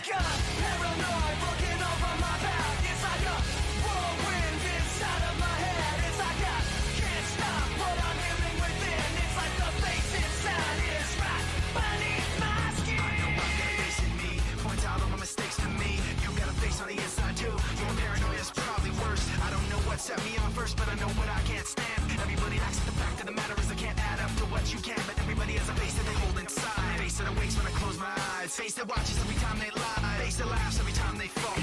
like a paranoid looking over my back. It's like a whirlwind inside of my head. It's like I can't stop what I'm hearing within. It's like the face inside is right beneath my skin. I know I've got a face in me, point out all my mistakes to me. You got a face on the inside too. Your paranoia is probably worse. I don't know what set me on first, but I know what I can't stand. Everybody acts like the fact of the matter is I can't add up to what you can. But everybody has a face that they hold inside. Face that awakes when I close my eyes. Face that watches every time they lie. Face that laughs every time they fall.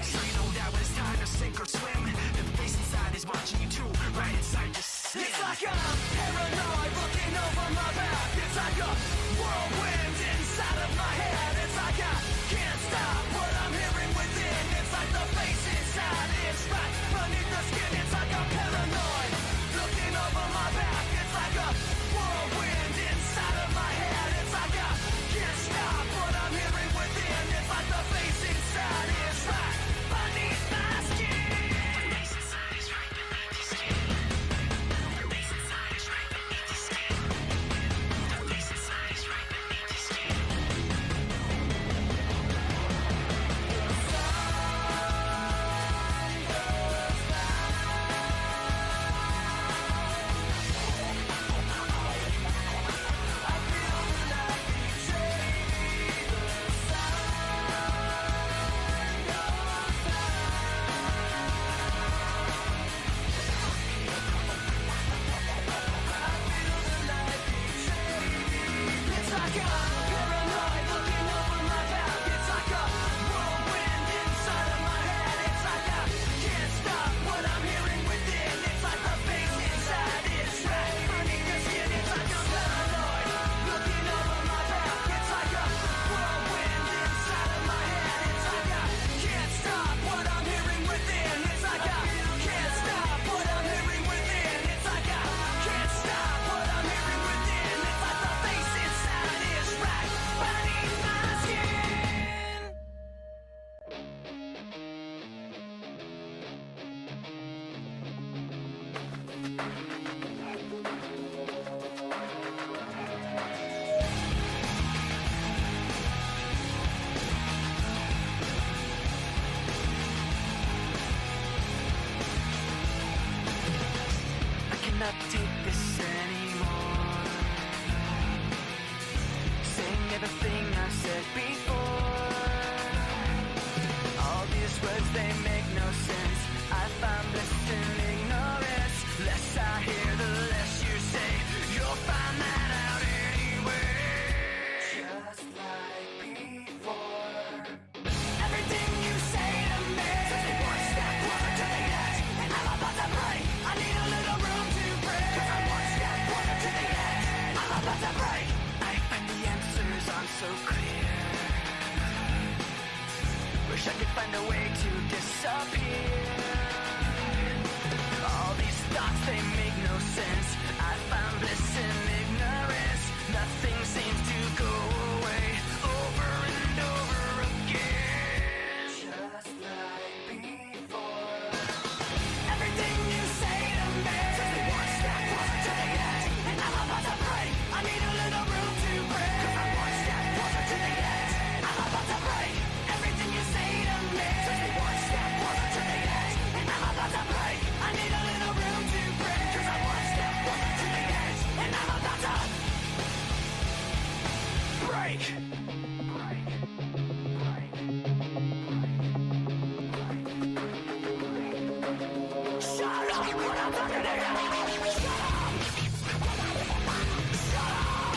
So you know that when it's time to sink or swim, that the face inside is watching you too, right inside your skin. It's like I'm paranoid looking over my back. It's like a whirlwind inside of my head. It's like I can't stop what I'm hearing within. It's like the face inside is right beneath the skin. It's like I'm paranoid looking over my back. It's like a whirlwind inside of my head. It's like I can't stop what I'm hearing within. It's like the face inside is right beneath my skin. The face inside is right beneath your skin. The face inside is right beneath your skin. The face inside is right beneath your skin. It's like I'm paranoid looking over my back. It's like a whirlwind inside of my head. It's like I can't stop what I'm hearing within. It's like the face inside is right beneath the skin. It's like I'm paranoid looking over my back. It's like a whirlwind inside of my head. It's like I can't stop what I'm hearing within. It's like I can't stop what I'm hearing within. It's like I can't stop what I'm hearing within. It's like the face inside is right beneath my skin. I cannot take this anymore. Saying everything I said before. All these words, they make no sense. I find bliss in ignorance. Less I hear, the less you say. You'll find that out anyway. Just like before. Everything you say to me takes me one step closer to the edge, and I'm about to break. I need a little room to breathe. 'Cause I'm one step closer to the edge, I'm about to break. I find the answers aren't so clear. Wish I could find a way to disappear. All these thoughts, they make no sense. I find bliss in ignorance. Nothing seems to go away. Over and over again. Just like before. Everything you say to me takes me one step closer to the edge, and I'm about to break. I need a little room to breathe. 'Cause I'm one step closer to the edge, I'm about to break. Everything you say to me takes me one step closer to the edge, and I'm about to break. I need a little room to breathe. 'Cause I'm one step closer to the edge, and I'm about to break. Break. Break. Shut up when I'm talking to you. Shut up. Shut up.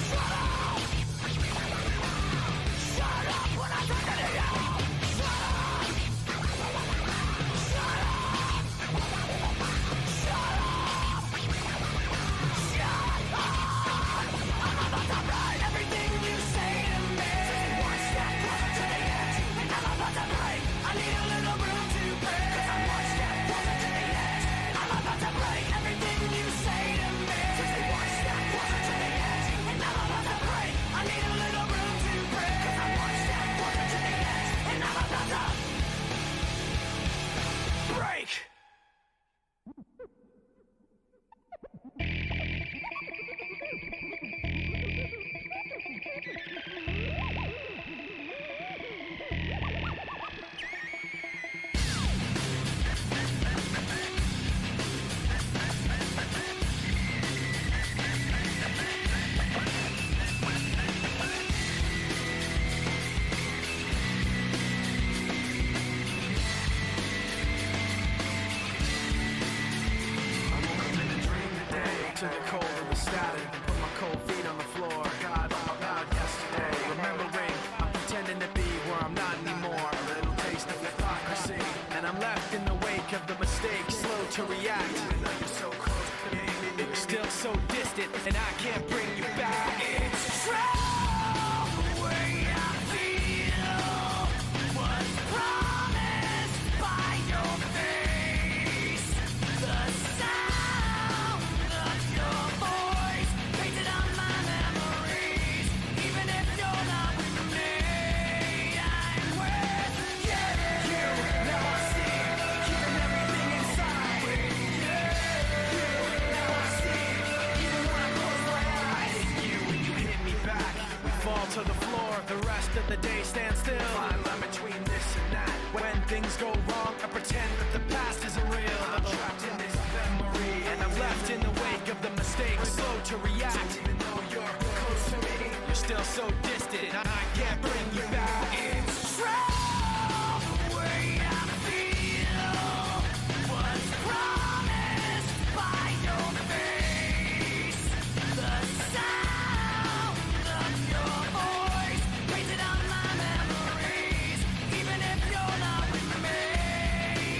Shut up. Shut up when I'm talking to you. Shut up. Shut up. Shut up. Shut up. I'm about to break. Everything you say to me takes me one step closer to the edge, and I'm about to break. I need a little room to breathe. 'Cause I'm one step closer to the edge, so distant, and I can't bring you back. It's true, the way I feel was promised by your face. The sound of your voice painted on my memories. Even if you're not with me, I'm with you. Now I see, keeping everything inside. Now I see, even when I close my eyes. You, when you hit me back, we fall to the floor. The rest of the day stands still. I'm between this and that. When things go wrong, I pretend that the past isn't real. I'm trapped in this memory, and I'm left in the wake of the mistakes. Slow to react, even though you're close to me. You're still so distant, I can't bring you back. It's true, the way I feel was promised by your face. The sound of your voice painted on my memories. Even if you're not with me,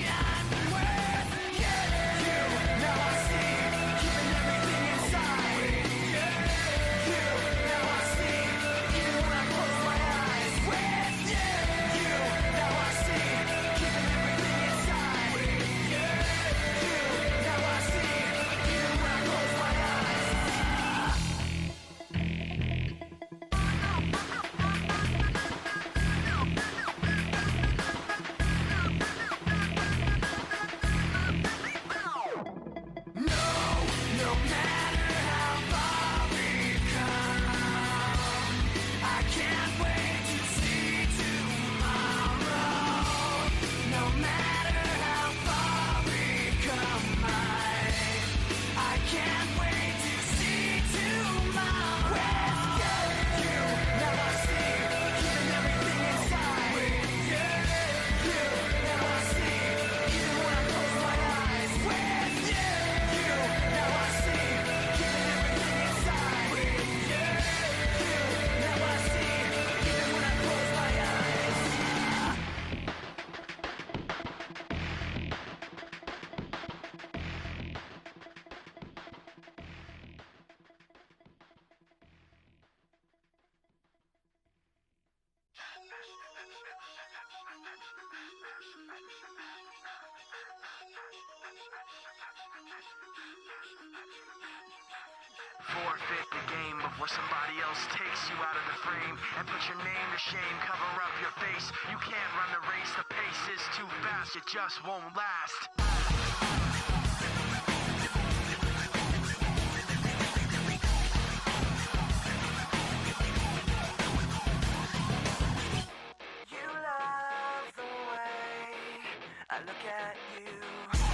I'm with you. Now I see, keeping everything inside. Now I see, even when I close my eyes. With you. Now I see, keeping everything inside. Now I see, even when I close my eyes. 'No matter how far we've come, I can't wait to see tomorrow. No matter how far we've come, I can't wait to see tomorrow. With you, now I see, keeping everything inside. Now I see, even when I close my eyes. With you, now I see, keeping everything inside. Now I see, even when I close my eyes. Forfeit the game before somebody else takes you out of the frame and put your name to shame, cover up your face. You can't run the race, the pace is too fast, it just won't last. You love the way I look at you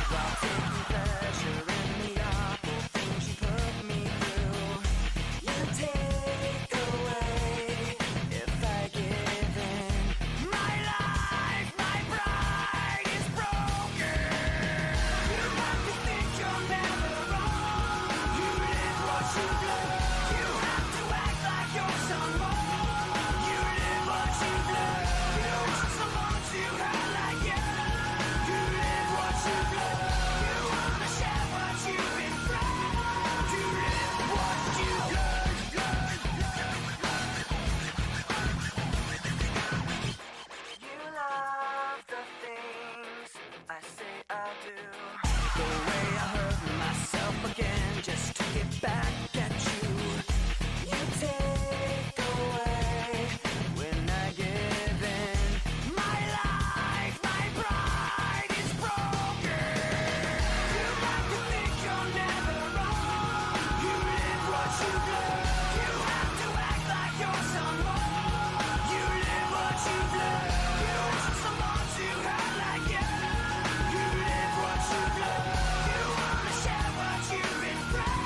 while taking pleasure in the awful things you put me through. You take away if I give in. My life, my pride is broken. You have to think you're never wrong. You live what you love. You have to act like you're someone. You live what you love. You want someone to hurt like you. You live what you love. You wanna share what you've been through. You live what you love. You love the things I say I'll do. The way I hurt myself again just to get back at you. You take away when I give in. My life, my pride is broken. You have to think you're never wrong. You live what you love. You have to act like you're someone. You live what you love. You want someone to hurt like you. You live what you love. You wanna share what you've been through.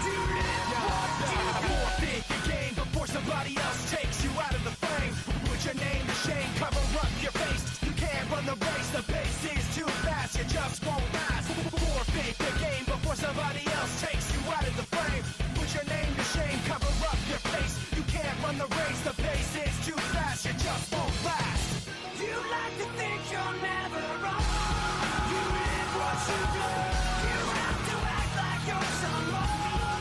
You live what you love. Forfeit your game before somebody else takes you out of the frame. Put your name to shame, cover up your face. You can't run the race, the pace is too fast, you just won't last. Forfeit the game before somebody else takes you out of the frame. Put your name to shame, cover up your face. You can't run the race, the pace is too fast, you just won't last. You like to think you're never wrong. You live what you love. You have to act like you're someone.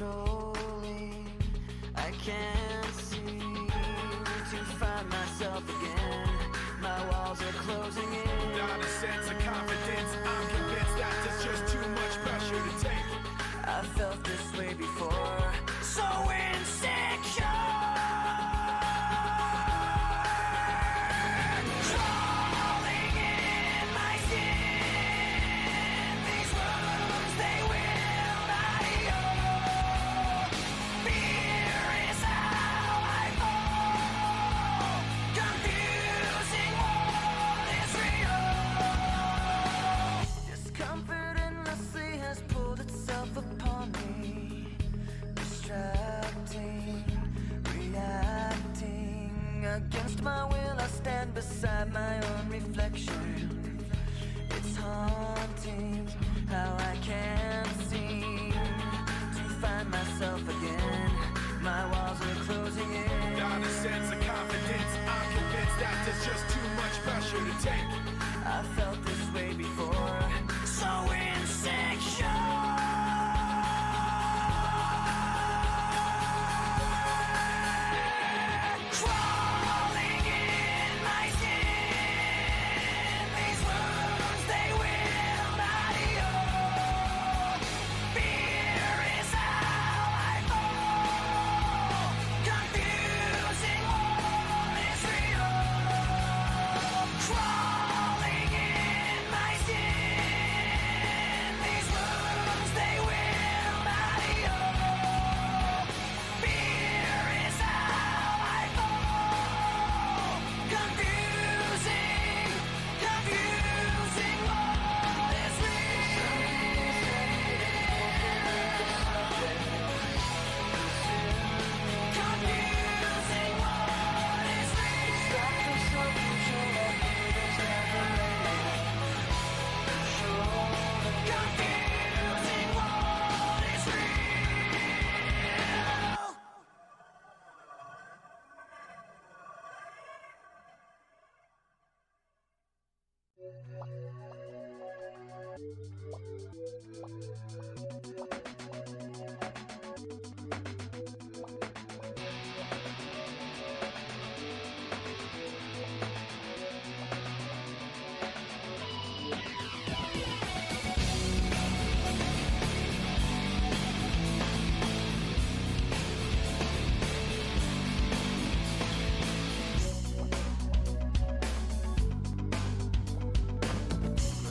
controlling. I can't seem to find myself again. My walls are closing in. Not a sense of confidence. I'm convinced that there's just too much pressure to take. I felt this way before. So insecure. Crawling in my skin. These wounds, they will not heal. Fear is how I fall. Confusing what is real. Discomfort endlessly has pulled itself upon me. Distracting, reacting. Against my will, I stand beside my own reflection. It's haunting how I can't seem to find myself again. My walls are closing in. Not a sense of confidence. I'm convinced that there's just too much pressure to take. I felt this way before. So insecure. Crawling in my skin. These wounds, they will not heal. Fear is how I fall. Confusing what is real. Crawling in my skin. These wounds, they will not heal. Fear is how I fall. Confusing what is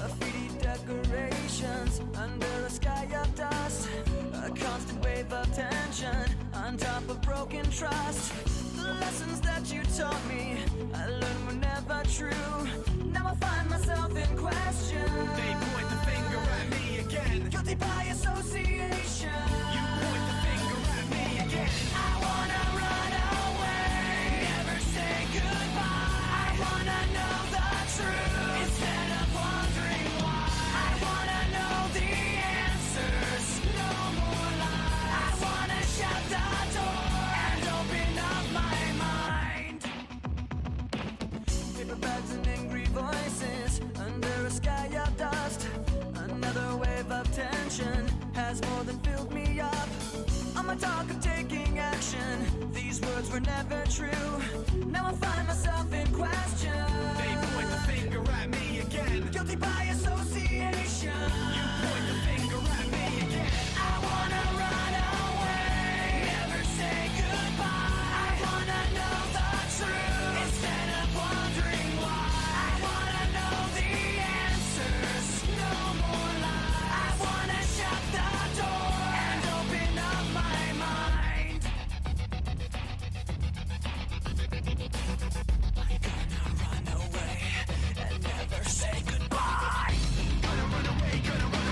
graffiti decorations under a sky of dust. A constant wave of tension on top of broken trust. The lessons that you taught me, I learned were never true. Now I find myself in question. They point the finger at me again. Guilty by association. You point the finger at me again. I wanna run away, never say goodbye. I wanna know the truth instead of wondering why. I wanna know the answers, no more lies. I wanna shut the door and open up my mind. Paper bags and angry voices under a sky of dust. Another wave of tension has more than filled me up. On my talk of taking action, these words were never true. Now I find myself in question. They point the finger at me again. Guilty by association. You point the finger at me again. I wanna run away, never say goodbye. I wanna know the truth instead of wondering why. I wanna know the answers, no more lies. I wanna shut the door and open up my mind. I'm gonna run away and never say goodbye. Gonna run away, gonna run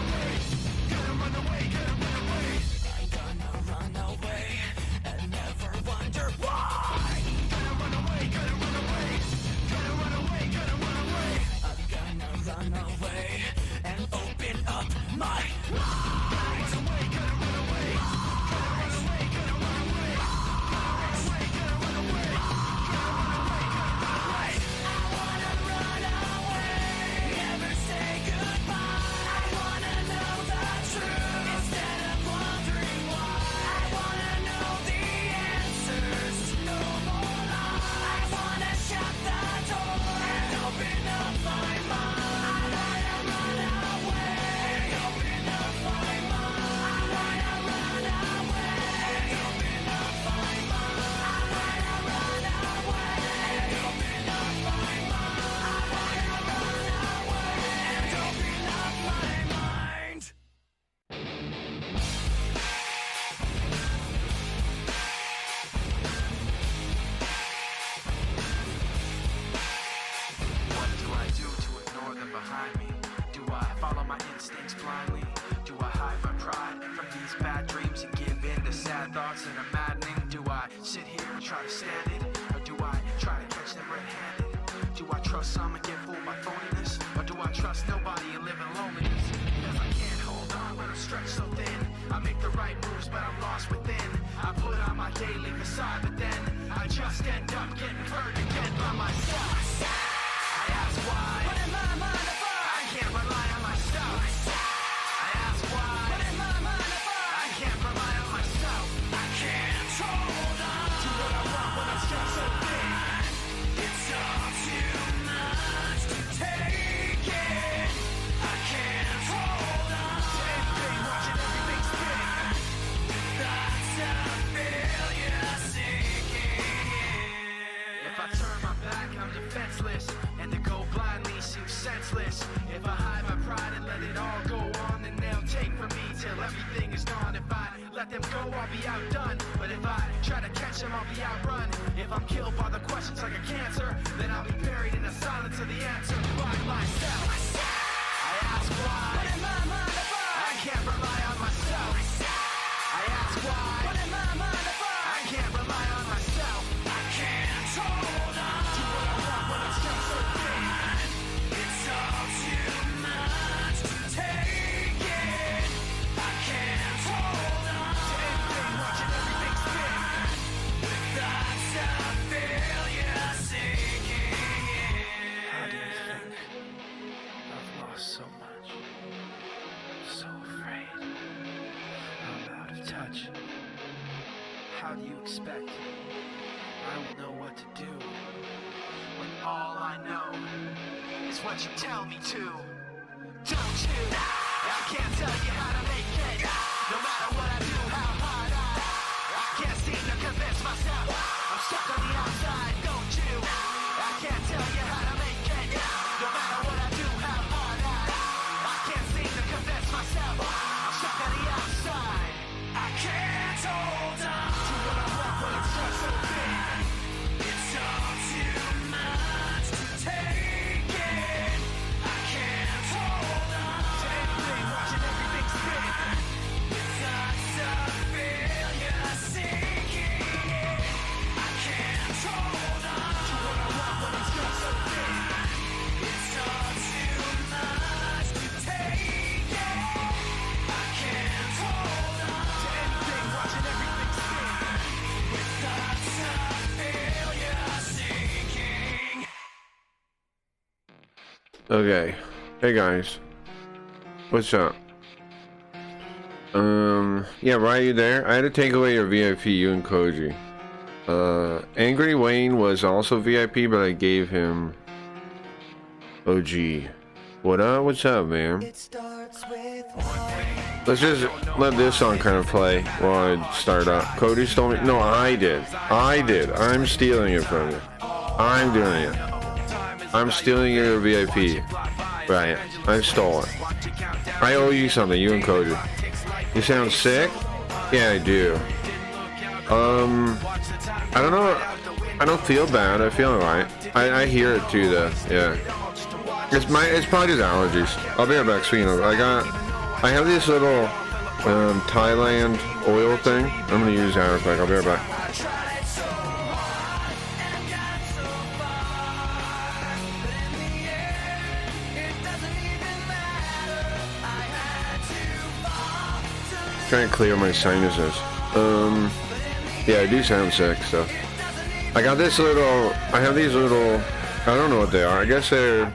follow my instincts blindly? Do I hide my pride from these bad dreams and give in to sad thoughts that are maddening? Do I sit here and try to stand it? Or do I try to catch them red-handed? Do I trust some and get fooled by phoniness? Or do I trust nobody and live in loneliness? Because I can't hold on when I'm stretched so thin. I make the right moves but I'm lost within. I put on my daily facade but then I just end up getting hurt again by myself. I ask why. What am I mind if I can't rely on myself? I ask why. What am I mind if I can't rely on myself? I can't hold on to what I want when I'm stretched so thin. It's all too much to take it. I can't hold on to anything, watching everything spin. Thoughts of failure sinking in. If I turn my back, I'm defenseless, and to go blindly seems senseless. If I hide my pride and let it all go on, then they'll take from me till everything is gone. If I let them go, I'll be outdone. But if I try to catch them, I'll be outrun. If I'm killed by the questions like a cancer, then I'll be buried in the silence of the answer by myself. I ask why. What am I mind if I can't rely on myself? I ask why. What am I mind if I can't rely on myself? I can't hold on to what I want when I'm stretched so thin. It's all too much to take it. I can't hold on to anything, watching everything spin. With thoughts of failure sinking in. How do you think? I've lost so much. So afraid. I'm out of touch. How do you expect I will know what to do when all I know is what you tell me to? Don't you? I can't tell you how to make it. No matter what I do, how hard I can't seem to convince myself. I'm stuck on the outside, don't you? I can't tell you how to make it. No matter what I do, how hard I can't seem to convince myself. I'm stuck on the outside. I can't hold on to what I want when it's just so thin. It's all too much to take it. I can't hold on to anything, watching everything spin. With thoughts of failure sinking in. I can't hold on to what I want when it's just so thin. It's all too much to take it. I can't hold on to anything, watching everything spin. With thoughts of failure sinking. Okay. Hey guys. What's up? Yeah, Ryan, you there? I had to take away your VIP, you and Koji. Angry Wayne was also VIP, but I gave him OG. What up? What's up, man? Let's just let this song kind of play while I start up. Cody stole me. No, I did. I'm stealing it from you. I'm doing it. I'm stealing your VIP. Right. I stole it. I owe you something, you and Cody. You sound sick? Yeah, I do. I don't know. I don't feel bad. I feel alright. I hear it too, though. Yeah. It's probably just allergies. I'll be right back. Speaking of, I have this little Thailand oil thing. I'm gonna use that real quick. I'll be right back. Trying to clear my sinuses. Yeah, I do sound sick, so. I got this little, I have these little, I don't know what they are. I guess they're,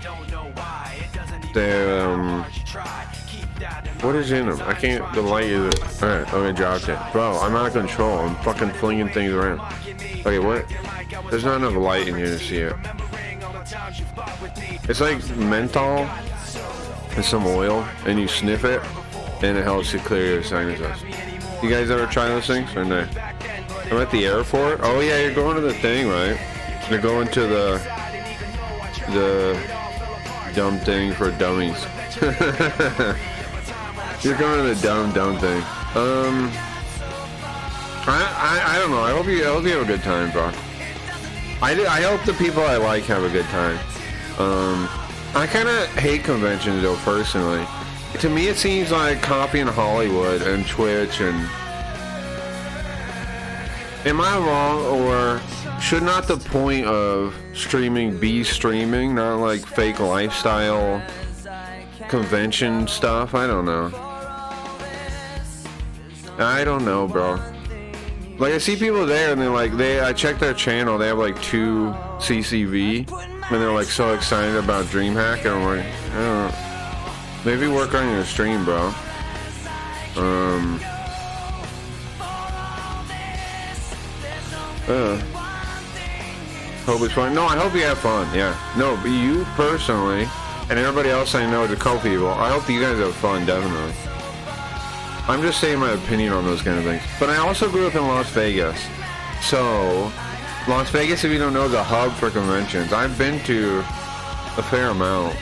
what is in them? I can't, the light is, alright, okay, dropped it. Bro, I'm out of control. I'm fucking flinging things around. Okay, what? There's not enough light in here to see it. It's like menthol and some oil, and you sniff it, and it helps you clear your sinuses. You guys ever try those things or no? I'm at the airport. Oh yeah, you're going to the thing, right? You're going to the dumb thing for dummies. You're going to the dumb thing. I don't know. I hope you have a good time, bro. I hope the people I like have a good time. I kind of hate conventions though, personally. to me it seems like copying Hollywood and Twitch. And am I wrong, or should not the point of streaming be streaming, not like fake lifestyle convention stuff? I don't know. I don't know, bro. Like, I see people there and they're like, I check their channel, they have like 2 CCV, and they're like so excited about DreamHack, and I'm like, I don't know. Maybe work on your stream, bro. Hope it's fun. No, I hope you have fun, yeah. No, but you personally, and everybody else I know, the co-people, I hope you guys have fun, definitely. I'm just saying my opinion on those kind of things. But I also grew up in Las Vegas. So, Las Vegas, if you don't know, is a hub for conventions. I've been to a fair amount.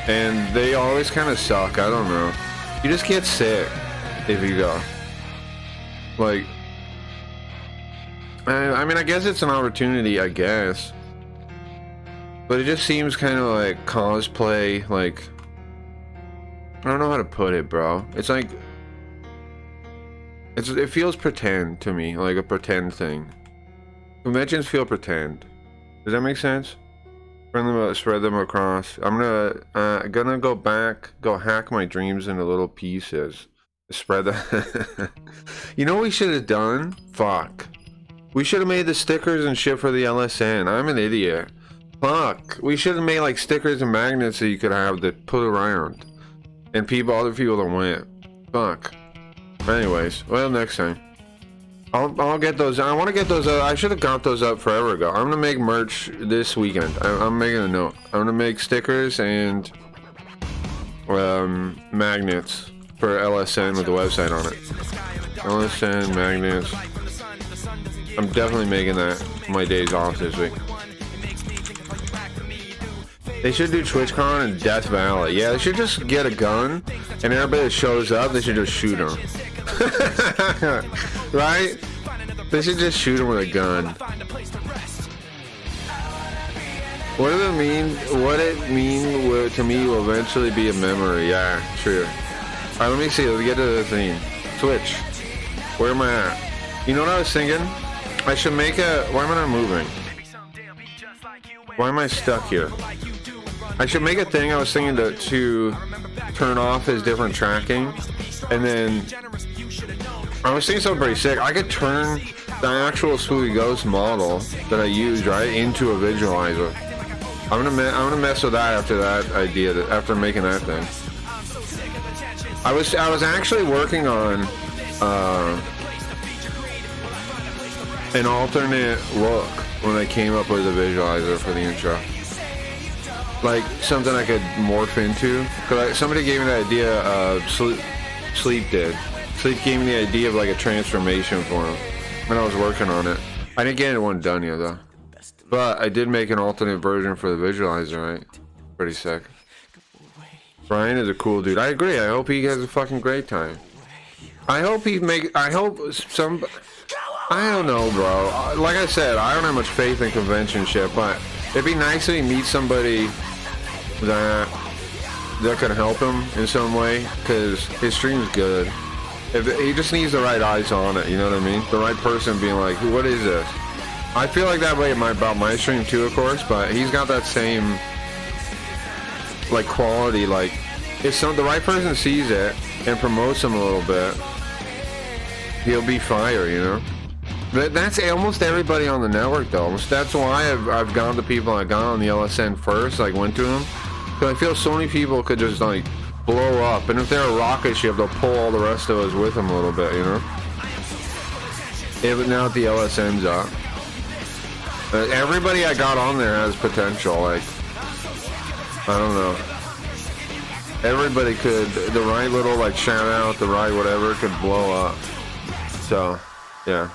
And they always kind of suck. I don't know. You just get sick if you go. Like, I mean, I guess it's an opportunity, I guess. But it just seems kind of like cosplay, like, I don't know how to put it, bro. It's like, it feels pretend to me, like a pretend thing. Conventions feel pretend. Does that make sense? Spread them across. I'm gonna go hack my dreams into little pieces. Spread that. You know what we should have done? Fuck. We should have made the stickers and shit for the LSN. I'm an idiot. Fuck. We should have made like stickers and magnets that you could have that put around. And other people that went. Fuck. Anyways, well, next time. I'll get those. I want to get those. I should have got those up forever ago. I'm gonna make merch this weekend. I'm making a note. I'm gonna make stickers and magnets for LSN with the website on it. LSN magnets. I'm definitely making that my days off this week. They should do TwitchCon and Death Valley. Yeah, they should just get a gun, and everybody that shows up, they should just shoot them. Right? They should just shoot them with a gun. What does it mean? What it mean to me will eventually be a memory. Yeah, true. Alright, let me see. Let's get to the theme. Twitch. Where am I at? You know what I was thinking? I should make a... Why am I not moving? Why am I stuck here? I should make a thing. I was thinking to turn off his different tracking, and then I was thinking something pretty sick. I could turn the actual Spooky Ghost model that I use right into a visualizer. I'm gonna mess with that after that idea. After making that thing, I was actually working on an alternate look when I came up with a visualizer for the intro. Like something I could morph into. Cause somebody gave me the idea. Sleep did. Sleep gave me the idea of like a transformation for him, and I was working on it. I didn't get one done yet though, but I did make an alternate version for the visualizer. Right? Pretty sick. Brian is a cool dude. I agree. I hope he has a fucking great time. I hope I don't know, bro. Like I said, I don't have much faith in convention shit, but it'd be nice if he meets somebody that could help him in some way, because his stream's good. If he just needs the right eyes on it, you know what I mean? The right person being like, what is this? I feel like that way about my stream too, of course, but he's got that same like quality. Like if the right person sees it and promotes him a little bit, he'll be fire, you know? That's almost everybody on the network though. That's why I've gone to people I got on the LSN first, like went to them. Because I feel so many people could just like blow up, and if they're a rocket ship, they'll pull all the rest of us with them a little bit, you know? Yeah, but now that the LSN's up, everybody I got on there has potential. Like, I don't know. Everybody could, the right little like shout out, the right whatever could blow up. So, yeah.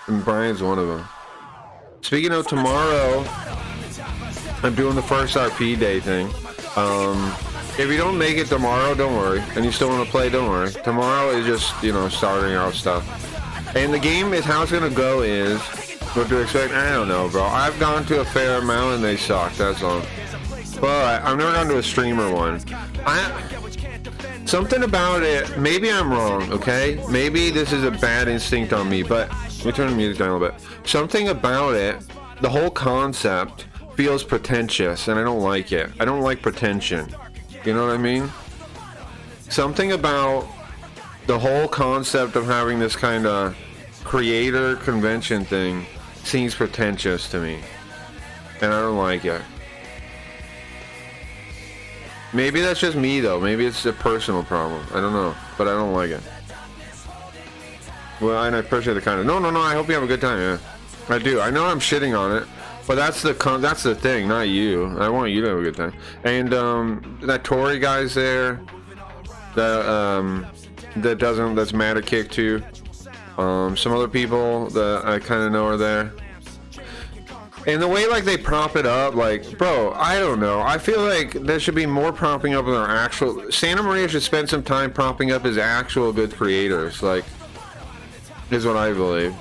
And Brian's one of them. Speaking of tomorrow, I'm doing the first RP day thing. If you don't make it tomorrow, don't worry. And you still want to play, don't worry. Tomorrow is just, you know, starting out stuff. And the game is, how it's going to go is, what to expect, I don't know, bro. I've gone to a fair amount and they suck, that's all. But I've never gone to a streamer one. Something about it, maybe I'm wrong, okay? Maybe this is a bad instinct on me, but let me turn the music down a little bit. Something about it, the whole concept feels pretentious, and I don't like it. I don't like pretension. You know what I mean? Something about the whole concept of having this kind of creator convention thing seems pretentious to me, and I don't like it. Maybe that's just me though. Maybe it's a personal problem. I don't know, but I don't like it. Well, and I appreciate the kind of no. I hope you have a good time. Yeah, I do. I know I'm shitting on it, but that's the thing, not you. I want you to have a good time. And that Tory guy's there. That's mad at Kick too. Some other people that I kind of know are there. And the way like they prop it up, like, bro, I don't know. I feel like there should be more propping up of our actual. Santa Maria should spend some time propping up his actual good creators. Like, is what I believe.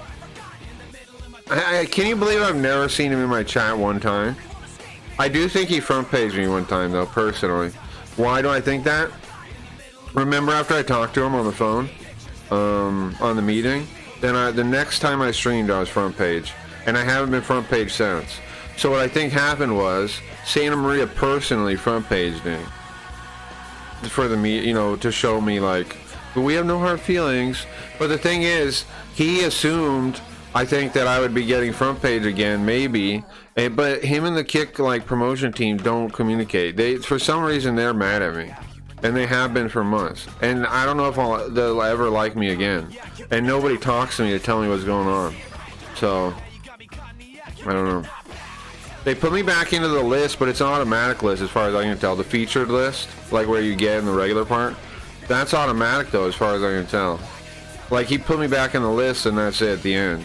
Can you believe I've never seen him in my chat one time? I do think he front paged me one time though, personally. Why do I think that? Remember after I talked to him on the phone, on the meeting, then the next time I streamed I was front page. And I haven't been front page since. So what I think happened was Santa Maria personally front paged me for the meet, you know, to show me like, but we have no hard feelings. But the thing is, he assumed, I think, that I would be getting front page again, maybe. But him and the Kick like promotion team don't communicate. For some reason they're mad at me, and they have been for months. And I don't know if they'll ever like me again. And nobody talks to me to tell me what's going on. So. I don't know. They put me back into the list, but it's an automatic list as far as I can tell. The featured list, like where you get in the regular part, that's automatic though as far as I can tell. Like he put me back in the list and that's it at the end.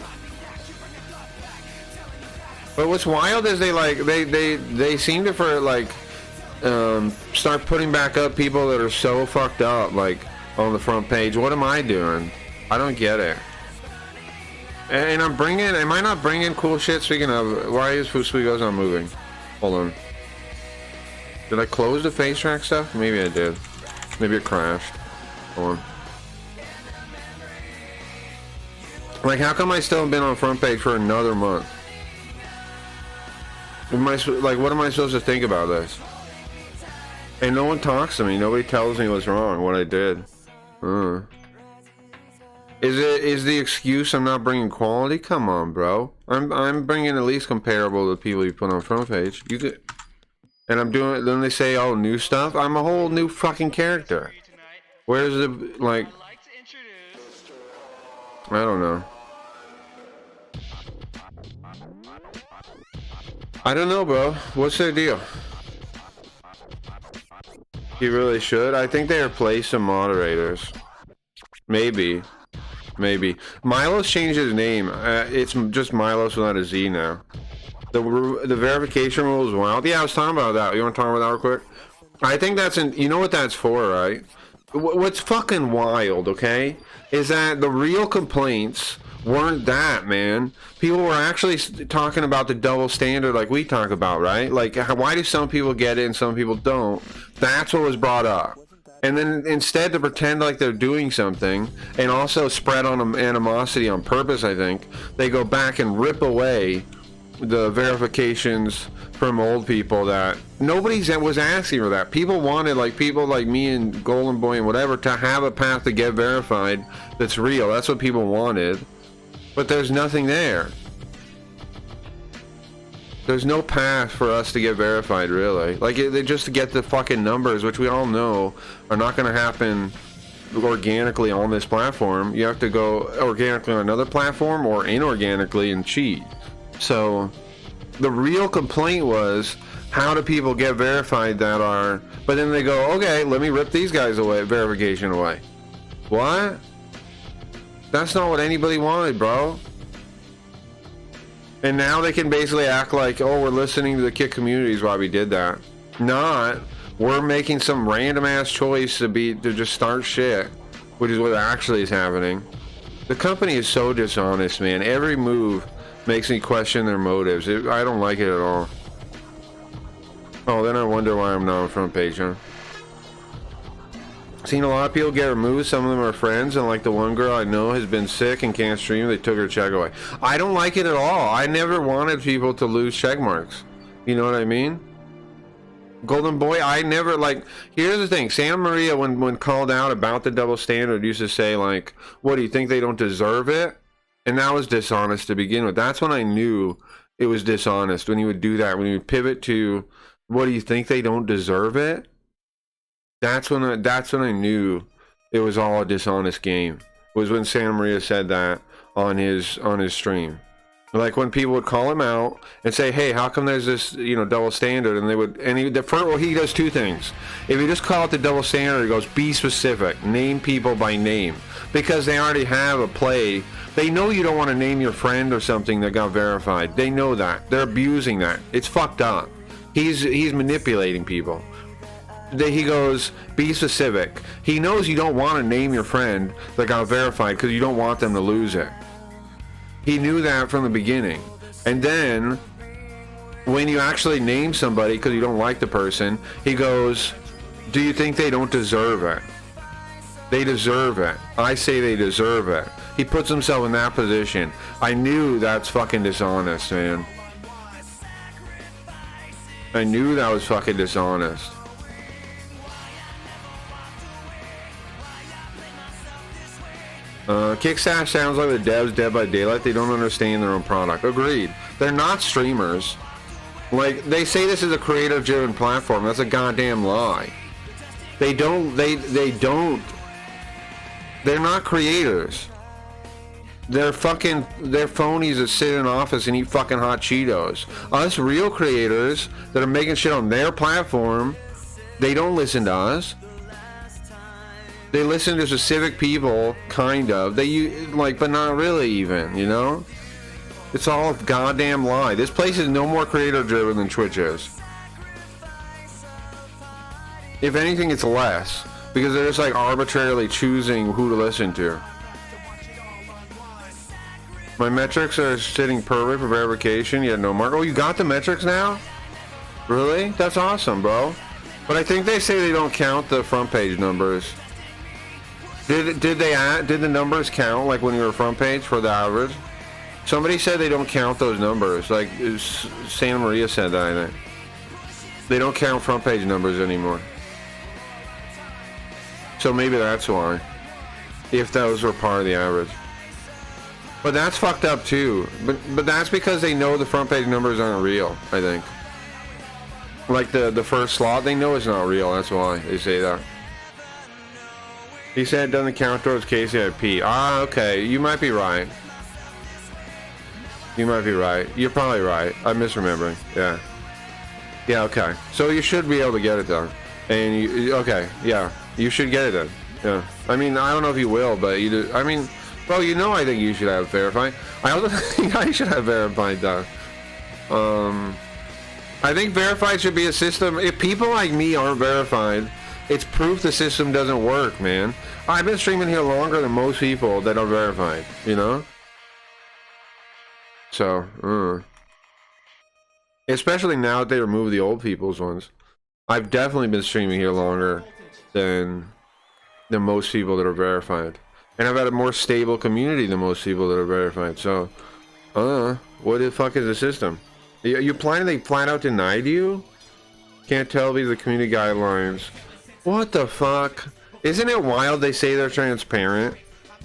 But what's wild is they seem to start putting back up people that are so fucked up like on the front page. What am I doing? I don't get it. And am I not bringing cool shit? Speaking of, why is Fuswigo's not moving? Hold on. Did I close the face track stuff? Maybe I did. Maybe it crashed. Hold on. Like, how come I still haven't been on front page for another month? What am I supposed to think about this? And no one talks to me. Nobody tells me what's wrong, what I did. Is the excuse I'm not bringing quality? Come on, bro. I'm bringing at least comparable to the people you put on front page. You could, and I'm doing. Then they say all new stuff. I'm a whole new fucking character. Where's the like? I don't know. I don't know, bro. What's their deal? You really should. I think they replaced some moderators. Maybe. Milos changed his name. It's just Milos without a Z now. The verification rule is wild. Yeah, I was talking about that. You want to talk about that real quick? I think that's you know what that's for, right? What's fucking wild, okay, is that the real complaints weren't that, man. People were actually talking about the double standard like we talk about, right? Like, why do some people get it and some people don't? That's what was brought up. And then instead to pretend like they're doing something and also spread on animosity on purpose, I think, they go back and rip away the verifications from old people that nobody was asking for that. People wanted, like people like me and Golden Boy and whatever, to have a path to get verified that's real. That's what people wanted. But there's nothing there. There's no path for us to get verified, really. Like, they just get the fucking numbers, which we all know are not going to happen organically on this platform. You have to go organically on another platform or inorganically and cheat. So, the real complaint was, how do people get verified that are... But then they go, okay, let me rip these guys away, verification away. What? That's not what anybody wanted, bro. And now they can basically act like, oh, we're listening to the Kick communities while we did that. Not, we're making some random ass choice to just start shit, which is what actually is happening. The company is so dishonest, man. Every move makes me question their motives. I don't like it at all. Oh, then I wonder why I'm not on front page, huh? Seen a lot of people get removed. Some of them are friends, and like the one girl I know has been sick and can't stream. They took her check away. I don't like it at all. I never wanted people to lose check marks. You know what I mean? Golden Boy, I never, like, here's the thing. Santa Maria, when called out about the double standard, used to say, like, what, do you think they don't deserve it? And that was dishonest to begin with. That's when I knew it was dishonest, when he would do that, when he would pivot to, what, do you think they don't deserve it? That's when I knew it was all a dishonest game. Was when Santa Maria said that on his stream. Like when people would call him out and say, "Hey, how come there's this, double standard?" And they would, he does two things. If you just call it the double standard, he goes, "Be specific, name people by name," because they already have a play. They know you don't want to name your friend or something that got verified. They know that. They're abusing that. It's fucked up. He's manipulating people. He goes, "Be specific." He knows you don't want to name your friend that got verified because you don't want them to lose it. He knew that from the beginning. And then when you actually name somebody because you don't like the person, he goes, "Do you think they don't deserve it?" They deserve it. I say they deserve it. He puts himself in that position. I knew that's fucking dishonest, man. I knew that was fucking dishonest. Kickstart sounds like the devs Dead by Daylight. They don't understand their own product. Agreed. They're not streamers. Like, they say this is a creator-driven platform. That's a goddamn lie. They're not creators. They're phonies that sit in an office and eat fucking hot Cheetos. Us real creators that are making shit on their platform, they don't listen to us. They listen to specific people, kind of. But not really even, It's all a goddamn lie. This place is no more creator-driven than Twitch is. If anything, it's less. Because they're just, like, arbitrarily choosing who to listen to. My metrics are sitting perfect for verification. You had no mark. Oh, you got the metrics now? Really? That's awesome, bro. But I think they say they don't count the front page numbers. Did the numbers count, like when you were front page for the average? Somebody said they don't count those numbers. Like Santa Maria said that, I think. They don't count front page numbers anymore. So maybe that's why. If those were part of the average. But that's fucked up too. But that's because they know the front page numbers aren't real, I think. Like the first slot, they know it's not real. That's why they say that. He said it doesn't count towards KCIP. Ah, okay. You might be right. You might be right. You're probably right. I'm misremembering. Yeah. Yeah, okay. So you should be able to get it done. And okay, yeah. You should get it done. Yeah. I mean, I don't know if you will, but you do. I mean, well, I think you should have verified. I also think I should have verified done. I think verified should be a system. If people like me aren't verified, it's proof the system doesn't work, man. I've been streaming here longer than most people that are verified, So, especially now that they remove the old people's ones. I've definitely been streaming here longer than most people that are verified. And I've had a more stable community than most people that are verified. So, what the fuck is the system? You planning they flat out denied you? Can't tell because of the community guidelines. What the fuck? Isn't it wild they say they're transparent,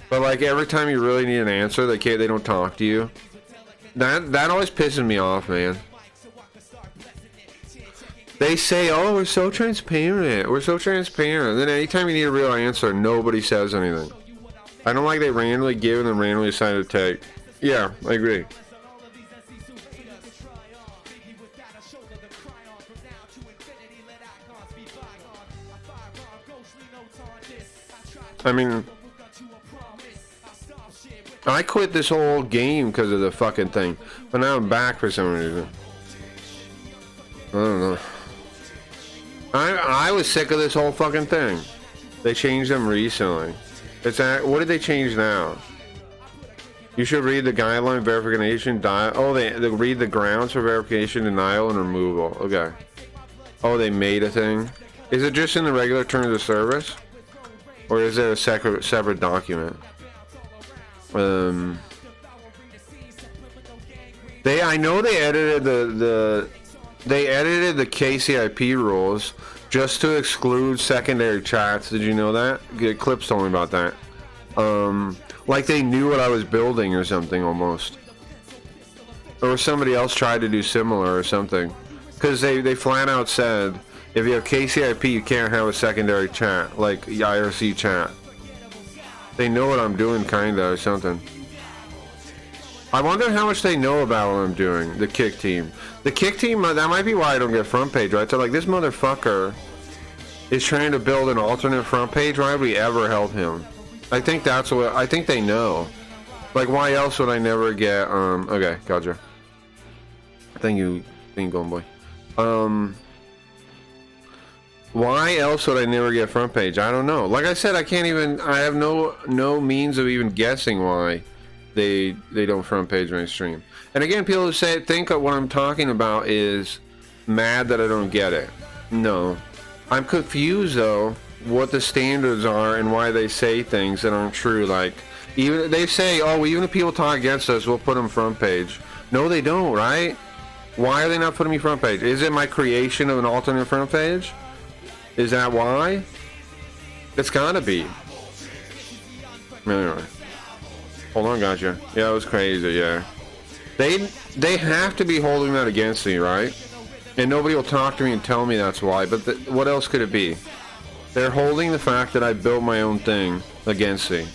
but like every time you really need an answer, they don't talk to you? That always pisses me off, man. They say, "Oh, we're so transparent. We're so transparent." And then anytime you need a real answer, nobody says anything. I don't like they randomly give and then randomly decide to take. Yeah, I agree. I mean, I quit this whole game because of the fucking thing, but now I'm back for some reason. I don't know. I was sick of this whole fucking thing. They changed them recently. What did they change now? You should read the guideline verification they read the grounds for verification, denial, and removal. Okay. Oh, they made a thing. Is it just in the regular terms of service? Or is there a separate document? I know they edited the KCIP rules just to exclude secondary chats. Did you know that? Clips told me about that. Like they knew what I was building or something almost. Or somebody else tried to do similar or something. Because they flat out said, if you have KCIP, you can't have a secondary chat, like IRC chat. They know what I'm doing, kinda, or something. I wonder how much they know about what I'm doing, the kick team. The kick team, that might be why I don't get front page, right? They're like, this motherfucker is trying to build an alternate front page. Why would we ever help him? I think that's what, I think they know. Like, why else would I never get, okay, gotcha. Thank you, Golden Boy. Why else would I never get front page? I don't know. Like I said, I can't even, I have no means of even guessing why they don't front page my stream. And again, people who say, think what I'm talking about is mad that I don't get it. No. I'm confused though what the standards are and why they say things that aren't true. Like, even they say, oh, well, even if people talk against us, we'll put them front page. No, they don't, right? Why are they not putting me front page? Is it my creation of an alternate front page? Is that why? It's gotta be. Anyway. Hold on, gotcha. Yeah, it was crazy, yeah. They have to be holding that against me, right? And nobody will talk to me and tell me that's why, but what else could it be? They're holding the fact that I built my own thing against me.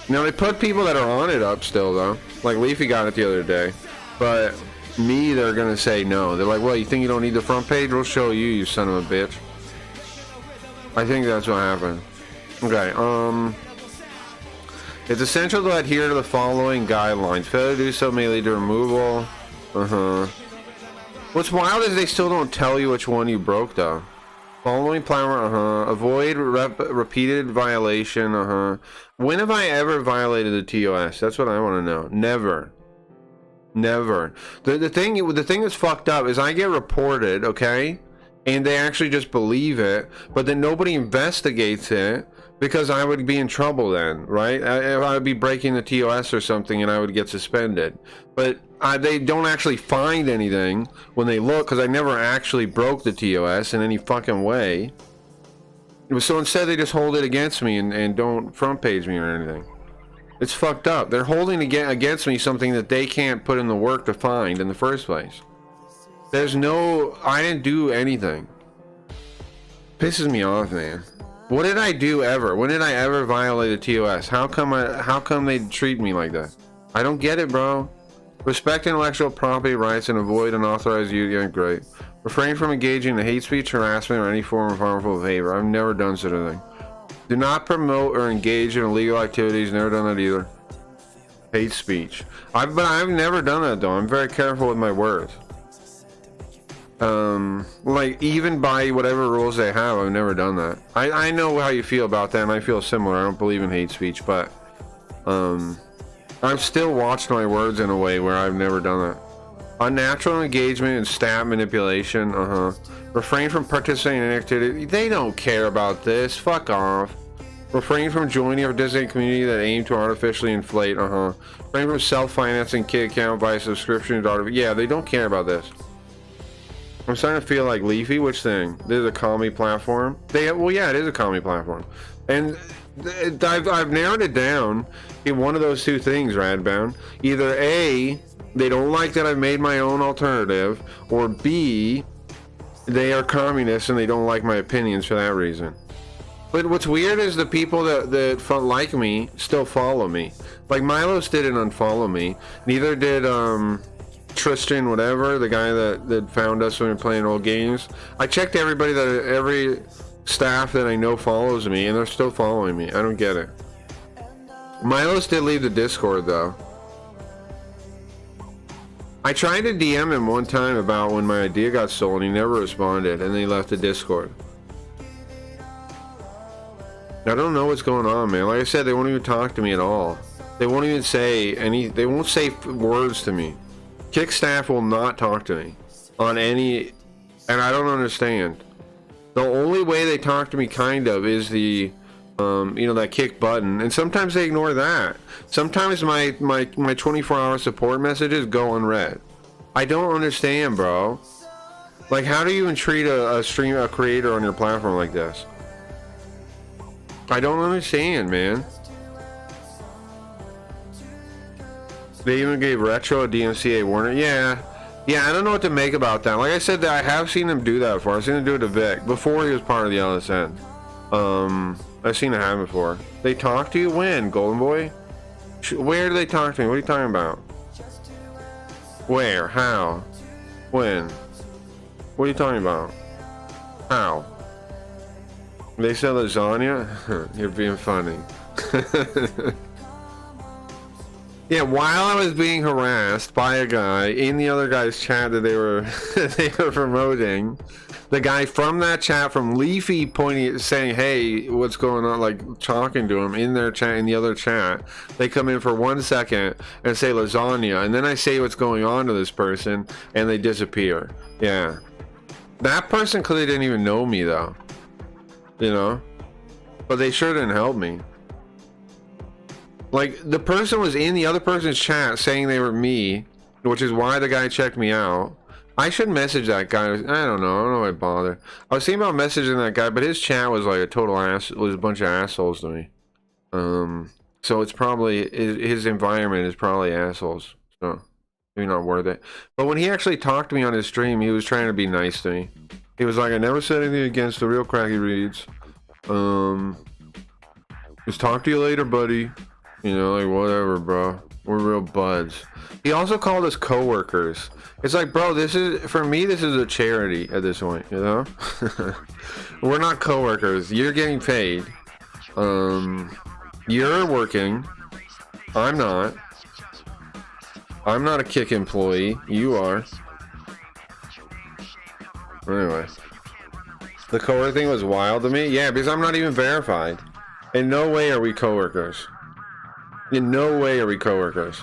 Now, they put people that are on it up still, though. Like, Leafy got it the other day. But me, they're gonna say no. They're like, well, you think you don't need the front page? We'll show you, you son of a bitch. I think that's what happened. Okay, it's essential to adhere to the following guidelines. Failure to do so may lead to removal. What's wild is they still don't tell you which one you broke, though. Following platform, avoid repeated violation, When have I ever violated the TOS? That's what I want to know. Never. Never. The thing that's fucked up is I get reported, okay? And they actually just believe it, but then nobody investigates it because I would be in trouble then, right? I would be breaking the TOS or something and I would get suspended. But they don't actually find anything when they look, because I never actually broke the TOS in any fucking way. So instead they just hold it against me and don't front page me or anything. It's fucked up. They're holding against me something that they can't put in the work to find in the first place. There's no, I didn't do anything. Pisses me off, man. What did I do ever? When did I ever violate a TOS? How come they treat me like that? I don't get it, bro. Respect intellectual property rights and avoid unauthorized use. Yeah, great. Refrain from engaging in hate speech, harassment, or any form of harmful behavior. I've never done such a thing. Do not promote or engage in illegal activities. Never done that either. Hate speech. But I've never done that though. I'm very careful with my words. Like even by whatever rules they have, I've never done that. I know how you feel about that, and I feel similar. I don't believe in hate speech, but I've still watched my words in a way where I've never done that. Unnatural engagement and stat manipulation. Refrain from participating in activity. They don't care about this. Fuck off. Refrain from joining or participating in community that aim to artificially inflate. Refrain from self-financing kid account by subscription to yeah, they don't care about this. I'm starting to feel like Leafy. Which thing? This is a comedy platform. Well, yeah, it is a comedy platform, and I've narrowed it down in one of those two things, Radbound. Either A, they don't like that I've made my own alternative, or B, they are communists and they don't like my opinions for that reason. But what's weird is the people that like me still follow me. Like Milos didn't unfollow me. Neither did Tristan, whatever, the guy that found us when we were playing old games. I checked every staff that I know follows me, and they're still following me. I don't get it. Milos did leave the Discord though. I tried to DM him one time about when my idea got stolen. He never responded, and he left the Discord. I don't know what's going on, man. Like I said, they won't even talk to me at all. They won't even say they won't say words to me. Kick staff will not talk to me on any, and I don't understand. The only way they talk to me kind of is the you know, that kick button, and sometimes they ignore that. Sometimes my 24-hour support messages go unread. I don't understand, bro. Like, how do you even treat a creator on your platform like this? I don't understand, man. They even gave Retro a DMCA warning. Yeah, I don't know what to make about that. Like I said, I have seen him do that before. I've seen him do it to Vic before he was part of the LSN. I've seen it happen before. They talk to you when, Golden Boy? Where do they talk to me? What are you talking about? Where? How? When? What are you talking about? How? They said lasagna? You're being funny. Yeah, while I was being harassed by a guy in the other guy's chat that they were they were promoting, the guy from that chat from Leafy pointing, saying, "Hey, what's going on?" Like talking to him in their chat, in the other chat. They come in for 1 second and say lasagna, and then I say what's going on to this person, and they disappear. Yeah, that person clearly didn't even know me though, you know, but they sure didn't help me. Like, the person was in the other person's chat saying they were me, which is why the guy checked me out. I should message that guy. I don't know why I bother. I was thinking about messaging that guy, but his chat was like a total ass. It was a bunch of assholes to me. So it's probably, his environment is probably assholes. So maybe not worth it. But when he actually talked to me on his stream, he was trying to be nice to me. He was like, "I never said anything against the real Cracky Reads. Just talk to you later, buddy." You know, like, whatever, bro. We're real buds. He also called us co-workers. It's like, bro, this is, for me, this is a charity at this point, you know? We're not co-workers. You're getting paid. You're working. I'm not. I'm not a Kick employee. You are. Anyway. The co-worker thing was wild to me. Yeah, because I'm not even verified. In no way are we co-workers. In no way are we coworkers.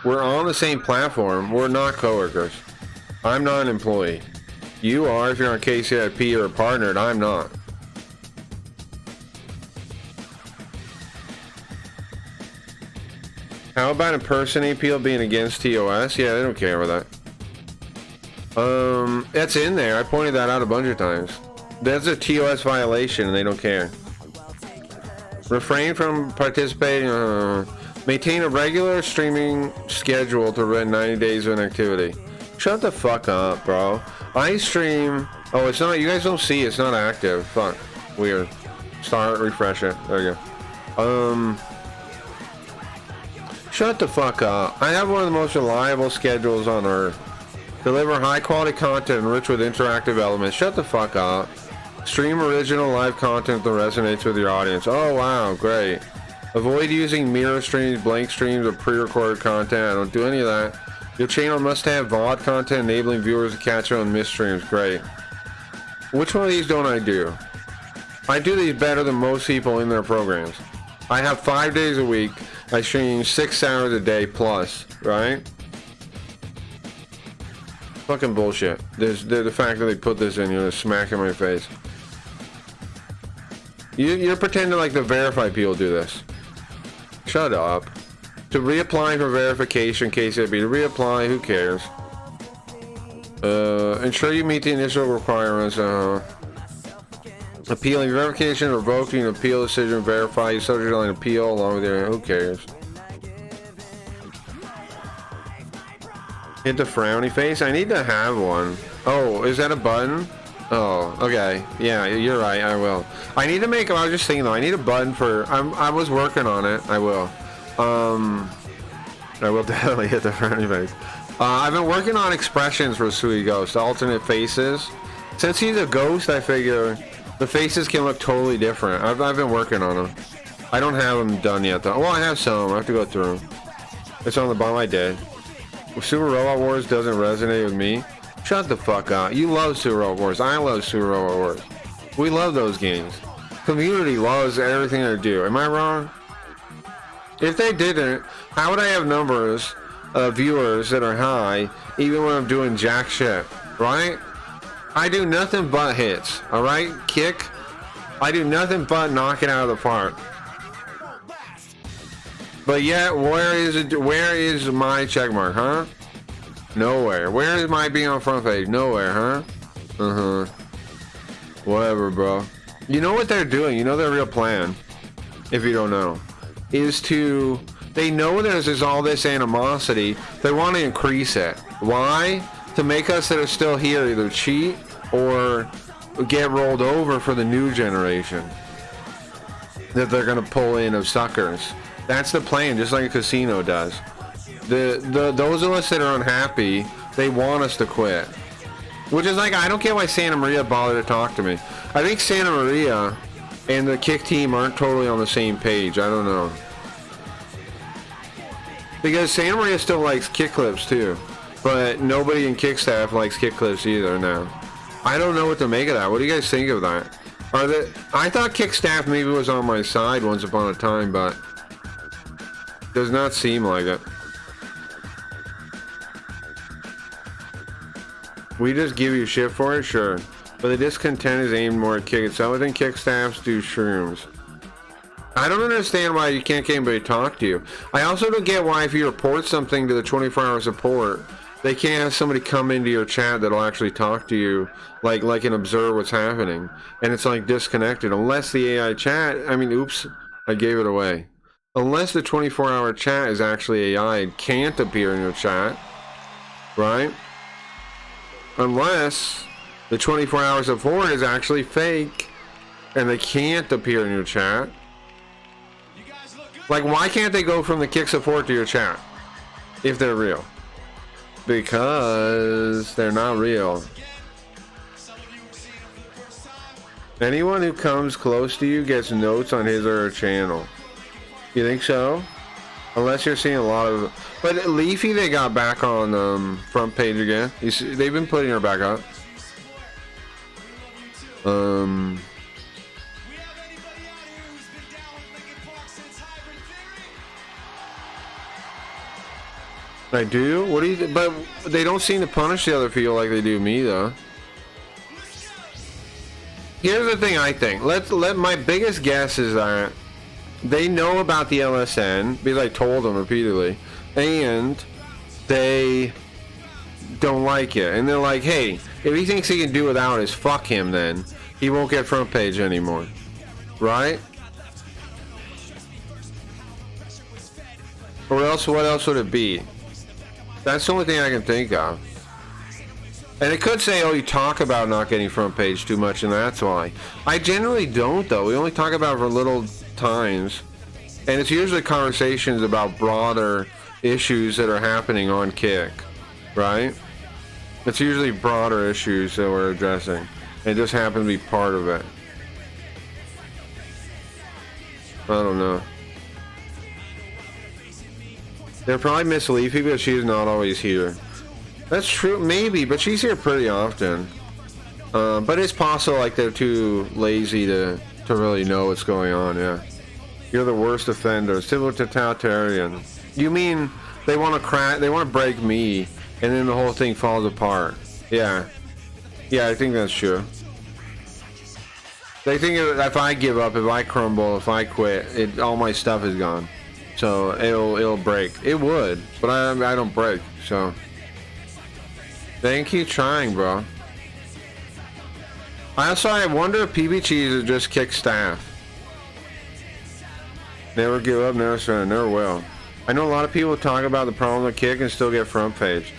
We're on the same platform. We're not coworkers. I'm not an employee. You are if you're on KCIP or a partner, and I'm not. How about impersonating people being against TOS? Yeah, they don't care about that. That's in there. I pointed that out a bunch of times. That's a TOS violation, and they don't care. Refrain from participating. Maintain a regular streaming schedule to run 90 days of inactivity. Shut the fuck up, bro. I stream. Oh, it's not. You guys don't see. It's not active. Fuck. Weird. Start. Refresh it. There you go. Shut the fuck up. I have one of the most reliable schedules on earth. Deliver high quality content enriched with interactive elements. Shut the fuck up. Stream original live content that resonates with your audience. Oh wow, great. Avoid using mirror streams, blank streams, or pre-recorded content. I don't do any of that. Your channel must have VOD content enabling viewers to catch on missed streams. Great. Which one of these don't I do? I do these better than most people in their programs. I have 5 days a week. I stream 6 hours a day plus, right? Fucking bullshit. The fact that they put this in, you're smacking my face. You're pretending like the verified people do this. Shut up. To reapply for verification, KCIB. To reapply, who cares? Ensure you meet the initial requirements. Appealing verification revoked. You can appeal decision, verify. You subject on appeal along with your. Who cares? Hit the frowny face. I need to have one. Oh, is that a button? Oh, okay. Yeah, you're right. I will. I need to make. I was just thinking though. I need a button for. I was working on it. I will. I will definitely hit the frowny face. I've been working on expressions for Sweet Ghost, alternate faces. Since he's a ghost, I figure the faces can look totally different. I've been working on them. I don't have them done yet though. Well, I have some. I have to go through them. It's on the bottom. I did. Super Robot Wars doesn't resonate with me. Shut the fuck up. You love Super Robot Wars. I love Super Robot Wars. We love those games. Community loves everything they do. Am I wrong? If they didn't, how would I have numbers of viewers that are high even when I'm doing jack shit? Right? I do nothing but hits. All right, Kick. I do nothing but knock it out of the park. But yet, where is it? Where is my check mark, huh? Nowhere. Where is my being on front page? Nowhere, huh? Whatever, bro. You know what they're doing? You know their real plan, if you don't know, is to... They know there's all this animosity. They want to increase it. Why? To make us that are still here either cheat or get rolled over for the new generation that they're going to pull in of suckers. That's the plan, just like a casino does. Those of us that are unhappy, they want us to quit. Which is like, I don't get why Santa Maria bothered to talk to me. I think Santa Maria and the Kick team aren't totally on the same page. I don't know. Because Santa Maria still likes kick clips too. But nobody in Kick staff likes kick clips either now. I don't know what to make of that. What do you guys think of that? I thought Kick staff maybe was on my side once upon a time, but does not seem like it. We just give you shit for it, sure. But the discontent is aimed more at Kick itself. I think Kick staffs do shrooms. I don't understand why you can't get anybody to talk to you. I also don't get why if you report something to the 24-hour support, they can't have somebody come into your chat that'll actually talk to you, like and observe what's happening. And it's like disconnected. Unless the AI chat, I mean, oops, I gave it away. Unless the 24-hour chat is actually AI and can't appear in your chat, right? Unless the 24-hour support is actually fake and they can't appear in your chat. Like, why can't they go from the Kick support to your chat if they're real? Because they're not real. Anyone who comes close to you gets notes on his or her channel. You think so? Unless you're seeing a lot of... But Leafy, they got back on front page again. You see, they've been putting her back up. I do? What do you... But they don't seem to punish the other people like they do me, though. Here's the thing I think. My biggest guess is that they know about the LSN because I told them repeatedly, and they don't like it. And they're like, hey, if he thinks he can do without us, fuck him then. He won't get front page anymore. Right? Or else, what else would it be? That's the only thing I can think of. And it could say, oh, you talk about not getting front page too much, and that's why. I generally don't, though. We only talk about it for little times. And it's usually conversations about broader issues that are happening on Kick, right? It's usually broader issues that we're addressing. It just happens to be part of it. I don't know. They're probably Miss Leafy because she's not always here. That's true, maybe, but she's here pretty often. But it's possible like they're too lazy to really know what's going on, yeah. You're the worst offender. Civil totalitarian. You mean they want to break me, and then the whole thing falls apart? Yeah. Yeah, I think that's true. They think if I give up, if I crumble, if I quit, all my stuff is gone. So it'll break. It would, but I don't break. So they keep trying, bro. I wonder if PB Cheese is just Kick staff. Never give up, never surrender, never will. I know a lot of people talk about the problem with Kick and still get front page.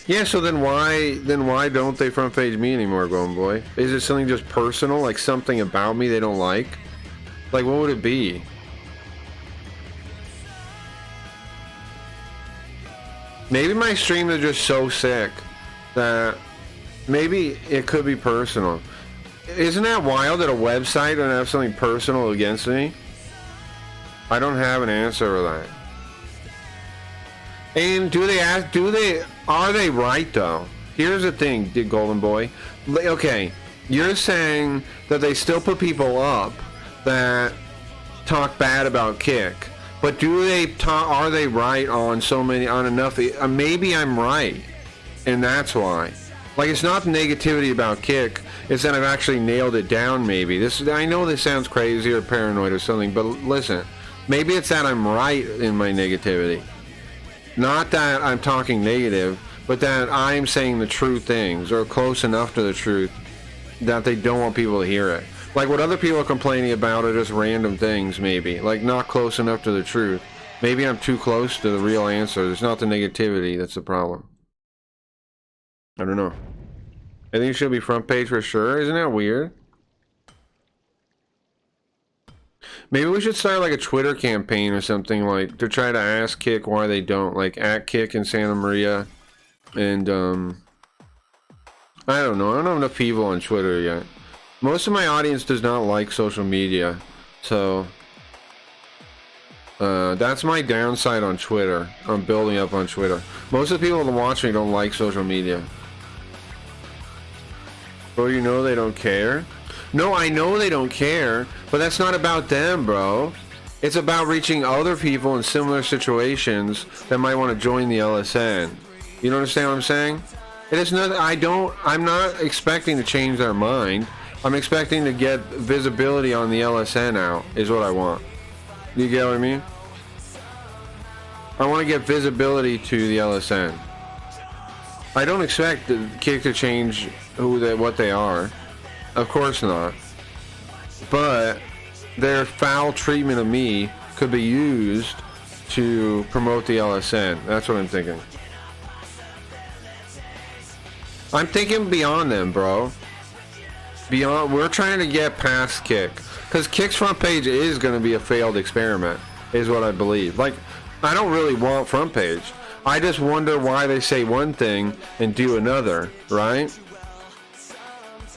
Yeah, so then why don't they front page me anymore, Golden Boy? Is it something just personal, like something about me they don't like? Like, what would it be? Maybe my streams are just so sick that maybe it could be personal. Isn't that wild that a website would have something personal against me? I don't have an answer for that. And are they right though? Here's the thing, Golden Boy. Okay, you're saying that they still put people up that talk bad about Kick, But are they right on so many, on enough? Maybe I'm right, and that's why. Like, it's not negativity about Kick, it's that I've actually nailed it down. Maybe I know this sounds crazy or paranoid or something, but listen, maybe it's that I'm right in my negativity. Not that I'm talking negative, but that I'm saying the true things, or close enough to the truth that they don't want people to hear it. Like, what other people are complaining about are just random things, maybe. Like, not close enough to the truth. Maybe I'm too close to the real answer. It's not the negativity that's the problem. I don't know. I think it should be front page for sure. Isn't that weird? Maybe we should start like a Twitter campaign or something, like, to try to ask Kick why they don't. Like, at Kick in Santa Maria. And, I don't know. I don't have enough people on Twitter yet. Most of my audience does not like social media. So, that's my downside on Twitter. I'm building up on Twitter. Most of the people that watch me don't like social media. Bro, you know they don't care? No, I know they don't care, but that's not about them, bro. It's about reaching other people in similar situations that might want to join the LSN. You understand what I'm saying? It is not, I'm not expecting to change their mind. I'm expecting to get visibility on the LSN out, is what I want. You get what I mean? I want to get visibility to the LSN. I don't expect the Kick to change what they are. Of course not. But their foul treatment of me could be used to promote the LSN. That's what I'm thinking. I'm thinking beyond them, bro. Beyond, we're trying to get past Kick. Because Kick's front page is going to be a failed experiment, is what I believe. Like, I don't really want front page. I just wonder why they say one thing and do another, right?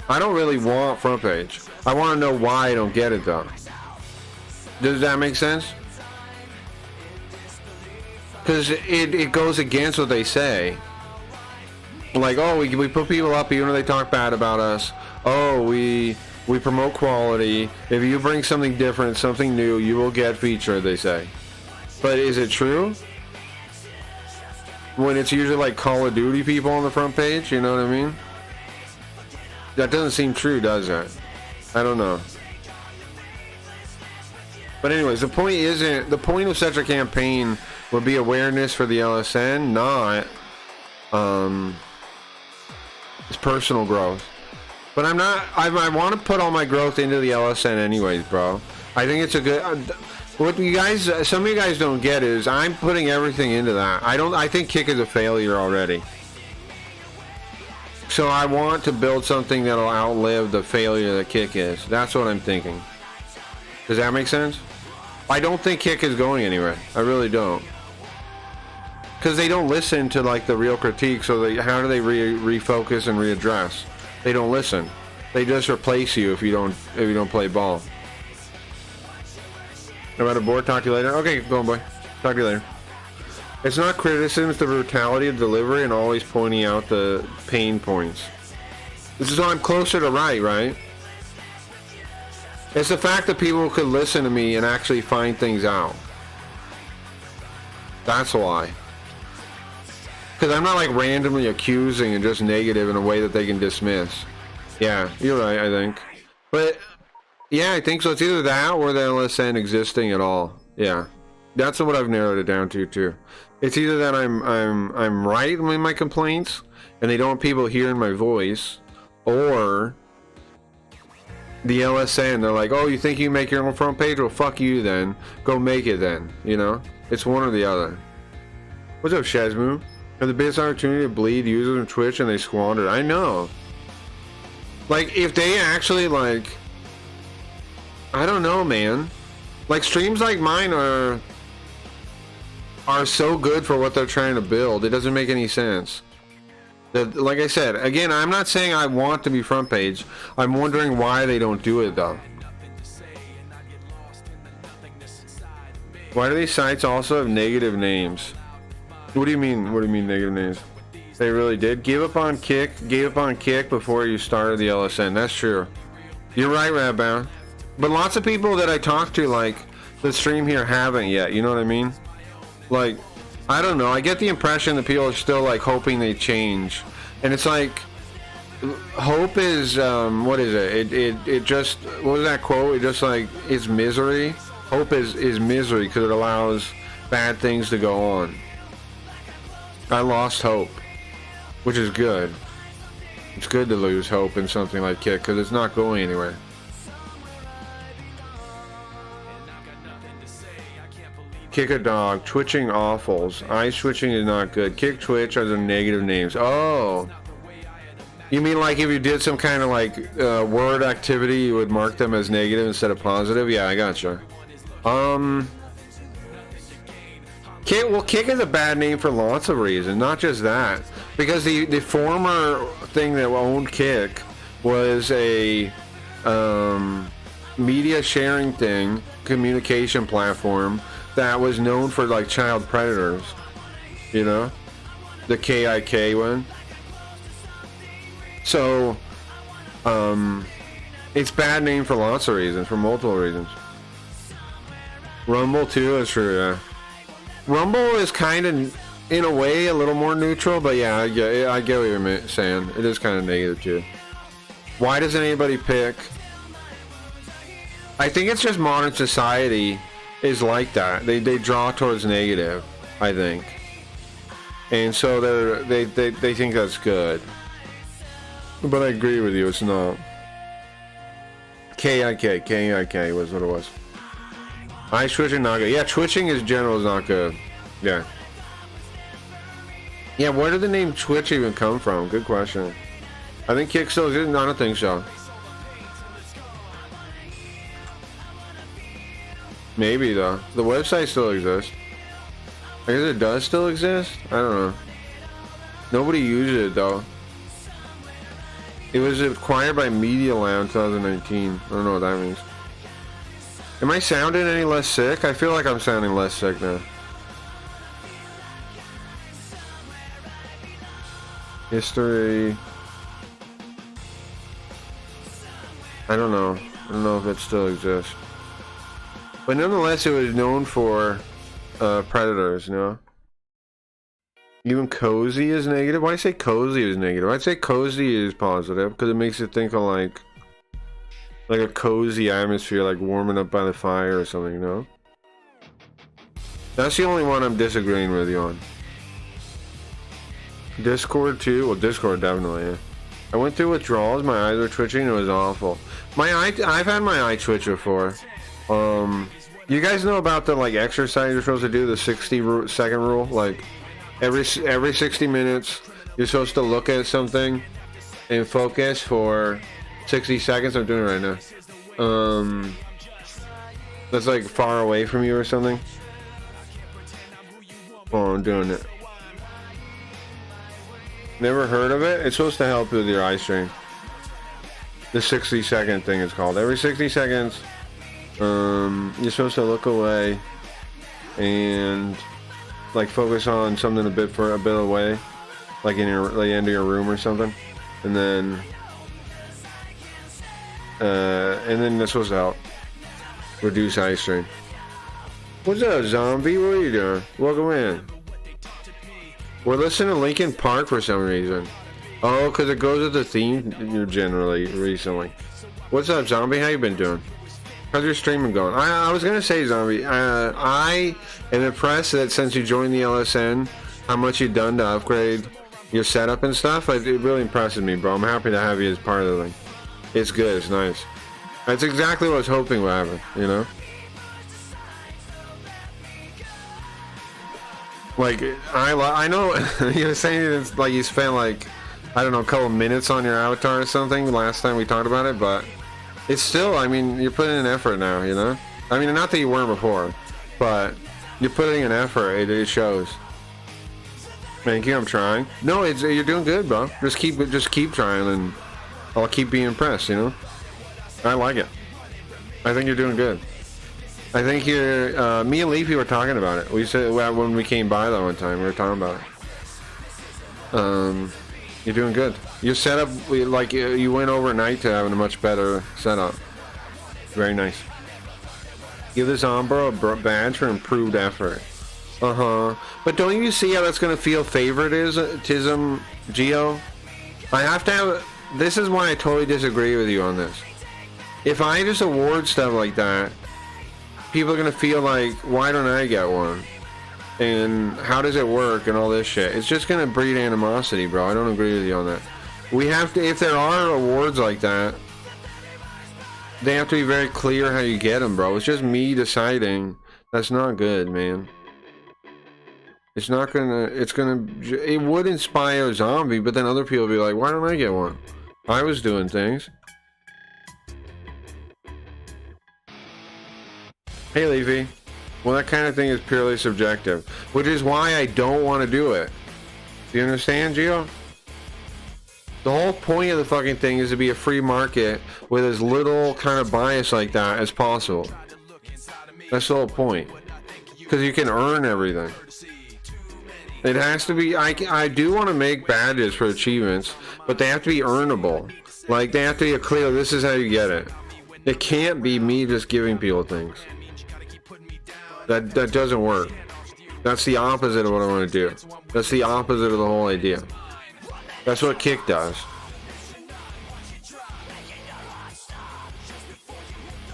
I don't really want front page. I want to know why I don't get it, though. Does that make sense? Because it goes against what they say. Like, oh, we put people up even when they talk bad about us. Oh, we promote quality. If you bring something different, something new, you will get featured, they say. But is it true? When it's usually like Call of Duty people on the front page, you know what I mean? That doesn't seem true, does it? I don't know. But anyways, the point of such a campaign would be awareness for the LSN, not it's personal growth. But I'm not, I want to put all my growth into the LSN anyways, bro. I think it's a good, what you guys, some of you guys don't get is I'm putting everything into that. I think Kick is a failure already. So I want to build something that'll outlive the failure that Kick is. That's what I'm thinking. Does that make sense? I don't think Kick is going anywhere. I really don't. Because they don't listen to like the real critiques, so how do they refocus and readdress? They don't listen. They just replace you if you don't play ball. About a board, talk to you later. Okay, go on, boy. Talk to you later. It's not criticism, it's the brutality of delivery and always pointing out the pain points. This is why I'm closer to right? It's the fact that people could listen to me and actually find things out. That's why. Because I'm not like randomly accusing and just negative in a way that they can dismiss. Yeah, you're right, I think. But yeah, I think so. It's either that or the LSN existing at all. Yeah, that's what I've narrowed it down to too. It's either that I'm right in my complaints and they don't want people hearing my voice, or the LSN, they're like, oh, you think you can make your own front page? Well, fuck you then. Go make it then. You know, it's one or the other. What's up, Shazmoo? Have the biggest opportunity to bleed users on Twitch and they squander. I know. Like, if they actually, like, I don't know, man. Like, streams like mine are so good for what they're trying to build. It doesn't make any sense. Like I said, again, I'm not saying I want to be front page. I'm wondering why they don't do it, though. Why do these sites also have negative names? What do you mean? What do you mean negative names? They really did. Gave up on Kick before you started the LSN. That's true. You're right, Radbound. But lots of people that I talk to, like, the stream here haven't yet. You know what I mean? Like, I don't know. I get the impression that people are still like hoping they change, and it's like hope is what is it? It just, what was that quote? It just like it's misery. Hope is misery because it allows bad things to go on. I lost hope, which is good. It's good to lose hope in something like Kick because it's not going anywhere. Kick a dog, twitching awfuls. Eye twitching is not good. Kick twitch are the negative names. Oh, you mean like if you did some kind of like word activity, you would mark them as negative instead of positive? Yeah, I gotcha. Kick, well, Kick is a bad name for lots of reasons, not just that. Because the former thing that owned Kick was a media sharing thing, communication platform that was known for like child predators. You know? The KIK one. So, it's bad name for lots of reasons, for multiple reasons. Rumble too is true, yeah. Rumble is kind of, in a way, a little more neutral, but yeah, I get what you're saying. It is kind of negative too. Why doesn't anybody pick? I think it's just modern society is like that. They draw towards negative, I think, and so they think that's good. But I agree with you, it's not. KIK was what it was. Eye twitching not good. Yeah, twitching in general is not good. Yeah. Yeah, where did the name Twitch even come from? Good question. I think Kick still exists. No, I don't think so. Maybe though. The website still exists. I guess it does still exist? I don't know. Nobody uses it though. It was acquired by Media Lab in 2019. I don't know what that means. Am I sounding any less sick? I feel like I'm sounding less sick now. History. I don't know. I don't know if it still exists. But nonetheless, it was known for predators, you know? Even cozy is negative? Why do I say cozy is negative? I'd say cozy is positive because it makes you think of like a cozy atmosphere, like warming up by the fire or something, you know? That's the only one I'm disagreeing with you on. Discord too? Well, Discord definitely, yeah. I went through withdrawals, my eyes were twitching, it was awful. I've had my eye twitch before. You guys know about the like exercise you're supposed to do, the 60-second rule? Like, every 60 minutes, you're supposed to look at something and focus for 60 seconds. I'm doing it right now. That's like far away from you or something. Oh, I'm doing it. Never heard of it? It's supposed to help with your eye strain. The 60-second thing is called. Every 60 seconds, you're supposed to look away and like focus on something a bit away, like in your end of your room or something, and then this supposed to help reduce eye strain. What's up, zombie? What are you doing? Welcome in. We're listening to Linkin Park for some reason. Oh, because it goes with the theme generally recently. What's up, zombie? How you been doing? How's your streaming going? I was gonna say, zombie. I am impressed that since you joined the LSN, how much you've done to upgrade your setup and stuff. It really impresses me, bro. I'm happy to have you as part of the thing. It's good. It's nice. That's exactly what I was hoping would happen. You know. Like, I know you were saying it's like you spent like, I don't know, a couple minutes on your avatar or something last time we talked about it, but it's still, I mean, you're putting in effort now, you know? I mean, not that you weren't before, but you're putting in effort, it shows. Thank you, I'm trying. No, you're doing good, bro. Just keep trying and I'll keep being impressed, you know? I like it. I think you're doing good. I think you're, me and Leafy were talking about it. We said, when we came by that one time, we were talking about it. You're doing good. Your setup, like, you went overnight to having a much better setup. Very nice. Give this Umbro a badge for improved effort. But don't you see how that's gonna feel favoritism, Geo? I have to have. This is why I totally disagree with you on this. If I just award stuff like that, people are gonna feel like, why don't I get one? And how does it work and all this shit? It's just gonna breed animosity, bro. I don't agree with you on that. We have to, if there are awards like that, they have to be very clear how you get them, bro. It's just me deciding. That's not good, man. It's not gonna, it would inspire a zombie, but then other people will be like, why don't I get one? I was doing things. Hey, Leafy. Well, that kind of thing is purely subjective, which is why I don't want to do it. Do you understand, Gio? The whole point of the fucking thing is to be a free market with as little kind of bias like that as possible. That's the whole point. Because you can earn everything. It has to be, I do want to make badges for achievements, but they have to be earnable. Like, they have to be a clear, this is how you get it. It can't be me just giving people things. That doesn't work. That's the opposite of what I want to do. That's the opposite of the whole idea. That's what Kick does.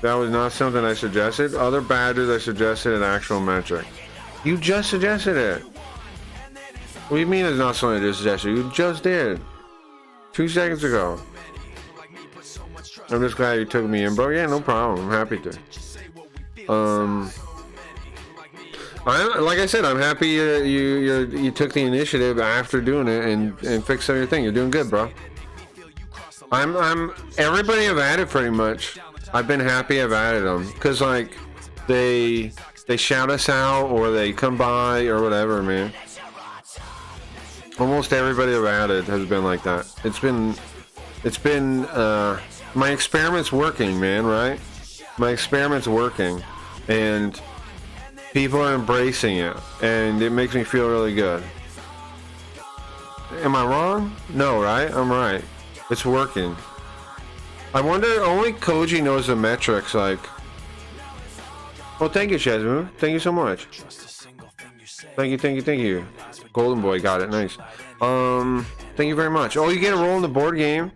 That was not something I suggested. Other badges I suggested an actual metric. You just suggested it. What do you mean it's not something I just suggested? You just did. 2 seconds ago. I'm just glad you took me in, bro. Yeah, no problem. I'm happy to. Like I said, I'm happy you took the initiative after doing it and fixed up your thing. You're doing good, bro. I'm everybody I've added pretty much. I've been happy I've added them because like they shout us out or they come by or whatever, man. Almost everybody I've added has been like that. It's been my experiment's working, man. Right? My experiment's working, and people are embracing it, and it makes me feel really good. Am I wrong? No, right? I'm right. It's working. I wonder, only Koji knows the metrics, like... Well, thank you, Shazmu. Thank you so much. Thank you. Golden Boy got it, nice. Thank you very much. Oh, you get a roll in the board game?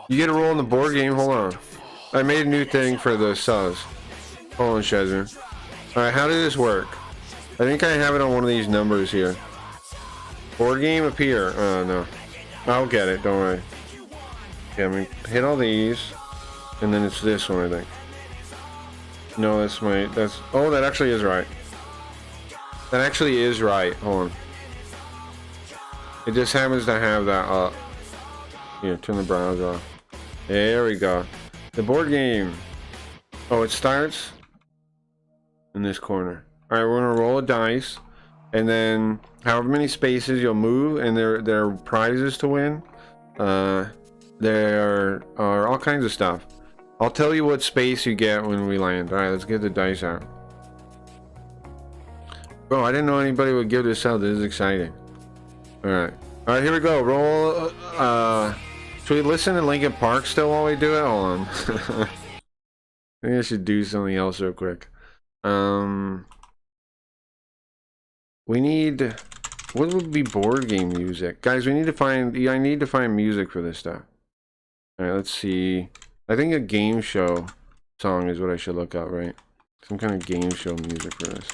You get a roll in the board game? Hold on. I made a new thing for the subs. Hold on, Shazmu. Alright, how did this work? I think I have it on one of these numbers here. Board game appear. Oh, no. I'll get it, don't worry. Okay, I'm gonna hit all these. And then it's this one, I think. No, that's... Oh, that actually is right. That actually is right. Hold on. It just happens to have that up. Here, turn the browser off. There we go. The board game. Oh, it starts... in this corner. Alright, we're gonna roll a dice, and then however many spaces you'll move, and there are prizes to win. There are all kinds of stuff. I'll tell you what space you get when we land. Alright, let's get the dice out. Bro, I didn't know anybody would give this out. This is exciting. Alright. Alright, here we go. Roll, should we listen to Linkin Park still while we do it? Hold on. I think I should do something else real quick. We need, what would be board game music? Guys, we need to find, I need to find music for this stuff. Alright, let's see. I think a game show song is what I should look up, right? Some kind of game show music for this.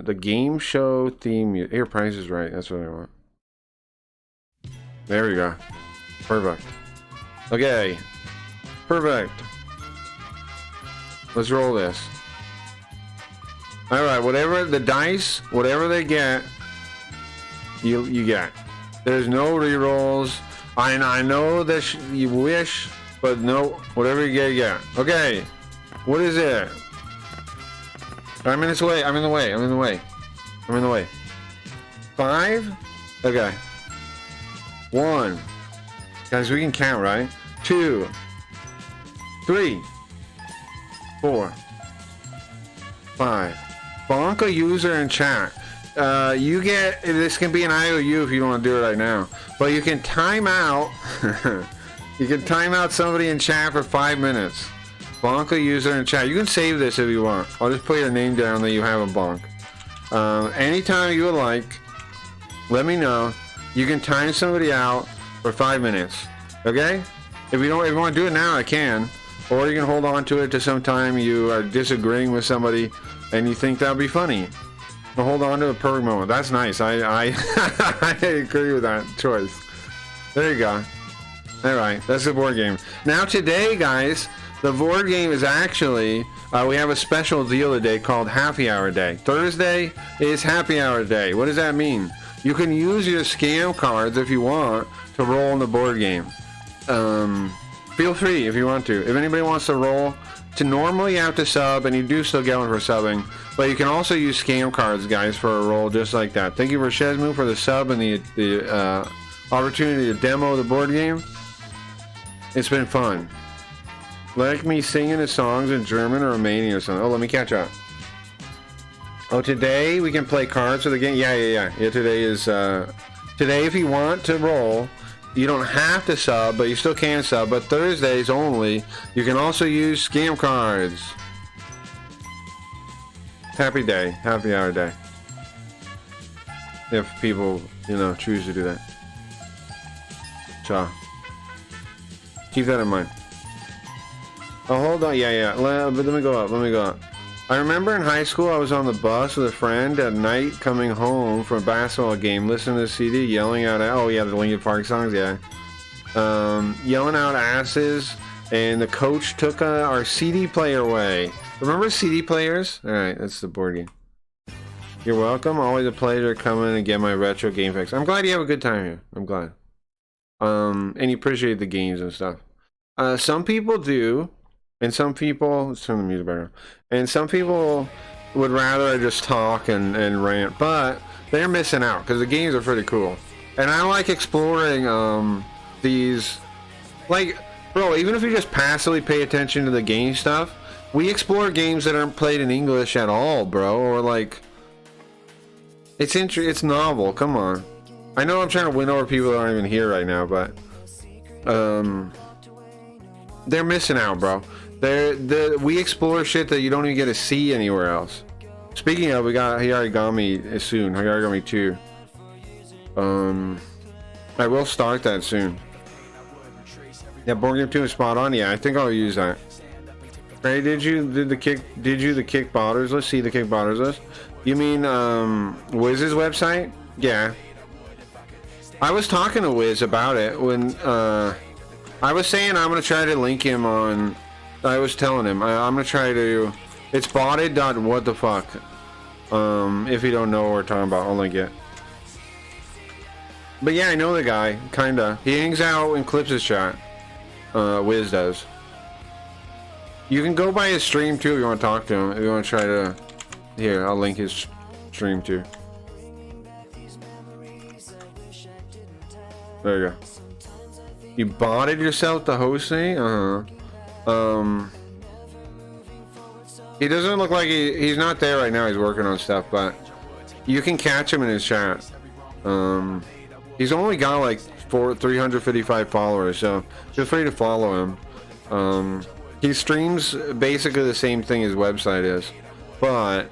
The game show theme music. Here, Price is Right. That's what I want. There we go. Perfect. Okay. Perfect. Let's roll this. Alright, whatever the dice, whatever they get, you get. There's no rerolls. I know that you wish, but no, whatever you get, you get. Okay. What is it? I'm in this way. I'm in the way. I'm in the way. I'm in the way. 5? Okay. 1. Guys, we can count, right? 2. 3. 4. 5. Bonka user in chat. You get, this can be an IOU if you don't want to do it right now, but you can time out. You can time out somebody in chat for 5 minutes. Bonk a user in chat. You can save this if you want. I'll just put your name down that you have a bonk. Anytime you would like, let me know. You can time somebody out for 5 minutes. Okay? If you want to do it now, I can. Or you can hold on to it to some time you are disagreeing with somebody and you think that'll be funny. So hold on to the perfect moment. That's nice. I I agree with that choice. There you go. Alright, that's the board game. Now today, guys, the board game is actually, we have a special deal today called Happy Hour Day. Thursday is Happy Hour Day. What does that mean? You can use your scam cards if you want to roll in the board game. Feel free if you want to. If anybody wants to roll, normally you have to sub, and you do still get one for subbing, but you can also use scam cards, guys, for a roll just like that. Thank you for Shezmu for the sub and the opportunity to demo the board game. It's been fun. Like me singing the songs in German or Romanian or something. Oh, let me catch up. Oh, today we can play cards for the game. Yeah. Today is today. If you want to roll, you don't have to sub, but you still can sub. But Thursdays only. You can also use scam cards. Happy day, happy hour day. If people, choose to do that. Cha. Keep that in mind. Oh, hold on. Yeah. But let me go up. I remember in high school I was on the bus with a friend at night coming home from a basketball game, listening to the CD, yelling out, oh yeah, the Linkin Park songs, yeah. Yelling out asses, and the coach took our CD player away. Remember CD players? Alright, that's the board game. You're welcome. Always a pleasure coming and get my retro game fix. I'm glad you have a good time here. I'm glad. And you appreciate the games and stuff. Some people do. And some people, let's turn the music back on. And some people would rather just talk and rant, but they're missing out because the games are pretty cool. And I like exploring these, like, bro, even if you just passively pay attention to the game stuff, we explore games that aren't played in English at all, bro. Or like, it's novel. Come on. I know I'm trying to win over people that aren't even here right now, but they're missing out, bro. We explore shit that you don't even get to see anywhere else. Speaking of, we got Hiyarigami soon. Hiyarigami 2. I will start that soon. Yeah, board game 2 is spot on. Yeah, I think I'll use that. Hey, did you the kick botters list? See the kick botters list? You mean Wiz's website? Yeah. I was talking to Wiz about it when I was saying I'm gonna try to link him on. I was telling him I'm gonna try to. It's botted.whatthefuck. If you don't know what we're talking about, I'll link it. But yeah, I know the guy, kinda. He hangs out in Clips' chat. Wiz does. You can go by his stream too if you want to talk to him. If you want to try to. Here, I'll link his stream too. There you go. You botted yourself to host me? He doesn't look like he's not there right now. He's working on stuff, but you can catch him in his chat. He's only got like 355 followers, so feel free to follow him. He streams basically the same thing his website is, but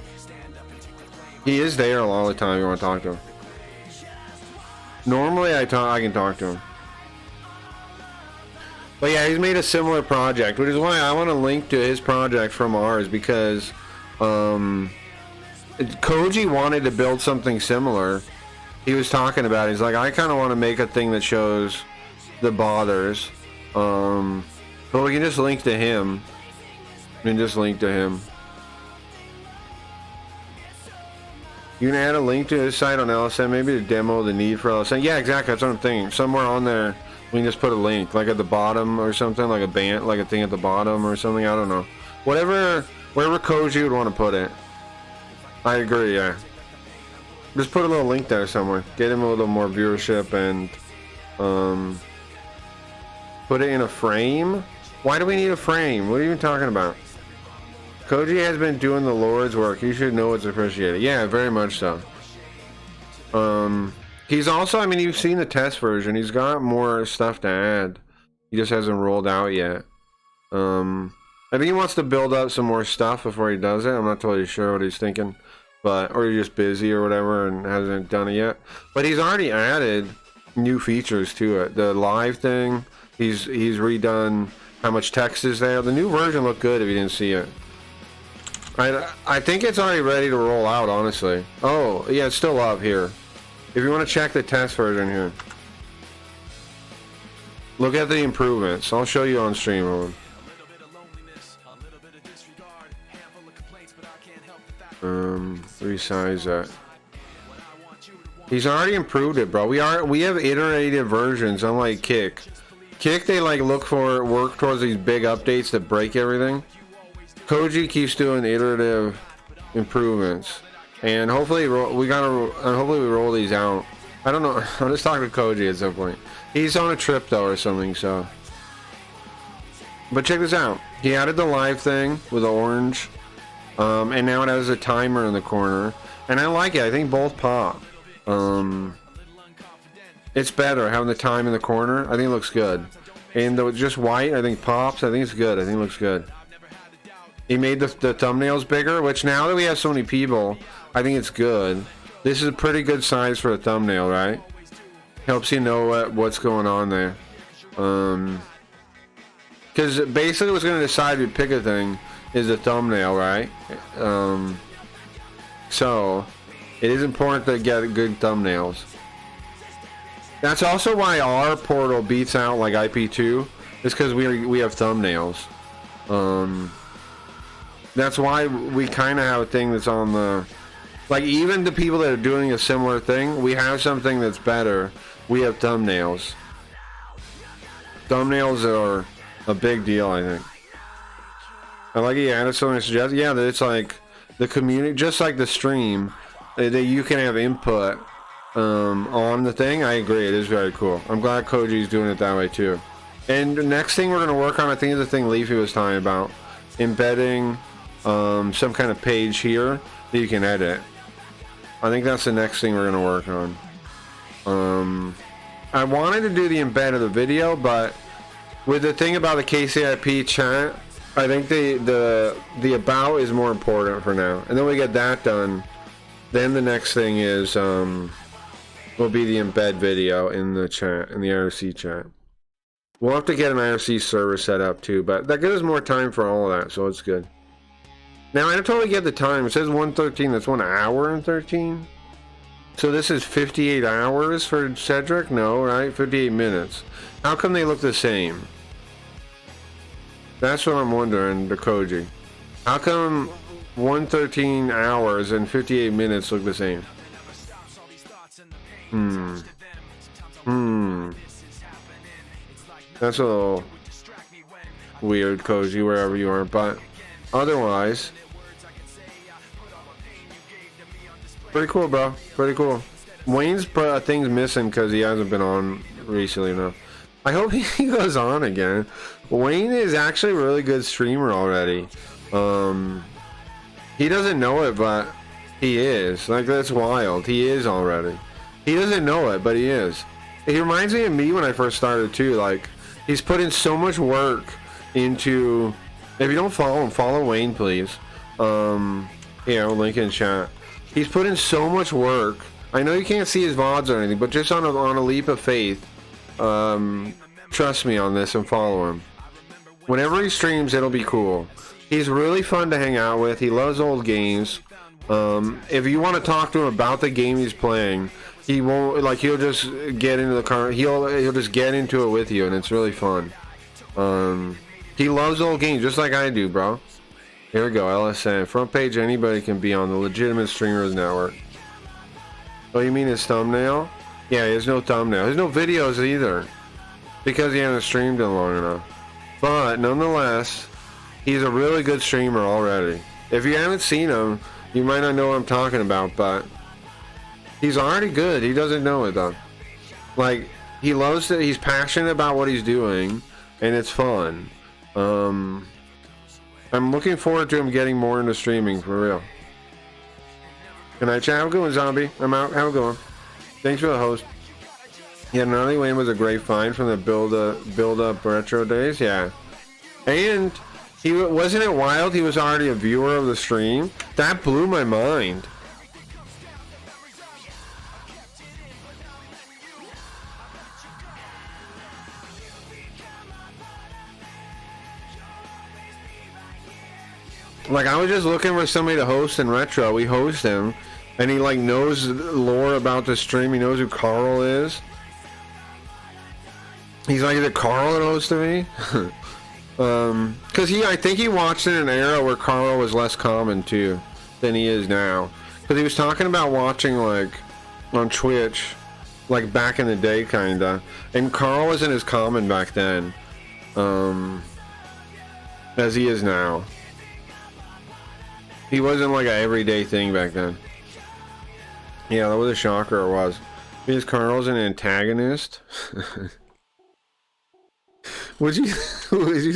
he is there a lot of the time if you want to talk to him. Normally I can talk to him. But yeah, he's made a similar project, which is why I want to link to his project from ours, because Koji wanted to build something similar. He was talking about it. He's like, I kind of want to make a thing that shows the bothers. But we can just link to him. You can add a link to his site on LSN, maybe to demo the need for LSN. Yeah, exactly. That's what I'm thinking. Somewhere on there, we can just put a link, like at the bottom or something, like a thing at the bottom or something. I don't know. Wherever Koji would want to put it. I agree. Yeah. Just put a little link there somewhere. Get him a little more viewership and put it in a frame. Why do we need a frame? What are you even talking about? Koji has been doing the Lord's work. You should know it's appreciated. Yeah, very much so. He's also, I mean, you've seen the test version. He's got more stuff to add. He just hasn't rolled out yet. I think he wants to build up some more stuff before he does it. I'm not totally sure what he's thinking, but or he's just busy or whatever and hasn't done it yet. But he's already added new features to it. The live thing, he's redone how much text is there. The new version looked good if you didn't see it. I think it's already ready to roll out, honestly. Oh, yeah, it's still up here. If you want to check the test version here. Look at the improvements. I'll show you on stream, Owen. Resize that. He's already improved it, bro. We have iterative versions, unlike Kick. Kick, they like work towards these big updates that break everything. Koji keeps doing iterative improvements, and hopefully we roll these out. I don't know. I'm just talking to Koji at some point. He's on a trip though or something, so. But check this out. He added the live thing with the orange, and now it has a timer in the corner, and I like it. I think both pop. It's better having the time in the corner. I think it looks good, and just white, I think pops. I think it's good. I think it looks good. He made the thumbnails bigger, which now that we have so many people, I think it's good. This is a pretty good size for a thumbnail, right? Helps you know what's going on there. Because basically what's going to decide if you pick a thing is the thumbnail, right? So, it is important to get good thumbnails. That's also why our portal beats out like IP2, is because we have thumbnails. That's why we kind of have a thing that's on the... Like, even the people that are doing a similar thing, we have something that's better. We have thumbnails. Thumbnails are a big deal, I think. I like he added something to suggest. Yeah, that it's like the community, just like the stream, that you can have input on the thing. I agree, it is very cool. I'm glad Koji's doing it that way too. And the next thing we're going to work on, I think, is the thing Leafy was talking about. Embedding some kind of page here that you can edit. I think that's the next thing we're going to work on. I wanted to do the embed of the video, but with the thing about the KCIP chat, I think the about is more important for now. And then we get that done. Then the next thing is will be the embed video in the chat, in the IRC chat. We'll have to get an IRC server set up too, but that gives us more time for all of that, so it's good. Now, I don't totally get the time. It says 1:13. That's 1 hour and 13. So this is 58 hours for Cedric? No, right? 58 minutes. How come they look the same? That's what I'm wondering, the Koji. How come 1:13 hours and 58 minutes look the same? That's a little weird, Koji, wherever you are, but otherwise, pretty cool, bro. Pretty cool. Wayne's thing's missing because he hasn't been on recently enough. I hope he goes on again. Wayne is actually a really good streamer already. He doesn't know it, but he is. Like, that's wild. He is already. He doesn't know it, but he is. He reminds me of me when I first started too. Like, he's put in so much work into... If you don't follow him, follow Wayne, please. Here, link in chat. He's put in so much work. I know you can't see his VODs or anything, but just on a leap of faith, trust me on this and follow him. Whenever he streams, it'll be cool. He's really fun to hang out with. He loves old games. If you want to talk to him about the game he's playing, he won't, like, he'll just get into the car. He'll just get into it with you, and it's really fun. He loves old games just like I do, bro. Here we go, LSN. Front page, anybody can be on the Legitimate Streamers Network. Oh, you mean his thumbnail? Yeah, he has no thumbnail. There's no videos either, because he hasn't streamed in long enough. But nonetheless, he's a really good streamer already. If you haven't seen him, you might not know what I'm talking about, but he's already good. He doesn't know it though. Like, he loves it. He's passionate about what he's doing, and it's fun. I'm looking forward to him getting more into streaming for real. Good night, chat. Have a good one, Zombie. I'm out. Have a good one. Thanks for the host. Yeah, Gnarly Wayne was a great find from the build up retro days. Yeah, and He wasn't it wild? He was already a viewer of the stream. That blew my mind. Like, I was just looking for somebody to host in Retro. We host him, and he like knows lore about the stream. He knows who Carl is. He's like, is it Carl that hosted me? Because I think he watched in an era where Carl was less common too than he is now. Because he was talking about watching like on Twitch, like back in the day, kinda. And Carl wasn't as common back then, as he is now. He wasn't like an everyday thing back then. Yeah, that was a shocker. It was. Because Carl's an antagonist. would you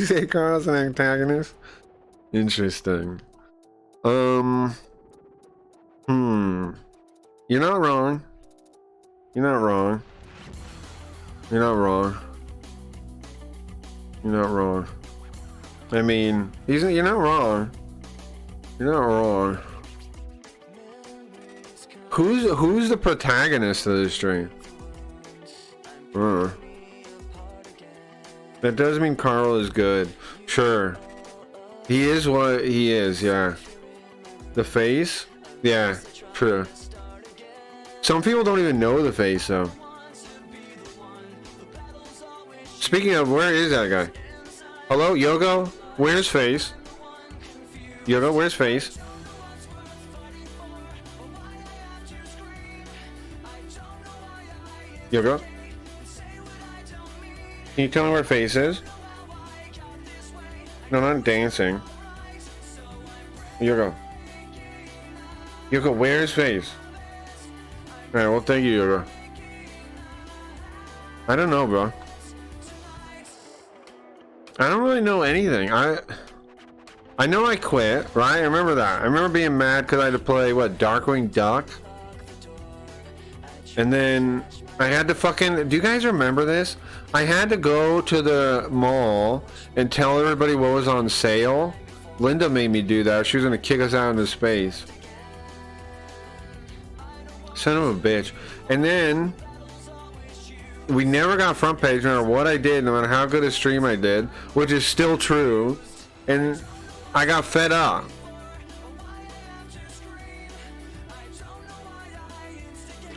say Carl's an antagonist? Interesting. You're not wrong. You're not wrong. You're not wrong. You're not wrong. I mean, you're not wrong. You're not wrong. Who's the protagonist of this stream? That does mean Carl is good. Sure. He is what he is, yeah. The face? Yeah, true. Some people don't even know the face, though. Speaking of, where is that guy? Hello, Yogo? Where's face? Yogo, where's face? Yogo? Can you tell me where face is? No, not dancing. Yogo. Yogo, where's face? Alright, well, thank you, Yogo. I don't know, bro. I don't really know anything. I know I quit, right? I remember that. I remember being mad because I had to play, what, Darkwing Duck? And then I had to fucking... Do you guys remember this? I had to go to the mall and tell everybody what was on sale. Linda made me do that. She was going to kick us out into space. Son of a bitch. And then... we never got front page no matter what I did, no matter how good a stream I did, which is still true. And... I got fed up.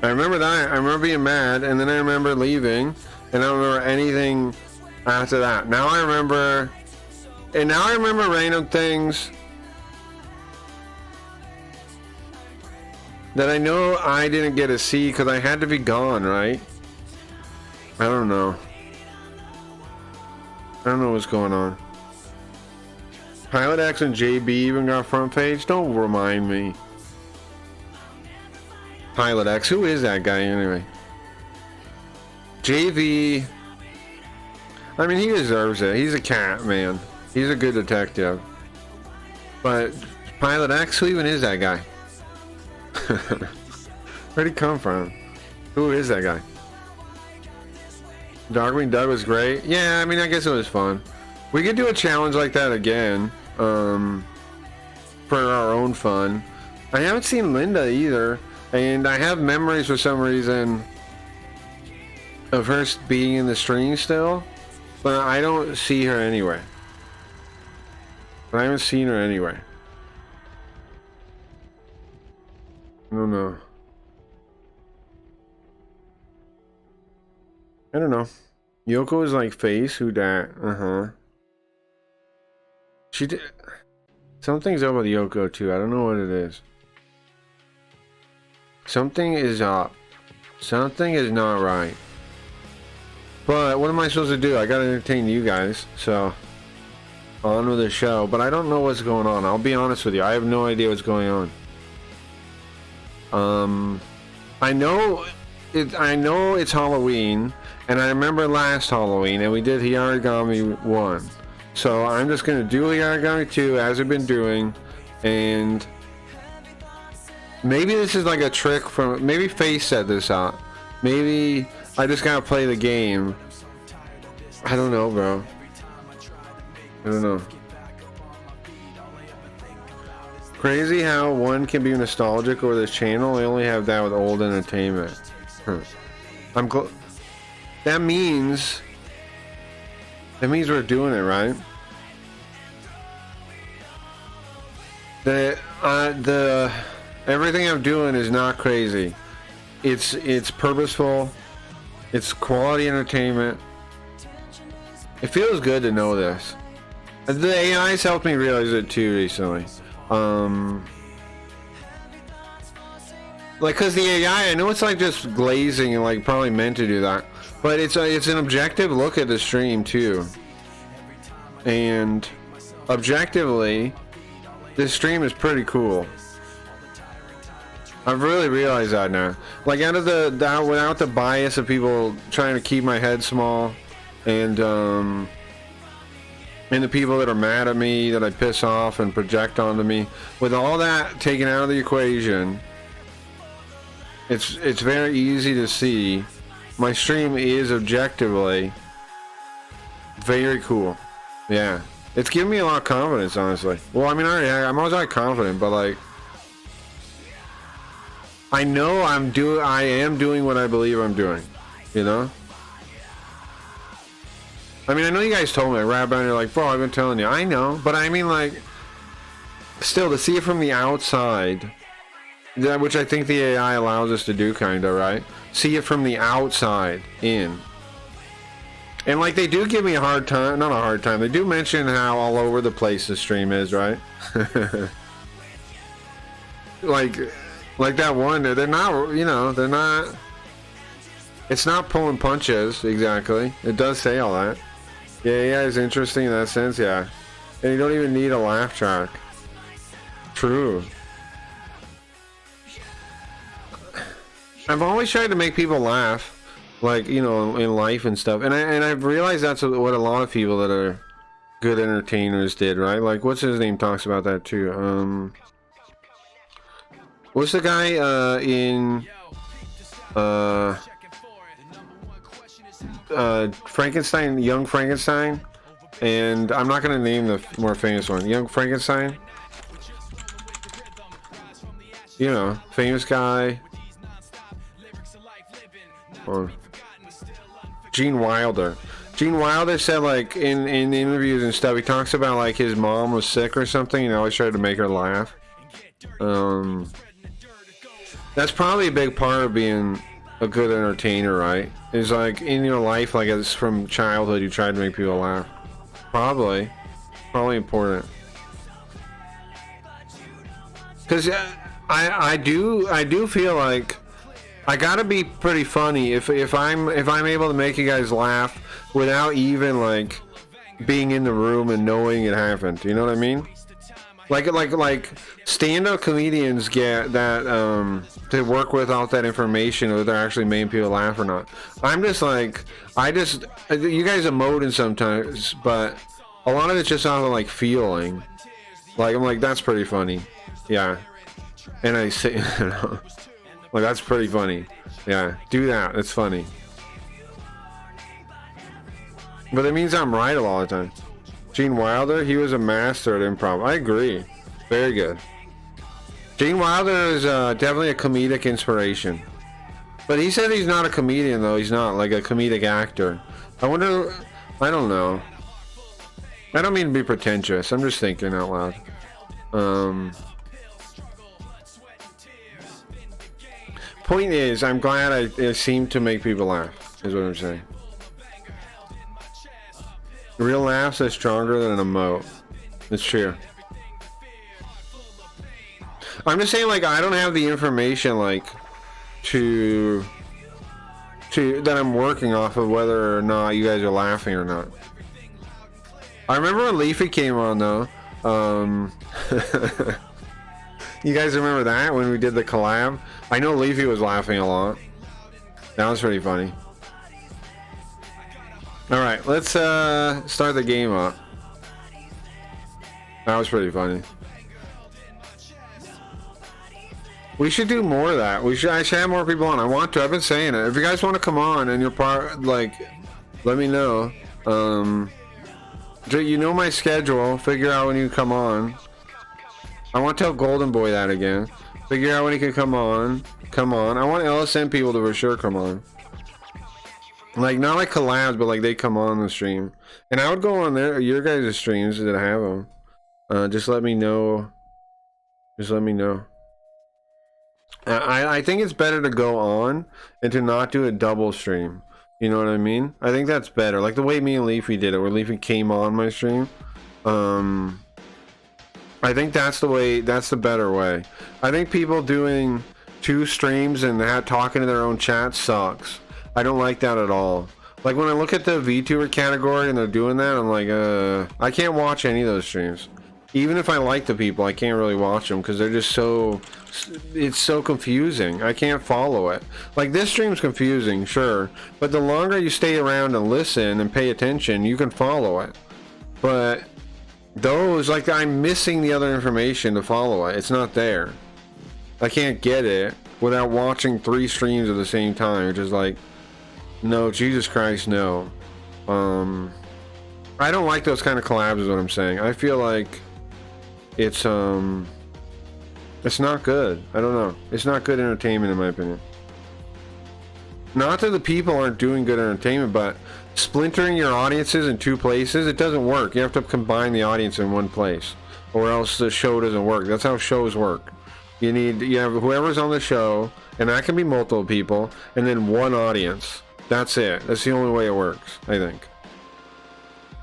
I remember that. I remember being mad, and then I remember leaving, and I don't remember anything after that. Now I remember, and now I remember random things that I know I didn't get to see because I had to be gone, right? I don't know. I don't know what's going on. Pilot X and JB even got front page? Don't remind me. Pilot X, who is that guy anyway? JV, I mean, he deserves it. He's a cat, man. He's a good detective. But Pilot X, who even is that guy? Where'd he come from? Who is that guy? Darkwing Duck was great. Yeah, I mean, I guess it was fun. We could do a challenge like that again, for our own fun. I haven't seen Linda either, and I have memories for some reason of her being in the stream still, but I don't see her anywhere. I haven't seen her anywhere. I don't know. I don't know. Yoko is like face, who dat? She did. Something's up with Yoko too. I don't know what it is. Something is up. Something is not right. But what am I supposed to do? I gotta entertain you guys. So, on with the show. But I don't know what's going on. I'll be honest with you. I have no idea what's going on. I know it's Halloween. And I remember last Halloween, and we did Hiarigami 1. So I'm just going to do Hiarigami 2, as I've been doing. And maybe this is like a trick from... Maybe Face set this out. Maybe I just got to play the game. I don't know, bro. I don't know. Crazy how one can be nostalgic over this channel. I only have that with old entertainment. That means we're doing it right. The everything I'm doing is not crazy. It's purposeful. It's quality entertainment. It feels good to know this. The AI's helped me realize it too recently. Like, cause the AI, I know it's like just glazing and like probably meant to do that, but it's an objective look at the stream too. And objectively, this stream is pretty cool. I've really realized that now. Like, out of without the bias of people trying to keep my head small, and the people that are mad at me, that I piss off and project onto me, with all that taken out of the equation, it's very easy to see my stream is objectively very cool. Yeah, it's given me a lot of confidence, honestly. Well, I mean, I'm always like confident, but like, I know I am doing what I believe I'm doing, you know? I mean, I know you guys told me, right about it, you're like, bro, I've been telling you. I know, but I mean, like, still, to see it from the outside, which I think the AI allows us to do, kind of, right? See it from the outside in. And, like, they do give me a hard time, not a hard time, they do mention how all over the place the stream is, right? Like that one, they're not, you know, they're not, it's not pulling punches, exactly. It does say all that. Yeah, it's interesting in that sense, yeah. And you don't even need a laugh track. True. I've always tried to make people laugh, like, you know, in life and stuff. And I've realized that's what a lot of people that are good entertainers did, right? Like, what's his name talks about that too. What's the guy in Frankenstein, Young Frankenstein? And I'm not gonna name the more famous one. Young Frankenstein? You know, famous guy. Or Gene Wilder. Gene Wilder said, like, in interviews and stuff, he talks about like his mom was sick or something and he always tried to make her laugh. That's probably a big part of being a good entertainer, right? Is like in your life, like it's from childhood, you try to make people laugh. Probably important. Because I do feel like I gotta be pretty funny if I'm able to make you guys laugh without even like being in the room and knowing it happened. You know what I mean? Like stand-up comedians get that to work without that information, whether they're actually making people laugh or not. I'm just like, you guys emote in sometimes, but a lot of it's just off of like feeling. Like, I'm like, that's pretty funny, yeah. And I say, you know, like, that's pretty funny, yeah. Do that, it's funny. But it means I'm right a lot of the time. Gene Wilder, he was a master at improv. I agree. Very good. Gene Wilder is definitely a comedic inspiration. But he said he's not a comedian, though. He's not, like, a comedic actor. I wonder... I don't know. I don't mean to be pretentious. I'm just thinking out loud. Point is, I'm glad I seem to make people laugh, is what I'm saying. Real laughs are stronger than an emote. It's true. I'm just saying, like, I don't have the information, like, to that I'm working off of whether or not you guys are laughing or not. I remember when Leafy came on, though. You guys remember that when we did the collab? I know Leafy was laughing a lot. That was pretty funny. Alright, let's start the game up. That was pretty funny. We should do more of that. I should have more people on. I want to. I've been saying it. If you guys want to come on and you're part, like, let me know. You know my schedule. Figure out when you come on. I want to tell Golden Boy that again. Figure out when he can come on. Come on. I want LSM people to for sure come on. Like, not like collabs, but like they come on the stream. And I would go on there, your guys' streams that have them. Just let me know. Just let me know. I think it's better to go on and to not do a double stream. You know what I mean? I think that's better. Like the way me and Leafy did it, where Leafy came on my stream. I think that's the way, that's the better way. I think people doing 2 streams and talking to their own chat sucks. I don't like that at all. Like when I look at the VTuber category and they're doing that, I'm like, I can't watch any of those streams. Even if I like the people, I can't really watch them because they're just so, it's so confusing. I can't follow it. Like this stream's confusing, sure, but the longer you stay around and listen and pay attention, you can follow it. But those, like, I'm missing the other information to follow it. It's not there. I can't get it without watching 3 streams at the same time, which is like, no, Jesus Christ, no. I don't like those kind of collabs is what I'm saying. I feel like it's not good. I don't know. It's not good entertainment in my opinion. Not that the people aren't doing good entertainment, but splintering your audiences in 2 places, it doesn't work. You have to combine the audience in one place, or else the show doesn't work. That's how shows work. You have whoever's on the show, and that can be multiple people, and then one audience. That's it. That's the only way it works, I think.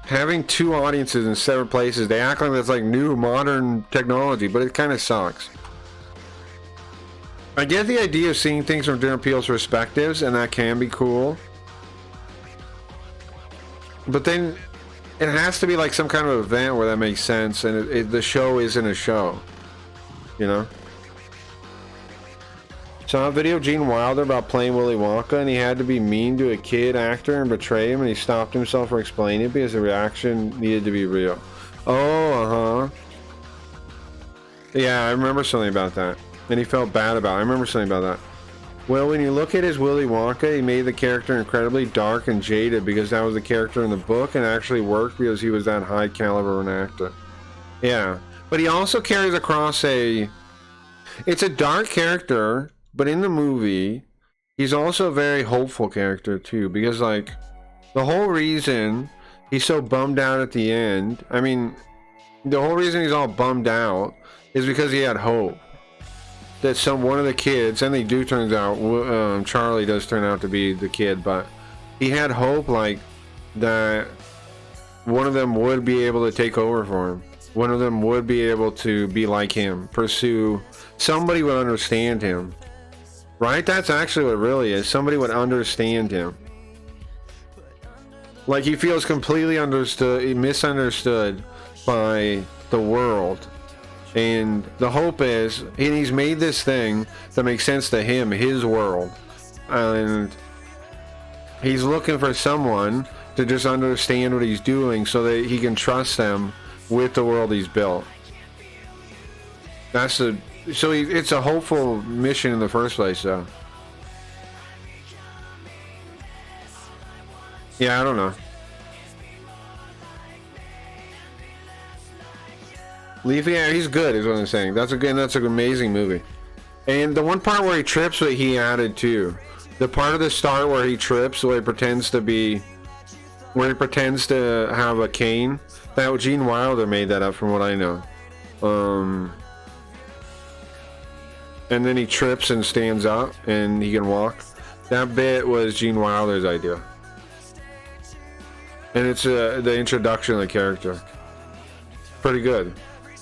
Having 2 audiences in separate places, they act like that's like new modern technology, but it kind of sucks. I get the idea of seeing things from different people's perspectives, and that can be cool. But then it has to be like some kind of event where that makes sense, and the show isn't a show, you know? Saw a video of Gene Wilder about playing Willy Wonka, and he had to be mean to a kid actor and betray him, and he stopped himself from explaining it because the reaction needed to be real. Oh, yeah, I remember something about that, and he felt bad about it. I remember something about that. Well, when you look at his Willy Wonka, he made the character incredibly dark and jaded because that was the character in the book, and actually worked because he was that high caliber of an actor. Yeah, but he also carries across it's a dark character, but in the movie, he's also a very hopeful character too, because like, the whole reason he's so bummed out at the end, I mean, the whole reason he's all bummed out is because he had hope. That one of the kids, and they do turns out, Charlie does turn out to be the kid, but he had hope like that one of them would be able to take over for him. One of them would be able to be like him, pursue, somebody would understand him. Right? That's actually what it really is. Somebody would understand him. Like he feels completely misunderstood by the world. And the hope is, and he's made this thing that makes sense to him, his world. And he's looking for someone to just understand what he's doing so that he can trust them with the world he's built. It's a hopeful mission in the first place, though. Yeah, I don't know. Leafy, yeah, he's good, is what I'm saying. That's an amazing movie. And the one part where he trips, what he added too. The part of the start where he trips, where he pretends to have a cane. That Gene Wilder made that up, from what I know. And then he trips and stands up, and he can walk. That bit was Gene Wilder's idea. And it's the introduction of the character. Pretty good.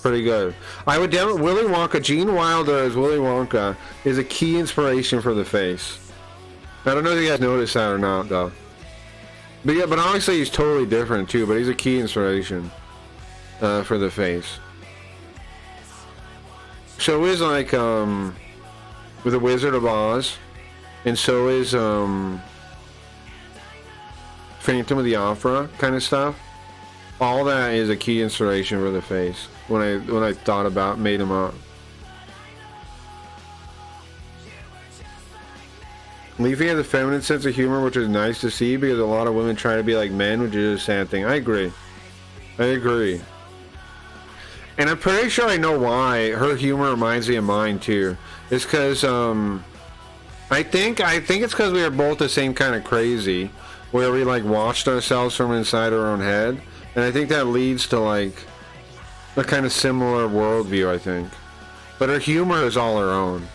Pretty good. I would definitely, Willy Wonka, Gene Wilder as Willy Wonka is a key inspiration for the face. I don't know if you guys noticed that or not, though. But yeah, but obviously he's totally different too, but he's a key inspiration for the face. So is like with the Wizard of Oz, and so is Phantom of the Opera kind of stuff. All that is a key inspiration for the face. When I thought about, made him up. Leafy has a feminine sense of humor, which is nice to see because a lot of women try to be like men, which is a sad thing. I agree. And I'm pretty sure I know why her humor reminds me of mine too. It's because I think it's because we were both the same kind of crazy, where we like watched ourselves from inside our own head, and I think that leads to like a kind of similar worldview. I think, but her humor is all her own.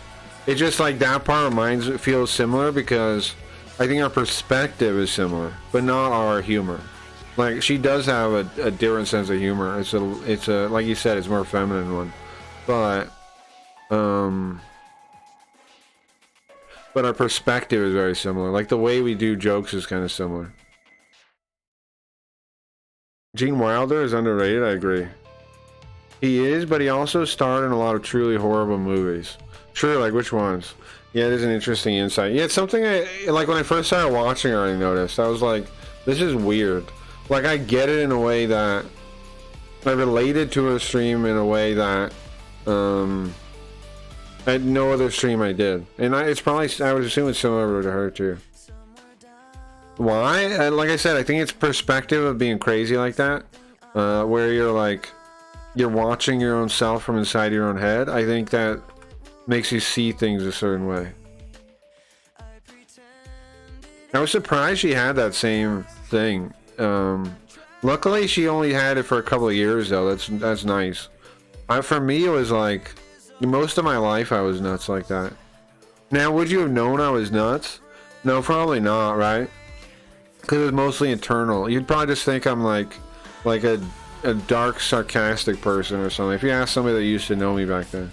It's just like that part feels similar because I think our perspective is similar, but not our humor. Like she does have a different sense of humor. It's a like you said, it's more feminine one, but our perspective is very similar. Like the way we do jokes is kind of similar. Gene Wilder is underrated. I agree. He is, but he also starred in a lot of truly horrible movies. Sure, like which ones? Yeah, it is an interesting insight. Yeah, it's something I like when I first started watching. I already noticed. I was like, this is weird. Like I get it in a way that I related to her stream in a way that I had no other stream I did, and it's probably, I would assume it's similar to her too. Why? Like I said, I think it's perspective of being crazy like that, where you're watching your own self from inside your own head. I think that makes you see things a certain way. I was surprised she had that same thing. Luckily she only had it for a couple of years though. That's nice. For me it was like most of my life I was nuts like that. Now would you have known I was nuts? No, probably not, right? Because it was mostly internal. You'd probably just think I'm like a dark sarcastic person or something if you ask somebody that used to know me back then.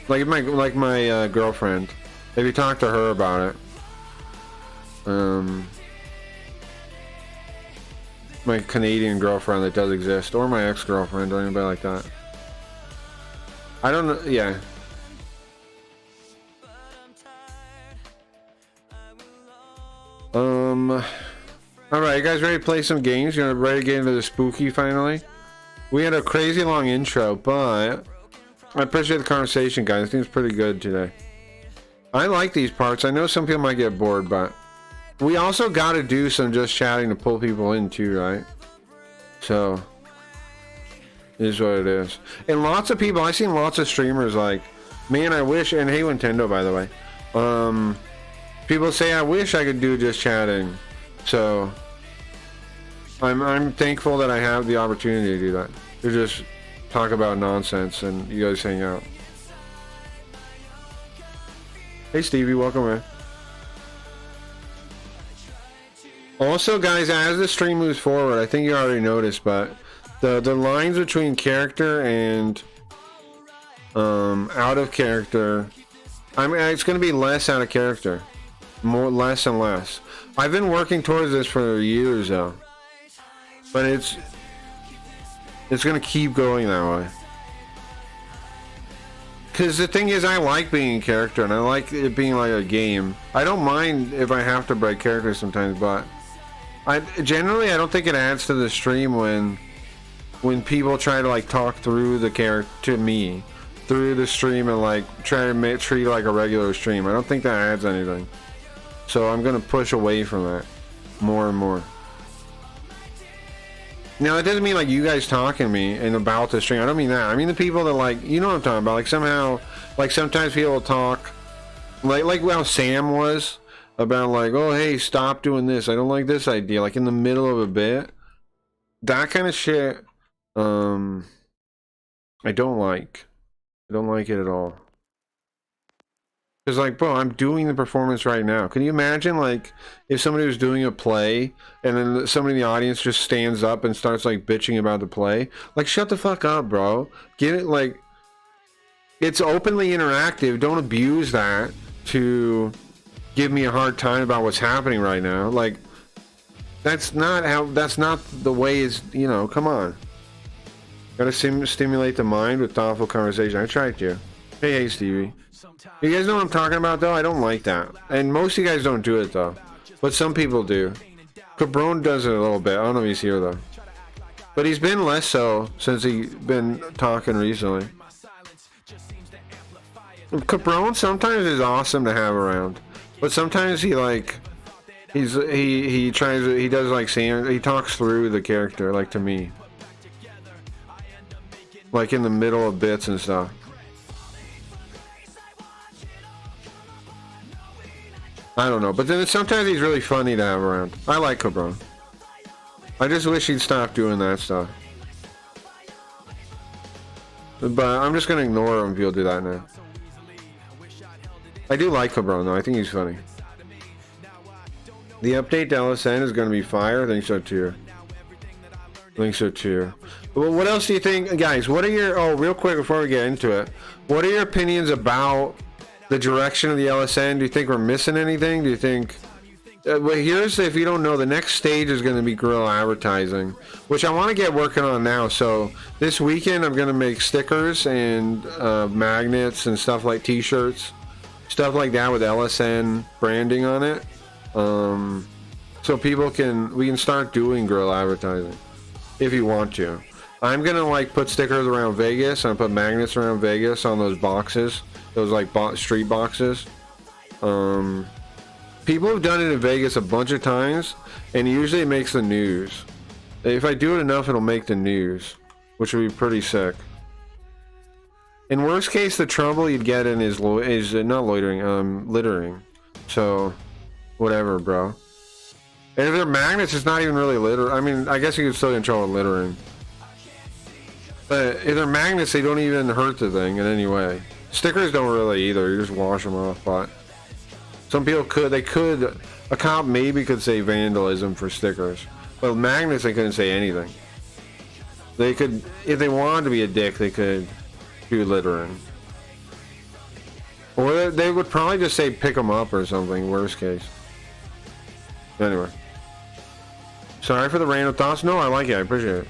Like my girlfriend, if you talk to her about it, my Canadian girlfriend that does exist, or my ex-girlfriend, or anybody like that. I don't know. Yeah. All right, you guys ready to play some games? You ready to get into the spooky finally? We had a crazy long intro, but I appreciate the conversation, guys. I think it's pretty good today. I like these parts. I know some people might get bored, but we also got to do some just chatting to pull people in too, right? So it is what it is. And lots of people, I've seen lots of streamers like, man, I wish, and hey Nintendo, by the way, people say I wish I could do just chatting. So I'm thankful that I have the opportunity to do that. To just talk about nonsense and you guys hang out. Hey Stevie, welcome in. Also guys, as the stream moves forward, I think you already noticed, but the lines between character and out of character, I mean, it's going to be less out of character, less and less. I've been working towards this for years though, but it's going to keep going that way. Because the thing is, I like being in character and I like it being like a game. I don't mind if I have to break character sometimes, but I don't think it adds to the stream when people try to like talk through the character to me through the stream and like try to treat it like a regular stream. I don't think that adds anything. So I'm gonna push away from that more and more. Now that doesn't mean like you guys talking to me and about the stream. I don't mean that. I mean the people that like, you know what I'm talking about. Like somehow, like sometimes people will talk like how Sam was about like, oh hey, stop doing this. I don't like this idea. Like in the middle of a bit, that kind of shit. I don't like. I don't like it at all. Because like, bro, I'm doing the performance right now. Can you imagine like if somebody was doing a play and then somebody in the audience just stands up and starts like bitching about the play? Like, shut the fuck up, bro. Get it, like, it's openly interactive. Don't abuse that to give me a hard time about what's happening right now. Like, that's not the way is, you know, come on. Gotta stimulate the mind with thoughtful conversation. I tried to. Hey, Stevie. You guys know what I'm talking about, though? I don't like that. And most of you guys don't do it, though. But some people do. Cabron does it a little bit. I don't know if he's here, though. But he's been less so since he's been talking recently. Cabron sometimes is awesome to have around. But sometimes he, like... he talks through the character, like, to me. like in the middle of bits and stuff. I don't know, but then sometimes he's really funny to have around. I like Cabron. I just wish he'd stop doing that stuff. But I'm just gonna ignore him if he'll do that now. I do like Cabron though. I think he's funny. The update to LSN is gonna be fire. I think so too. I think so too. Well, what else do you think, guys? What are your real quick before we get into it? What are your opinions about the direction of the LSN? Do you think we're missing anything? Do you think? Well, here's, if you don't know, the next stage is going to be guerrilla advertising, which I want to get working on now. So this weekend I'm going to make stickers and magnets and stuff like t-shirts, stuff like that with LSN branding on it. So we can start doing guerrilla advertising if you want to. I'm going to like put stickers around Vegas and put magnets around Vegas on those boxes, those like street boxes. People have done it in Vegas a bunch of times, and usually it makes the news. If I do it enough, it'll make the news, which would be pretty sick. In worst case, the trouble you'd get in is not loitering, littering. So, whatever, bro. And if they're magnets, it's not even really litter. I mean, I guess you could still get in trouble with littering. But if they're magnets, they don't even hurt the thing in any way. Stickers don't really either. You just wash them off, but some people a cop maybe could say vandalism for stickers. But magnets, they couldn't say anything. They could, if they wanted to be a dick, they could do littering. Or they would probably just say pick them up or something, worst case. Anyway. Sorry for the random thoughts. No, I like it. I appreciate it.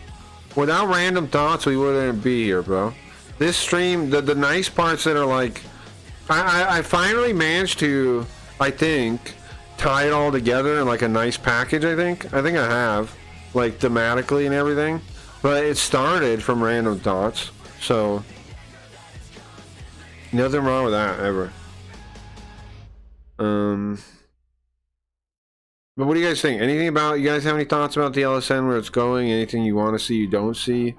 Without random thoughts, we wouldn't be here, bro. This stream, the nice parts that are like, I finally managed to, I think, tie it all together in like a nice package. I think I have, like thematically and everything. But it started from random thoughts, so nothing wrong with that ever. But what do you guys think? Anything about, you guys have any thoughts about the LSN, where it's going? Anything you want to see, you don't see?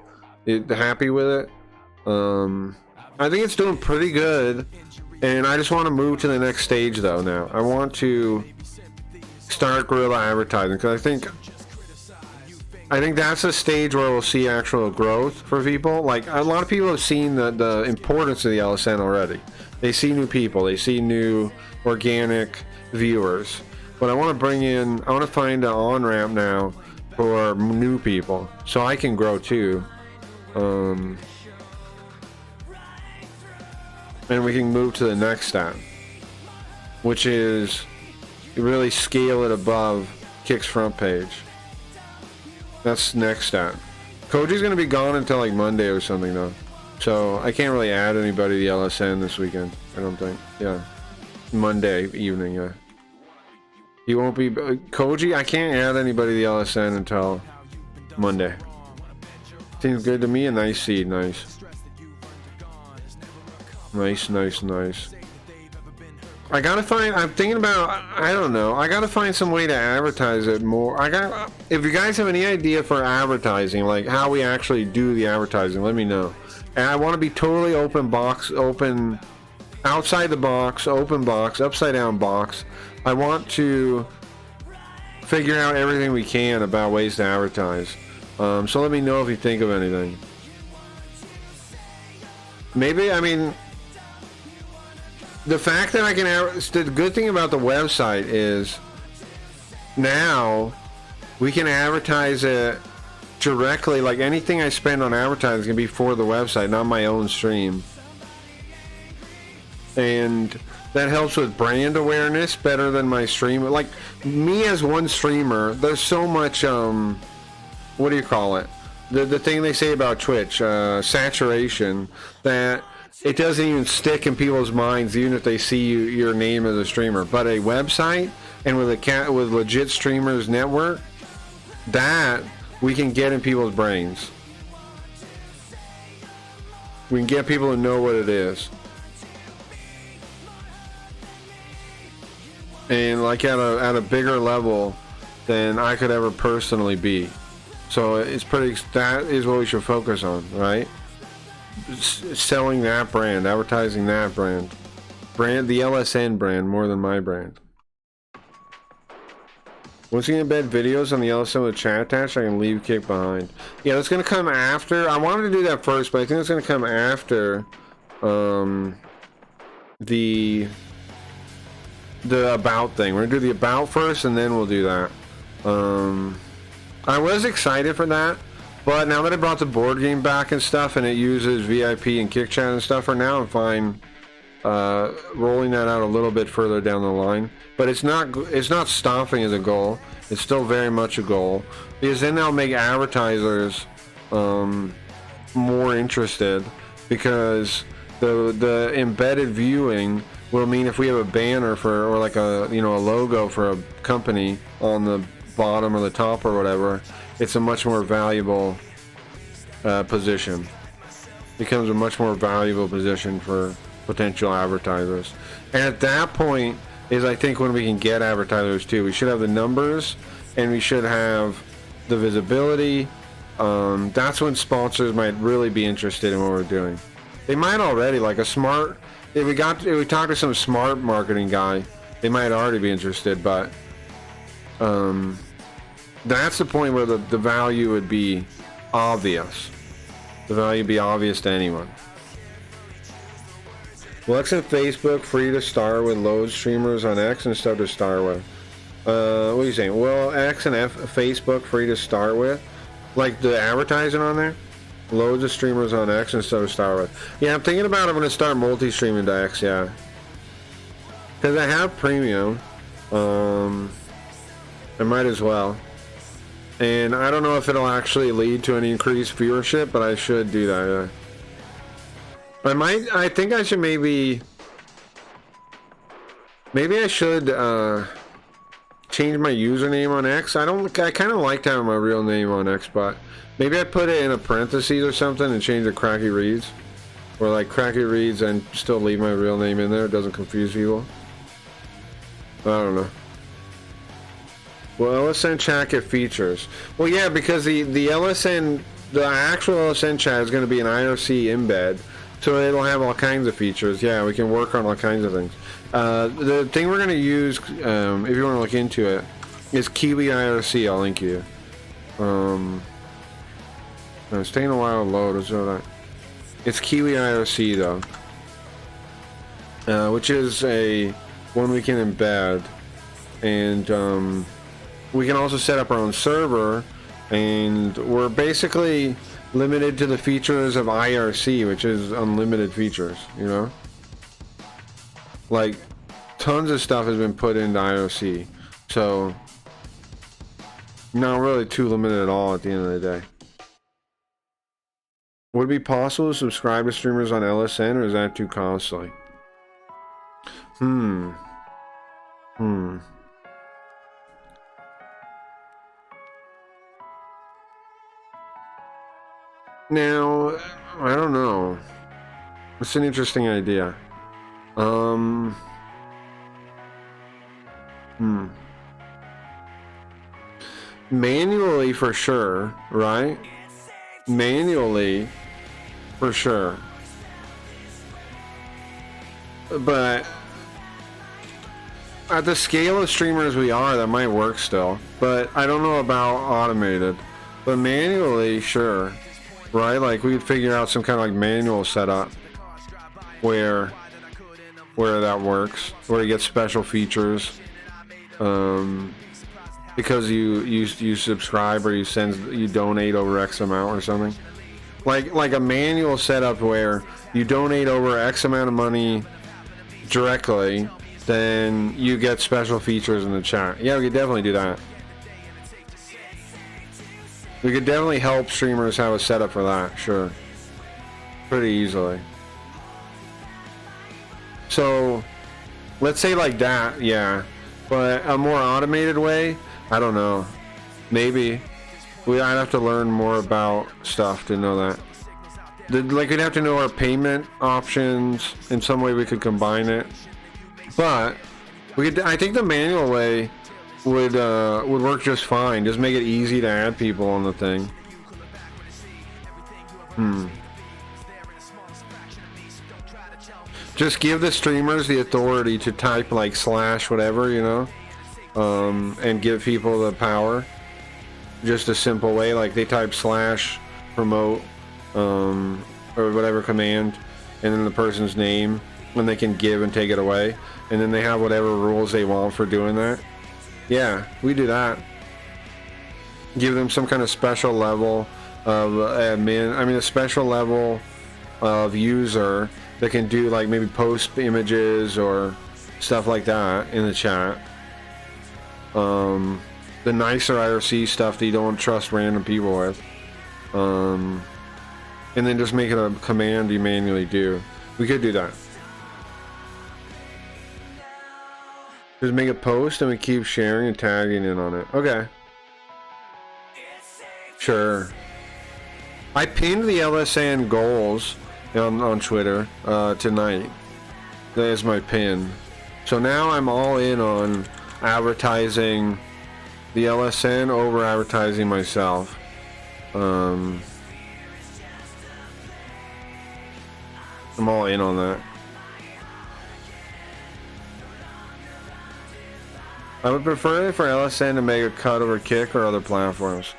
Happy with it? I think it's doing pretty good, and I just want to move to the next stage though now. I want to start guerrilla advertising, because I think that's a stage where we'll see actual growth for people. Like, a lot of people have seen the importance of the LSN already. They see new people, they see new organic viewers. But I want to find an on-ramp now for new people, so I can grow too. And we can move to the next step, which is really scale it above Kick's front page. That's next step. Koji's going to be gone until like Monday or something though, so I can't really add anybody to the LSN this weekend, I don't think. Yeah, Monday evening, yeah. He won't be, Koji, I can't add anybody to the LSN until Monday. Seems good to me. A nice seed, nice. Nice. I gotta find, I'm thinking about, I don't know, I gotta find some way to advertise it more. If you guys have any idea for advertising, like how we actually do the advertising, let me know. And I want to be totally open, outside the box, open box, upside down box. I want to figure out everything we can about ways to advertise. So let me know if you think of anything. Maybe, I mean, the fact that I can, the good thing about the website is now we can advertise it directly. Like anything I spend on advertising can be for the website, not my own stream. And that helps with brand awareness better than my stream. Like me as one streamer, there's so much, what do you call it? The thing they say about Twitch, saturation, that it doesn't even stick in people's minds even if they see your name as a streamer. But a website, and with legit streamers network, that we can get in people's brains. We can get people to know what it is. And like at a bigger level than I could ever personally be. So it's that is what we should focus on, right? selling that brand, advertising that brand, the LSN brand more than my brand. Once you embed videos on the LSN with chat attached, I can leave kick behind. Yeah, that's gonna come after. I wanted to do that first, but I think it's gonna come after the about thing. We're gonna do the about first, and then we'll do that. I was excited for that, but now that I brought the board game back and stuff, and it uses VIP and kick chat and stuff, for now I'm fine rolling that out a little bit further down the line. But it's not stopping as a goal. It's still very much a goal, because then that'll make advertisers more interested, because the embedded viewing will mean if we have a banner for, or like a, you know, a logo for a company on the bottom or the top or whatever, it's a much more valuable position. Becomes a much more valuable position for potential advertisers. And at that point is, I think, when we can get advertisers too. We should have the numbers, and we should have the visibility. That's when sponsors might really be interested in what we're doing. They might already, like a smart, if we talk to some smart marketing guy, they might already be interested, but that's the point where the value would be obvious. The value would be obvious to anyone. Will X and Facebook free to start with, load streamers on X and stuff to start with? What are you saying? Will X and Facebook free to start with? Like the advertising on there? Loads of streamers on X and stuff to start with. Yeah, I'm thinking about, I'm going to start multi-streaming to X, yeah. Because I have premium. I might as well. And I don't know if it'll actually lead to an increased viewership, but I should do that, yeah. I think I should maybe I should change my username on X. I kind of like having my real name on X, but maybe I put it in a parentheses or something and change it to Cracky Reads, or like Cracky Reads, and still leave my real name in there. It doesn't confuse people. I don't know. Well, LSN chat get features. Well, yeah, because the LSN, the actual LSN chat is going to be an IRC embed. So it'll have all kinds of features. Yeah, we can work on all kinds of things. The thing we're going to use, if you want to look into it, is Kiwi IRC. I'll link you. It's taking a while to load. It's Kiwi IRC though, which is one we can embed, and we can also set up our own server, and we're basically limited to the features of IRC, which is unlimited features, you know? Like, tons of stuff has been put into IRC, so not really too limited at all at the end of the day. Would it be possible to subscribe to streamers on LSN, or is that too costly? Now, I don't know. It's an interesting idea. Manually for sure, right? Manually for sure. But at the scale of streamers we are, that might work still. But I don't know about automated. But manually, sure. Right? Like, we could figure out some kind of like manual setup where that works, where you get special features because you subscribe, or you donate over X amount or something. Like a manual setup where you donate over X amount of money directly, then you get special features in the chat. Yeah, we could definitely do that. We could definitely help streamers have a setup for that, sure. Pretty easily. So, let's say like that, yeah. But a more automated way, I don't know. Maybe. I'd have to learn more about stuff to know that. Like, we'd have to know our payment options. In some way we could combine it. But, I think the manual way would work just fine. Just make it easy to add people on the thing. Just give the streamers the authority to type like slash whatever, you know, and give people the power. Just a simple way, like they type slash promote or whatever command, and then the person's name, and they can give and take it away, and then they have whatever rules they want for doing that. Yeah, we do that. Give them some kind of special level of admin. I mean, a special level of user that can do like maybe post images or stuff like that in the chat. The nicer IRC stuff that you don't trust random people with. And then just make it a command you manually do. We could do that. Just make a post and we keep sharing and tagging in on it. Okay. Sure. I pinned the LSN goals on Twitter tonight. That is my pin. So now I'm all in on advertising the LSN over advertising myself. I'm all in on that. I would prefer it for LSN to make a cut over Kick or other platforms.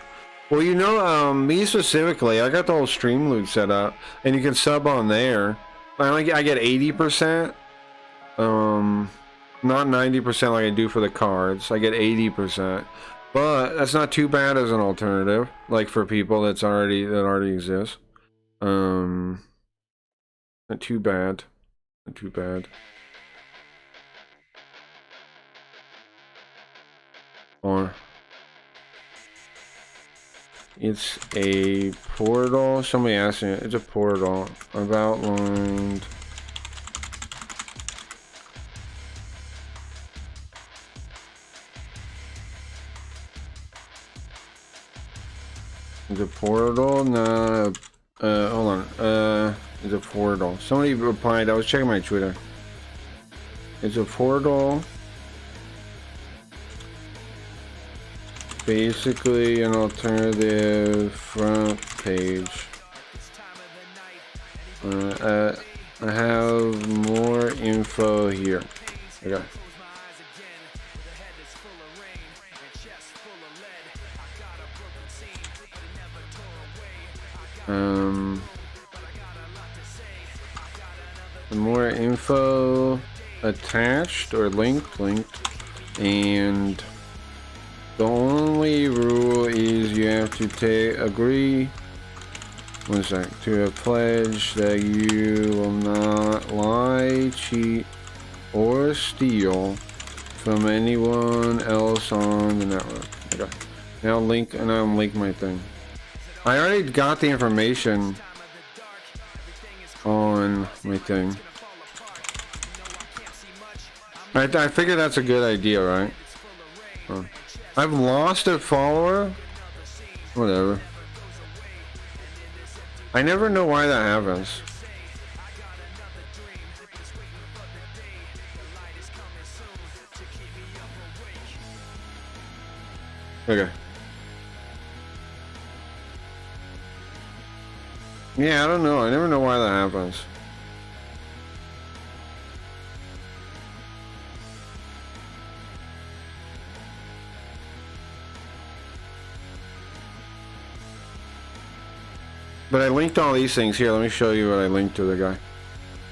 Well, you know, me specifically, I got the whole stream loot set up, and you can sub on there. I get 80%, not 90% like I do for the cards. I get 80%, but that's not too bad as an alternative, like for people that already exists. Not too bad, not too bad. Or it's a portal. Somebody asked me. It's a portal. I've outlined. It's a portal. No. Hold on. It's a portal. Somebody replied. I was checking my Twitter. It's a portal. Basically an alternative front page. I have more info here. Okay. More info attached or linked, and the only rule is you have to agree, one sec, to a pledge that you will not lie, cheat, or steal from anyone else on the network. Okay. Now link my thing. I already got the information on my thing. I figure that's a good idea, right? Oh. I've lost a follower? Whatever. I never know why that happens. Okay. Yeah, I don't know. I never know why that happens. But I linked all these things here. Let me show you what I linked to the guy.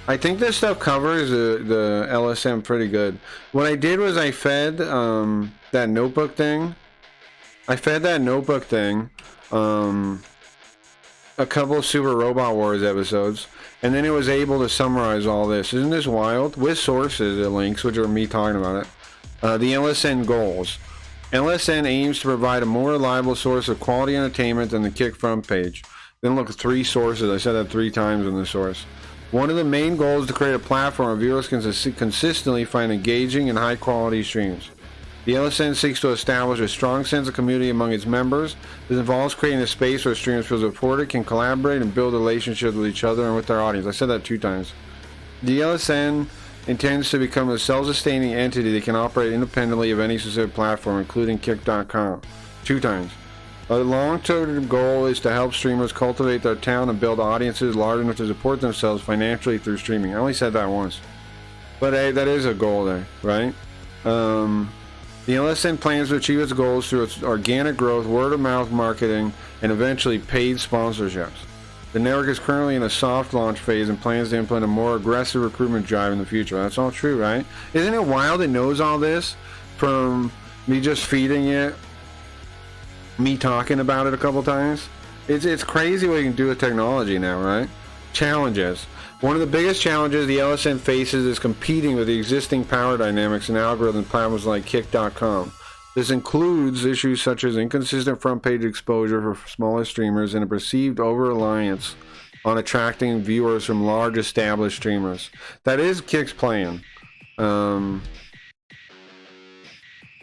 I think this stuff covers the LSM pretty good. What I did was I fed that notebook thing. I fed that notebook thing a couple of Super Robot Wars episodes, and then it was able to summarize all this. Isn't this wild? With sources, it links, which are me talking about it. The LSN goals. LSN aims to provide a more reliable source of quality entertainment than the Kick front page. Then look at 3 sources. I said that 3 times in the source. One of the main goals is to create a platform where viewers can consistently find engaging and high quality streams. The LSN seeks to establish a strong sense of community among its members. This involves creating a space where streamers feel supported, can collaborate, and build relationships with each other and with their audience. I said that 2 times. The LSN intends to become a self-sustaining entity that can operate independently of any specific platform, including Kick.com. 2 times. A long-term goal is to help streamers cultivate their talent and build audiences large enough to support themselves financially through streaming. I only said that once. But hey, that is a goal there, right? The LSN plans to achieve its goals through its organic growth, word-of-mouth marketing, and eventually paid sponsorships. The network is currently in a soft launch phase and plans to implement a more aggressive recruitment drive in the future. That's all true, right? Isn't it wild it knows all this from me just feeding it, me talking about it a couple times? It's crazy what you can do with technology now, right? Challenges. One of the biggest challenges the LSN faces is competing with the existing power dynamics and algorithm platforms like Kick.com. This includes issues such as inconsistent front page exposure for smaller streamers and a perceived over-reliance on attracting viewers from large established streamers. That is Kick's plan.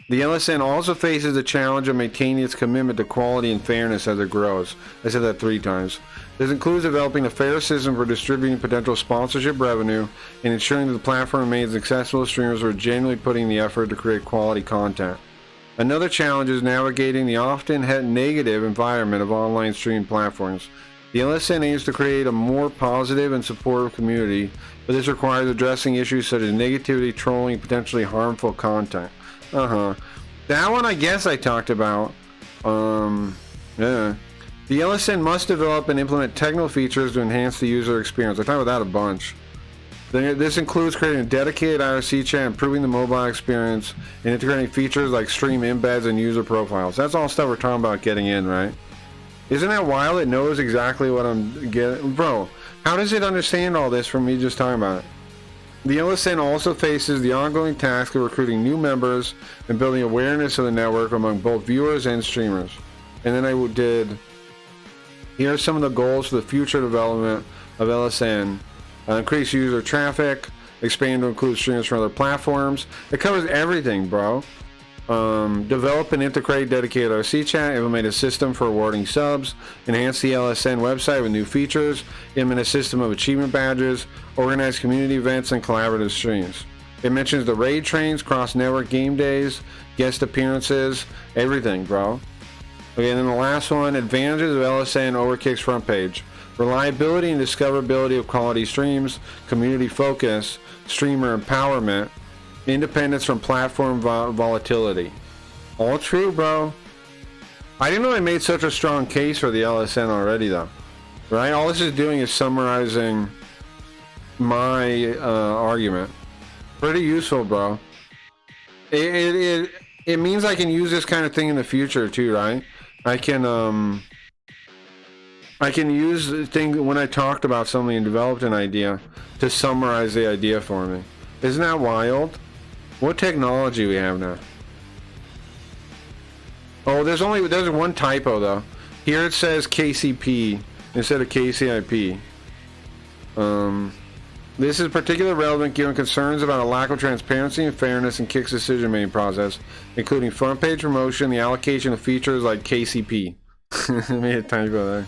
The LSN also faces the challenge of maintaining its commitment to quality and fairness as it grows. I said that 3 times. This includes developing a fair system for distributing potential sponsorship revenue and ensuring that the platform remains accessible to streamers who are genuinely putting the effort to create quality content. Another challenge is navigating the often negative environment of online streaming platforms. The LSN aims to create a more positive and supportive community, but this requires addressing issues such as negativity, trolling, and potentially harmful content. That one I guess I talked about. Yeah. The LSN must develop and implement technical features to enhance the user experience. I talked about that a bunch. This includes creating a dedicated IRC chat, improving the mobile experience, and integrating features like stream embeds and user profiles. That's all stuff we're talking about getting in, right? Isn't that wild? It knows exactly what I'm getting. Bro, how does it understand all this from me just talking about it? The LSN also faces the ongoing task of recruiting new members and building awareness of the network among both viewers and streamers. And then here are some of the goals for the future development of LSN. Increase user traffic, expand to include streamers from other platforms. It covers everything, bro. Develop and integrate dedicated RC chat, implement a system for awarding subs, enhance the LSN website with new features, implement a system of achievement badges, organize community events and collaborative streams. It mentions the raid trains, cross-network game days, guest appearances, everything, bro. Okay, and then the last one, advantages of LSN over Kick's front page. Reliability and discoverability of quality streams, community focus, streamer empowerment, independence from platform volatility. All true, bro. I didn't know I made such a strong case for the LSN already, though. Right? All this is doing is summarizing my argument. Pretty useful, bro. It means I can use this kind of thing in the future, too, right? I can use the thing when I talked about something and developed an idea to summarize the idea for me. Isn't that wild? What technology we have now? Oh, there's one typo though. Here it says KCP instead of KCIP. This is particularly relevant given concerns about a lack of transparency and fairness in Kick's decision-making process, including front page promotion, the allocation of features like KCP. I made a typo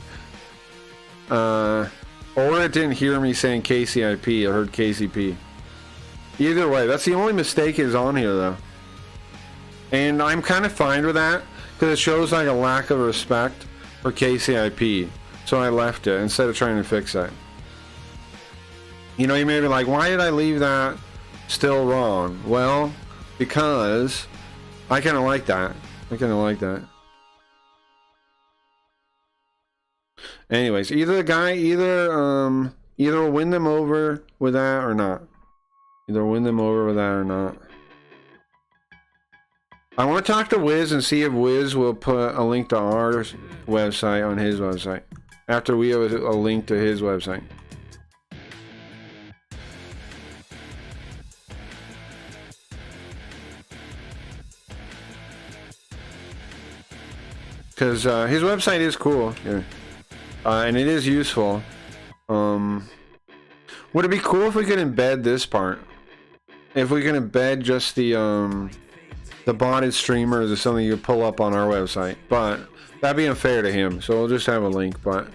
there. Or it didn't hear me saying KCIP. I heard KCP. Either way, that's the only mistake is on here though. And I'm kind of fine with that because it shows like a lack of respect for KCIP. So I left it instead of trying to fix it. You know, you may be like, why did I leave that still wrong? Well, because I kind of like that. Anyways, either we'll win them over with that or not. I want to talk to Wiz and see if Wiz will put a link to our website on his website after we have a link to his website. Because his website is cool, yeah. And it is useful. Would it be cool if we could embed this part? If we can embed just the botted streamers as something you pull up on our website, but that'd be unfair to him. So we'll just have a link, but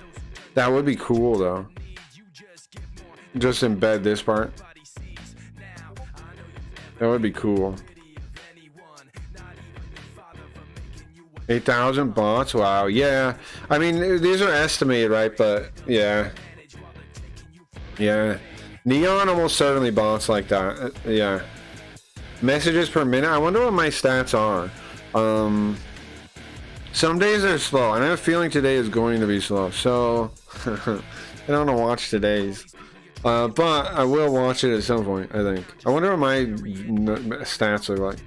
that would be cool though. Just embed this part. That would be cool. 8,000 bots. Wow. Yeah. I mean, these are estimated, right? But yeah. Yeah. Neon almost certainly bots like that. Yeah. Messages per minute. I wonder what my stats are. Some days they're slow, and I have a feeling today is going to be slow. So I don't want to watch today's. But I will watch it at some point, I think. I wonder what my stats look like.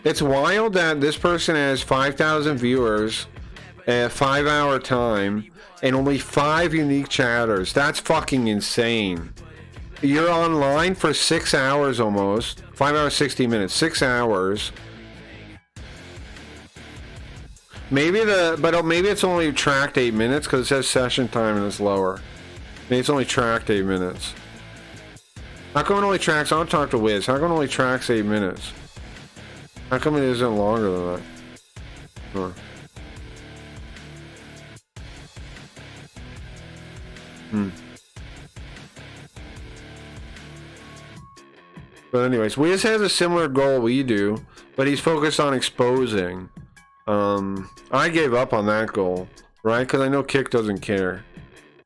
It's wild that this person has 5,000 viewers at 5-hour time and only 5 unique chatters. That's fucking insane. You're online for 6 hours almost. 5 hours, 60 minutes. 6 hours. Maybe it's only tracked 8 minutes because it says session time and it's lower. Maybe it's only tracked 8 minutes. How come it only tracks? I'll talk to Wiz. How come it only tracks 8 minutes? How come it isn't longer than that? Huh. But anyways, Wiz has a similar goal we do, but he's focused on exposing. I gave up on that goal, right? Because I know Kick doesn't care.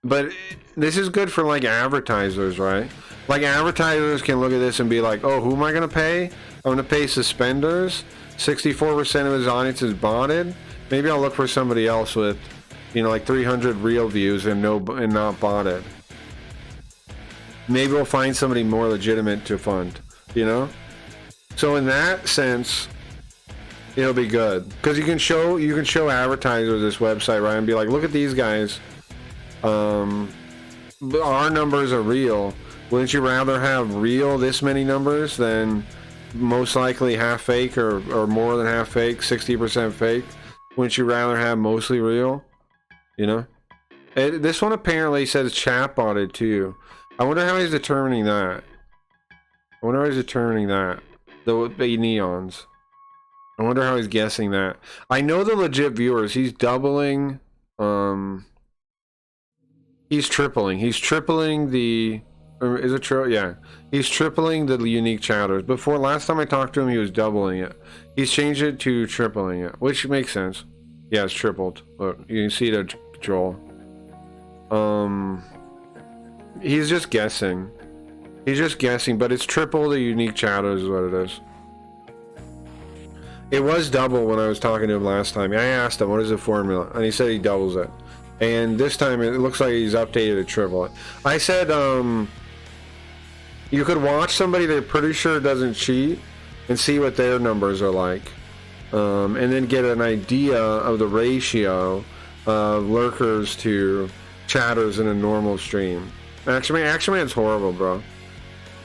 But this is good for like advertisers, right? Like advertisers can look at this and be like, oh, who am I going to pay? I'm going to pay Suspenders. 64% of his audience is botted. Maybe I'll look for somebody else with, you know, like 300 real views and not botted. Maybe we'll find somebody more legitimate to fund, you know? So in that sense, it'll be good because you can show advertisers this website, right, and be like, look at these guys. Our numbers are real. Wouldn't you rather have real this many numbers than most likely half fake or more than half fake, 60% fake? Wouldn't you rather have mostly real? You know, this one apparently says chat botted too. I wonder how he's determining that. The neons. I wonder how he's guessing that. I know the legit viewers. He's doubling. He's tripling. He's tripling the. Or is it true? Yeah. He's tripling the unique chatters. Before, last time I talked to him, he was doubling it. He's changed it to tripling it, which makes sense. Yeah, it's tripled. Look, you can see the Joel. He's just guessing. He's just guessing, but it's triple the unique chatters is what it is. It was double when I was talking to him last time. I asked him, what is the formula? And he said he doubles it. And this time it looks like he's updated to triple it. I said, you could watch somebody they're pretty sure doesn't cheat and see what their numbers are like. And then get an idea of the ratio of lurkers to chatters in a normal stream. Actually, it's horrible, bro.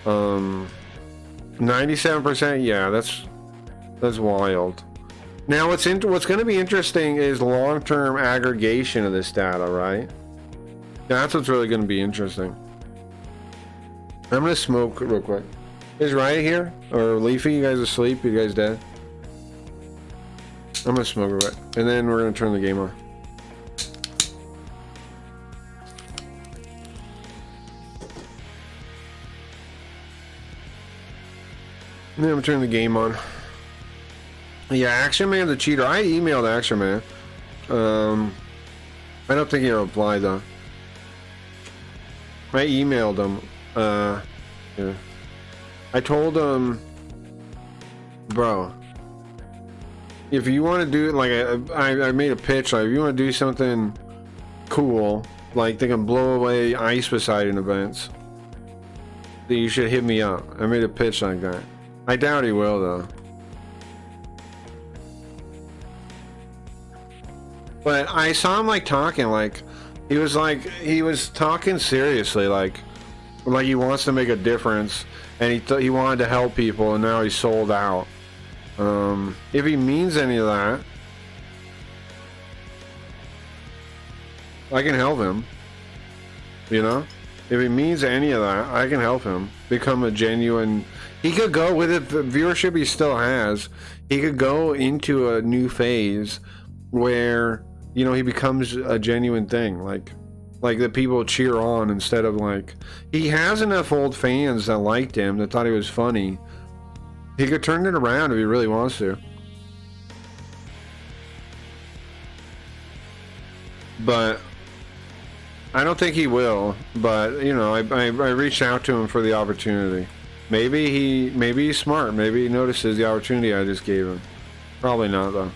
97%, yeah, that's wild. Now, what's going to be interesting is long-term aggregation of this data, right? That's what's really going to be interesting. I'm going to smoke real quick. Is Riot here? Or Leafy? You guys asleep? You guys dead? I'm going to smoke real quick. And then we're going to turn the game on. And then I'm turning the game on. Yeah, Action Man's a cheater. I emailed Action Man. I don't think he replied though. I emailed him. Yeah. I told him, bro, if you want to do it, like I made a pitch, like if you want to do something cool, like they can blow away Ice Poseidon events, then you should hit me up. I made a pitch like that. I doubt he will though. But I saw him like talking, like he was talking seriously, like he wants to make a difference, and he wanted to help people, and now he's sold out. If he means any of that, I can help him. You know, if he means any of that, I can help him become a genuine. He could go with it. The viewership he still has, he could go into a new phase where, you know, he becomes a genuine thing, like the people cheer on instead of like, he has enough old fans that liked him, that thought he was funny, He could turn it around if he really wants to. But I don't think he will. But you know, I reached out to him for the opportunity. Maybe he's smart. Maybe he notices the opportunity I just gave him. Probably not though.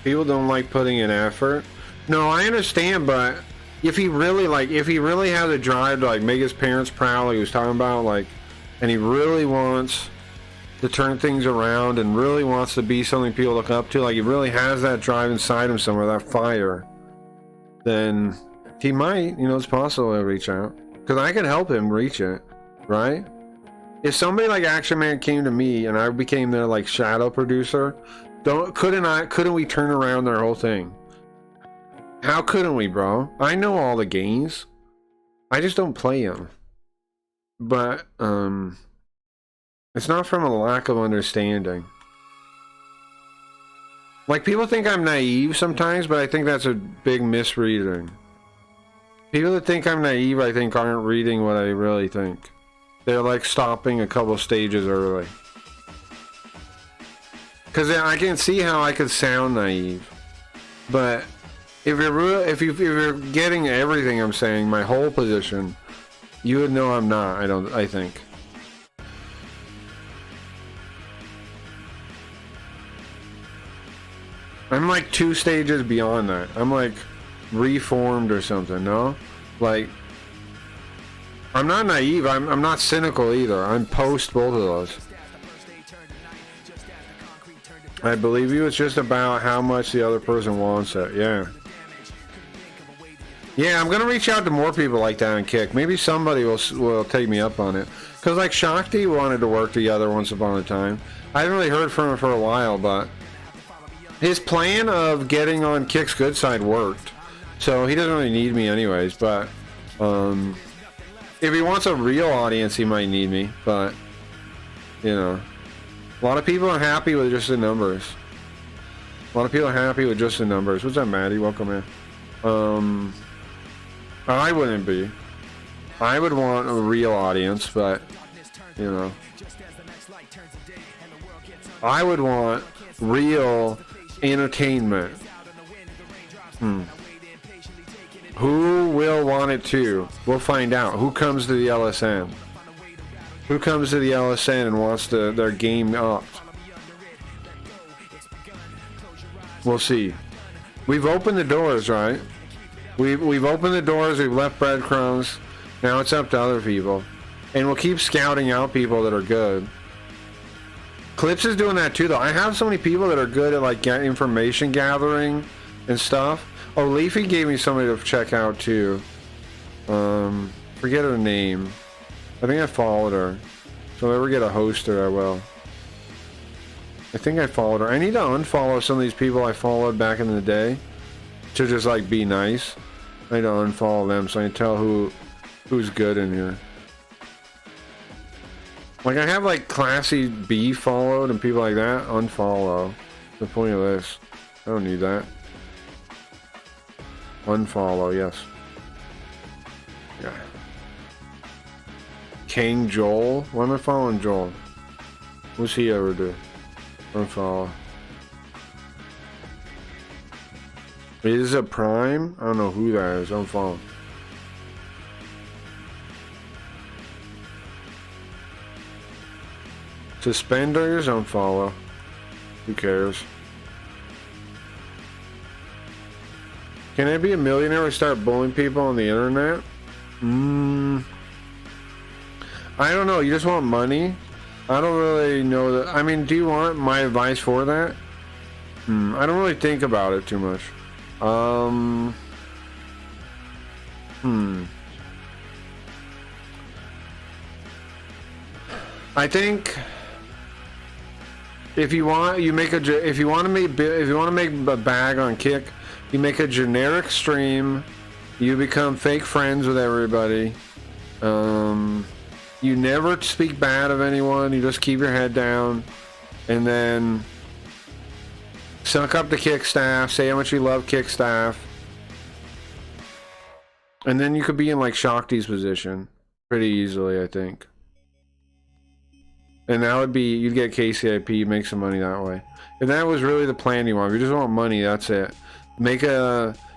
People don't like putting in effort. No, I understand, but if he really has a drive to like make his parents proud, like he was talking about, like, and he really wants to turn things around and really wants to be something people look up to, like he really has that drive inside him somewhere, that fire, then he might, you know, it's possible to reach out. Because I can help him reach it, right? If somebody like Action Man came to me and I became their like shadow producer, couldn't we turn around their whole thing? How couldn't we, bro? I know all the games. I just don't play them. But, it's not from a lack of understanding. Like, people think I'm naive sometimes, but I think that's a big misreading. People that think I'm naive, I think, aren't reading what I really think. They're like stopping a couple stages early. Because I can see how I could sound naive. But if you're getting everything I'm saying, my whole position, you would know I'm not, I think. I'm like 2 stages beyond that. I'm like reformed or something, no? Like, I'm not naive, I'm not cynical either. I'm post both of those. I believe you, it's just about how much the other person wants it, yeah. Yeah, I'm gonna reach out to more people like that on Kick. Maybe somebody will take me up on it. Cause like Shakti wanted to work together once upon a time. I haven't really heard from him for a while, but his plan of getting on Kick's good side worked. So he doesn't really need me anyways, but if he wants a real audience, he might need me, but you know. A lot of people are happy with just the numbers. A lot of people are happy with just the numbers. What's up, Maddie? Welcome in. I wouldn't be. I would want a real audience, but, you know. I would want real entertainment. Who will want it too? We'll find out. Who comes to the LSN? Who comes to the LSN and wants their game up? We'll see. We've opened the doors, right? We've opened the doors, we've left breadcrumbs. Now it's up to other people. And we'll keep scouting out people that are good. Clips is doing that too, though. I have so many people that are good at like information gathering and stuff. Oh, Leafy gave me somebody to check out too. Forget her name. I think I followed her. So if I ever get a hoster, I will. I think I followed her. I need to unfollow some of these people I followed back in the day to just like be nice. I need to unfollow them so I can tell who's good in here. Like I have like Classy B followed and people like that. Unfollow. The point of this. I don't need that. Unfollow, yes. Yeah. King Joel? Why am I following Joel? What's he ever do? Unfollow. Is it Prime? I don't know who that is. Unfollow. Suspenders? Unfollow. Who cares? Can I be a millionaire and start bullying people on the internet? I don't know. You just want money? I don't really know that. I mean, do you want my advice for that? I don't really think about it too much. I think if you want to make a bag on Kick, you make a generic stream. You become fake friends with everybody. You never speak bad of anyone. You just keep your head down, and then suck up the Kick staff. Say how much you love Kick staff. And then you could be in like Shakti's position pretty easily, I think. And that would be, you'd get KCIP, make some money that way. If that was really the plan you want, if you just want money, that's it. Make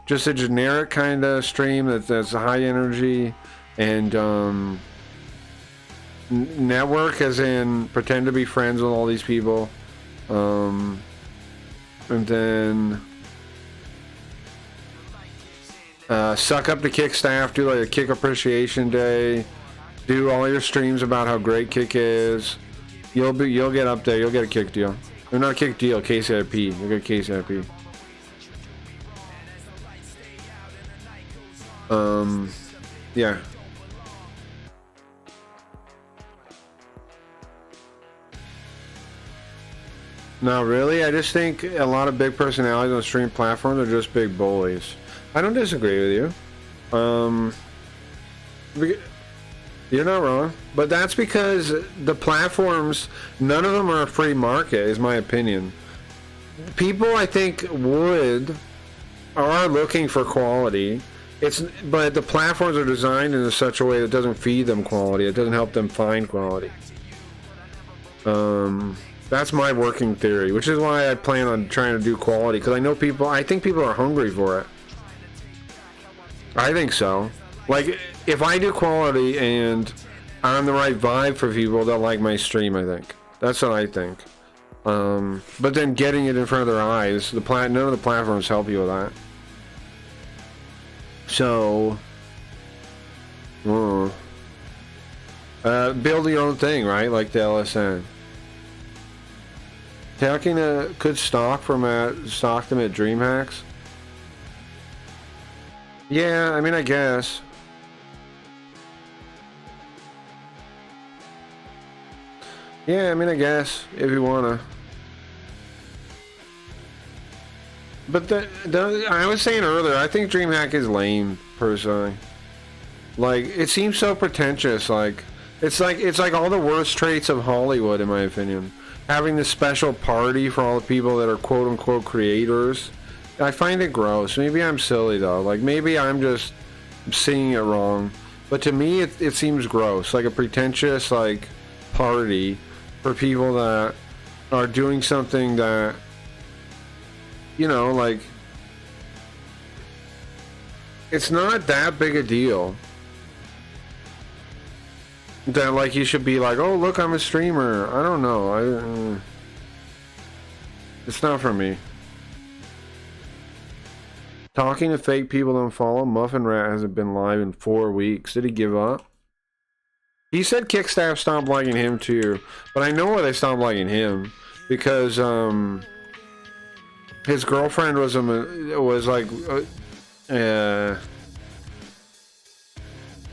just a generic kind of stream that's high energy, and network, as in pretend to be friends with all these people, and then suck up the Kick staff, do like a Kick appreciation day, do all your streams about how great Kick is. You'll get up there, you'll get a Kick deal. Or not a Kick deal, KCIP. You'll get KCIP. Yeah. No, really, I just think a lot of big personalities on stream platforms are just big bullies. I don't disagree with you. You're not wrong, but that's because the platforms, none of them are a free market, is my opinion. People, I think, are looking for quality. But the platforms are designed in such a way that doesn't feed them quality. It doesn't help them find quality. That's my working theory, which is why I plan on trying to do quality, because I think people are hungry for it. I think so. Like, if I do quality and I'm the right vibe for people, they'll like my stream, I think. That's what I think. But then getting it in front of their eyes, none of the platforms help you with that. So, build your own thing, right? Like the LSN. Talking could stock them at DreamHacks. Yeah, I mean, I guess. Yeah, I mean, I guess if you wanna. But I was saying earlier, I think DreamHack is lame, personally. Like, it seems so pretentious. Like it's like all the worst traits of Hollywood, in my opinion. Having this special party for all the people that are quote unquote creators. I find it gross. Maybe I'm silly though. Like, maybe I'm just seeing it wrong. But to me, it seems gross. Like a pretentious like party for people that are doing something that, you know, like, it's not that big a deal that, like, you should be like, oh, look, I'm a streamer. I don't know. It's not for me. Talking to fake people don't follow. Muffin Rat hasn't been live in 4 weeks. Did he give up? He said Kickstaff stopped liking him too, but I know why they stopped liking him, because his girlfriend was like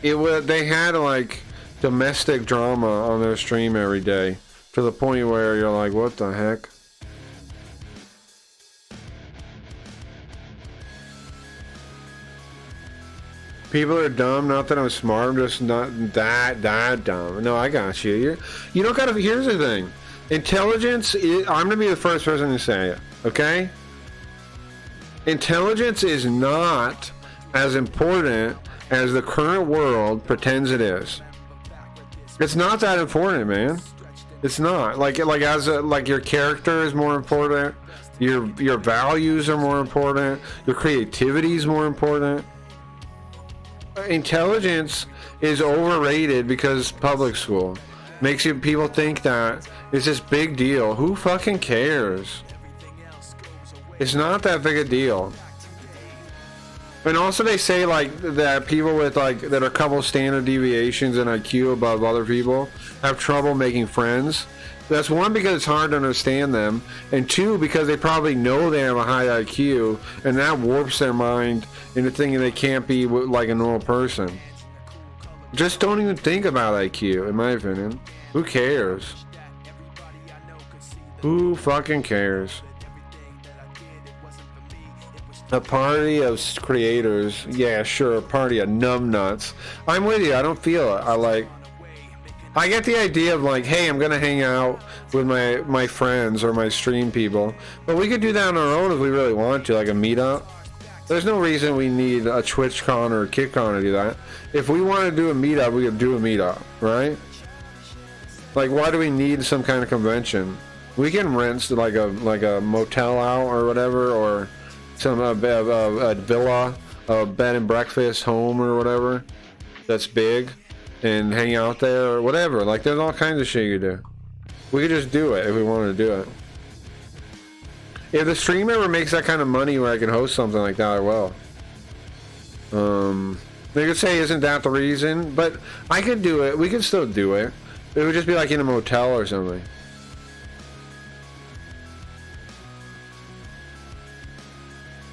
they had like domestic drama on their stream every day, to the point where you're like, what the heck? People are dumb. Not that I'm smart. I'm just not that dumb. No, I got you. You don't gotta. Here's the thing. Intelligence. I'm gonna be the first person to say it. Okay. Intelligence is not as important as the current world pretends it is. It's not that important, man. It's not. Like your character is more important. Your values are more important. Your creativity is more important. Intelligence is overrated because public school makes people think that it's this big deal. Who fucking cares? It's not that big a deal. And also they say like that people with like that are a couple standard deviations in IQ above other people have trouble making friends. That's one, because it's hard to understand them, and two, because they probably know they have a high IQ, and that warps their mind into thinking they can't be like a normal person. Just don't even think about IQ, in my opinion. Who cares? Who fucking cares? A party of creators, yeah, sure, a party of numbnuts. I'm with you. I don't feel it. I get the idea of like, hey, I'm gonna hang out with my friends or my stream people, but we could do that on our own if we really want to, like a meetup. There's no reason we need a TwitchCon or a KitCon to do that. If we want to do a meetup, we could do a meetup, right? Like, why do we need some kind of convention? We can rent like a motel out or whatever, or some a villa, a bed and breakfast home or whatever that's big, and hang out there or whatever. Like, there's all kinds of shit you do. We could just do it if we wanted to do it. If the stream ever makes that kind of money where I can host something like that, I will. They could say, isn't that the reason? But I could do it. We could still do it. It would just be like in a motel or something.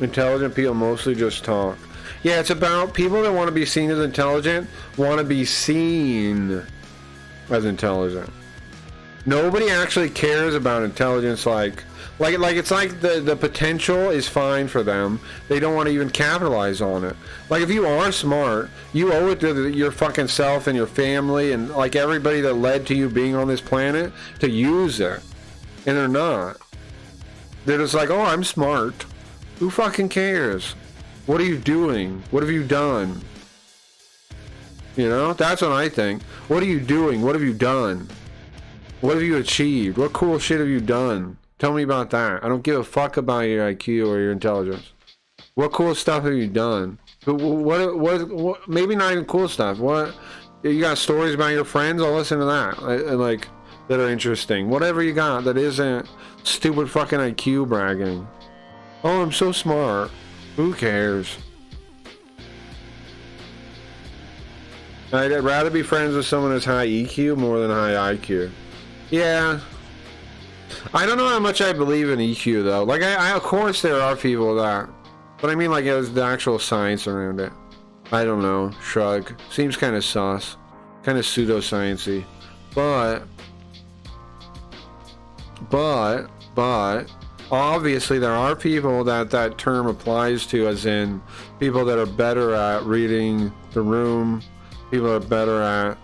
Intelligent people mostly just talk. Yeah, it's about people that want to be seen as intelligent, want to be seen as intelligent. Nobody actually cares about intelligence like it's like the potential is fine for them. They don't want to even capitalize on it. Like, if you are smart, you owe it to your fucking self and your family and like everybody that led to you being on this planet to use it. And they're not. They're just like, oh, I'm smart. Who fucking cares? What are you doing? What have you done? You know, that's what I think. What are you doing? What have you done? What have you achieved? What cool shit have you done? Tell me about that. I don't give a fuck about your IQ or your intelligence. What cool stuff have you done? What maybe not even cool stuff. What, you got stories about your friends? I'll listen to that. Like, that are interesting. Whatever you got that isn't stupid fucking IQ bragging. Oh, I'm so smart. Who cares? I'd rather be friends with someone that's high EQ more than high IQ. Yeah. I don't know how much I believe in EQ though. Like, I of course there are people that, but I mean, like, there's the actual science around it. I don't know. Shrug. Seems kind of sus. Kind of pseudoscience-y. But obviously there are people that term applies to, as in people that are better at reading the room, people that are better at,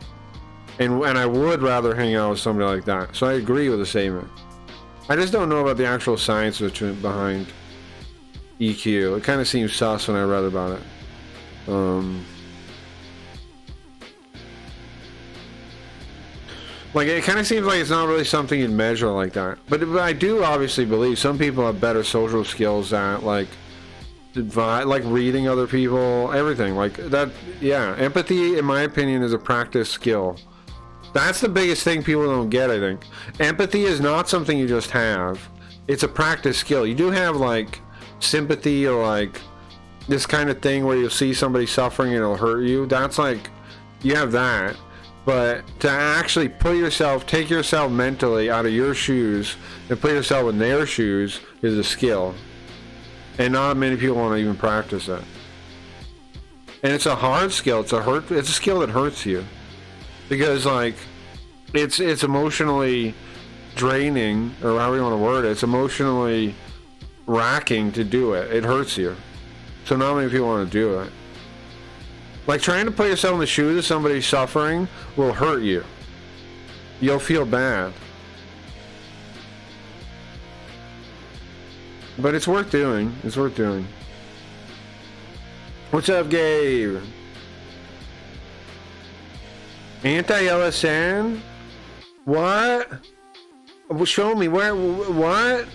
and I would rather hang out with somebody like that. So I agree with the statement. I just don't know about the actual science behind EQ. It kind of seems sus when I read about it. Like, it kind of seems like it's not really something you'd measure like that. But I do obviously believe some people have better social skills at, like reading other people, everything. Like, that, yeah. Empathy, in my opinion, is a practice skill. That's the biggest thing people don't get, I think. Empathy is not something you just have. It's a practice skill. You do have, like, sympathy or, like, this kind of thing where you'll see somebody suffering and it'll hurt you. That's, like, you have that. But to actually take yourself mentally out of your shoes and put yourself in their shoes is a skill. And not many people want to even practice it. And it's a hard skill. It's a skill that hurts you. Because, like, it's emotionally draining, or however you want to word it. It's emotionally racking to do it. It hurts you. So not many people want to do it. Like, trying to put yourself in the shoes of somebody suffering will hurt you. You'll feel bad. But it's worth doing. It's worth doing. What's up, Gabe? Anti-LSN? What? Show me. Where? What?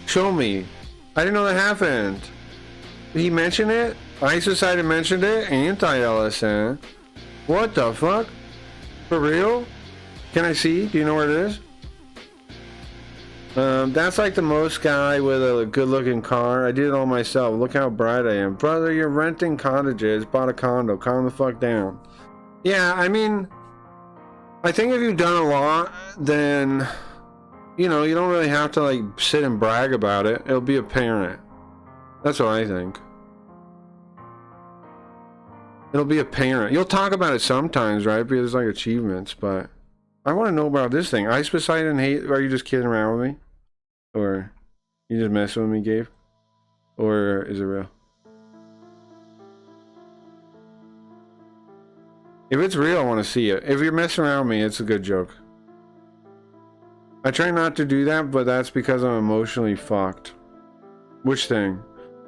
Show me. I didn't know that happened. Did he mention it? Ice Society mentioned it? Anti-LSN. What the fuck? For real? Can I see? Do you know where it is? That's like the most guy with a good-looking car. I did it all myself. Look how bright I am. Brother, you're renting cottages. Bought a condo. Calm the fuck down. Yeah, I mean, I think if you've done a lot, then, you know, you don't really have to, like, sit and brag about it. It'll be apparent. That's what I think. It'll be apparent. You'll talk about it sometimes, right? Because there's, like, achievements, but I want to know about this thing. Ice Poseidon hate. Are you just kidding around with me? Or you just messing with me, Gabe? Or is it real? If it's real, I want to see it. If you're messing around with me, it's a good joke. I try not to do that, but that's because I'm emotionally fucked. Which thing?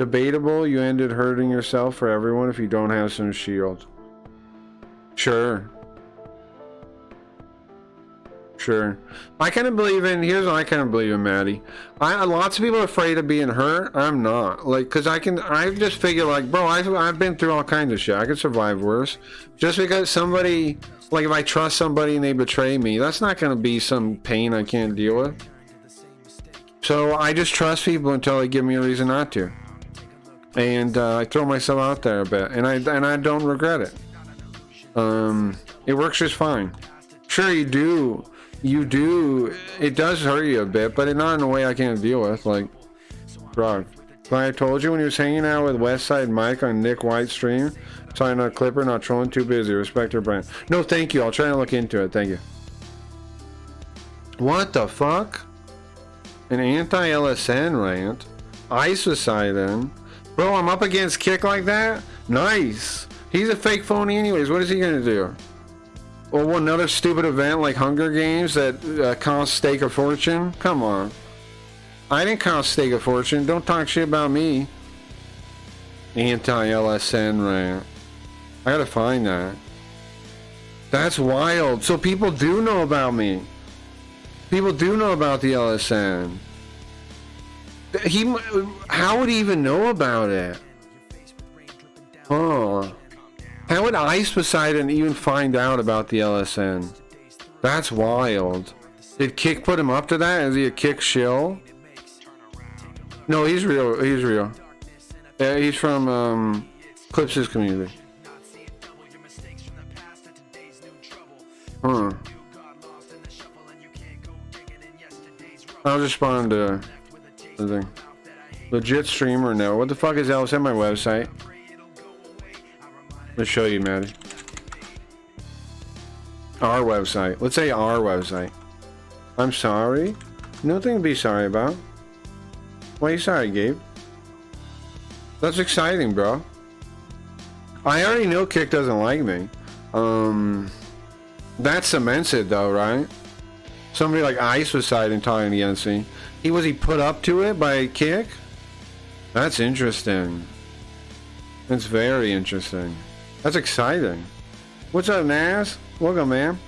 Debatable, you ended hurting yourself for everyone if you don't have some shield. Sure. Sure. I kind of believe in, here's what I kind of believe in, Maddie. Lots of people are afraid of being hurt. I'm not. Like, because I just figure, like, bro, I've been through all kinds of shit. I could survive worse. Just because somebody, like, if I trust somebody and they betray me, that's not going to be some pain I can't deal with. So I just trust people until they give me a reason not to. And I throw myself out there a bit, and I don't regret it. It works just fine. Sure, you do. It does hurt you a bit, but not in a way I can't deal with. Like, bro, like I told you when he was hanging out with Westside Mike on Nick White's stream, signing on Clipper, not trolling, too busy. Respect her brand. No, thank you. I'll try to look into it. Thank you. What the fuck? An anti-LSN rant? Ice Poseidon? Bro, I'm up against Kick like that? Nice. He's a fake phony anyways. What is he gonna do? Or another stupid event like Hunger Games that cost Stake a fortune? Come on. I didn't cost Stake a fortune. Don't talk shit about me. Anti-LSN rant. I gotta find that. That's wild. So people do know about me. People do know about the LSN. How would he even know about it? Huh. How would Ice Poseidon even find out about the LSN? That's wild. Did Kick put him up to that? Is he a Kick shill? No, he's real. He's real. Yeah, he's from Clips' community. Huh. I'll just respond to the thing. Legit streamer? No. What the fuck is that? It's on my website. Let's show you, Maddie. Our website. Let's say our website. I'm sorry. Nothing to be sorry about. Why are you sorry, Gabe? That's exciting, bro. I already know Kick doesn't like me. That cements it, though, right? Somebody like Ice Poseidon talking against me. Was he put up to it by Kick? That's interesting. That's very interesting. That's exciting. What's up, Naz? Welcome, man.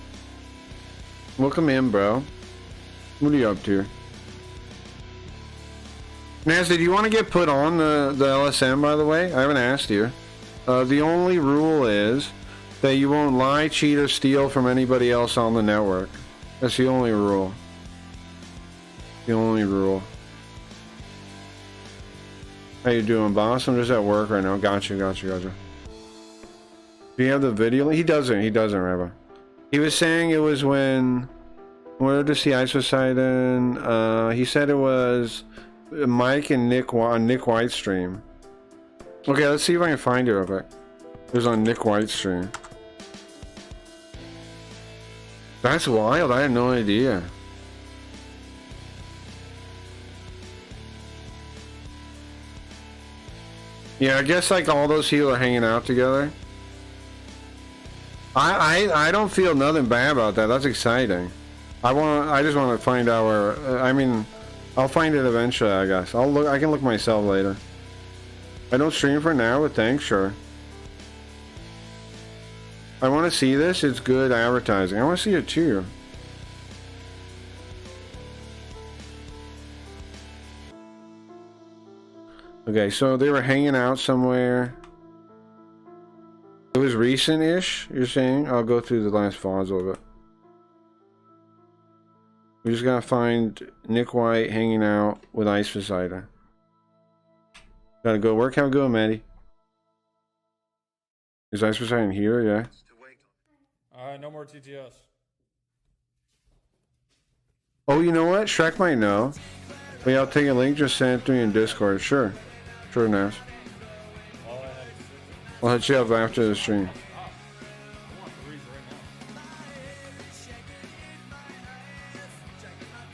Welcome in, bro. What are you up to? Naz, did you want to get put on the LSM, by the way? I haven't asked you. The only rule is that you won't lie, cheat, or steal from anybody else on the network. That's the only rule. The only rule. How you doing, boss? I'm just at work right now. Gotcha. Do you have the video? He doesn't, Rabbi. He was saying it was when... Where to see Ice Poseidon? He said it was Mike and Nick on Nick White's stream. Okay, let's see if I can find it real quick. It was on Nick White's stream. That's wild. I had no idea. Yeah, I guess like all those people are hanging out together. I don't feel nothing bad about that. That's exciting. I just want to find out where. I mean, I'll find it eventually. I guess I'll look. I can look myself later. I don't stream for now, but thanks, sure. I want to see this. It's good advertising. I want to see it too. Okay, so they were hanging out somewhere. It was recent-ish, you're saying? I'll go through the last files a little bit. We just gotta find Nick White hanging out with Ice Poseidon. Gotta go work. Have a good one, Maddie. Is Ice Poseidon here? Yeah. Alright, no more TTS. Oh, you know what? Shrek might know. Wait, I'll take a link. Just send it to me in Discord. Sure. Sure, Nas. I'll hit you up after the stream.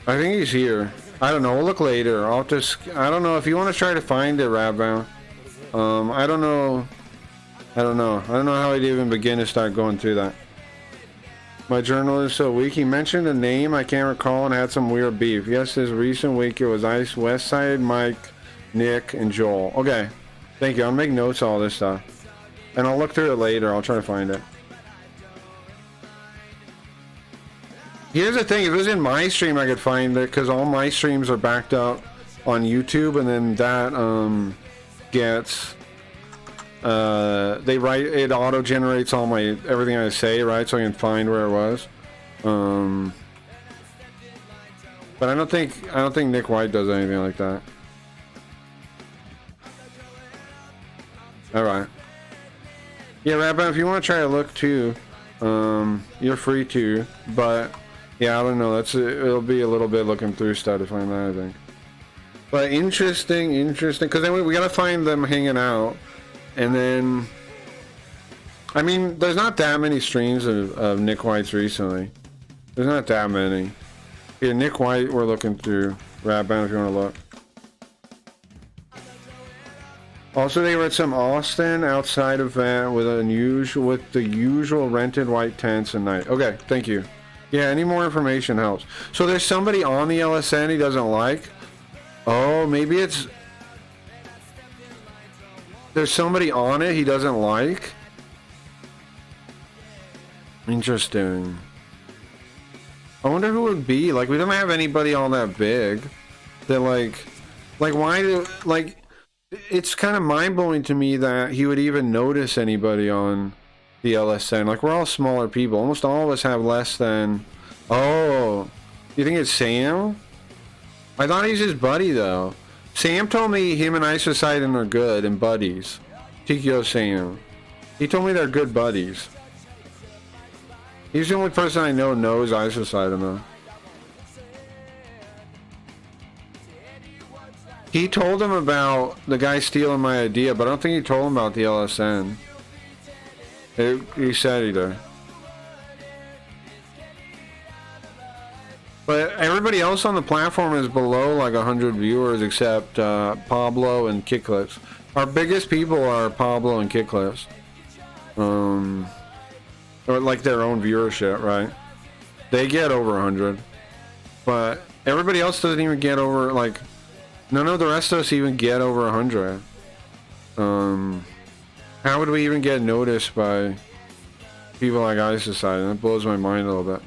I think he's here. I don't know. We'll look later. I'll just. I don't know if you want to try to find it, Rabbound. I don't know. I don't know how I'd even begin to start going through that. My journal is so weak. He mentioned a name I can't recall and had some weird beef. Yes, this recent week it was Ice Westside Mike Nick, and Joel. Okay. Thank you. I'll make notes of all this stuff. And I'll look through it later. I'll try to find it. Here's the thing. If it was in my stream, I could find it because all my streams are backed up on YouTube, and then that gets they write it auto generates all my everything I say, right? So I can find where it was. But I don't think Nick White does anything like that. All right. Yeah, Rabbi, if you want to try to look too, you're free to. But yeah, I don't know. It'll be a little bit looking through stuff to find that, I think. But interesting. Because then we gotta find them hanging out, and then I mean, there's not that many streams of Nick White's recently. There's not that many. Here, Nick White, we're looking through. Rabbi, if you want to look. Also, they were at some Austin outside event with the usual rented white tents and night. Okay, thank you. Yeah, any more information helps. So there's somebody on the LSN he doesn't like. Oh, maybe there's somebody on it he doesn't like. Interesting. I wonder who it would be. Like, we don't have anybody all that big. That like why do it's kind of mind-blowing to me that he would even notice anybody on the LSN. Like, we're all smaller people. Almost all of us have less than... Oh, you think it's Sam? I thought he's his buddy, though. Sam told me him and Isosidon are good and buddies. Tikio Sam. He told me they're good buddies. He's the only person I know knows Isosidon, though. He told him about the guy stealing my idea, but I don't think he told him about the LSN. He said he did. But everybody else on the platform is below like 100 viewers except Pablo and Kickless. Our biggest people are Pablo and Kickless. Or like their own viewership, right? They get over 100. But everybody else doesn't even get over, like... None of the rest of us even get over 100. How would we even get noticed by people like Isosidon? That blows my mind a little bit.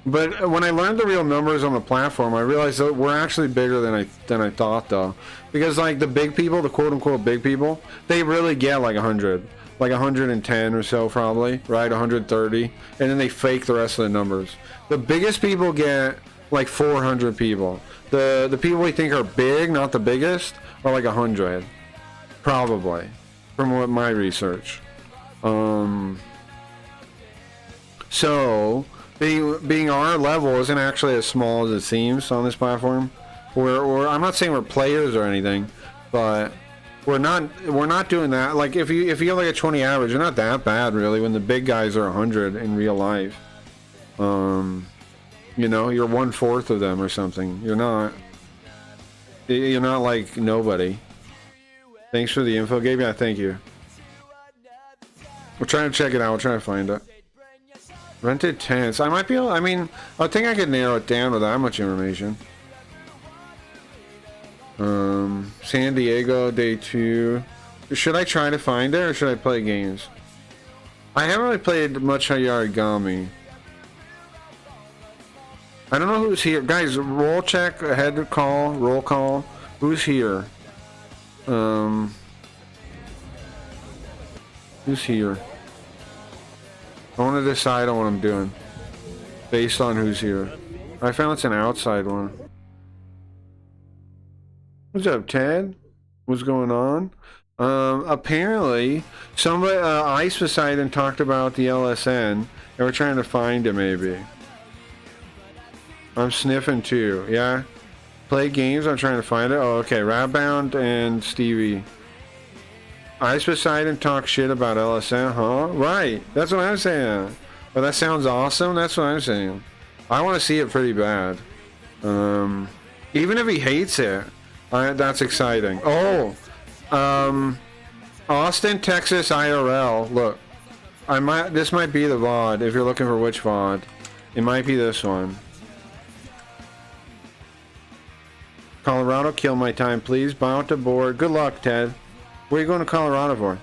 But when I learned the real numbers on the platform, I realized that we're actually bigger than I thought, though. Because like the big people, the quote-unquote big people, they really get like 100. Like 110 or so probably, right? 130. And then they fake the rest of the numbers. The biggest people get like 400 people. The people we think are big, not the biggest, are like 100. Probably. From what my research. So, being our level isn't actually as small as it seems on this platform. I'm not saying we're players or anything, but we're not doing that. Like if you have like a 20 average, you're not that bad really when the big guys are 100 in real life. You know, you're 1/4 of them or something. You're not like nobody. Thanks for the info, Gabe. Yeah, thank you. We're trying to check it out. We're trying to find it. Rented tents. I might be able, I mean, I think I could narrow it down with that much information. San Diego, day 2. Should I try to find it or should I play games? I haven't really played much Yarigami. I don't know who's here. Guys, roll check, head call, roll call. Who's here? Who's here? I want to decide on what I'm doing. Based on who's here. I found it's an outside one. What's up, Ted? What's going on? Apparently, somebody, Ice Poseidon talked about the LSN, and we're trying to find it, maybe. I'm sniffing too, yeah? Play games, I'm trying to find it. Oh, okay, Radbound and Stevie. Ice Poseidon talk shit about LSN, huh? Right, that's what I'm saying. Well, that sounds awesome, that's what I'm saying. I want to see it pretty bad. Even if he hates it, that's exciting. Oh, Austin, Texas IRL. Look, this might be the VOD, if you're looking for which VOD. It might be this one. Colorado, kill my time, please. Bow to board. Good luck, Ted. Where are you going to Colorado for?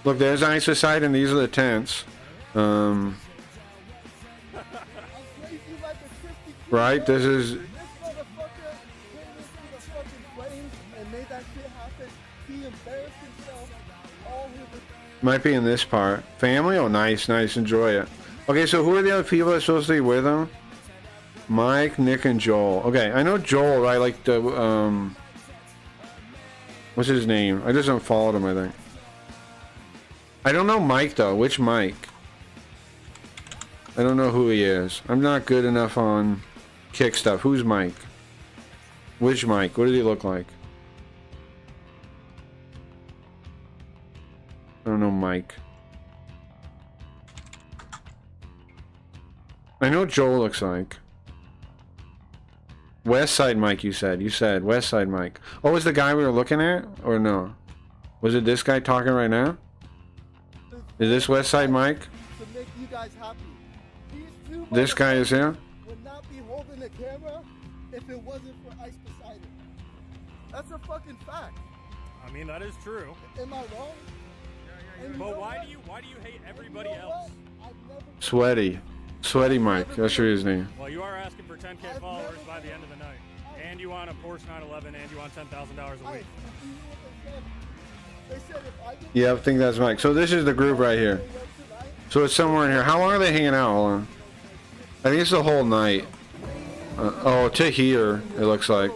Look, there's Isocide, and these are the tents. Right, this is... Might be in this part. Family? Oh, nice, nice. Enjoy it. Okay, so who are the other people that are supposed to be with him? Mike, Nick, and Joel. Okay, I know Joel, right? Like the, what's his name? I just unfollowed him, I think. I don't know Mike, though. Which Mike? I don't know who he is. I'm not good enough on kick stuff. Who's Mike? Which Mike? What did he look like? I don't know Mike. I know what Joel looks like. West Side Mike, you said. You said West Side Mike. Oh, was the guy we were looking at? Or no? Was it this guy talking right now? Is this West Side Mike? To make you guys happy. These two This guy is him? would not be holding the camera if it wasn't for Ice Poseidon. That's a fucking fact. I mean, that is true. Am I wrong? And you know But why what? do you hate everybody You know else? what? I've never- Sweaty. Sweaty Mike. That's his name. Well, you are asking for 10K followers by the end of the night. And you want a Porsche 911 and you want $10,000 a Ice, week. you know what they said? They said if I get Yeah, I think that's Mike. So this is the group right here. tonight, So it's somewhere in here. How long are they hanging out? Hold on. I think it's the whole night. Oh, to here, it looks like.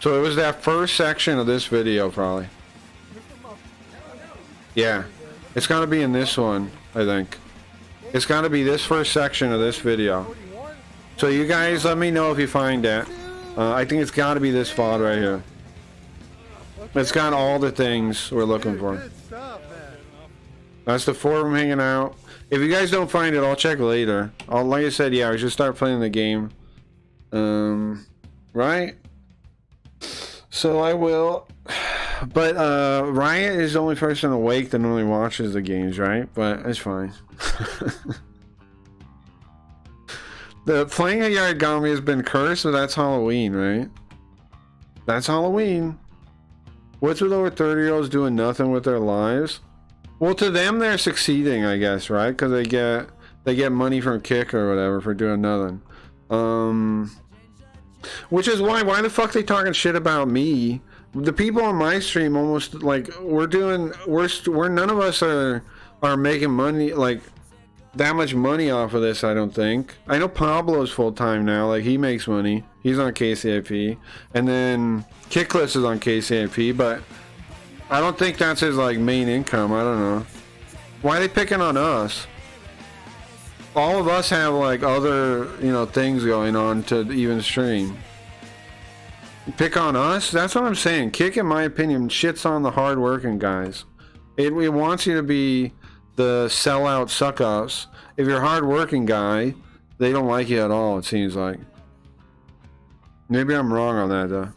So it was that first section of this video, probably. Yeah. It's gotta be in this one, I think. It's gotta be this first section of this video. So you guys, let me know if you find that. I think it's gotta be this VOD right here. It's got all the things we're looking for. good stuff, man. That's the four of them hanging out. If you guys don't find it, I'll check later. Like I said, yeah, we should start playing the game. Right? So I will. But Riot is the only person awake that normally watches the games, right? But it's fine. The playing a Yarigami has been cursed, so that's Halloween, right? That's Halloween. What's with over 30-year-olds doing nothing with their lives? Well, to them, they're succeeding, I guess, right? Because they get money from Kick or whatever for doing nothing. Which is why the fuck they talking shit about me? The people on my stream almost like we're none of us are making money like that much money off of this. I don't think. I know Pablo's full time now. Like he makes money. He's on KCIP, and then Kickless is on KCIP, but I don't think that's his like main income. I don't know. Why are they picking on us? All of us have like other things going on to even stream. Pick on us? That's what I'm saying. Kick, in my opinion, shits on the hard-working guys. It wants you to be the sellout suck-ups. If you're a hard-working guy, they don't like you at all, it seems like. Maybe I'm wrong on that, though.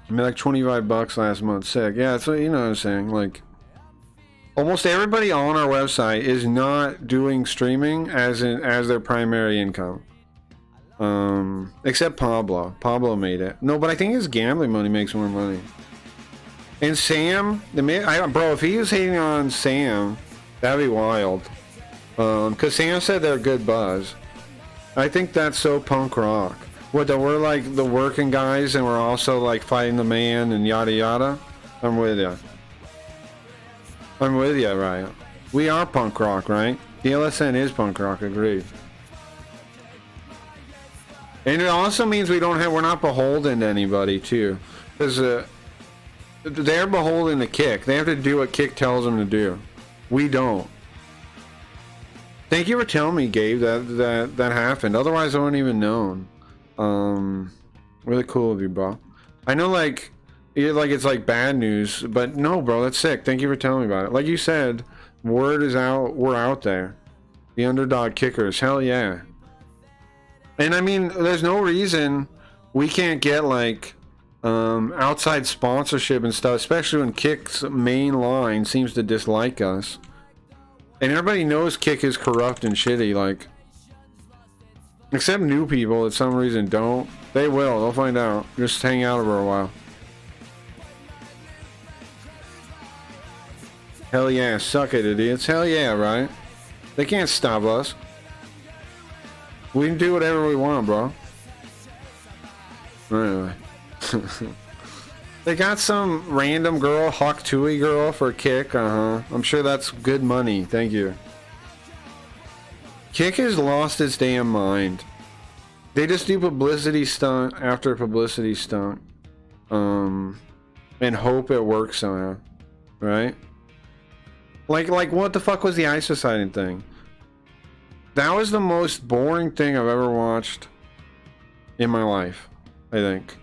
I made like $25 last month. Sick. Yeah, so you know what I'm saying. Like, almost everybody on our website is not doing streaming as their primary income. Except Pablo. Pablo made it. No, but I think his gambling money makes more money. And Sam, bro, if he was hating on Sam, that'd be wild. Cause Sam said they're good buzz. I think that's so punk rock. What, that we're like the working guys and we're also like fighting the man and yada yada? I'm with ya. I'm with ya, Riot. We are punk rock, right? DLSN is punk rock, agreed. And it also means we're not beholden to anybody too, because they're beholden to Kick. They have to do what Kick tells them to do. We don't. Thank you for telling me, Gabe, that happened. Otherwise, I wouldn't even known. Really cool of you, bro. I know, like it's like bad news, but no, bro, that's sick. Thank you for telling me about it. Like you said, word is out. We're out there. The underdog kickers. Hell yeah. And I mean, there's no reason we can't get like outside sponsorship and stuff, especially when Kick's main line seems to dislike us. And everybody knows Kick is corrupt and shitty. Like, Except new people, for some reason, don't. They will. They'll find out. Just hang out for a while. Hell yeah. Suck it, idiots. Hell yeah, right? They can't stop us. We can do whatever we want, bro. Anyway. They got some random girl, Hawk Tui girl for a kick. I'm sure that's good money. Thank you. Kick has lost its damn mind. They just do publicity stunt after publicity stunt. And hope it works somehow. Right? Like what the fuck was the isociding thing? That was the most boring thing I've ever watched in my life, I think.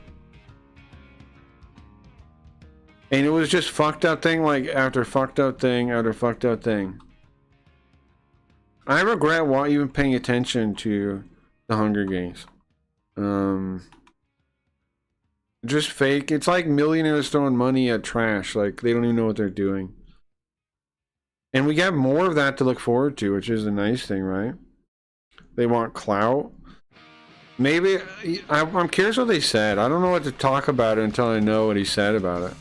And it was just fucked up thing, like after fucked up thing after fucked up thing. I regret why even paying attention to the Hunger Games. Just fake. It's like millionaires throwing money at trash. Like they don't even know what they're doing. And we got more of that to look forward to, which is a nice thing, right? They want clout. Maybe I'm curious what they said. I don't know what to talk about it until I know what he said about it.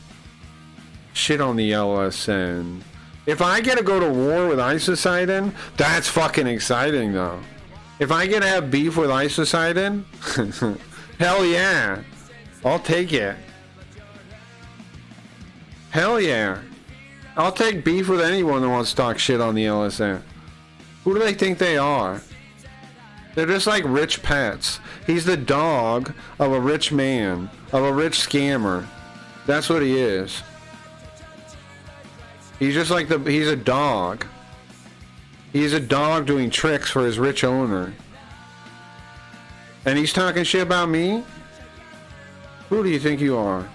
Shit on the LSN. If I get to go to war with Isocidin, that's fucking exciting though. If I get to have beef with Isocidin, hell yeah. I'll take it. Hell yeah. I'll take beef with anyone that wants to talk shit on the LSN. Who do they think they are? They're just like rich pets. He's the dog of a rich man, of a rich scammer. That's what he is. He's just like he's a dog. He's a dog doing tricks for his rich owner. And he's talking shit about me? Who do you think you are?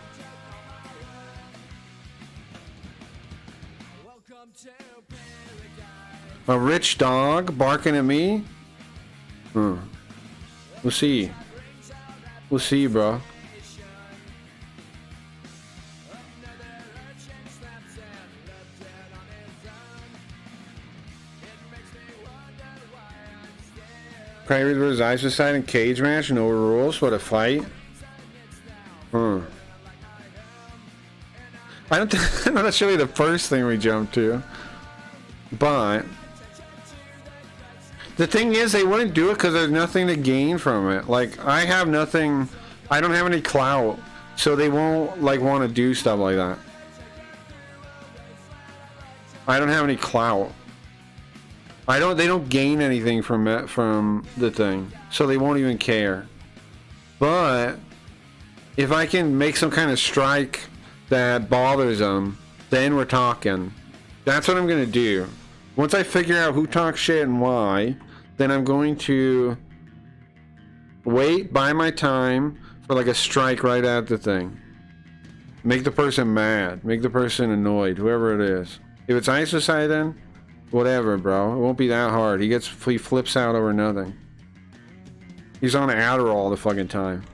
A rich dog barking at me? We'll see. We'll see, bro. Private versus Isocide in cage match, no rules. What a fight. I don't think that's really the first thing we jumped to. But the thing is, they wouldn't do it because there's nothing to gain from it. Like, I have nothing, I don't have any clout, so they won't, like, want to do stuff like that. I don't have any clout. They don't gain anything from it, from the thing, so they won't even care. But if I can make some kind of strike that bothers them, then we're talking. That's what I'm gonna do. Once I figure out who talks shit and why, then I'm going to wait, buy my time for like a strike right at the thing. Make the person mad, make the person annoyed, whoever it is. If it's Isocidin, whatever, bro. It won't be that hard. He flips out over nothing. He's on Adderall all the fucking time.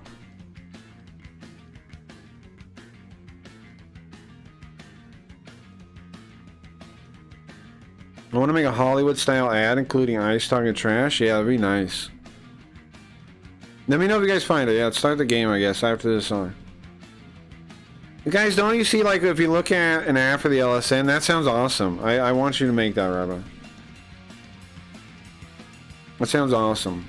I want to make a Hollywood-style ad including Ice talking trash. Yeah, that'd be nice. Let me know if you guys find it. Yeah, let's start the game, I guess, after this song. You guys, don't you see, like, if you look at an ad for the LSN, that sounds awesome. I want you to make that, Rabbi. That sounds awesome.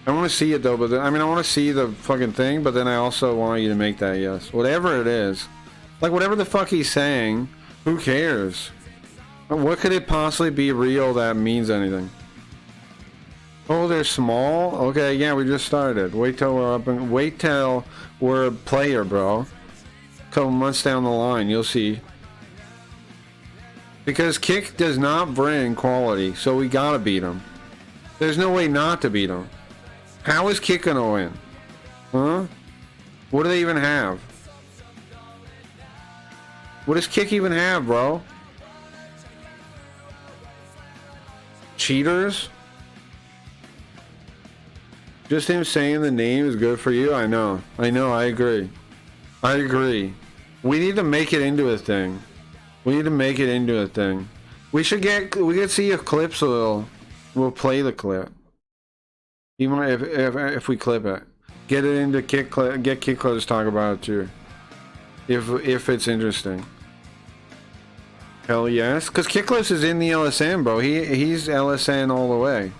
I want to see it, though, but I mean, I want to see the fucking thing, but then I also want you to make that, yes. Whatever it is. Like, whatever the fuck he's saying, who cares? What could it possibly be real that means anything? Oh, they're small? Okay, yeah, we just started. Wait till we're up and wait till we're a player, bro. Couple months down the line, you'll see. Because Kick does not bring quality, so we gotta beat him. There's no way not to beat him. How is Kick gonna win? Huh? What do they even have? What does Kick even have, bro? Cheaters? Just him saying the name is good for you? I know, I agree. I agree. We need to make it into a thing. We need to make it into a thing. We could see a clip, so we'll play the clip. He might if we clip it, get it into Kick Clip, get Kick Clip to talk about it too. If it's interesting. Hell yes, because Kick Clips is in the LSN, bro. He's LSN all the way.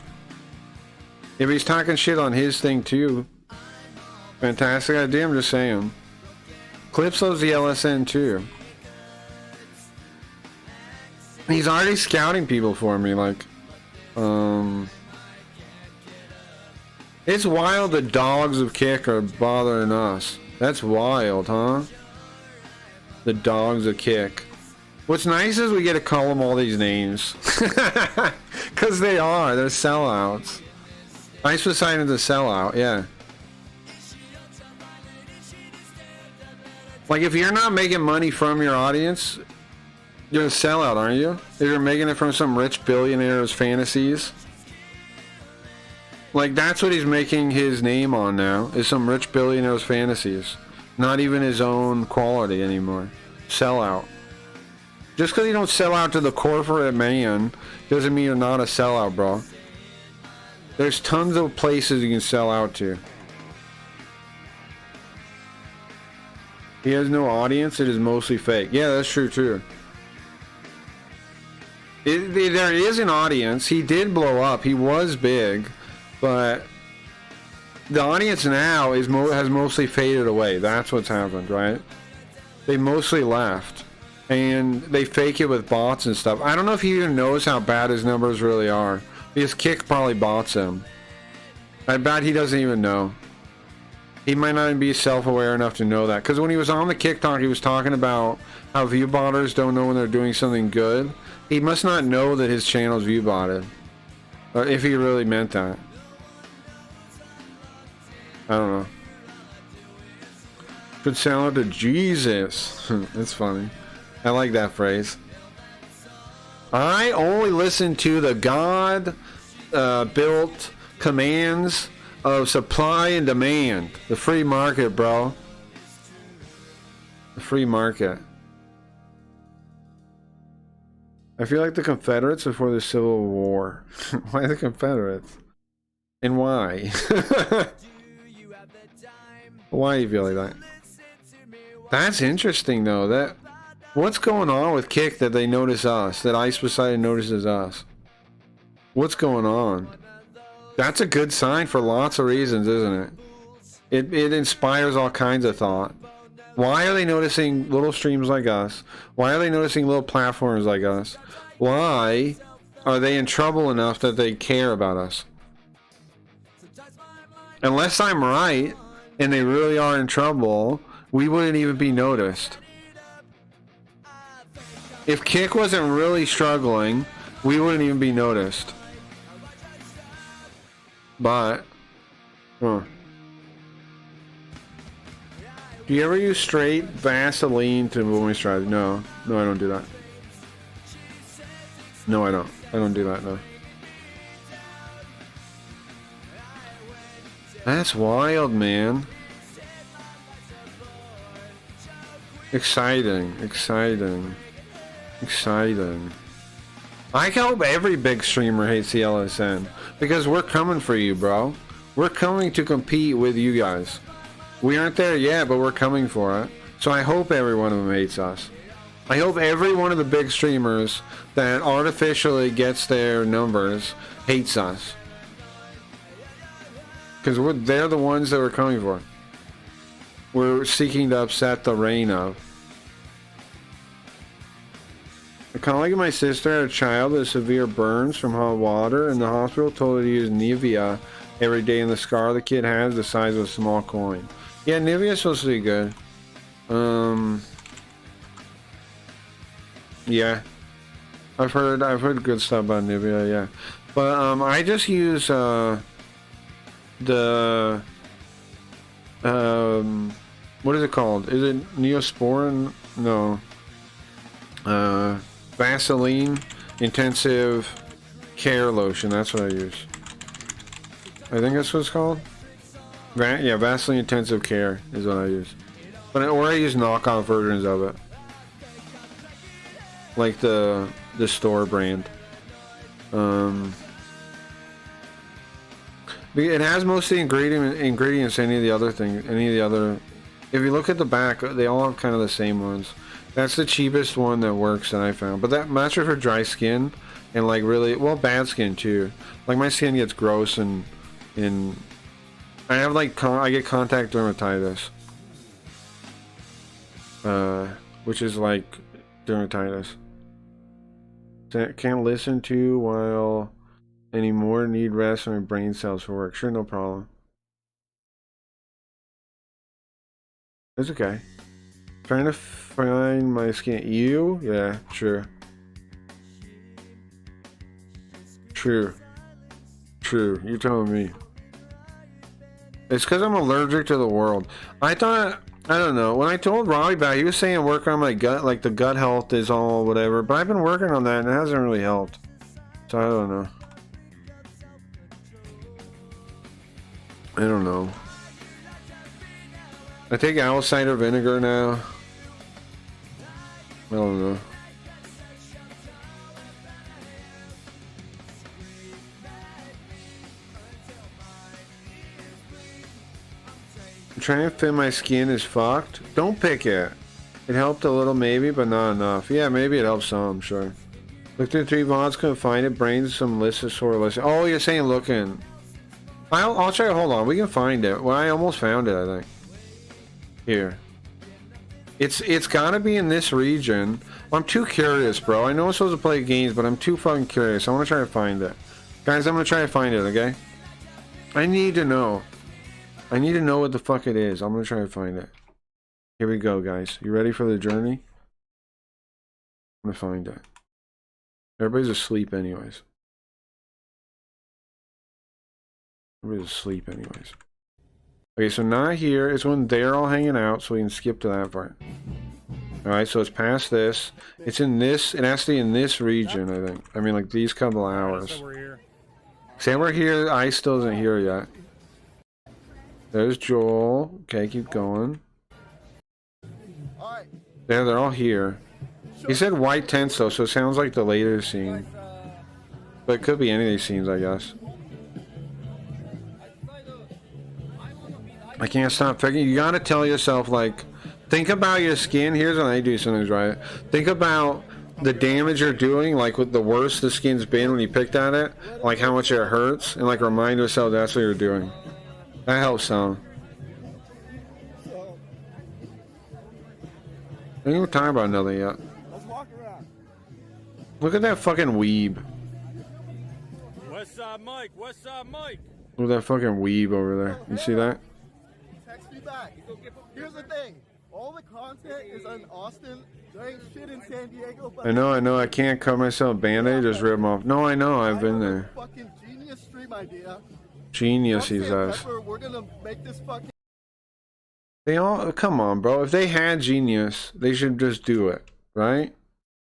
If he's talking shit on his thing too, fantastic idea. I'm just saying. Clipso's the LSN too. He's already scouting people for me, like, it's wild the dogs of Kick are bothering us. That's wild, huh? The dogs of Kick. What's nice is we get to call them all these names. Because they are. They're sellouts. Ice Poseidon's a sellout, yeah. Like, if you're not making money from your audience, you're a sellout, aren't you? If you're making it from some rich billionaire's fantasies. Like, that's what he's making his name on now, is some rich billionaire's fantasies. Not even his own quality anymore. Sellout. Just because you don't sell out to the corporate man doesn't mean you're not a sellout, bro. There's tons of places you can sell out to. He has no audience, it is mostly fake. Yeah, that's true too. There is an audience. He did blow up. He was big, but the audience now has mostly faded away. That's what's happened, right? They mostly left. And they fake it with bots and stuff. I don't know if he even knows how bad his numbers really are. Because Kick probably bots him. I bet he doesn't even know. He might not even be self-aware enough to know that. Because when he was on the Kick Talk, he was talking about how view botters don't know when they're doing something good. He must not know that his channel's view botted. Or if he really meant that. I don't know. Could sound out to Jesus. That's funny. I like that phrase. I only listen to the God-built commands of supply and demand. The free market, bro. The free market. I feel like the Confederates before the Civil War. Why the Confederates? And why? Why do you feel like that? That's interesting, though. What's going on with Kick that they notice us? That Ice Poseidon notices us? What's going on? That's a good sign for lots of reasons, isn't it? It inspires all kinds of thought. Why are they noticing little streams like us? Why are they noticing little platforms like us? Why are they in trouble enough that they care about us? Unless I'm right, and they really are in trouble, we wouldn't even be noticed. If Kick wasn't really struggling, we wouldn't even be noticed. But, Do you ever use straight Vaseline to moisturize? No, I don't do that. No, I don't. I don't do that, no. That's wild, man. Exciting. I hope every big streamer hates the LSN. Because we're coming for you, bro. We're coming to compete with you guys. We aren't there yet, but we're coming for it. So I hope every one of them hates us. I hope every one of the big streamers that artificially gets their numbers hates us. Because they're the ones that we're coming for. We're seeking to upset the reign of. A colleague of my sister had a child with severe burns from hot water, and the hospital told her to use Nivea every day, and the scar the kid has the size of a small coin. Yeah, Nivea's supposed to be good. Yeah. I've heard good stuff about Nivea, yeah. But I just use the what is it called? Is it Neosporin? No. Vaseline Intensive Care Lotion. That's what I use. I think that's what it's called. Yeah, Vaseline Intensive Care is what I use. Or I use knockoff versions of it, like the It has most of the ingredients. Any of the other things. Any of the other. If you look at the back, they all have kind of the same ones. That's the cheapest one that works that I found. But that's for dry skin and like really bad skin too. Like my skin gets gross and I have like I get contact dermatitis, which is like dermatitis. Can't listen to while anymore. Need rest on my brain cells for work. Sure, no problem. It's okay. Trying to find my skin. You? Yeah, sure. True. True. You're telling me. It's because I'm allergic to the world. I thought, I don't know. When I told Robbie about it, he was saying work on my gut, like the gut health is all whatever. But I've been working on that and it hasn't really helped. So I don't know. I don't know. I take apple cider vinegar now. I don't know. Trying to fit my skin is fucked. Don't pick it. It helped a little maybe, but not enough. Yeah, maybe it helps some, sure. Looked through 3 VODs, couldn't find it. Brains, some lists, sort of list. Oh, you're saying looking. I'll try. Hold on, we can find it. Well, I almost found it, I think. Here. It's gotta be in this region. I'm too curious, bro. I know I'm supposed to play games, but I'm too fucking curious. I want to try to find it. Guys, I'm gonna try to find it, okay? I need to know. I need to know what the fuck it is. I'm gonna try to find it. Here we go, guys. You ready for the journey? I'm gonna find it. Everybody's asleep anyways. Everybody's asleep anyways. Okay, so not here. It's when they're all hanging out, so we can skip to that part. Alright, so it's past this. It's in this. It has to be in this region, I think. I mean, like these couple hours. So we're here. Say we're here. Ice still isn't here yet. There's Joel. Okay, keep going. There, they're all here. He said white tents though, so it sounds like the later scene. But it could be any of these scenes, I guess. I can't stop thinking. You gotta tell yourself, like, think about your skin. Here's what I do sometimes, right? Think about the damage you're doing, like with the worse the skin's been when you picked at it, like how much it hurts, and like remind yourself that's what you're doing. That helps some. I ain't even talking about nothing yet. Look at that fucking weeb. West Side Mike, West Side Mike. Look at that fucking weeb over there. You see that? Text me back. Here's the thing. All the content is in Austin. There ain't shit in San Diego. But I know. I can't cut myself Band-Aid, just rip them off. No, I know. I've been there. Fucking genius stream idea. Genius, he says. We're gonna make this fucking. They all, come on, bro. If they had genius, they should just do it, right?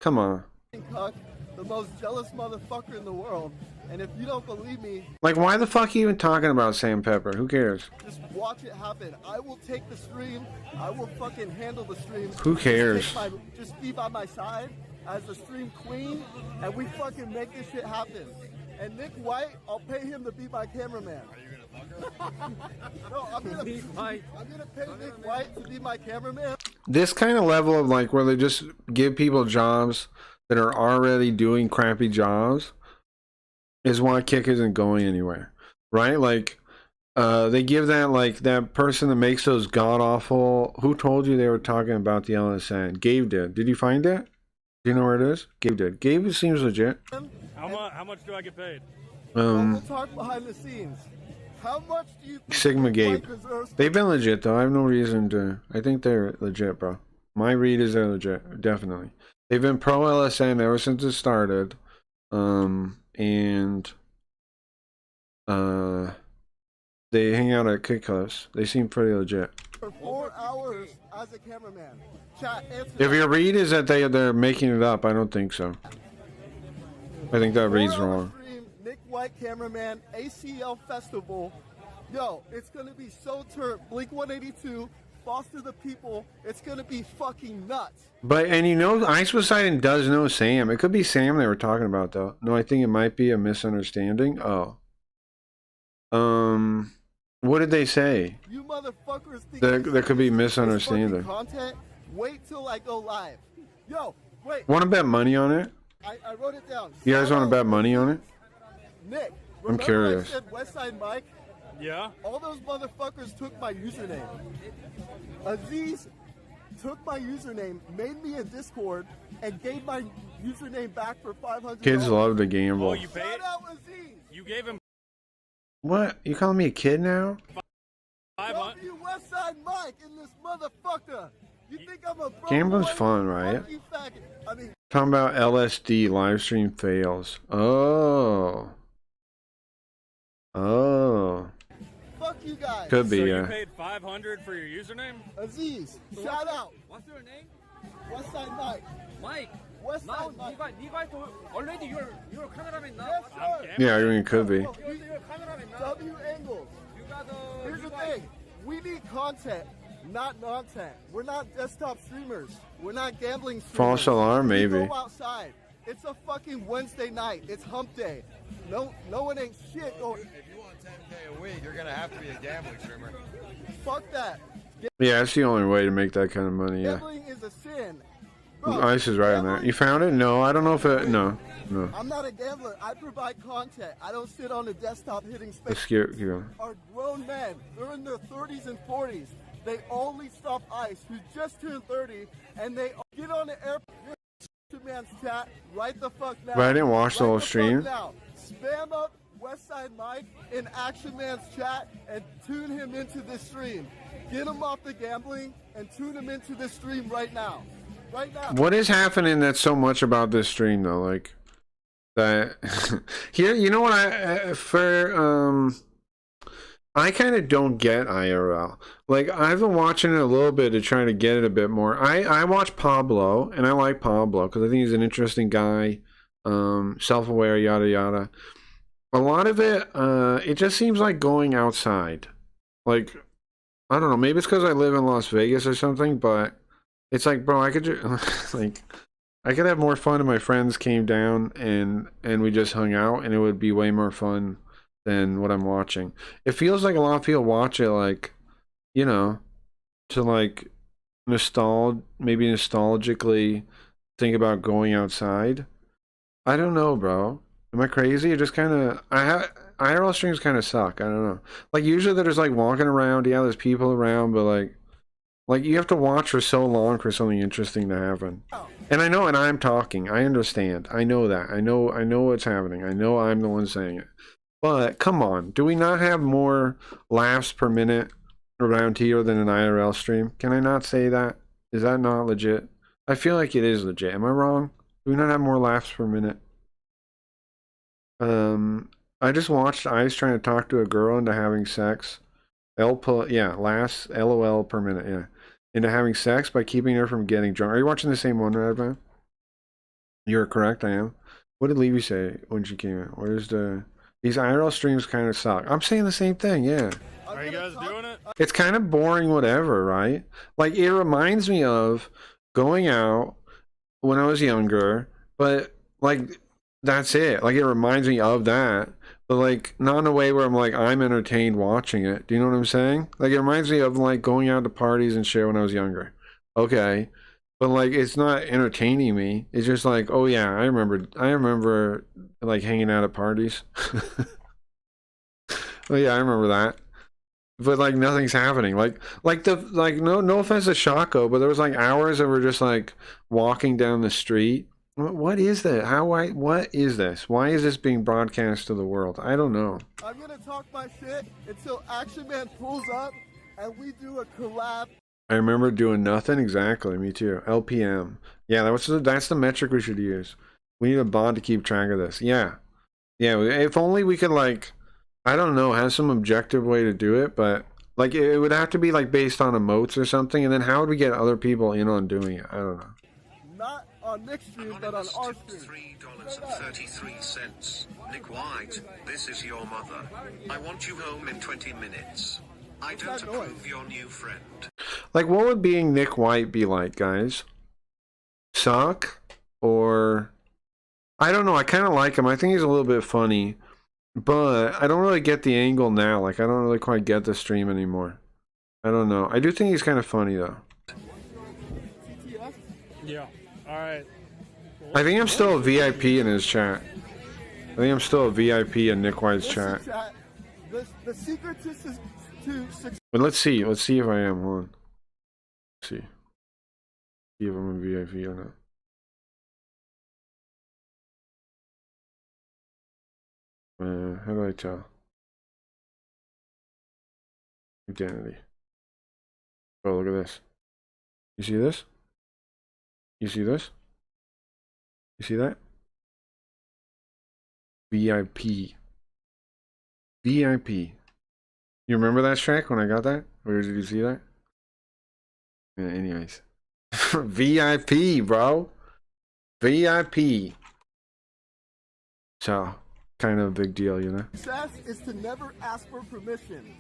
Come on. Cuck, the most jealous motherfucker in the world. And if you don't believe me, like, why the fuck are you even talking about Sam Pepper? Who cares? Just watch it happen. I will take the stream. I will fucking handle the stream. Who cares? Just be by my side as the stream queen, and we fucking make this shit happen. And Nick White, I'll pay him to be my cameraman. Are you gonna fuck her? No, I'm gonna pay Nick White to be my cameraman. This kind of level of like where they just give people jobs that are already doing crappy jobs is why Kick isn't going anywhere, right? Like, they give that, like, that person that makes those god-awful... Who told you they were talking about the LSN? Gabe did. Did you find it? Do you know where it is? Gabe did. Gabe seems legit. How much do I get paid? We'll talk behind the scenes. How much do you think Sigma Gabe. They've been legit, though. I have no reason to... I think they're legit, bro. My read is they're legit. Definitely. They've been pro-LSN ever since it started. And they hang out at Kick House. They seem pretty legit. For 4 hours as a cameraman. Chat, if your read is that they're making it up, I don't think so. I think that read's wrong. Stream, Nick White cameraman, ACL Festival. Yo, it's gonna be so turnt. Blink 182, Foster the People. It's gonna be fucking nuts. But, and you know, Ice Poseidon does know Sam. It could be Sam they were talking about, though. No, I think it might be a misunderstanding. Oh. What did they say? You motherfuckers think There could be this misunderstanding. fucking content? Wait till I go live. Yo, wait. Want to bet money on it? I wrote it down. You guys want to bet money on it? Nick, I'm remember curious. I said Westside Mike? Yeah. All those motherfuckers took my username. Aziz took my username, made me a Discord, and gave my username back for $500. Kids love to gamble. Oh, you paid? Shout out Aziz. You gave him What? You calling me a kid now? 500. W Westside Mike in this motherfucker. You think I'm a broke Gambling's boy? fun, right? Fuck you, faggot. I mean, Talking about LSD live stream fails. Oh. Oh. fuck you guys. Could be, So yeah. you paid 500 for your username? Aziz, shout out. What's your name? Westside Mike. Mike. Westside Now, Mike. 네가 already you're a cameraman now. Yes, sir. Yeah, I mean, it could be. You're a cameraman now. W angles. You got Here's the thing. We need content, not nonsense. We're not desktop streamers. We're not gambling streamers. False alarm, We maybe. go outside. It's a fucking Wednesday night. It's hump day. No one ain't shit going. If you want 10K a week, you're gonna have to be a gambling streamer. Fuck that. Yeah, that's the only way to make that kind of money, yeah. Gambling is a sin. Bro, Ice is right on that. gambling- You found it? No, I don't know if it... No. No. I'm not a gambler. I provide content. I don't sit on a desktop hitting Let's space. get... You know. Are grown men. They're in their 30s and 40s. They only stop Ice, who just turned 30, and they get on the airport. Man's chat right the fuck now. But I didn't watch the Right whole fuck stream. Now. Spam up Westside Mike in Action Man's chat and tune him into this stream. Get him off the gambling and tune him into this stream right now. Right now. What is happening that's so much about this stream, though? Like, that... Here, you know what I kind of don't get IRL. Like, I've been watching it a little bit to try to get it a bit more. I watch Pablo, and I like Pablo because I think he's an interesting guy, self-aware, yada yada. A lot of it, it just seems like going outside. Like, I don't know, maybe it's because I live in Las Vegas or something, but it's like, bro, I could just, like, I could have more fun if my friends came down and we just hung out, and it would be way more fun than what I'm watching. It feels like a lot of people watch it like, you know, to like maybe nostalgically think about going outside. I don't know, bro. Am I crazy? It just kind of, IRL streams kind of suck. I don't know. Like usually they're just like walking around. Yeah, there's people around, but like you have to watch for so long for something interesting to happen. And I know, and I'm talking. I understand. I know that. I know what's happening. I know I'm the one saying it. But come on, do we not have more laughs per minute around here than an IRL stream? Can I not say that? Is that not legit? I feel like it is legit. Am I wrong? Do we not have more laughs per minute? I just watched Ice trying to talk to a girl into having sex. Last LOL per minute, yeah. Into having sex by keeping her from getting drunk. Are you watching the same one, Radman? You're correct, I am. What did Levy say when she came in? Where's the... These IRL streams kind of suck. I'm saying the same thing, yeah. Are you guys doing it? It's kind of boring, whatever, right? Like, it reminds me of going out when I was younger, but, like, that's it. Like, it reminds me of that, but, like, not in a way where I'm, like, I'm entertained watching it. Do you know what I'm saying? Like, it reminds me of, like, going out to parties and shit when I was younger. Okay. But, like, it's not entertaining me. It's just like, oh, yeah, I remember, like, hanging out at parties. Oh, yeah, I remember that. But, like, nothing's happening. Like, no offense to Shaco, but there was, like, hours that we're just, like, walking down the street. What is that? What is this? Why is this being broadcast to the world? I don't know. I'm gonna talk my shit until Action Man pulls up and we do a collab. I remember doing nothing. Exactly, me too. LPM. Yeah, that's the metric we should use. We need a bot to keep track of this. Yeah. If only we could, like, I don't know, have some objective way to do it, but like it would have to be like based on emotes or something. And then how would we get other people in on doing it? I don't know. Not on Nick's stream, but on our stream. $3.33. Nick White, this is your mother. I want you home in 20 minutes. I don't approve your new friend. Like, what would being Nick White be like, guys? Suck? Or... I don't know, I kind of like him. I think he's a little bit funny. but I don't really get the angle now. Like, I don't really quite get the stream anymore. I don't know. I do think he's kind of funny, though. Yeah. All right. I think I'm still a VIP in his chat. I think I'm still a VIP in Nick White's chat. The secret to success. But let's see. Let's see if I am. Hold on. Let's see. See if I'm a VIP or not. How do I tell? Identity. Oh, look at this. You see this? You see this? You see that? VIP. VIP. You remember that track when I got that? Or did you see that? Yeah, anyways. VIP, bro. VIP. So, kind of a big deal, you know? Success is to never ask for permission.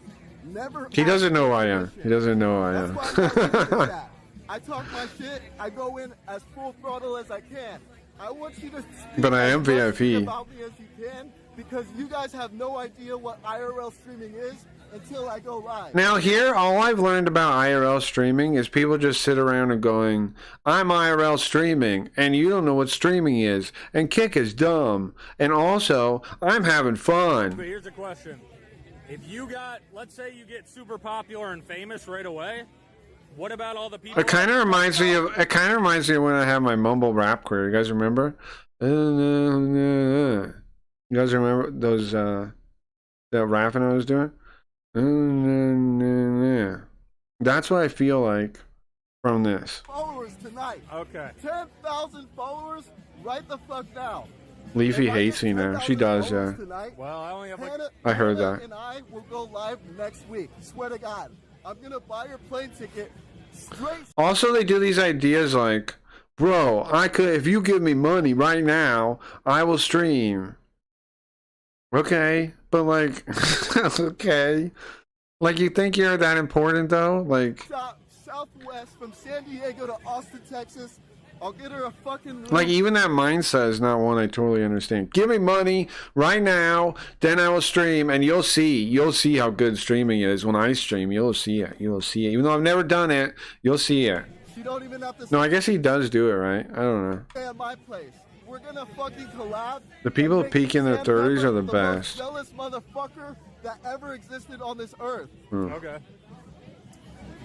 Never. He doesn't know who I am. He doesn't know who I am. That's why I'm not doing that. I talk my shit. I go in as full throttle as I can. I want you to speak But I am as much VIP. about me as you can, because you guys have no idea what IRL streaming is until I go live. Now here, all I've learned about IRL streaming is people just sit around and going, I'm IRL streaming, and you don't know what streaming is, and Kick is dumb, and also, I'm having But fun. here's a question. If you got, let's say you get super popular and famous right away, what about all the people? It kind of reminds me of when I had my mumble rap career. You guys remember? You guys remember those that rapping I was doing? That's what I feel like from this. Followers tonight. Okay. 10,000 followers right the fuck now. Leafy If I hates get me now. 10,000 She does, yeah. followers tonight, Well, I only have like. I heard Hannah that. and I will go live next week. Swear to God. I'm gonna buy your plane ticket straight. Also, they do these ideas like, bro, I could, if you give me money right now, I will stream. Okay, but like, okay. Like, you think you're that important though? Like, Southwest from San Diego to Austin, Texas. I'll get her a fucking room. like even that mindset is not one I totally understand. Give me money right now, then I will stream, and you'll see how good streaming is when I stream. You'll see it. Even though I've never done it, you'll see it. She don't even have to No, I guess he does do it, right? I don't know. stay at my place. We're gonna fucking collab. The people and make peak in their Sam 30s Pepper are the most best. jealous motherfucker that ever existed on this earth. Okay.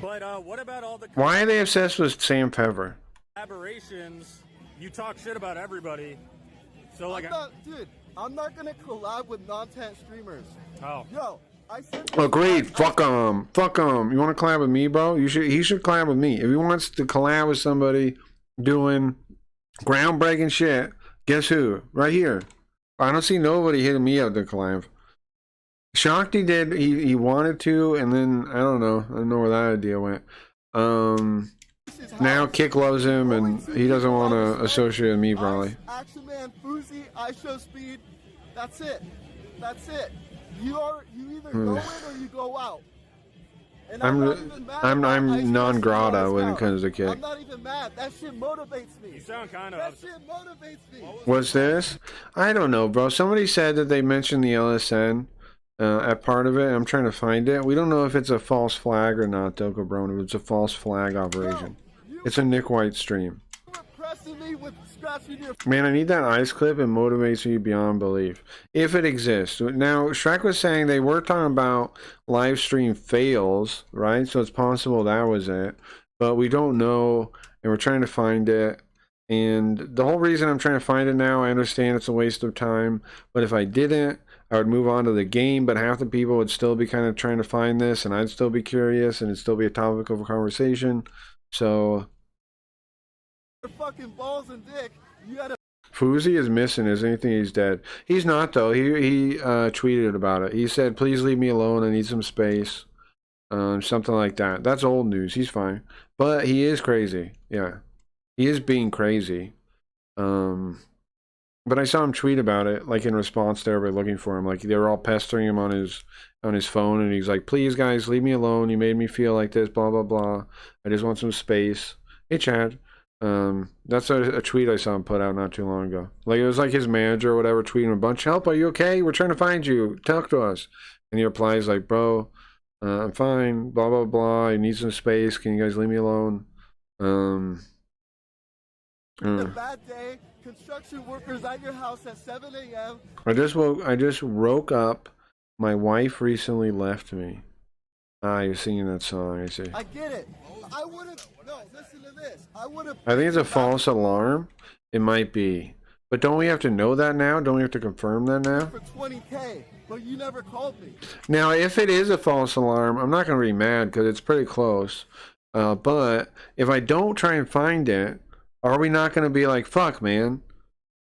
But what about all the Why are they obsessed with Sam Pepper? collaborations? You talk shit about everybody. So like, I'm not gonna collab with non-tent streamers. oh, Yo, I said. Agreed. Fuck him. Fuck him. You want to collab with me, bro? He should collab with me. If he wants to collab with somebody doing groundbreaking shit, guess who? Right here. I don't see nobody hitting me up to collab. Shakti did. He wanted to, and then I don't know where that idea went. Now Kick loves him, and he doesn't want to associate with me probably. Action Man, Fuzi, I Show Speed. That's it. You either go in or you go out. And I'm not even mad I'm about I Show non Speed grata on when this it comes to out. Kick. I'm not even mad. That shit motivates me. you sound kind That of. shit motivates me. What's this? I don't know, bro. Somebody said that they mentioned the LSN at part of it. I'm trying to find it. We don't know if it's a false flag or not, though, Cabrone. If it's a false flag operation. It's a Nick White stream. Pressing me with scratching your Man, I need that ice clip. It motivates me beyond belief. If it exists. Now, Shrek was saying they were talking about live stream fails, right? So it's possible that was it. But we don't know, and we're trying to find it. And the whole reason I'm trying to find it now, I understand it's a waste of time. But if I didn't, I would move on to the game. But half the people would still be kind of trying to find this, and I'd still be curious, and it'd still be a topic of conversation. So fucking balls and dick. You gotta. Fuzi is missing, isn't he? Think he's dead. He's not, though. He tweeted about it. He said, please leave me alone. I need some space. Something like that. That's old news. He's fine. But he is crazy. Yeah. He is being crazy. But I saw him tweet about it, like in response to everybody looking for him. Like they were all pestering him on his phone, and he's like, please guys, leave me alone. You made me feel like this, blah, blah, blah. I just want some space. Hey, Chad. That's a tweet I saw him put out not too long ago. Like, it was like his manager or whatever tweeting a bunch, help, are you okay? We're trying to find you. Talk to us. And he replies like, bro, I'm fine, blah, blah, blah. I need some space. Can you guys leave me alone? A bad day. Construction workers at your house at 7 a.m. I just woke up. My wife recently left me. You're singing that song, I see. I get it. I wouldn't. No, listen to this. I wouldn't. I think it's a false alarm. It might be. But don't we have to know that now? Don't we have to confirm that now? For 20K, but you never called me. Now, if it is a false alarm, I'm not going to be mad because it's pretty close. But if I don't try and find it, are we not going to be like, fuck, man?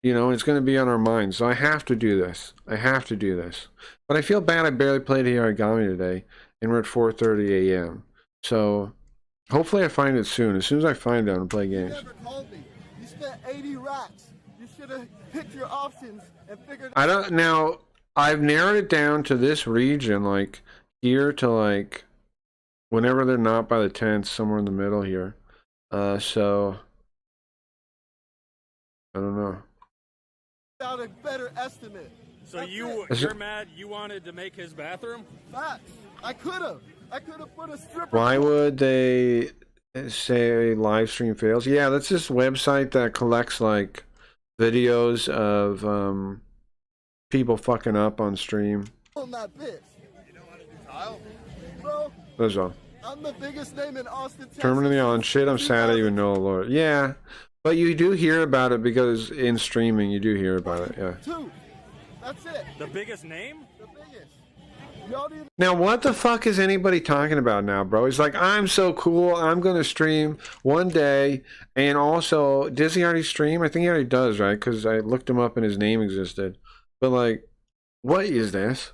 You know, it's going to be on our minds. So I have to do this. I have to do this. But I feel bad I barely played Origami today. And we're at 4:30 a.m. So hopefully I find it soon. As soon as I find it, I'm going to play games. You never called me. You spent 80 racks. You should have picked your options and figured. I don't. Now, I've narrowed it down to this region, like here to like whenever they're not by the tents, somewhere in the middle here. So I don't know. Without a better estimate. So you're mad you wanted to make his bathroom? Facts. I could have put a stripper. Why would they say live stream fails? Yeah, that's this website that collects like videos of people fucking up on stream. On that bitch. You know how to do tile? Bro, That's all. I'm the biggest name in Austin, Texas. Terminally on shit, I'm sad I even know a lawyer. Yeah, but you do hear about it because in streaming you do hear about it, yeah. Two. That's it. The biggest name? The biggest. Y'all need. Now, what the fuck is anybody talking about now, bro? He's like, I'm so cool. I'm going to stream one day. And also, does he already stream? I think he already does, right? Because I looked him up and his name existed. But, like, what is this?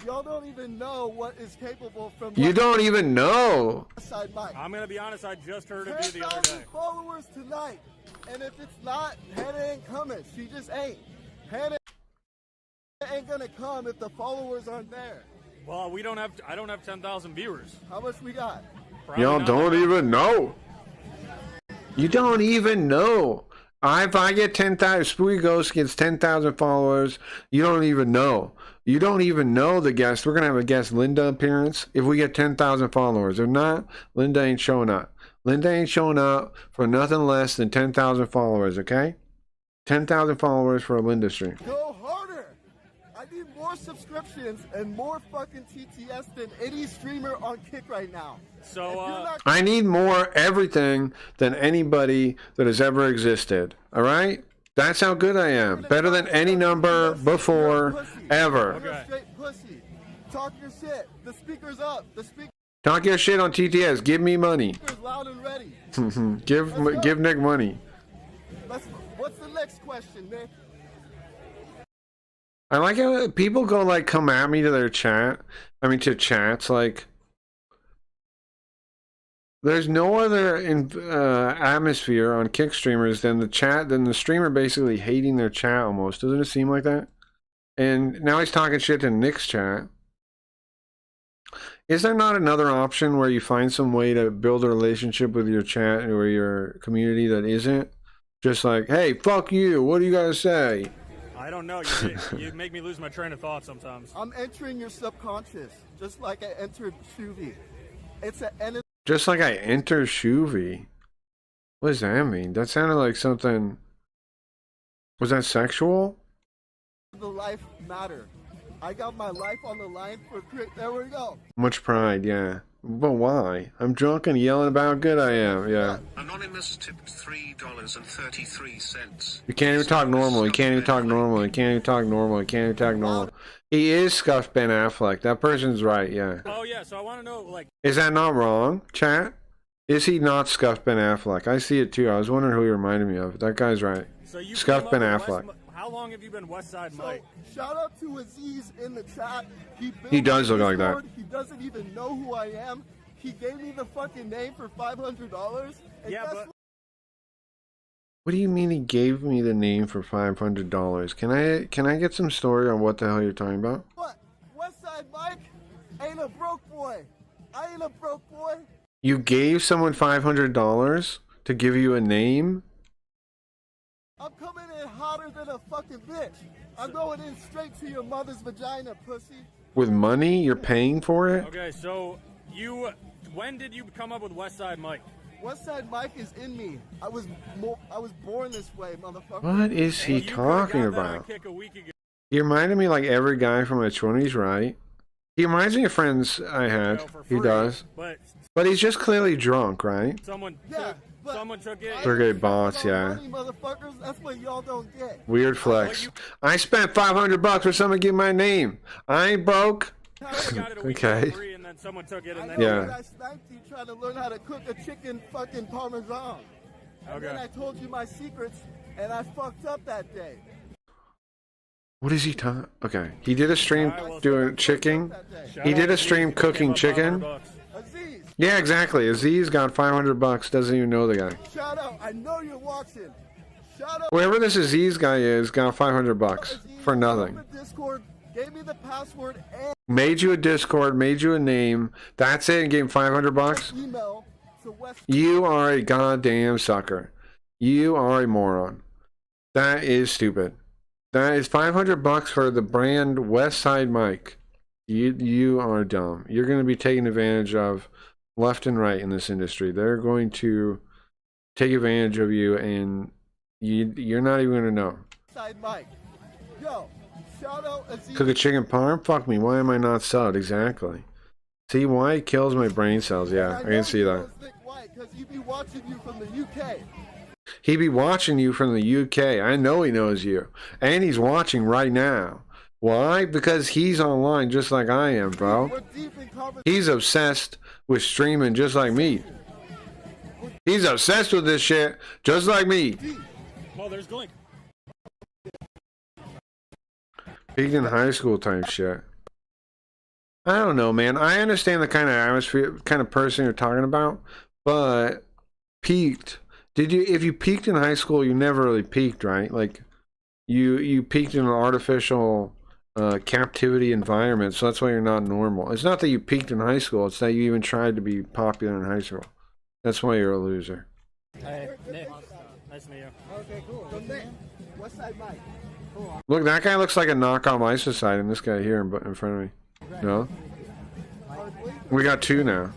Y'all don't even know what is capable from. You don't even know. I'm going to be honest, I just heard of you the other day. 10,000 followers tonight. And if it's not, Hannah ain't coming. She just ain't. Hannah ain't gonna come if the followers aren't there. Well, I don't have 10,000 viewers. How much we got? Y'all don't even know. You don't even know. If I get 10,000, Spooky Ghost gets 10,000 followers, you don't even know. You don't even know the guest. We're going to have a guest Linda appearance if we get 10,000 followers. If not, Linda ain't showing up. Linda ain't showing up for nothing less than 10,000 followers, okay? 10,000 followers for a Linda stream. Go harder. I need more subscriptions and more fucking TTS than any streamer on Kick right now. So, I need more everything than anybody that has ever existed. All right? That's how good I am. Better than any number before, ever. You're a straight pussy. Talk your shit. The speaker's up. The speaker. Talk your shit on TTS. Give me money. Speaker's loud and ready. give Nick money. What's the next question, Nick? I like how people go like come at me to their chat. I mean to chats like. There's no other atmosphere on Kick streamers than the streamer basically hating their chat almost. Doesn't it seem like that? And now he's talking shit to Nick's chat. Is there not another option where you find some way to build a relationship with your chat or your community that isn't just like, hey, fuck you, what do you gotta say? I don't know. You make me lose my train of thought sometimes. I'm entering your subconscious, just like I entered Shuvi. It's an end. Just like I enter Shuvi. What does that mean? That sounded like something. Was that sexual? The life matter. I got my life on the line for there we go. Much pride, yeah. But why? I'm drunk and yelling about how good I am, yeah. Anonymous tipped $3.33. You can't even talk normal. You can't even talk normal. You can't even talk normal. You can't even talk normal. He is scuffed Ben Affleck. That person's right, yeah. Oh, yeah, so I want to know, like... Is that not wrong, chat? Is he not scuffed Ben Affleck? I see it too. I was wondering who he reminded me of. That guy's right. So you scuffed Ben Affleck. How long have you been Westside Mike? Shout out to Aziz in the chat. He does look like that. He doesn't even know who I am. He gave me the fucking name for $500. Yeah, but... What do you mean he gave me the name for $500? Can I get some story on what the hell you're talking about? What? Westside Mike ain't a broke boy. I ain't a broke boy. You gave someone $500 to give you a name? I'm coming in hotter than a fucking bitch. I'm going in straight to your mother's vagina, pussy. With money? You're paying for it? Okay, so when did you come up with Westside Mike? Westside Mike is in me. I was born this way, motherfucker. What is he talking about? He reminded me like every guy from my 20s, right? He reminds me of friends I had. He does. But he's just clearly drunk, right? Someone took it. They're good bots, yeah. Money, motherfuckers. That's what y'all don't get. Weird flex. I spent $500 for someone to get my name. I ain't broke. Okay. And then someone took it and I then know I sniped you trying to learn how to cook a chicken fucking parmesan. And then I told you my secrets, and I fucked up that day. What is he talking? Okay. He did a stream doing chicken. He did a stream cooking chicken. Aziz. Yeah, exactly. Aziz got $500. Doesn't even know the guy. Shout out. I know you're watching. Shout out. Whoever this Aziz guy is got $500 for nothing. Discord gave me the password and Made you a Discord, made you a name. That's it, and gave him $500. email to West. You are a goddamn sucker. You are a moron. That is stupid. That is $500 for the brand Westside Mike. You are dumb. You're going to be taken advantage of left and right in this industry. They're going to take advantage of you, and you're not even going to know. Westside Mike. Yo, shout out Aziz. Cook a chicken parm? Fuck me. Why am I not subbed? Exactly. See why it kills my brain cells? Yeah, I can see that. Because he be watching you from the UK. He be watching you from the UK. I know he knows you. And he's watching right now. Why? Because he's online just like I am, bro. He's obsessed with streaming just like me. He's obsessed with this shit just like me. Well, there's the link. Peaked in high school type shit. I don't know, man. I understand the kind of atmosphere, kind of person you're talking about, but peaked. If you peaked in high school, you never really peaked, right? Like, you peaked in an artificial captivity environment, so that's why you're not normal. It's not that you peaked in high school, it's that you even tried to be popular in high school. That's why you're a loser. Hey, Nick. Nice to meet you. Okay, cool. So Nick, Westside Mike. Cool. Look, that guy looks like a knockoff Isocide, and this guy here in front of me. No? We got two now.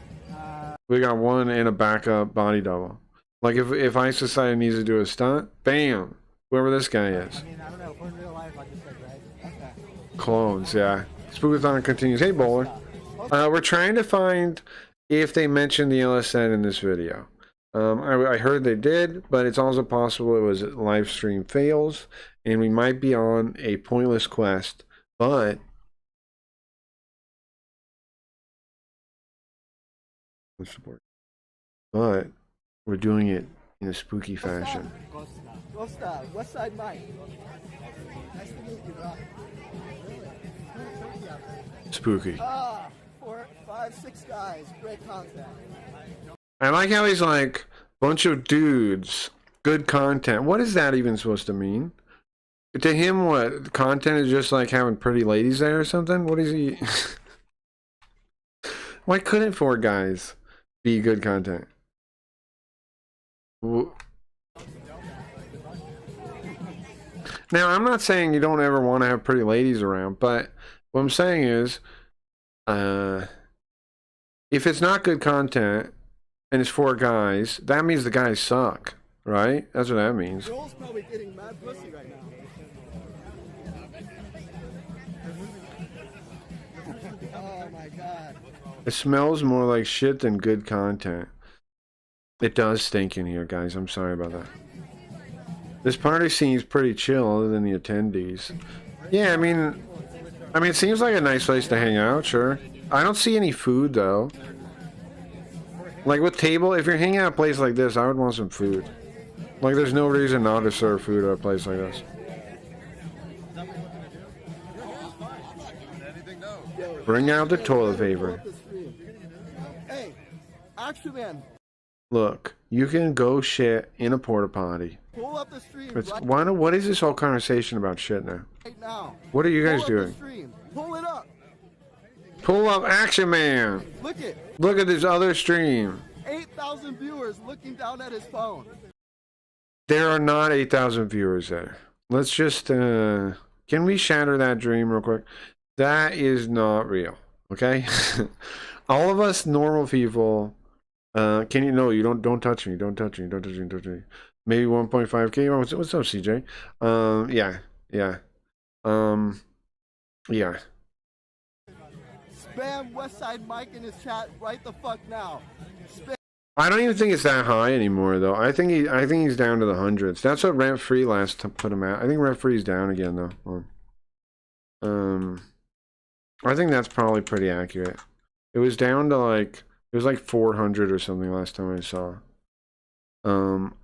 We got one and a backup body double. Like, if Isocide needs to do a stunt, bam! Whoever this guy is. I mean, I don't know. In real life, I just said, right? Okay. Clones, yeah. Spookathon continues. Hey, Bowler. We're trying to find if they mentioned the LSN in this video. I heard they did, but it's also possible it was live stream fails, and we might be on a pointless quest, but we're doing it in a spooky fashion. Westside Mike. Nice to meet you, bro. Spooky. 4, 5, 6 guys. Great content. I like how he's like, bunch of dudes, good content. What is that even supposed to mean? To him, what? Content is just like having pretty ladies there or something? What is he? Why couldn't 4 guys be good content? Now, I'm not saying you don't ever want to have pretty ladies around, but what I'm saying is, if it's not good content and it's 4 guys, that means the guys suck, right? That's what that means. Joel's probably getting mad pussy right now. Oh my god. It smells more like shit than good content. It does stink in here, guys. I'm sorry about that. This party seems pretty chill other than the attendees. Yeah, I mean, it seems like a nice place to hang out, sure. I don't see any food, though. Like, with table, if you're hanging at a place like this, I would want some food. Like, there's no reason not to serve food at a place like this. Bring out the toilet paper. Hey, Action Man. Look, you can go shit in a porta potty. Pull up the stream. What is this whole conversation about shit now? Right now. What are you guys doing? Pull it up. Pull up Action Man. Look it. Look at this other stream. 8,000 viewers looking down at his phone. There are not 8,000 viewers there. Let's just, can we shatter that dream real quick? That is not real, okay? All of us normal people, can you, no, you don't touch me, don't touch me, don't touch me, don't touch me. Maybe 1.5K, what's up, CJ? Yeah. Spam Westside Mike in his chat right the fuck now. I don't even think it's that high anymore, though. I think he's down to the hundreds. That's what Rent Free last put him at. I think Rent Free's down again, though. I think that's probably pretty accurate. It was down to like, it was like 400 or something last time I saw.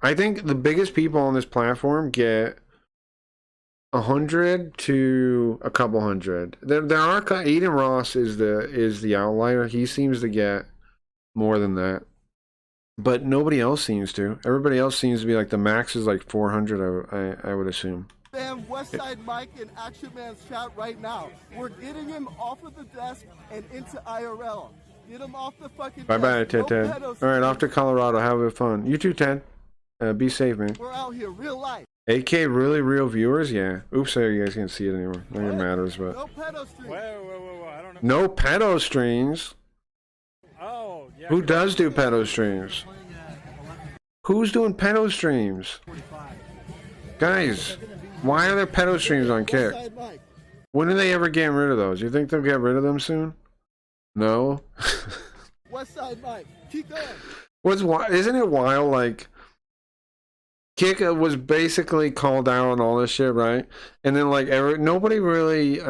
I think the biggest people on this platform get 100 to a couple hundred. There are, Eden Ross is the outlier. He seems to get more than that. But nobody else seems to. Everybody else seems to be like the max is like 400, I would assume. Spam Westside Mike in Action Man's chat right now. We're getting him off of the desk and into IRL. Get him off the fucking Bye-bye, desk. Ted. All right, off to Colorado. Have fun. You too, Ted. Be safe, man. We're out here, real life. AK really real viewers? Yeah. Oops, sorry, you guys can't see it anymore. Not even matters, but. No pedo streams. Whoa, I don't know. No pedo streams. Oh, yeah. Who does do pedo streams? Who's doing pedo streams? Guys, why are there pedo streams on Kick? Westside Mike. When are they ever getting rid of those? You think they'll get rid of them soon? No? Westside Mike. Keep going. Isn't it wild, like, Kick was basically called out on all this shit, right? And then, like, nobody really,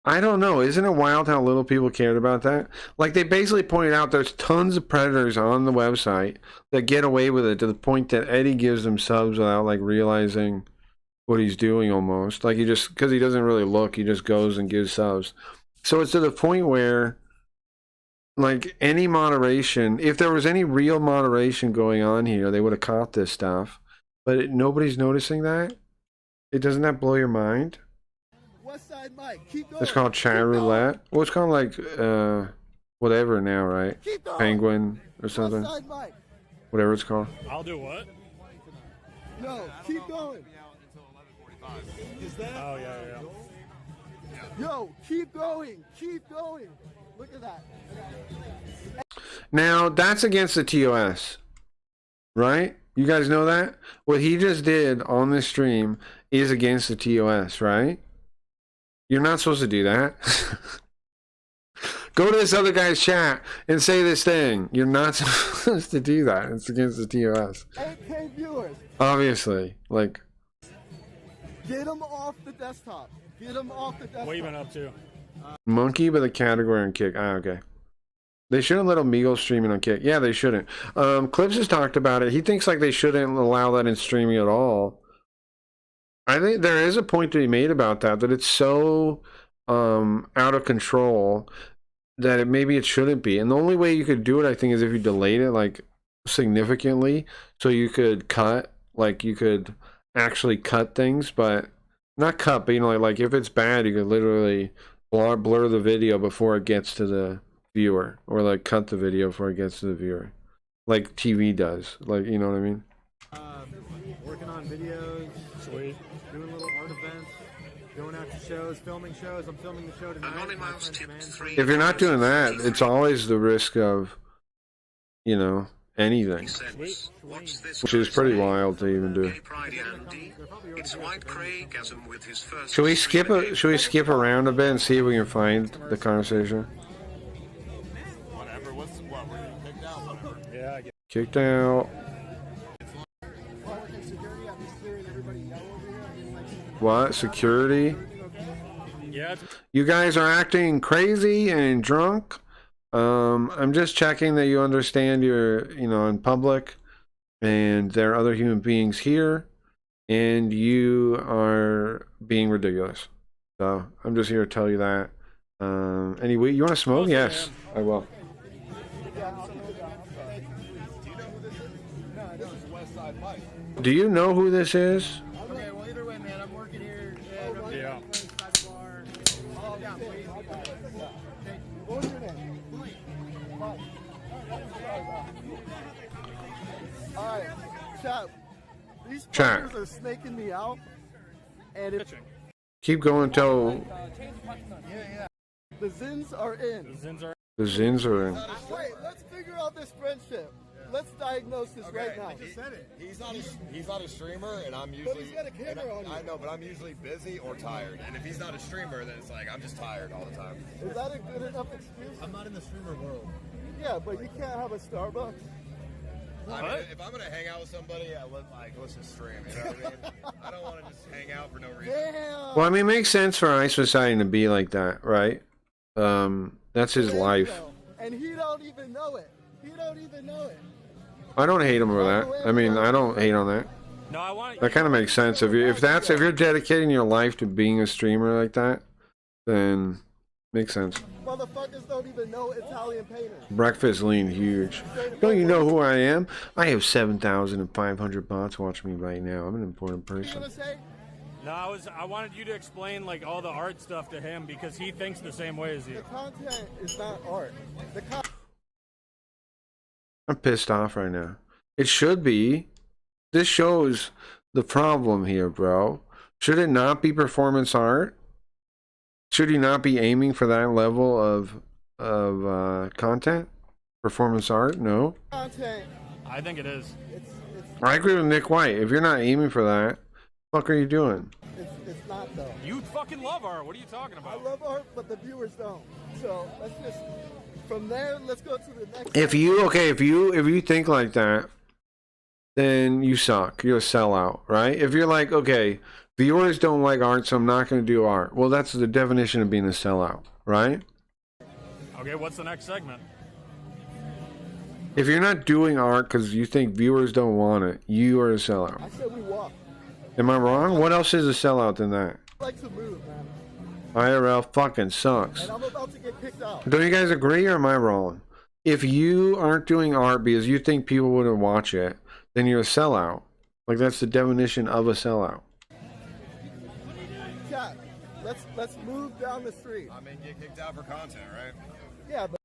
I don't know. Isn't it wild how little people cared about that? Like, they basically pointed out there's tons of predators on the website that get away with it to the point that Eddie gives them subs without, like, realizing what he's doing almost. Like, he just, because he doesn't really look, he just goes and gives subs. So it's to the point where, like, any moderation, if there was any real moderation going on here, they would have caught this stuff. But nobody's noticing that? Doesn't that blow your mind? Westside Mike. Keep going. It's called chat roulette. Well, it's called like whatever now, right? Penguin or something. Westside Mike. Whatever it's called. I'll do what? No, keep going. Is that? Oh, yeah. Yo, keep going. Keep going. Look at that. Now, that's against the TOS, right? You guys know that? What he just did on this stream is against the TOS, right? You're not supposed to do that. Go to this other guy's chat and say this thing. You're not supposed to do that. It's against the TOS. 8K viewers. Obviously. Like, get him off the desktop. Get him off the desktop. What you been up to? monkey with a category on Kick. Ah, okay. They shouldn't let Omegle streaming on Kick. Yeah, they shouldn't. Clips has talked about it. He thinks like they shouldn't allow that in streaming at all. I think there is a point to be made about that it's so out of control that maybe it shouldn't be. And the only way you could do it, I think, is if you delayed it like significantly, so you could cut, like you could actually cut things, but not cut, but you know, like if it's bad, you could literally blur the video before it gets to the viewer, or like cut the video before it gets to the viewer, like TV does. Like, you know what I mean? Working on videos. Sweet. Doing little art events. Going out to shows, filming shows. I'm filming the show tonight. If you're not doing that, it's always the risk of, you know, anything, which is pretty wild to even do. Should we skip around a bit and see if we can find the conversation? Whatever. What? Were you kicked out? Whatever. Yeah, I get Kicked out. What? Security? Yeah. You guys are acting crazy and drunk. I'm just checking that you understand you're, you know, in public and there are other human beings here and you are being ridiculous. So I'm just here to tell you that. Anyway, you want to smoke? Yes, I will. Do you know who this is? Okay, well, either way, man, I'm working here. Yeah. What was your name? Chat. Others are snaking me out. And if Keep going till the Zins are in. the Zins are in. Wait, let's figure out this friendship. Let's diagnose this right now. I just said it. He's not a streamer, and I'm usually. he's got a camera on you. I know, but I'm usually busy or tired. And if he's not a streamer, then it's like I'm just tired all the time. Is that a good enough excuse? I'm not in the streamer world. Yeah, but you can't have a Starbucks. I mean, if I'm gonna hang out with somebody, let's just stream. You know what I mean? I don't want to just hang out for no reason. Damn. Well, I mean, it makes sense for Ice Poseidon to be like that, right? That's his There you life. go. And he don't even know it. He don't even know it. I don't hate him for that. I mean, I don't hate on that. No, I want That kind of makes sense. If you're dedicating your life to being a streamer like that, then makes sense. Motherfuckers don't even know Italian painters. Breakfast lean huge. Don't you know who I am? I have 7,500 bots watching me right now. I'm an important You person. gonna say? No, I wanted you to explain like all the art stuff to him because he thinks the same way as The you. content is not art. I'm pissed off right now. It should be. This shows the problem here, bro. Should it not be performance art? Should you not be aiming for that level of content? Performance art? No. Content. I think it is. I agree with Nick White. If you're not aiming for that, what are you doing? It's not though. You fucking love art. What are you talking I about? love art, but the viewers don't. So let's just from there. Let's go to the next. If you think like that, then you suck. You're a sellout, right? If you're like, okay, viewers don't like art, so I'm not going to do art. Well, that's the definition of being a sellout, right? Okay, what's the next segment? If you're not doing art because you think viewers don't want it, you are a sellout. I said we walk. Am I wrong? What else is a sellout than that? I like to move, man. IRL fucking sucks. And I'm about to get kicked out. Don't you guys agree, or am I wrong? If you aren't doing art because you think people wouldn't watch it, then you're a sellout. Like, that's the definition of a sellout. Chat. Let's move down the street. I mean, get kicked out for content, right? Yeah, but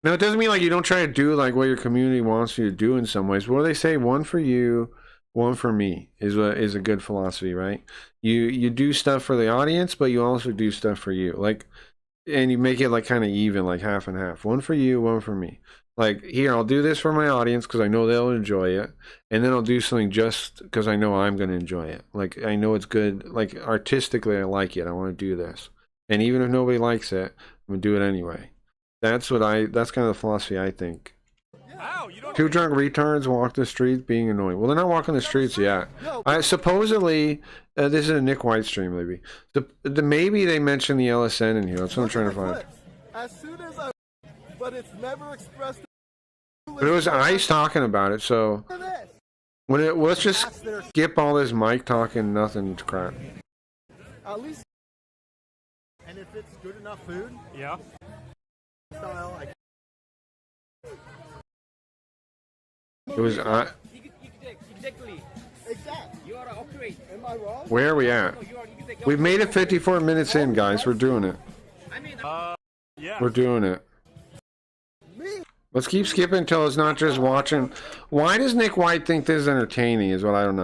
Now, it doesn't mean like you don't try to do like what your community wants you to do in some ways. What do they say? One for you, one for me is a good philosophy, right? You do stuff for the audience, but you also do stuff for you. Like, and you make it like kind of even, like half and half. One for you, one for me. Like, here, I'll do this for my audience because I know they'll enjoy it. And then I'll do something just because I know I'm going to enjoy it. Like, I know it's good. Like, artistically, I like it. I want to do this. And even if nobody likes it, I'm going to do it anyway. That's kind of the philosophy I think. Ow, you don't. Two drunk retards walk the streets being annoying. Well, they're not walking the streets yet. Supposedly, this is a Nick White stream, maybe. Maybe they mentioned the LSN in here. That's what I'm trying to find. as soon as I, but it's never expressed. But it was Ice talking about it, so let's just skip all this mic talking, nothing crap. At least. And if it's good enough food, Yeah. style, like It was Exactly. Exactly. You are accurate. Am I wrong? where are we at? We've made it 54 minutes in, guys. We're doing it. I mean, Yeah. We're doing it. Me. Let's keep skipping until it's not just watching. Why does Nick White think this is entertaining is what I don't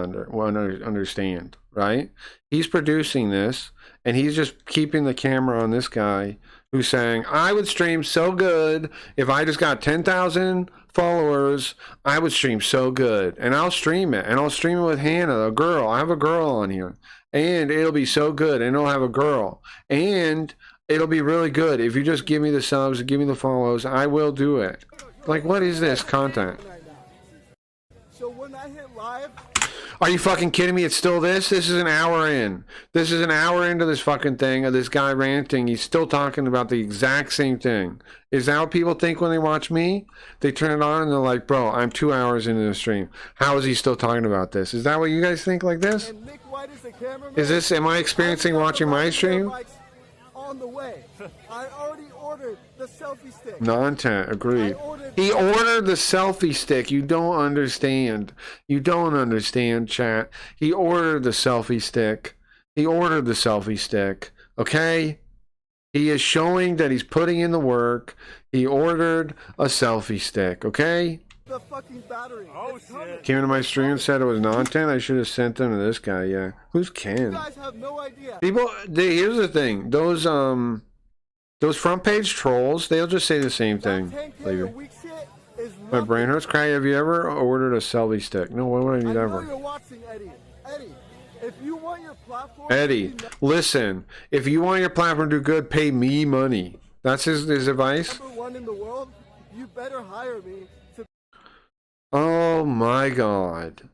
understand, right? He's producing this, and he's just keeping the camera on this guy who's saying, I would stream so good if I just got 10,000 followers. I would stream so good, and I'll stream it, and I'll stream it with Hannah, a girl. I have a girl on here, and it'll be so good, and I'll have a girl, and it'll be really good. If you just give me the subs, give me the follows, I will do it. Like, what is this content? So when I hit live, Are you fucking kidding me? It's still this? This is an hour in. This is an hour into this fucking thing of this guy ranting. He's still talking about the exact same thing. Is that what people think when they watch me? They turn it on and they're like, bro, I'm 2 hours into the stream. How is he still talking about this? Is that what you guys think like this? and Nick White is the cameraman. Is this, am I experiencing watching my stream? On the way. I already ordered the selfie stick. Nontent, agreed. He ordered the selfie stick. You don't understand. You don't understand, chat. He ordered the selfie stick. He ordered the selfie stick. Okay? He is showing that he's putting in the work. He ordered a selfie stick. Okay? the fucking battery. Oh, It's coming. shit. Came into my stream and said it was non-10. I should have sent them to this guy. Yeah, who's You Ken? guys have no idea. People, here's the thing. Those front page trolls, they'll just say the same thing. That 10K Leave a it. week shit is My nothing. brain hurts. Craig, have you ever ordered a selfie stick? No, why would I I need know ever? you're watching, Eddie. Eddie, if you want your platform Eddie, to be listen. If you want your platform to do good, pay me money. That's his advice. number one in the world, you better hire me to. Oh my God.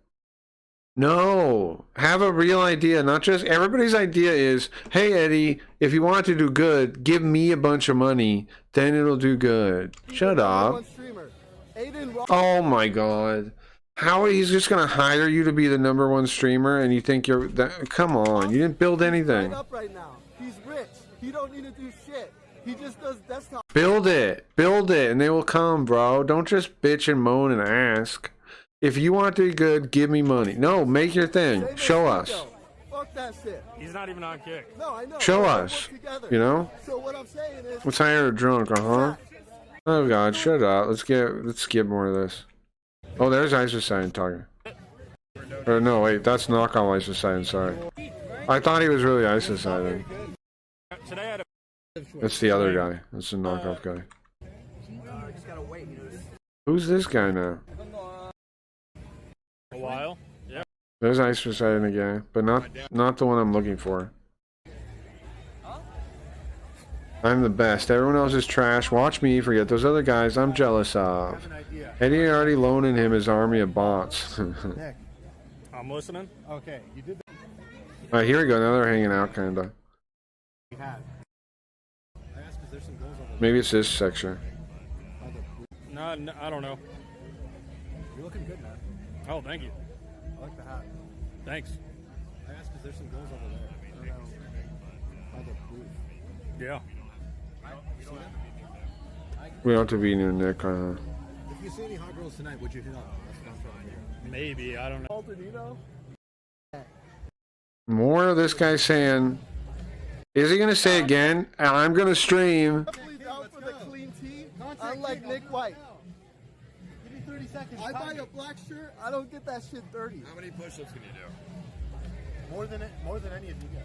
No. Have a real idea. Not just everybody's idea is, hey Eddie, if you want to do good, give me a bunch of money, then it'll do good. Shut up. One streamer. Aiden Ross. Oh my God. How he's just gonna hire you to be the #1 streamer and you think you're that? Come on, you didn't build anything. Up right now. He's rich. He don't need to do shit. He just does desktop. Build it, and they will come, bro. Don't just bitch and moan and ask. If you want to be good, give me money. No, make your thing. Same as Show Nico. us. Fuck that shit. He's not even on kick. No, I know. Show We'll us. work together. You know. So what I'm saying is. What's higher or drunk? Oh God, shut up. Let's skip more of this. Oh, there's Isocide talking. Or no, wait, that's knockoff Isocide. Sorry, I thought he was really Isocide. Today I had a That's the other guy. That's the knockoff guy. Who's this guy now? while. Yeah. There's Isocide again, but not the one I'm looking for. I'm the best. Everyone else is trash. Watch me forget those other guys I'm jealous of. Eddie already loaning him his army of bots. Nick. I'm listening. Okay, you did that. Alright, here we go. Now they're hanging out, kinda. You had. I asked, is there some goals on the Maybe it's this section. No, I don't know. You're looking good, man. Oh, thank you. I like the hat. Thanks. I asked, is there some goals over there? I don't know. By the booth. Yeah. See that? We don't have to be near Nick. If you see any hot girls tonight, would you hit up? That's what I'm trying to hear. Maybe. I don't know. Maldonado. More of this guy saying, is he going to say again, I'm going to stream. Definitely down for the clean tee. Unlike Nick White. Give me 30 seconds. I buy a black shirt. I don't get that shit dirty. How many push-ups can you do? More than any of you guys.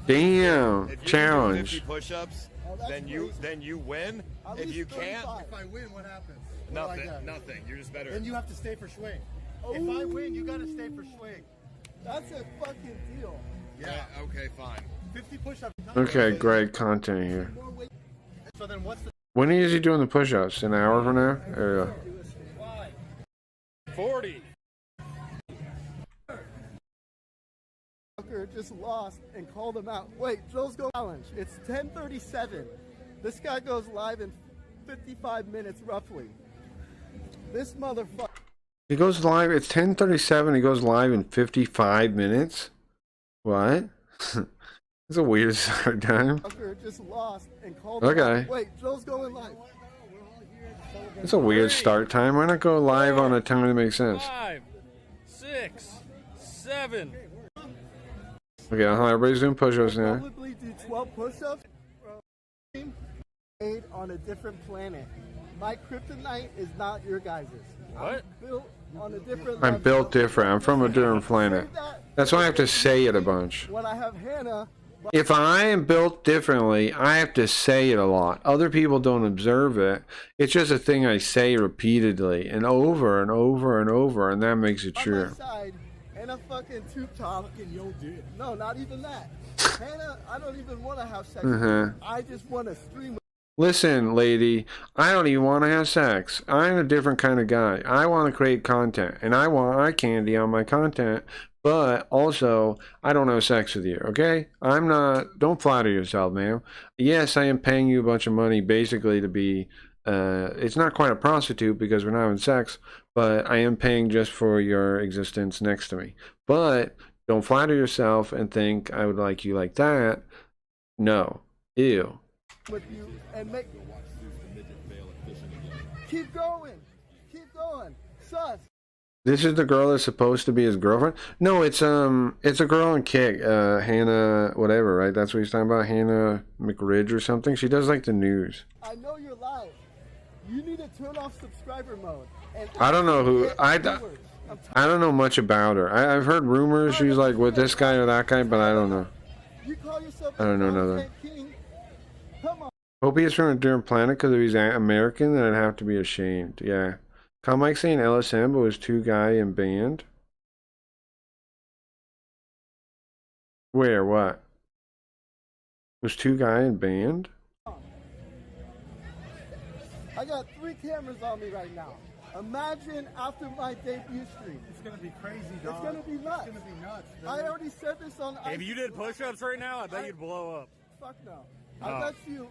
Damn, If you can do challenge. 50 push-ups, then you win. At If least you can't, 35. If I win, what happens? What do I nothing. get? Nothing. You're just better. Then you have to stay for swing. If I win, you gotta stay for swing. That's a fucking deal. Yeah. Okay. Fine. 50 push-ups. Okay, great content here. So then what's the... When is he doing the push-ups? An hour from now? There you go. 40. Just lost and called him out. Wait, Joe's go challenge. It's 10:37. This guy goes live in 55 minutes roughly. This motherfucker He goes live, it's 10:37, he goes live in 55 minutes? What? That's a weird start time. just lost and called him Okay. out. Wait, Joe's going live. It's a weird start time. Why not go live on a time that makes sense? 5, 6, 7. Okay, everybody's doing push-ups now. Probably do 12 push-ups. Made on a different planet. My kryptonite is not your guys's. What? I'm built on a different I'm level. built different. I'm from a different planet. That's why I have to say it a bunch. When I have Hannah, If I am built differently, I have to say it a lot. Other people don't observe it. It's just a thing I say repeatedly and over and over and over, and that makes it by my true. side, and a fucking tube-top. No, not even that. Hannah, I don't even want to have sex with you. I just want to stream. Listen, lady, I don't even want to have sex. I'm a different kind of guy. I want to create content, and I want eye candy on my content, but also, I don't have sex with you, okay? I'm not, don't flatter yourself, ma'am. Yes, I am paying you a bunch of money basically to be, it's not quite a prostitute because we're not having sex, but I am paying just for your existence next to me. But don't flatter yourself and think I would like you like that. No. Ew. With you and make. Keep going. Keep going. Sus. This is the girl that's supposed to be his girlfriend? No, it's a girl on Kick, Hannah whatever, right? That's what he's talking about, Hannah McRidge or something. She does like the news. I know you're live. You need to turn off subscriber mode. And I don't know who. I don't know much about her. I've heard rumors she's like with this guy or that guy, but I don't know. You call yourself I don't know a nothing. content king? Come on. Hope he's from a different planet because if he's American, then I'd have to be ashamed. Yeah. Kyle Mike saying LSM, but was two guy in band. Where? What? Was two guy in band? I got 3 cameras on me right now. Imagine after my debut stream. It's gonna be crazy, dog. It's gonna be nuts. It's gonna be nuts. I already said this on. If you did push-ups right now, I bet you'd blow up. Fuck no. I bet you.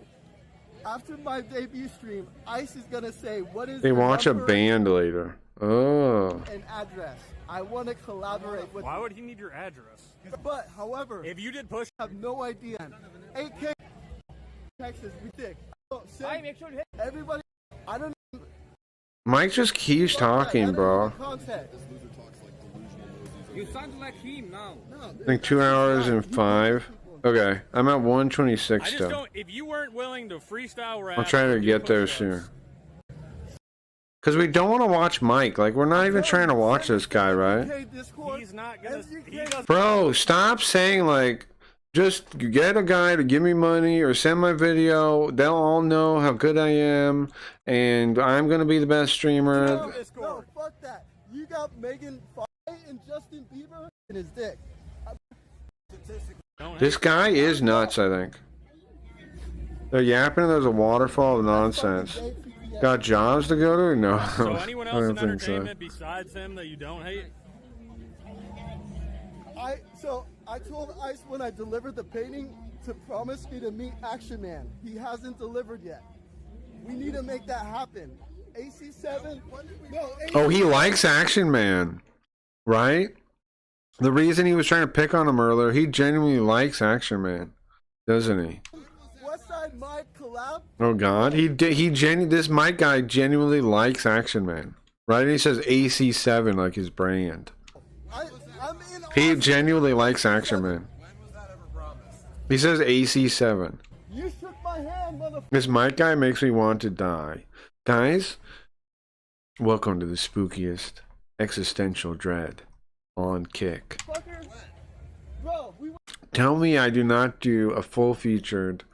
After my debut stream, Ice is gonna say, "What is?" They your watch a number band later. Oh. and address. I want to collaborate with. Why would he need your address? But however, If you did push, I have no idea. 8K Texas, we dig. So, I make sure you hit. everybody. I don't. Mike just keeps talking, bro. Content. You sound like him now. I think 2 hours and 5. Okay, I'm at 126 I just still. don't. If you weren't willing to freestyle rap, I'll try to do get there push-ups, soon. Because we don't want to watch Mike. Like, we're not even trying to watch this guy, right? He's not gonna. He doesn't. Bro, stop saying, like, just get a guy to give me money or send my video. They'll all know how good I am, and I'm going to be the best streamer. No, fuck that. You got Megan Fox and Justin Bieber in his dick. This guy is nuts, I think. They're yapping and there's a waterfall of nonsense. Got jobs to go to? No. So anyone I else don't in think so. entertainment besides him that you don't hate? I told Ice when I delivered the painting to promise me to meet Action Man. He hasn't delivered yet. We need to make that happen. AC7? No, Oh, he likes Action Man, right? The reason he was trying to pick on him earlier, he genuinely likes Action Man, doesn't he? Westside Mike collab? Oh God, this Mike guy genuinely likes Action Man, right? And he says AC7 like his brand. I'm in He genuinely likes Action Man. He says AC7. You shook my hand, motherfucker. This Mike guy makes me want to die. Guys, welcome to the spookiest existential dread on Kick. Bro, Tell me I do not do a full featured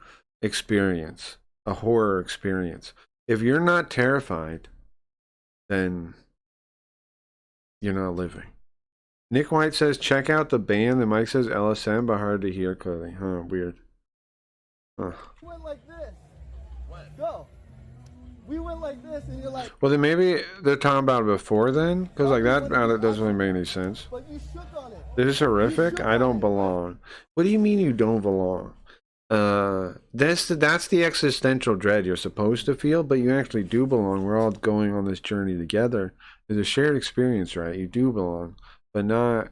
experience, a horror experience. If you're not terrified, then you're not living. Nick White says, check out the band. And Mike says LSM, but hard to hear clearly. Huh, weird. Huh. we went like this. Go. We went like this, and you're like, Well, then maybe they're talking about it before then? Because like that doesn't really make any sense. but you shook on it. This is horrific. I don't belong. What do you mean you don't belong? That's the existential dread you're supposed to feel, but you actually do belong. We're all going on this journey together. It's a shared experience, right? You do belong, but not.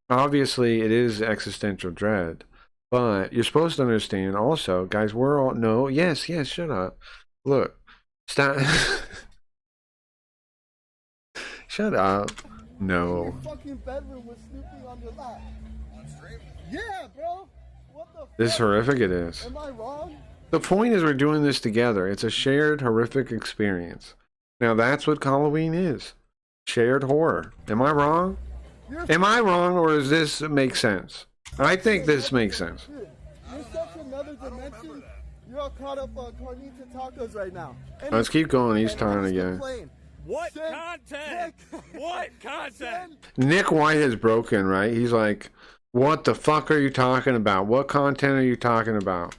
Obviously, it is existential dread, but you're supposed to understand. Also, guys, we're all no. Yes. Shut up. Look, stop. Shut up. No. Your fucking bedroom was snooping on your lap. On stream? Yeah, bro. What the This is fuck? horrific. It is. Am I wrong? The point is we're doing this together. It's a shared horrific experience. Now that's what Halloween is. Shared horror. Am I wrong? Am I wrong, or does this make sense? I think this makes sense. Dude, you're such another dimension. You're all caught up on carnita tacos right now. And Let's keep going. He's and turning I just again. complain. What Send- content? What content? Nick White is broken, right? He's like, what the fuck are you talking about? What content are you talking about?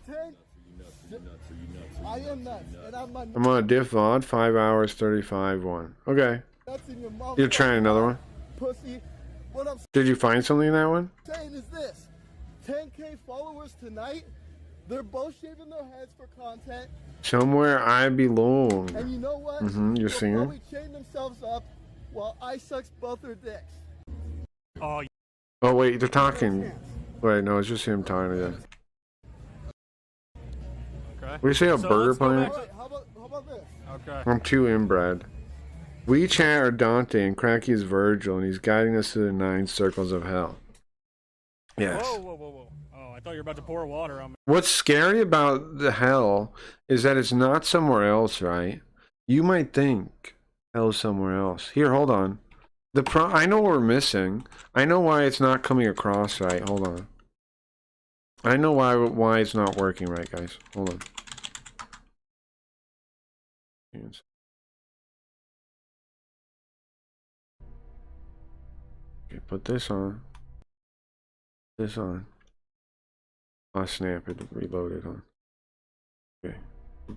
I am nuts, and I'm a I'm on a diff VOD, 5 hours, 35 1. Okay. nuts in your mouth. You're trying another one? Pussy. What I'm Did you find something in that one? saying is this: 10K followers tonight. They're both shaving their heads for content. Somewhere I belong. And you know what? You're They'll singing? probably chain themselves up while I sucks both their dicks. Oh, Oh, wait, they're talking. Wait, no, it's just him talking again. okay. We see a So burger let's go plant? back Wait, how about this? Okay. I'm too inbred. We chat are Dante and Cracky is Virgil, and he's guiding us through the 9 circles of hell. Yes. Whoa. Oh, I thought you were about to pour water on me. What's scary about the hell is that it's not somewhere else, right? You might think L somewhere else. Here, hold on. I know what we're missing. I know why it's not coming across right. Hold on. I know why it's not working right, guys. Hold on. Yes. Okay, put this on. This on. Oh snap! It reloaded on. Okay.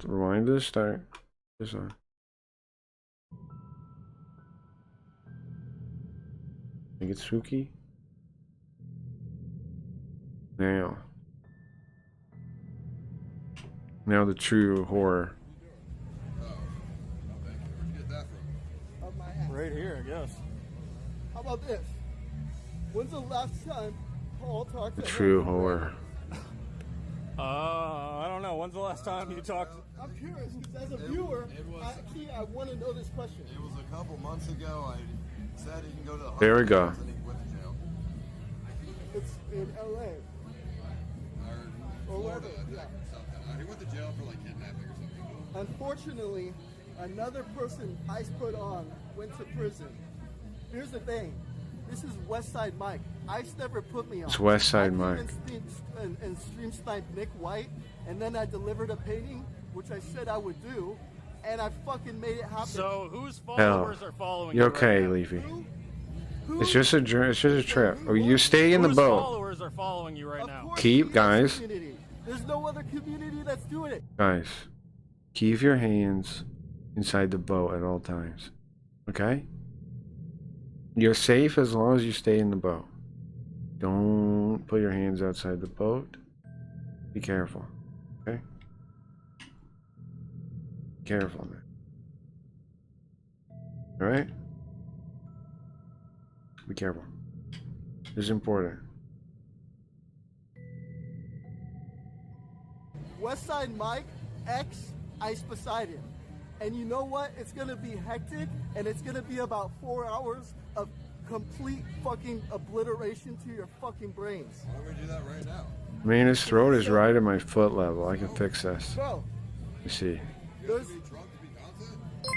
Rewind to the start. This on. Think it's spooky. Now the true horror. Right here, I guess. How about this? When's the last time Paul talked to The true him? horror. I don't know. When's the last time you talked? I'm curious because as a viewer, I want to know this question. It was a couple months ago. I said he can go to the There we go. and he went to jail. It's in LA. Or wherever, yeah. something. He went to jail for like kidnapping or something. Unfortunately, another person ICE put on went to prison. Here's the thing. This is Westside Mike. ICE never put me on. It's Westside Mike. And stream sniped Nick White, and then I delivered a painting, which I said I would do, and I fucking made it happen. So whose followers are following You're you okay, right now? Leafy. It's just a trip. Oh, you stay in the Whose boat. followers are following you right now? Keep, guys. There's no other community that's doing it. Guys, keep your hands inside the boat at all times. Okay? You're safe as long as you stay in the boat. Don't put your hands outside the boat. Be careful. Okay? Be careful, man. Alright? Be careful. This is important. Westside Mike, X, ICE beside him. And you know what? It's gonna be hectic, and it's gonna be about 4 hours of complete fucking obliteration to your fucking brains. Why don't we do that right now? Man, his throat is right at my foot level. I can fix this. Bro, You see. there's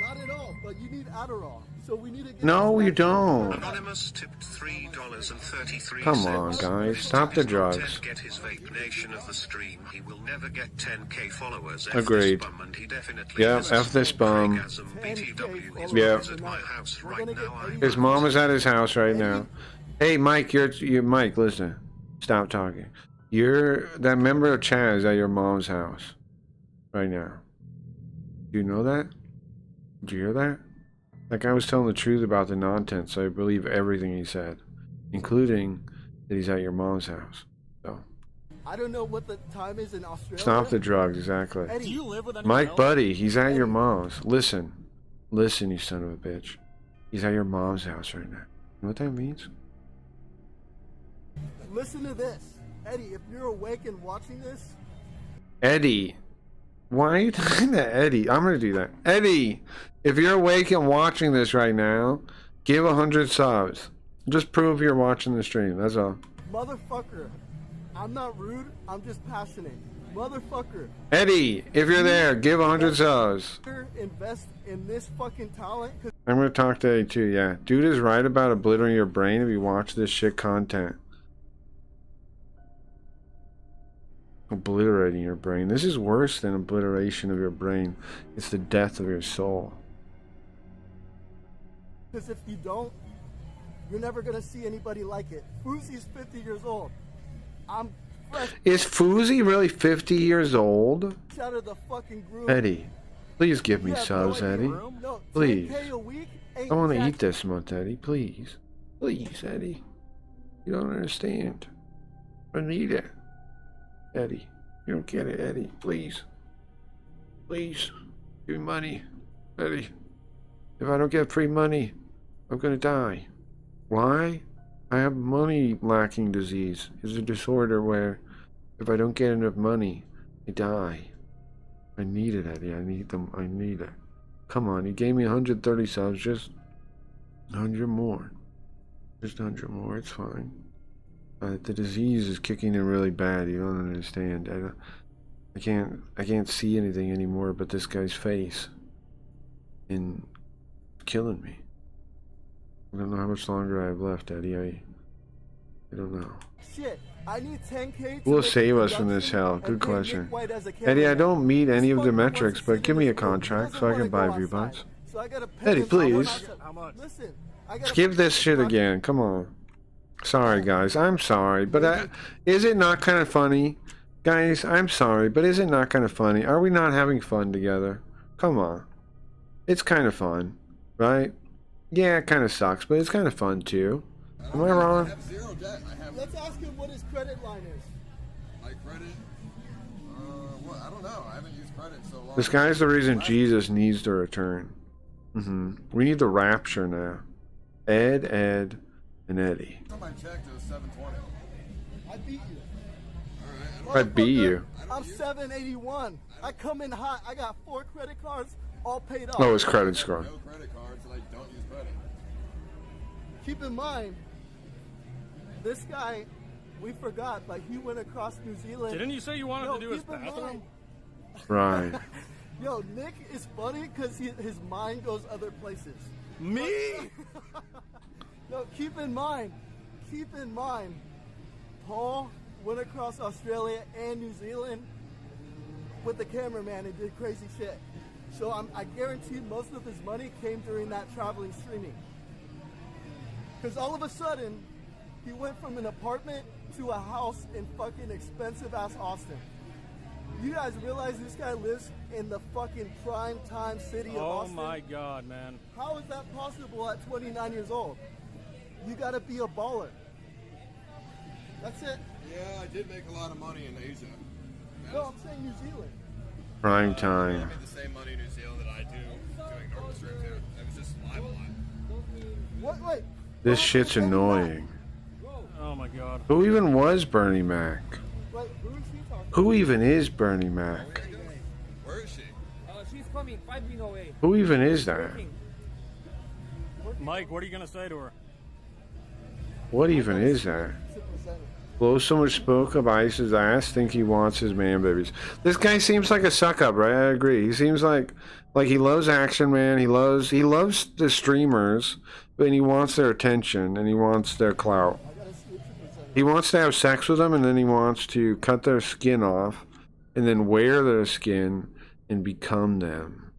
not at all, but you need Adderall. So we need to get No, you don't. Anonymous tipped $3.33. Come on, guys. Stop the drugs. Get his vape nation of the stream. He will never get 10k followers. Agreed. And he definitely Yeah, is F this bum. BTW. His Yeah. mom's at my house right now. His mom is at his house right now. Hey, Mike, you're Mike. Listen, stop talking. That member of Chad is at your mom's house right now. Do you know that? Did you hear that? That guy was telling the truth about the nonsense, so I believe everything he said, including that he's at your mom's house. So I don't know what the time is in Australia. stop the drugs, exactly. Eddie, Do you live with anyone Mike, else? buddy, he's at your mom's. Listen, you son of a bitch. He's at your mom's house right now. You know what that means? listen to this. Eddie, if you're awake and watching this, Eddie, why are you doing that, Eddie? I'm gonna do that. Eddie, if you're awake and watching this right now, give 100 subs. Just prove you're watching the stream. That's all. motherfucker, I'm not rude, I'm just passionate. Motherfucker, Eddie, if you're there, give 100 subs. invest in this fucking talent. I'm gonna talk to Eddie too. Yeah, dude is right about obliterating your brain if you watch this shit content. Obliterating your brain. This is worse than obliteration of your brain. It's the death of your soul. Because if you don't, you're never gonna see anybody like it. Fousey's 50 years old. I'm fresh Is Fousey really 50 years old? out of the fucking groove. Eddie, please give me You have subs, no idea. Eddie. No, Please. 10K a week ain't I want to jack- eat this month, Eddie. Please. Please, Eddie. You don't understand. I need it. Eddie. You don't get it, Eddie. Please. Please. Give me money. Eddie. If I don't get free money, I'm gonna die. Why? I have money lacking disease. It's a disorder where if I don't get enough money, I die. I need it, Eddie. I need them. I need it. Come on, you gave me 130 subs. Just 100 more. Just 100 more. It's fine. The disease is kicking in really bad. You don't understand. I can't see anything anymore but this guy's face. And killing me. I don't know how much longer I have left, Eddie. I don't know. Shit, I need 10K. Who will save us from this hell? Good question. Eddie, I don't meet any of the metrics, but give me a contract so I can buy V-Bucks. Eddie, please. Listen, Skip this shit again. Come on. Sorry, guys. I'm sorry. But is it not kind of funny? Guys, I'm sorry, but is it not kind of funny? Are we not having fun together? Come on. It's kind of fun, right? Yeah, it kind of sucks, but it's kind of fun too. Am I wrong? I have zero debt. Let's ask him what his credit line is. My credit? What? I don't know. I haven't used credit in so long. This guy's the reason Jesus needs to return. We need the rapture now. Ed, and Eddie. I checked, it was 720. I beat you. I beat you. I'm 781. I come in hot. I got 4 credit cards, all paid off. Oh, his credit score. No credit cards, and I don't use credit. Keep in mind, this guy, we forgot, but he went across New Zealand. Didn't you say you wanted to do his keep in bathroom? Right. Yo, Nick is funny because his mind goes other places. Me? No, keep in mind, Paul went across Australia and New Zealand with the cameraman and did crazy shit. So I guarantee most of his money came during that traveling streaming. Because all of a sudden, he went from an apartment to a house in fucking expensive ass Austin. You guys realize this guy lives in the fucking prime time city of Austin? Oh my god, man. How is that possible at 29 years old? You gotta be a baller. That's it. Yeah, I did make a lot of money in Asia. No, I'm saying New Zealand. Prime I time. made the same money in New Zealand that I do doing normal stream too. It was just live a lot. Wait. This shit's annoying. Oh my god. Who even was Bernie Mac? Wait, who is he talking Who even is Bernie Mac? Where is she? She's coming 5 minutes away. Who even is that? Mike, what are you gonna say to her? What even is that? Blow so much smoke up Ice's ass, think he wants his man babies. This guy seems like a suck up, right? I agree. He seems like he loves Action Man. He loves the streamers, but he wants their attention and he wants their clout. He wants to have sex with them, and then he wants to cut their skin off and then wear their skin and become them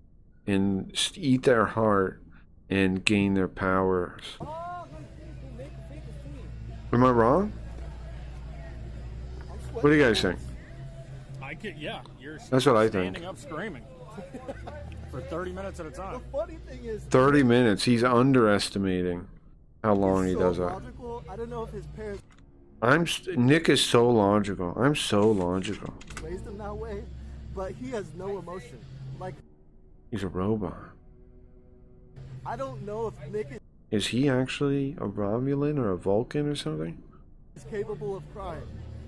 and eat their heart and gain their powers. Am I wrong? What do you guys think? Yeah, you're That's what I think. standing up screaming for 30 minutes at a time. The funny thing is, 30 minutes. He's underestimating how long he does that. logical. I don't know if his parents Nick is so logical. I'm so logical. raised him that way, but he has no emotion. Like, He's a robot. I don't know if Nick Is he actually a Romulan or a Vulcan or something? is capable of crying.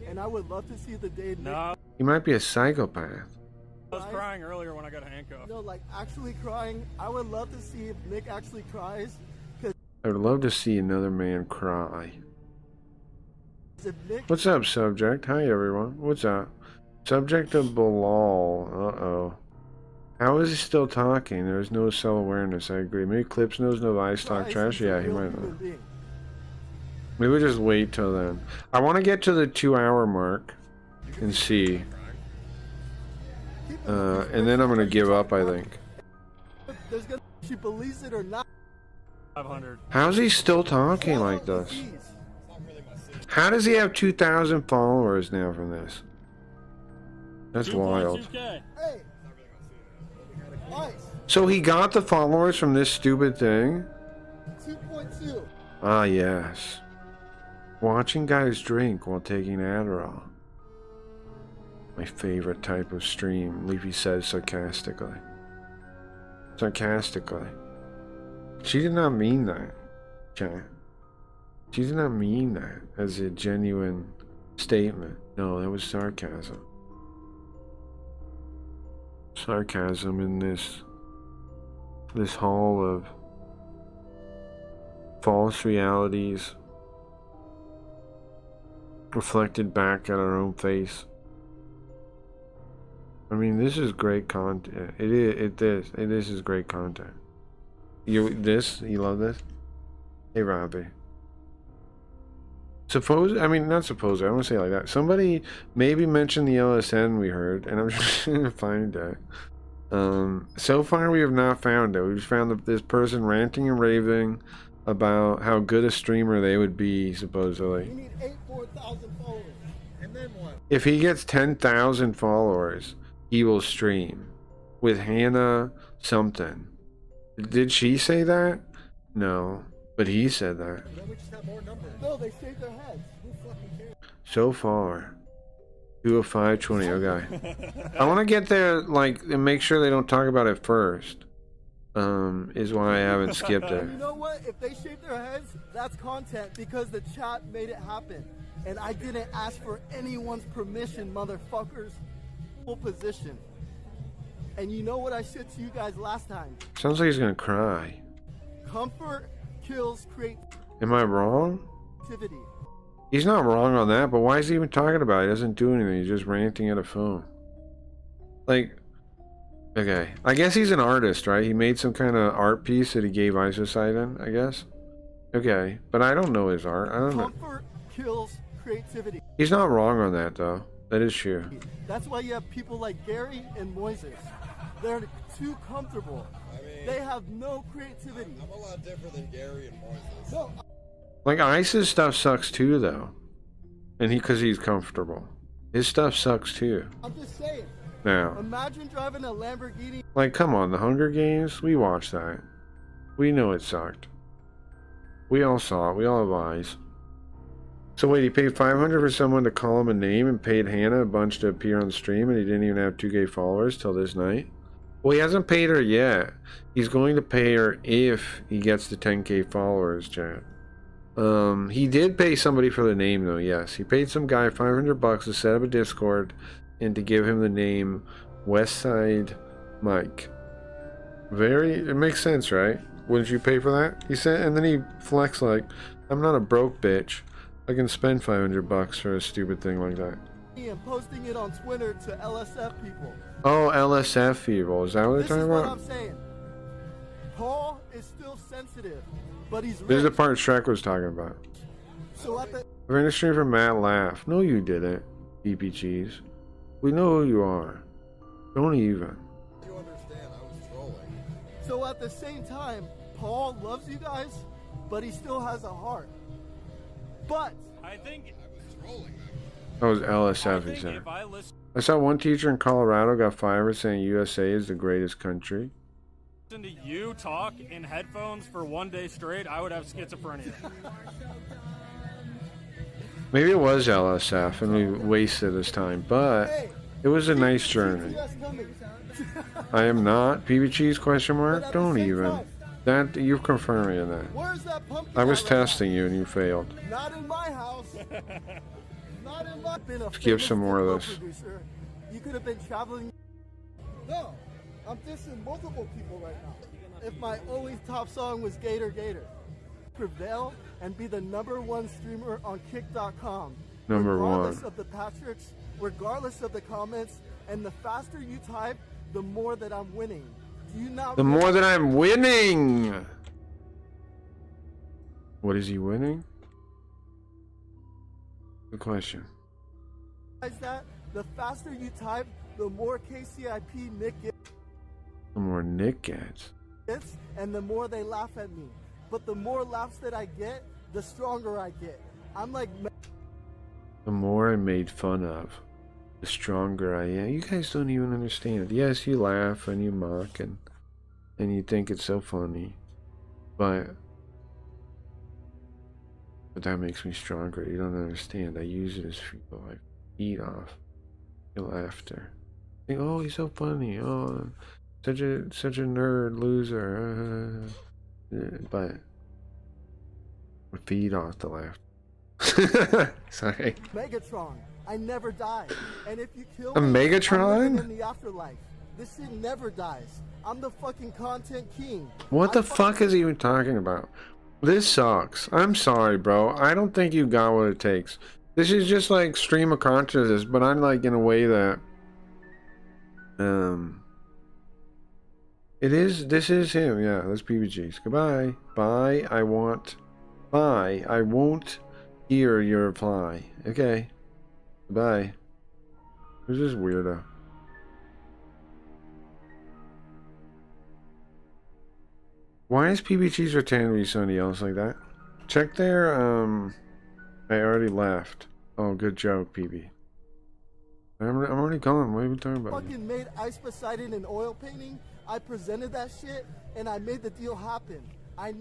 And I would love to see the day Nick No, He might be a psychopath. I was crying earlier when I got handcuffed. No, like actually crying. I would love to see if Nick actually cries. I would love to see another man cry. If Nick, What's up, subject? Hi, everyone. What's up? Subject of Bilal. Uh-oh. How is he still talking? There's no self-awareness. I agree. Maybe Clips knows no Vice talk cries, trash. he's a Yeah, he real might human know. being. Maybe we'll just wait till then. I want to get to the 2-hour mark and see. And then I'm going to give up, I think. There's gonna, she believes it or not. 500. How's he still talking like this? How does he have 2,000 followers now from this? That's wild. 2.2K. Hey, Ice, So he got the followers from this stupid thing? 2.2. Ah, yes. Watching guys drink while taking Adderall. My favorite type of stream, Leafy says sarcastically. Sarcastically. She did not mean that, chat. She did not mean that as a genuine statement. No, that was sarcasm. Sarcasm in this hall of false realities reflected back at our own face. I mean, this is great content. It is great content. You love this? Hey, Robbie. I mean, not suppose, I don't want to say it like that. Somebody maybe mentioned the LSN we heard, and I'm just trying to find it. So far we have not found it. We've found this person ranting and raving about how good a streamer they would be, supposedly. You need 84,000 followers. And then what? If he gets 10,000 followers, he will stream with Hannah something. Did she say that? No, but he said that. Then we just have more numbers. No, they shaved their heads. Who fucking cares? So far, 2 of 520. Okay. I want to get there, like, and make sure they don't talk about it first. Is why I haven't skipped it. You know what? If they shave their heads, that's content because the chat made it happen. And I didn't ask for anyone's permission, motherfuckers. Full position. And you know what I said to you guys last time? Sounds like he's gonna cry. Comfort kills Am I wrong? creativity. He's not wrong on that, but why is he even talking about it? He doesn't do anything. He's just ranting at a phone. Like, okay. I guess he's an artist, right? He made some kind of art piece that he gave Isocide in, I guess. Okay, but I don't know his art. I don't know. Comfort kills creativity. He's not wrong on that, though. That is true. That's why you have people like Gary and Moises. They're too comfortable. I mean, They have no creativity. I'm a lot different than Gary and Moises. No, Like, Ice's stuff sucks too, though. And because he's comfortable. His stuff sucks too. I'm just saying. Now, Imagine driving a Lamborghini. like, come on, the Hunger Games? We watched that. We know it sucked. We all saw it. We all have eyes. So wait, he paid $500 for someone to call him a name and paid Hannah a bunch to appear on the stream, and he didn't even have 2K followers till this night? Well, he hasn't paid her yet. He's going to pay her if he gets the 10K followers, chat. He did pay somebody for the name, though, yes. He paid some guy $500 to set up a Discord and to give him the name Westside Mike. It makes sense, right? Wouldn't you pay for that? He said, and then he flexed like, I'm not a broke bitch. I can spend $500 for a stupid thing like that. And posting it on Twitter to LSF people. Oh, LSF people. Is that what they're This is talking what about? I'm saying. Paul is still sensitive, but he's This is the rich. part Shrek was talking about. So at the I ran a stream for Matt Laugh. No, you didn't, PP Cheese. We know who you are. Don't even. You understand, I was trolling. So at the same time, Paul loves you guys, but he still has a heart. But I think I was trolling. That was I LSF, he think said. if I listen I saw one teacher in Colorado got fired saying USA is the greatest country. to you talk in headphones for 1 day straight, I would have schizophrenia. Maybe it was LSF and we wasted his time, but hey, it was a nice journey. CTS coming. I am not. PB Cheese question But mark? at the Don't same even. time, That you're confirming that. Where's that pumpkin? I was at right now? testing you and you failed. Not in my house. Not in my. Been a Let's give famous some more of football this. Producer. You could have been traveling. No, I'm dissing multiple people right now. If my only top song was Gator Gator, prevail and be the #1 streamer on Kick.com. Number regardless one. of the Patricks, regardless of the comments, and the faster you type, the more that I'm winning. Do you not? The more that I'm winning! What is he winning? Good question. realize that the faster you type, the more KCIP Nick The more Nick gets. gets, and the more they laugh at me. But the more laughs that I get, the stronger I get. I'm like, The more I'm made fun of, the stronger I am. You guys don't even understand. Yes, you laugh and you mock and you think it's so funny. But that makes me stronger. You don't understand. I use it as fuel. I feed off your laughter. Think, oh, he's so funny. Oh, such a nerd loser. But I feed off the laughter. Sorry. Megatron, I never die. And if you kill A me, Megatron? I'm living in the afterlife. This shit never dies. I'm the fucking content king. What the I fuck is he even talking about? This sucks. I'm sorry, bro. I don't think you got what it takes. This is just like stream of consciousness, but I'm like in a way that It is. This is him. Yeah, that's PBG's. Goodbye. Bye. I want. Bye. I won't hear your reply. Okay. Goodbye. Who's this weirdo? Why is PBG's pretending to be somebody else like that? Check their, I already left. Oh, good joke, PB. I'm already gone. What are you talking about? Fucking made Ice Poseidon an oil painting. I presented that shit, and I made the deal happen. I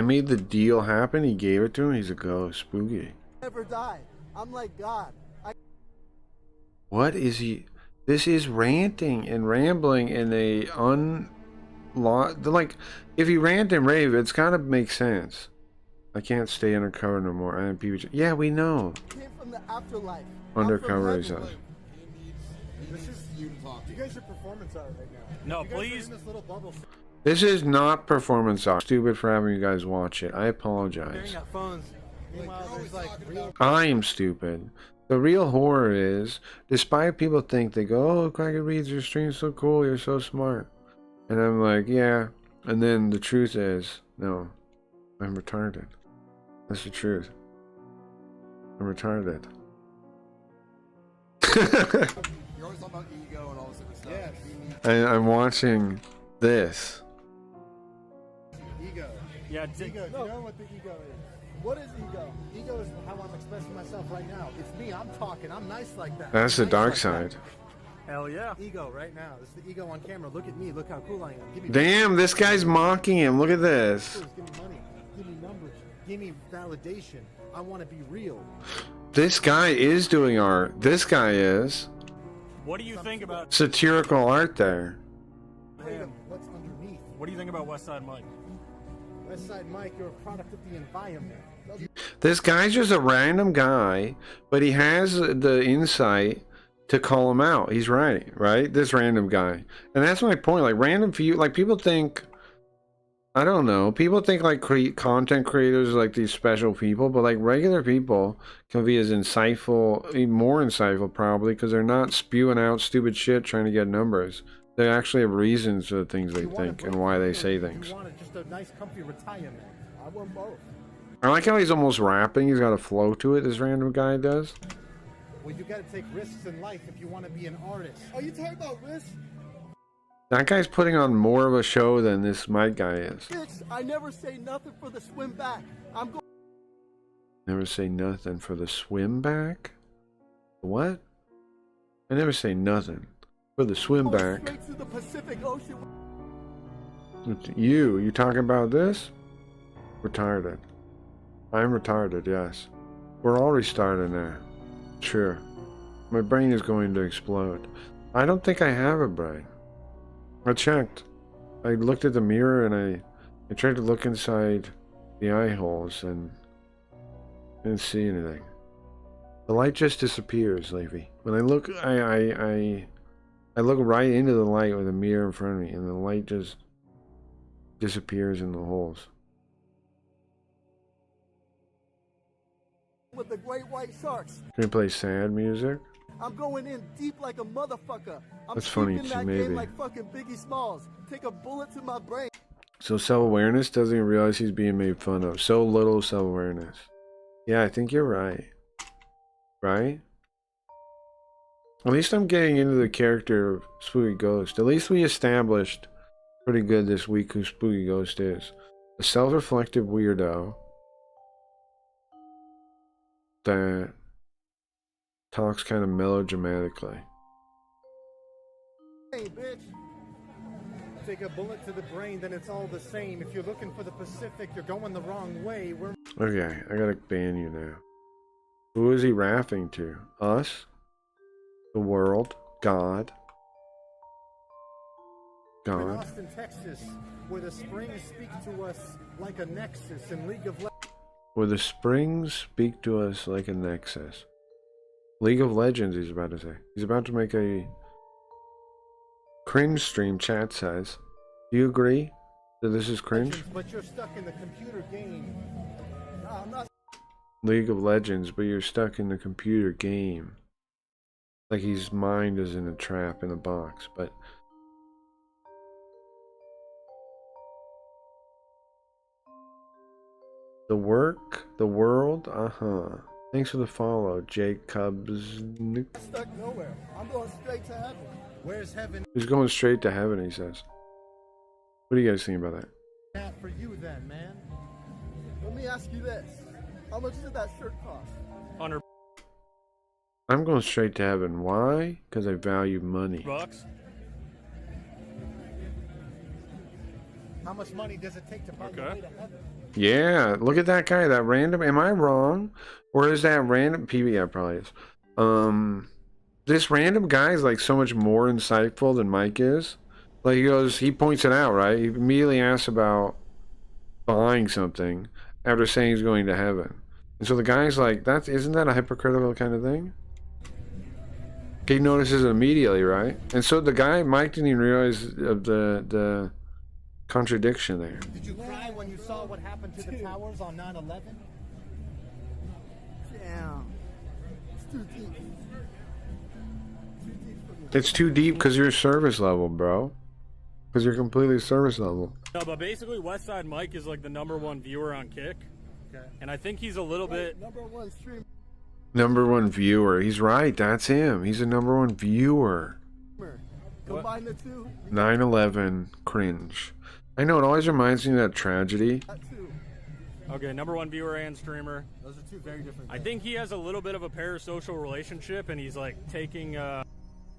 made the deal happen? He gave it to him? He's a ghost. Spooky. Never die. I'm like God. What is he? This is ranting and rambling in a like, if you rant and rave, it's gotta make sense. I can't stay undercover no more. I am PBG. Yeah, we know. Came from the afterlife. Undercover, he says. This is you guys are performance art right now. No, please. This little bubble. This is not performance art. Stupid for having you guys watch it. I apologize. Staring at phones. Meanwhile, there's like real. I'm stupid. The real horror is, despite people think they go, "Oh, Cracker reads your stream so cool. You're so smart," and I'm like, "Yeah," and then the truth is, no, I'm retarded. That's the truth. I'm retarded. You're always talking about ego and all this other stuff. Yes. I'm watching this. Ego. Yeah, Ego. No. You know what the ego is? What is ego? Ego is how I'm expressing myself right now. It's me. I'm talking. I'm nice like that. That's the I'm nice dark like side. that. hell yeah. Ego right now. This is the ego on camera. Look at me. Look how cool I am. Give me Damn, this guy's mocking him. Look at this. Give me money. Give me numbers. Give me validation. I want to be real. This guy is doing art. This guy is. What do you think about Satirical art there. Man, what's underneath? What do you think about West Side Mike? West Side Mike, you're a product of the environment. This guy's just a random guy, but he has the insight to call him out. He's right? This random guy. And that's my point. Like, random for you, like, people think, I don't know, people think like content creators are like these special people, but like regular people can be as insightful, even more insightful probably, because they're not spewing out stupid shit trying to get numbers. They actually have reasons for the things they think and why they say things. You want just a nice, comfy retirement. I want both. I like how he's almost rapping. He's got a flow to it, this random guy does. Well, you got to take risks in life if you want to be an artist. Are you talking about risks? That guy's putting on more of a show than this Mike guy is. Bitch, I never say nothing for the swim back. I'm going. Never say nothing for the swim back? What? I never say nothing for the swim back. Straight to the Pacific Ocean. You talking about this? Retarded. I'm retarded, yes. We're all retarded now. Sure. My brain is going to explode. I don't think I have a brain. I checked. I looked at the mirror and I tried to look inside the eye holes and didn't see anything. The light just disappears, Levy. When I look, I look right into the light with a mirror in front of me, and the light just disappears in the holes. With the great white sharks. Can you play sad music? I'm going in deep like a motherfucker. I'm That's funny deep in too, that maybe. game like fucking Biggie Smalls. Take a bullet to my brain. So self-awareness doesn't even realize he's being made fun of. So little self-awareness. Yeah, I think you're right. Right? At least I'm getting into the character of Spooky Ghost. At least we established pretty good this week who Spooky Ghost is. A self-reflective weirdo that talks kind of melodramatically. Hey, bitch. Take a bullet to the brain, then it's all the same. If you're looking for the Pacific, you're going the wrong way. We're Okay, I gotta ban you now. Who is he rapping to? Us? The world? God? in God? Austin, Texas, where the springs speak to us like a nexus in League of Legends. Where the springs speak to us like a nexus. League of Legends, he's about to say. He's about to make a cringe stream, chat says. Do you agree that this is cringe? But you're stuck in the computer game. No, I'm not. League of Legends, but you're stuck in the computer game. Like his mind is in a trap in a box, but The work, the world, Thanks for the follow, Jacobs. Stuck nowhere. I'm going straight to heaven. Where's heaven He's going straight to heaven, he says. What do you guys think about that? at for you then, man? Let me ask you this. How much did that shirt cost? 100 I'm going straight to heaven. Why? Because I value money. bucks. How much money does it take to find the way to heaven? Yeah, look at that guy, that random. Am I wrong? Or is that random? PB, yeah, probably is. This random guy is like so much more insightful than Mike is. Like he points it out, right? He immediately asks about buying something after saying he's going to heaven. And so the guy's like, isn't that a hypocritical kind of thing? He notices it immediately, right? And so the guy, Mike, didn't even realize of the contradiction there. Did you cry when you saw what happened to the towers on 9/11? Damn. It's too deep. It's too deep because you're service level, bro. Because you're completely service level. No, but basically, Westside Mike is like the #1 viewer on Kick. Okay. And I think he's a little bit. #1 streamer. #1 viewer. He's right. That's him. He's a #1 viewer. Combine the two. 9/11 cringe. I know, it always reminds me of that tragedy. That too. Okay, #1 viewer and streamer. Those are two very different I think he has a little bit of a parasocial relationship, and he's like taking.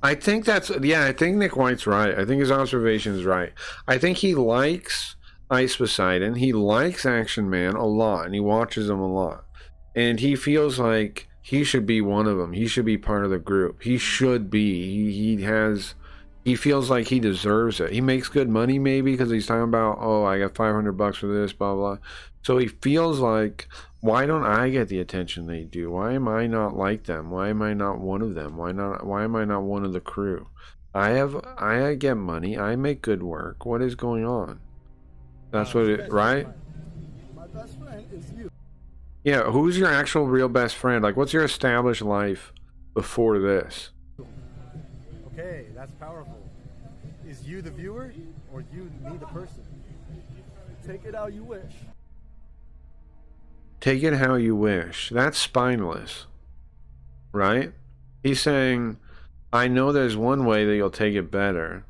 I think that's, yeah, I think Nick White's right. I think his observation is right. I think he likes Ice Poseidon. He likes Action Man a lot, and he watches them a lot. And he feels like he should be one of them. He should be part of the group. He should be. He feels like he deserves it. He makes good money maybe because he's talking about, oh, I got $500 for this, blah, blah. So he feels like, why don't I get the attention they do? Why am I not like them? Why am I not one of them? Why am I not one of the crew? I get money. I make good work. What is going on? That's what it, right? My best friend is you. Yeah, who's your actual real best friend? Like, what's your established life before this? Okay, that's powerful. Is you the viewer or you me the person? Take it how you wish. Take it how you wish. That's spineless, right? He's saying, I know there's one way that you'll take it better,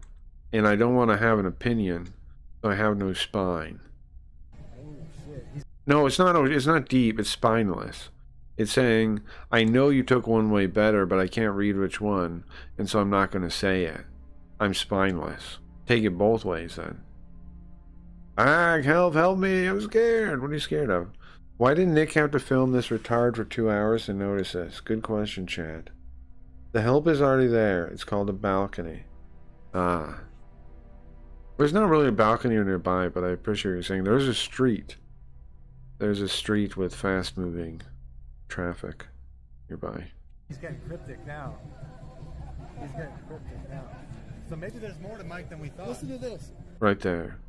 and I don't want to have an opinion, so I have no spine. No, it's not deep, it's spineless. It's saying, I know you took one way better, but I can't read which one, and so I'm not going to say it. I'm spineless. Take it both ways then. Help me, I'm scared. What are you scared of? Why did Nick have to film this retard for 2 hours to notice this? Good question, Chad. The help is already there. It's called a balcony. There's not really a balcony nearby, but I appreciate what you're saying. There's a street. There's a street with fast-moving traffic nearby. He's getting cryptic now. So maybe there's more to Mike than we thought. Listen to this. Right there.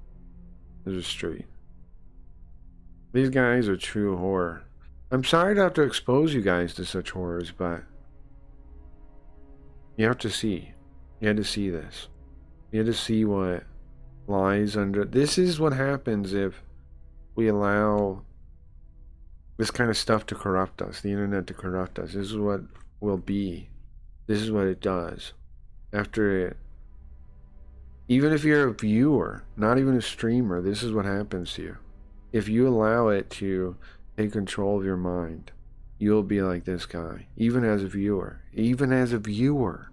There's a street. These guys are true horror. I'm sorry to have to expose you guys to such horrors, but you have to see. You had to see this. You had to see what lies under. This is what happens if we allow this kind of stuff to corrupt us, the internet to corrupt us. This is what will be. This is what it does. After it, even if you're a viewer, not even a streamer, this is what happens to you. If you allow it to take control of your mind, you'll be like this guy. Even as a viewer. Even as a viewer.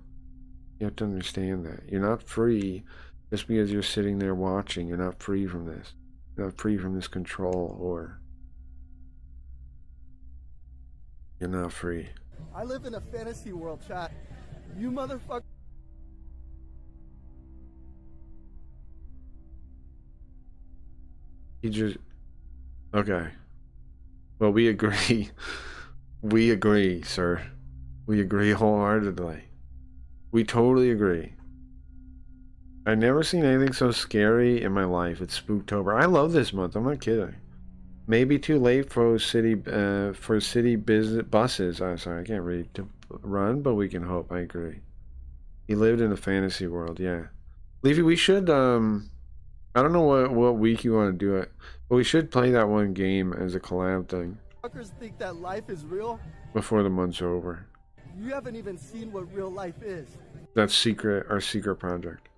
You have to understand that. You're not free just because you're sitting there watching. You're not free from this. You're not free from this control, or you're not free. I live in a fantasy world, chat. You motherfucker. He just... Okay. Well, we agree. We agree, sir. We agree wholeheartedly. We totally agree. I've never seen anything so scary in my life. It's Spooktober. I love this month. I'm not kidding. Maybe too late for city business buses. I'm sorry, I can't read to run, but we can hope. I agree. He lived in a fantasy world. Yeah, Levy, we should. I I don't know what week you want to do it, but we should play that one game as a collab thing Fuckers think that life is real. before the month's over. You haven't even seen what real life is. That's our secret project.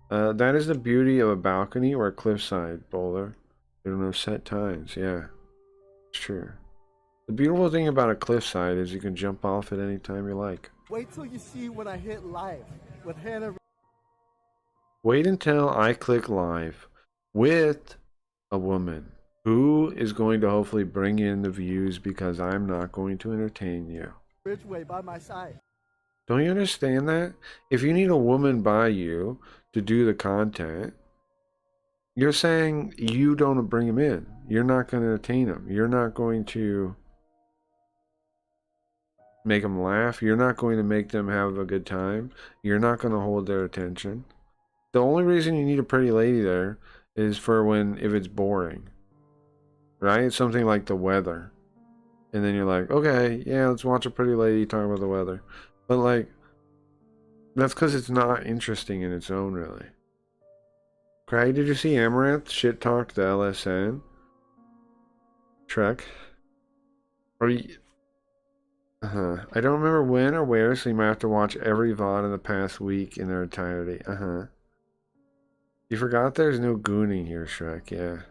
That is the beauty of a balcony or a cliffside bowler. You don't have set times. Yeah, it's true. The beautiful thing about a cliffside is you can jump off at any time you like. Wait till you see when I hit live with Hannah. Wait until I click live with a woman who is going to hopefully bring in the views because I'm not going to entertain you. Ridgeway by my side. Don't you understand that? If you need a woman by you to do the content, you're saying you don't bring them in. You're not going to entertain them. You're not going to make them laugh. You're not going to make them have a good time. You're not going to hold their attention. The only reason you need a pretty lady there is for if it's boring. Right? It's something like the weather. And then you're like, okay, yeah, let's watch a pretty lady talk about the weather. But like, that's because it's not interesting in its own, really. Craig, did you see Amaranth shit talk the LSN? Trek? Or you... I don't remember when or where, so you might have to watch every VOD in the past week in their entirety. You forgot there's no gooning here, Shrek, yeah.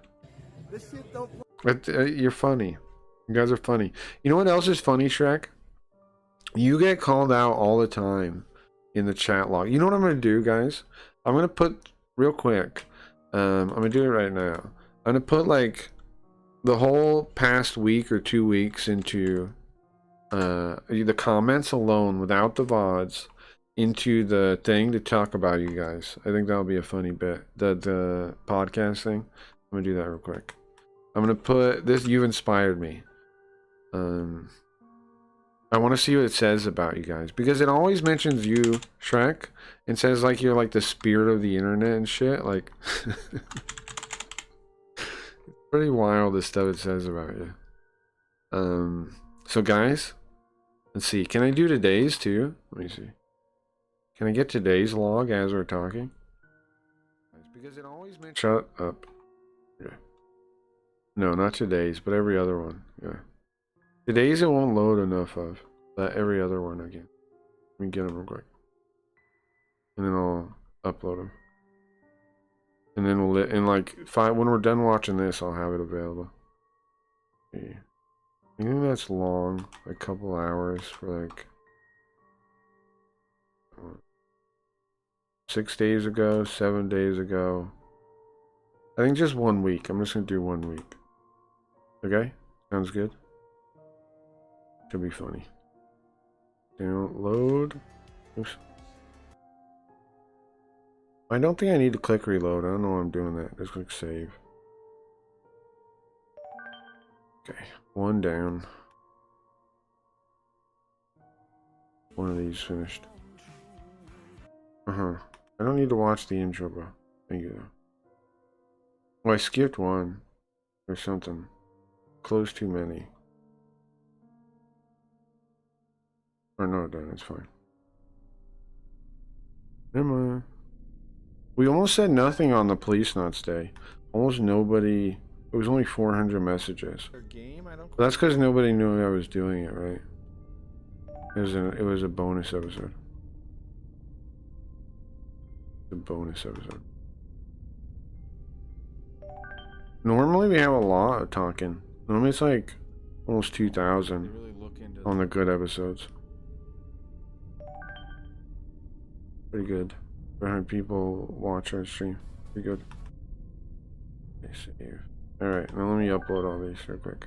This shit don't. But you're funny. You guys are funny. You know what else is funny, Shrek? You get called out all the time in the chat log. You know what I'm going to do, guys? I'm going to put, real quick, I'm going to do it right now. I'm going to put, like, the whole past week or 2 weeks into the comments alone, without the VODs, into the thing to talk about you guys. I think that'll be a funny bit. The podcast thing. I'm going to do that real quick. I'm going to put this. You've inspired me. I want to see what it says about you guys, because it always mentions you, Shrek, and says like you're like the spirit of the internet and shit. Like, it's pretty wild, the stuff it says about you. So guys, let's see. Can I do today's too? Let me see. Can I get today's log as we're talking? Because it always mentions. Shut up. Yeah. No, not today's, but every other one. Yeah. Today's it won't load enough of. But every other one again. Let me get them real quick. And then I'll upload them. And then we'll in like when we're done watching this, I'll have it available. Okay. I think that's long. A couple hours for like 6 days ago, 7 days ago. I think just 1 week. I'm just gonna do 1 week. Okay? Sounds good? Should be funny. Download. Oops. I don't think I need to click reload. I don't know why I'm doing that. Just click save. Okay, one down. One of these finished. I don't need to watch the intro, bro. Thank you. Well, I skipped one or something. Closed too many. Or no, done. It's fine. Never mind. We almost said nothing on the police nuts day. Almost nobody. It was only 400 messages. But that's because nobody knew I was doing it, right? It was a bonus episode. The bonus episode. Normally we have a lot of talking. Normally it's like almost 2,000 on the good episodes. Pretty good. Behind people watch our stream. Pretty good. Okay, save. Alright, now let me upload all these real quick.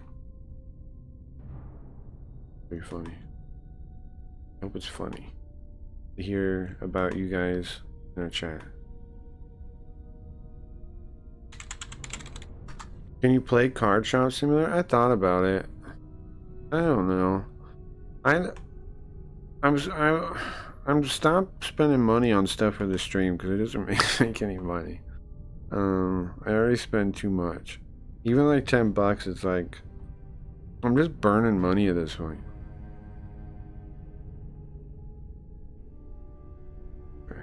Pretty funny. I hope it's funny to hear about you guys in our chat. Can you play Card Shop Simulator? I thought about it. I don't know. I'm stop spending money on stuff for the stream because it doesn't make any money. I already spend too much. Even like $10, it's like I'm just burning money at this point. Okay.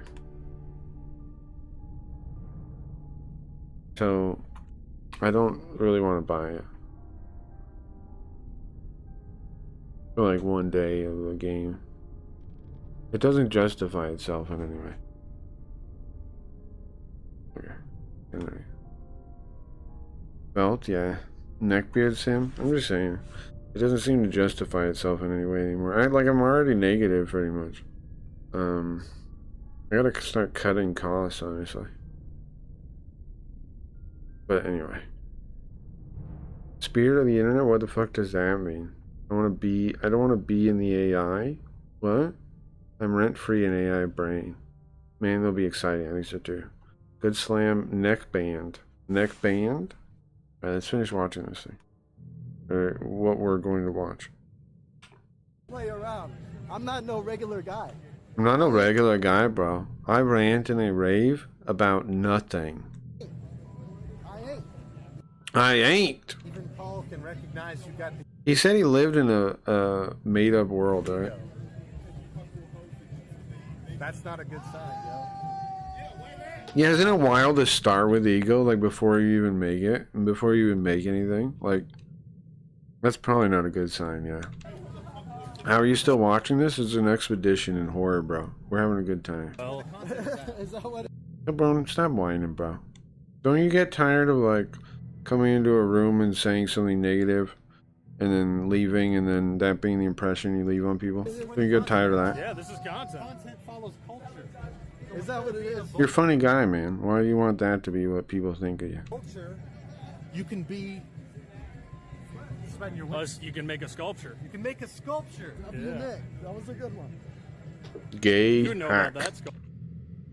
So I don't really want to buy it for like one day of the game. It doesn't justify itself in any way. Okay. Anyway. Belt, yeah. Neckbeard sim. I'm just saying. It doesn't seem to justify itself in any way anymore. I'm already negative pretty much. I gotta start cutting costs, honestly. But anyway. Spirit of the internet, what the fuck does that mean? I don't wanna be in the AI? What? I'm rent-free in AI brain. Man, they'll be exciting, at least it do. Good slam, neck band. Neck band? Alright, let's finish watching this thing. Or what we're going to watch. Play around. I'm not no regular guy. I'm not a regular guy, bro. I rant and I rave about nothing. I ain't. Even Paul can recognize you got the... He said he lived in a made-up world, right? That's not a good sign, yo. Yeah, isn't it wild to start with ego, like before you even make it, and before you even make anything? Like, that's probably not a good sign, yeah. How are you still watching this? It's an expedition in horror, bro. We're having a good time. Well, Is that what? Hey, bro, stop whining, bro. Don't you get tired of, like, coming into a room and saying something negative, and then leaving, and then that being the impression you leave on people? Don't you get tired of that? yeah, this is content. Content follows culture. Is that what it is? You're a funny guy, man. Why do you want that to be what people think of you? Culture, you can be... Spend your Plus, you can make a sculpture. You can make a sculpture. W. Nick. That was a good one. Gay You know hack. about that sculpture.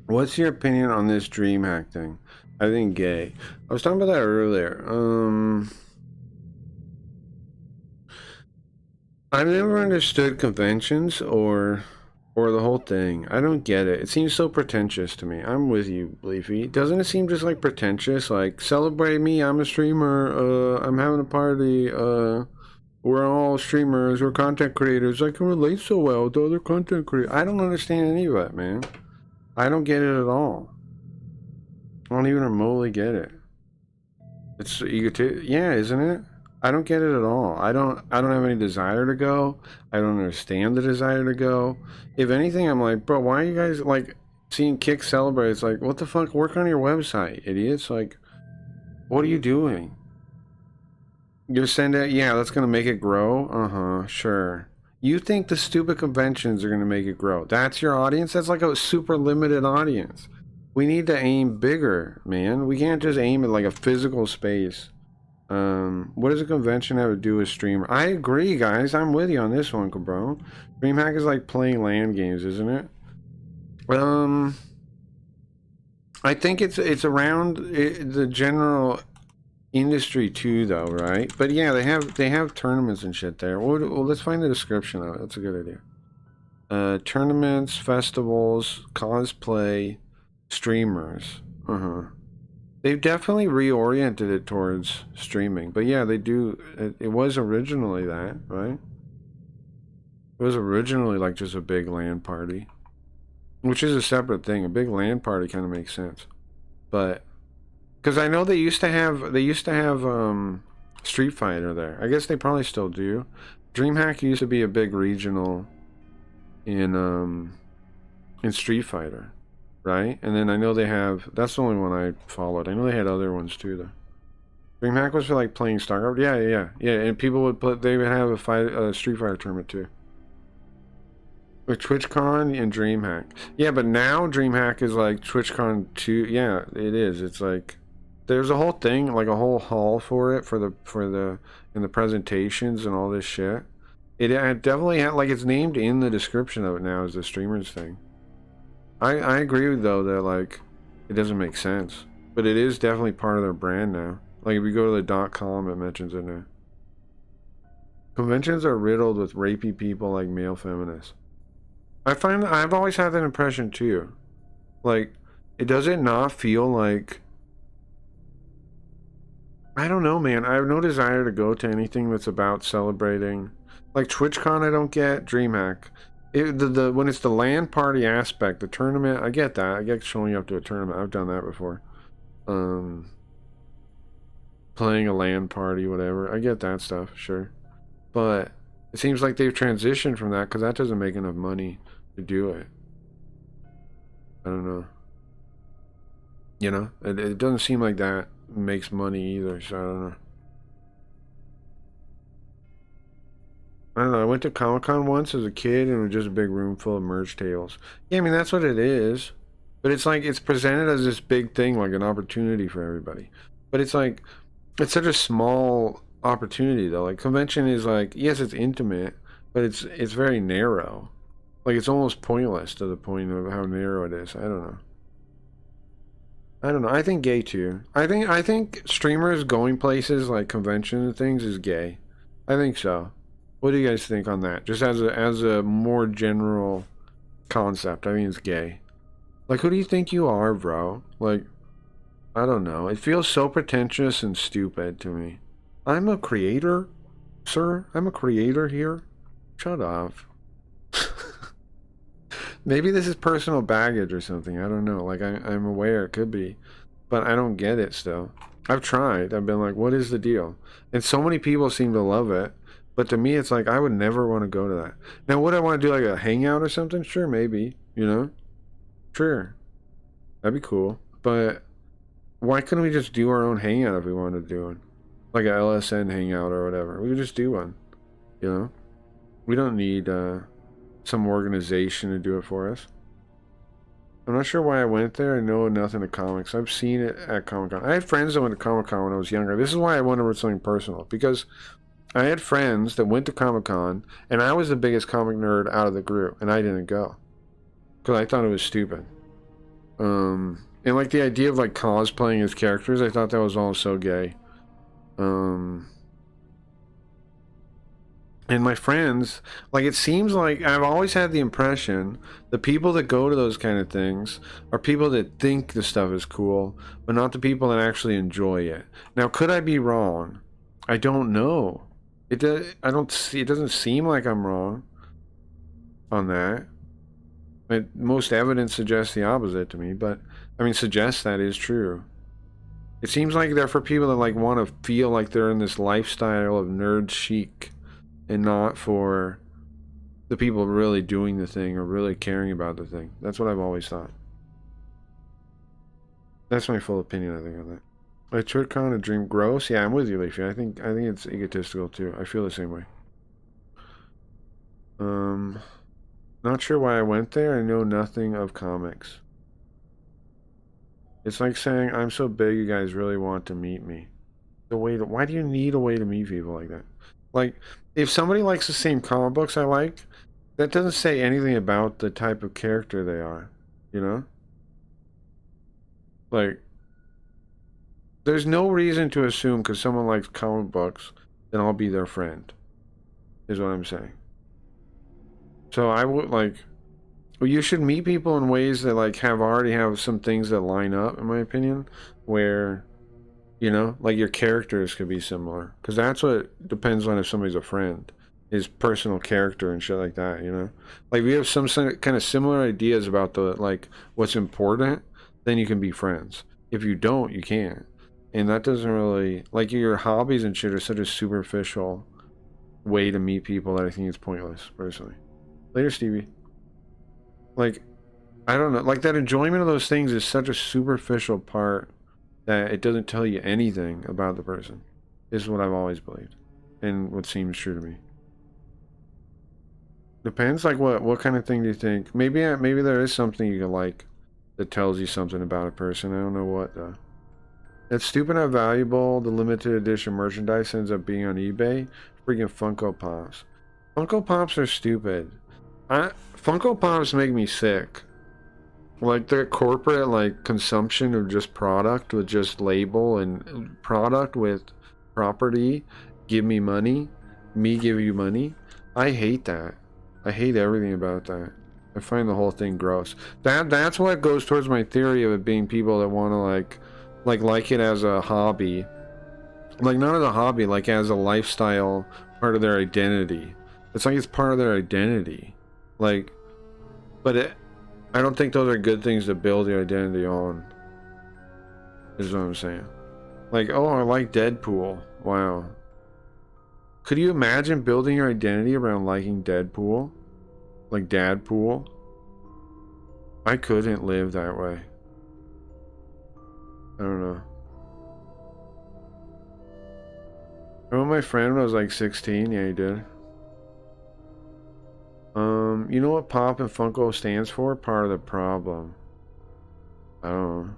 What's your opinion on this dream hack thing? I think gay. I was talking about that earlier. I've never understood conventions or the whole thing. I don't get it. It seems so pretentious to me. I'm with you, Leafy. Doesn't it seem just like pretentious? Like, celebrate me, I'm a streamer, I'm having a party, we're all streamers, we're content creators. I can relate so well to other content creators. I don't understand any of it, man. I don't get it at all. I don't even remotely get it. It's yeah, isn't it? I don't get it at all. I don't have any desire to go. I don't understand the desire to go. If anything, I'm like, bro, why are you guys like seeing Kick celebrate? It's like, what the fuck? Work on your website, idiots. Like, what are you doing? You send it, yeah, that's gonna make it grow? Uh-huh, sure. You think the stupid conventions are gonna make it grow. That's your audience? That's like a super limited audience. We need to aim bigger, man. We can't just aim at like a physical space. What does a convention have to do with streamer? I agree, guys. I'm with you on this one, bro. DreamHack is like playing LAN games, isn't it? I think it's around the general industry too, though, right? But yeah, they have tournaments and shit there. Well, let's find the description of it. That's a good idea. Tournaments, festivals, cosplay, streamers. They've definitely reoriented it towards streaming. But yeah, they do. It was originally that, right? It was originally like just a big LAN party, which is a separate thing. A big LAN party kind of makes sense, but because I know they used to have Street Fighter there. I guess they probably still do. DreamHack used to be a big regional in Street Fighter. Right? And then I know they have... That's the only one I followed. I know they had other ones too, though. DreamHack was for, like, playing StarCraft. Yeah. And people would play... They would have a Street Fighter tournament, too. With TwitchCon and DreamHack. Yeah, but now DreamHack is, like, TwitchCon 2. Yeah, it is. It's, like... There's a whole thing, like, a whole hall for it, in the presentations and all this shit. It definitely had... Like, it's named in the description of it now as the streamers thing. I agree though that like it doesn't make sense, but it is definitely part of their brand now. Like if you go to the .com, it mentions it now. Conventions are riddled with rapey people like male feminists. I've always had that impression too. Like, does it not feel like... I don't know, man. I have no desire to go to anything that's about celebrating. Like TwitchCon, I don't get. DreamHack. When it's the LAN party aspect, the tournament, I get that. I get showing up to a tournament. I've done that before. playing a LAN party, whatever. I get that stuff, sure. But it seems like they've transitioned from that because that doesn't make enough money to do it. I don't know. You know, it doesn't seem like that makes money either, so I don't know. I don't know, I went to Comic-Con once as a kid and it was just a big room full of merch tables. Yeah, I mean, that's what it is. But it's like, it's presented as this big thing, like an opportunity for everybody. But it's like, it's such a small opportunity though. Like, convention is like, yes, it's intimate, but it's very narrow. Like, it's almost pointless to the point of how narrow it is. I don't know. I don't know. I think gay too. I think streamers going places like convention and things is gay. I think so. What do you guys think on that? Just as a more general concept, I mean, it's gay. Like, who do you think you are, bro? Like, I don't know. It feels so pretentious and stupid to me. I'm a creator, sir. I'm a creator here. Shut up. Maybe this is personal baggage or something. I don't know. Like, I'm aware it could be, but I don't get it still. I've tried. I've been like, what is the deal? And so many people seem to love it. But to me, it's like, I would never want to go to that. Now, would I want to do like a hangout or something? Sure, maybe, you know? Sure. That'd be cool. But why couldn't we just do our own hangout if we wanted to do one? Like a LSN hangout or whatever. We could just do one, you know? We don't need some organization to do it for us. I'm not sure why I went there. I know nothing of comics. I've seen it at Comic-Con. I had friends that went to Comic-Con when I was younger. This is why I wanted to something personal. Because I had friends that went to Comic-Con, and I was the biggest comic nerd out of the group, and I didn't go. Because I thought it was stupid. And like the idea of like cosplaying as characters, I thought that was all so gay. And my friends, like, it seems like I've always had the impression the people that go to those kind of things are people that think the stuff is cool, but not the people that actually enjoy it. Now, could I be wrong? I don't know. It doesn't seem like I'm wrong on that. Most evidence suggests the opposite to me, but I mean, suggests that is true. It seems like they're for people that like want to feel like they're in this lifestyle of nerd chic, and not for the people really doing the thing or really caring about the thing. That's what I've always thought. That's my full opinion, I think, on that. A TwitCon, a dream gross? Yeah, I'm with you, Leafy. I think it's egotistical too. I feel the same way. Not sure why I went there. I know nothing of comics. It's like saying, I'm so big you guys really want to meet me. Why do you need a way to meet people like that? Like, if somebody likes the same comic books I like, that doesn't say anything about the type of character they are, you know? Like, there's no reason to assume because someone likes comic books, then I'll be their friend, is what I'm saying. So I would, like, well, you should meet people in ways that, like, already have some things that line up, in my opinion, where, you know, like, your characters could be similar. Because that's what depends on if somebody's a friend, is personal character and shit like that, you know? Like, if you have some kind of similar ideas about the, like, what's important, then you can be friends. If you don't, you can't. And that doesn't really, like, your hobbies and shit are such a superficial way to meet people that I think it's pointless, personally. Later, Stevie. Like, I don't know, like, that enjoyment of those things is such a superficial part that it doesn't tell you anything about the person. This is what I've always believed, and what seems true to me. Depends, like, what kind of thing do you think? Maybe there is something you can like that tells you something about a person. I don't know what, though. It's stupid how valuable the limited edition merchandise ends up being on eBay. Freaking Funko Pops. Funko Pops are stupid. Funko Pops make me sick. Like, their corporate, like, consumption of just product with just label and product with property. Give me money. Me give you money. I hate that. I hate everything about that. I find the whole thing gross. That's what goes towards my theory of it being people that want to, like it as a hobby. Like, not as a hobby, like as a lifestyle part of their identity. It's like it's part of their identity. Like, but I don't think those are good things to build your identity on, is what I'm saying. Like, oh, I like Deadpool. Wow. Could you imagine building your identity around liking Deadpool? Like Dadpool? I couldn't live that way. I don't know. Remember my friend when I was like 16? Yeah, he did. You know what Pop and Funko stands for? Part of the problem. I don't know.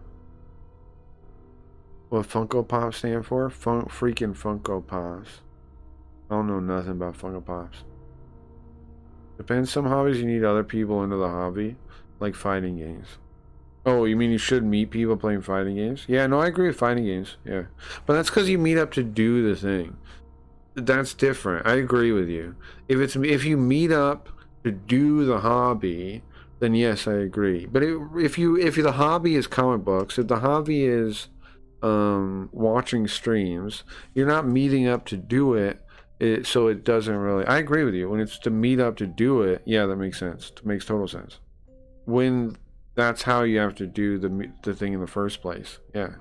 What Funko Pop stand for? Freaking Funko Pops. I don't know nothing about Funko Pops. Depends. Some hobbies you need other people into the hobby. Like fighting games. Oh, you mean you should meet people playing fighting games? Yeah, no, I agree with fighting games. Yeah. But that's because you meet up to do the thing. That's different. I agree with you. If you meet up to do the hobby, then yes, I agree. But if the hobby is comic books, if the hobby is watching streams, you're not meeting up to do it, so it doesn't really. I agree with you. When it's to meet up to do it, yeah, that makes sense. It makes total sense. When that's how you have to do the thing in the first place. Yeah.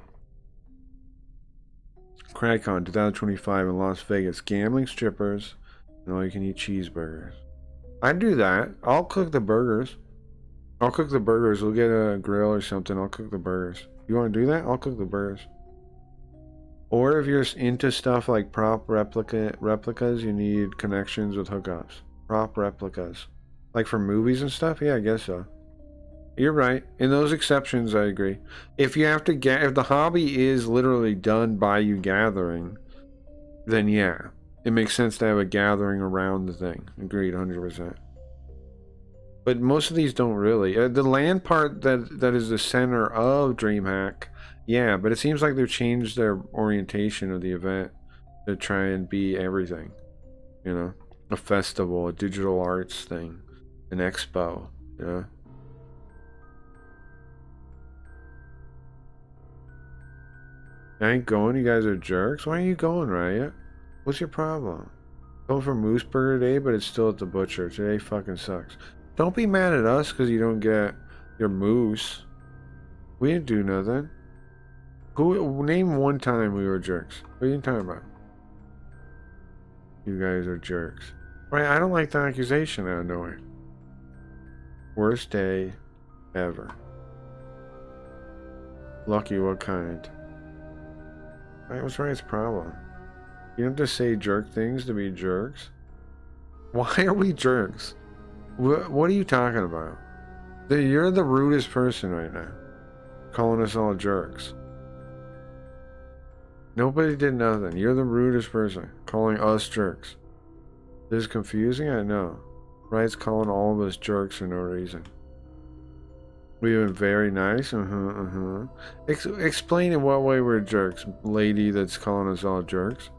CragCon 2025 in Las Vegas. Gambling, strippers, and all you can eat cheeseburgers. I'd do that. I'll cook the burgers. I'll cook the burgers. We'll get a grill or something. I'll cook the burgers. You want to do that? I'll cook the burgers. Or if you're into stuff like prop replicas, you need connections with hookups. Prop replicas. Like for movies and stuff? Yeah, I guess so. You're right. In those exceptions, I agree. If you have to if the hobby is literally done by you gathering, then yeah, it makes sense to have a gathering around the thing. Agreed, 100%. But most of these don't really. The land part that is the center of DreamHack, yeah, but it seems like they've changed their orientation of the event to try and be everything. You know, a festival, a digital arts thing, an expo, you know. I ain't going. You guys are jerks. Why are you going, Riot? What's your problem? Going for Moose Burger today, but it's still at the butcher. Today fucking sucks. Don't be mad at us because you don't get your moose. We didn't do nothing. Name one time we were jerks. What are you talking about? You guys are jerks. Right? I don't like the accusation out of nowhere. Worst day ever. Lucky, what kind? Right, what's Ryan's problem? You don't have to say jerk things to be jerks. Why are we jerks? What are you talking about? You're the rudest person right now. Calling us all jerks. Nobody did nothing. You're the rudest person. Calling us jerks. This is confusing? I know. Ryan's calling all of us jerks for no reason. We've been very nice. Explain in what way we're jerks, lady that's calling us all jerks.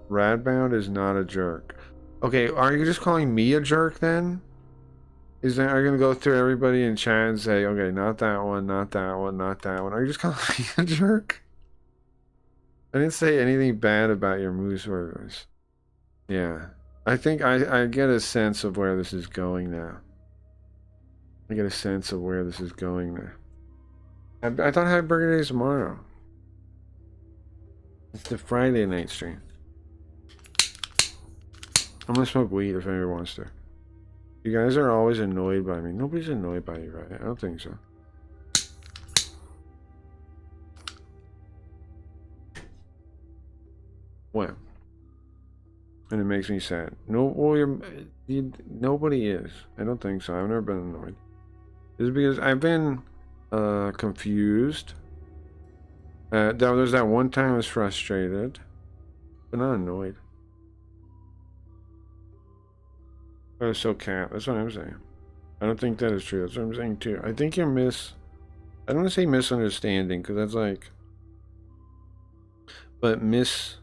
Radbound is not a jerk. Okay, are you just calling me a jerk then? Are you gonna go through everybody in chat and say, okay, not that one, not that one, not that one? Are you just calling me a jerk? I didn't say anything bad about your moose burgers. Yeah, I think I get a sense of where this is going now. I get a sense of where this is going now. I thought I had Burger Days tomorrow. It's the Friday night stream. I'm gonna smoke weed if anyone wants to. You guys are always annoyed by me. Nobody's annoyed by you, right? I don't think so. Well, and it makes me sad. No, well, nobody is. I don't think so. I've never been annoyed. It's because I've been confused. There's that one time I was frustrated, but not annoyed. I was so cap. That's what I'm saying. I don't think that is true. That's what I'm saying too. I think you're I don't want to say misunderstanding because that's like, but missing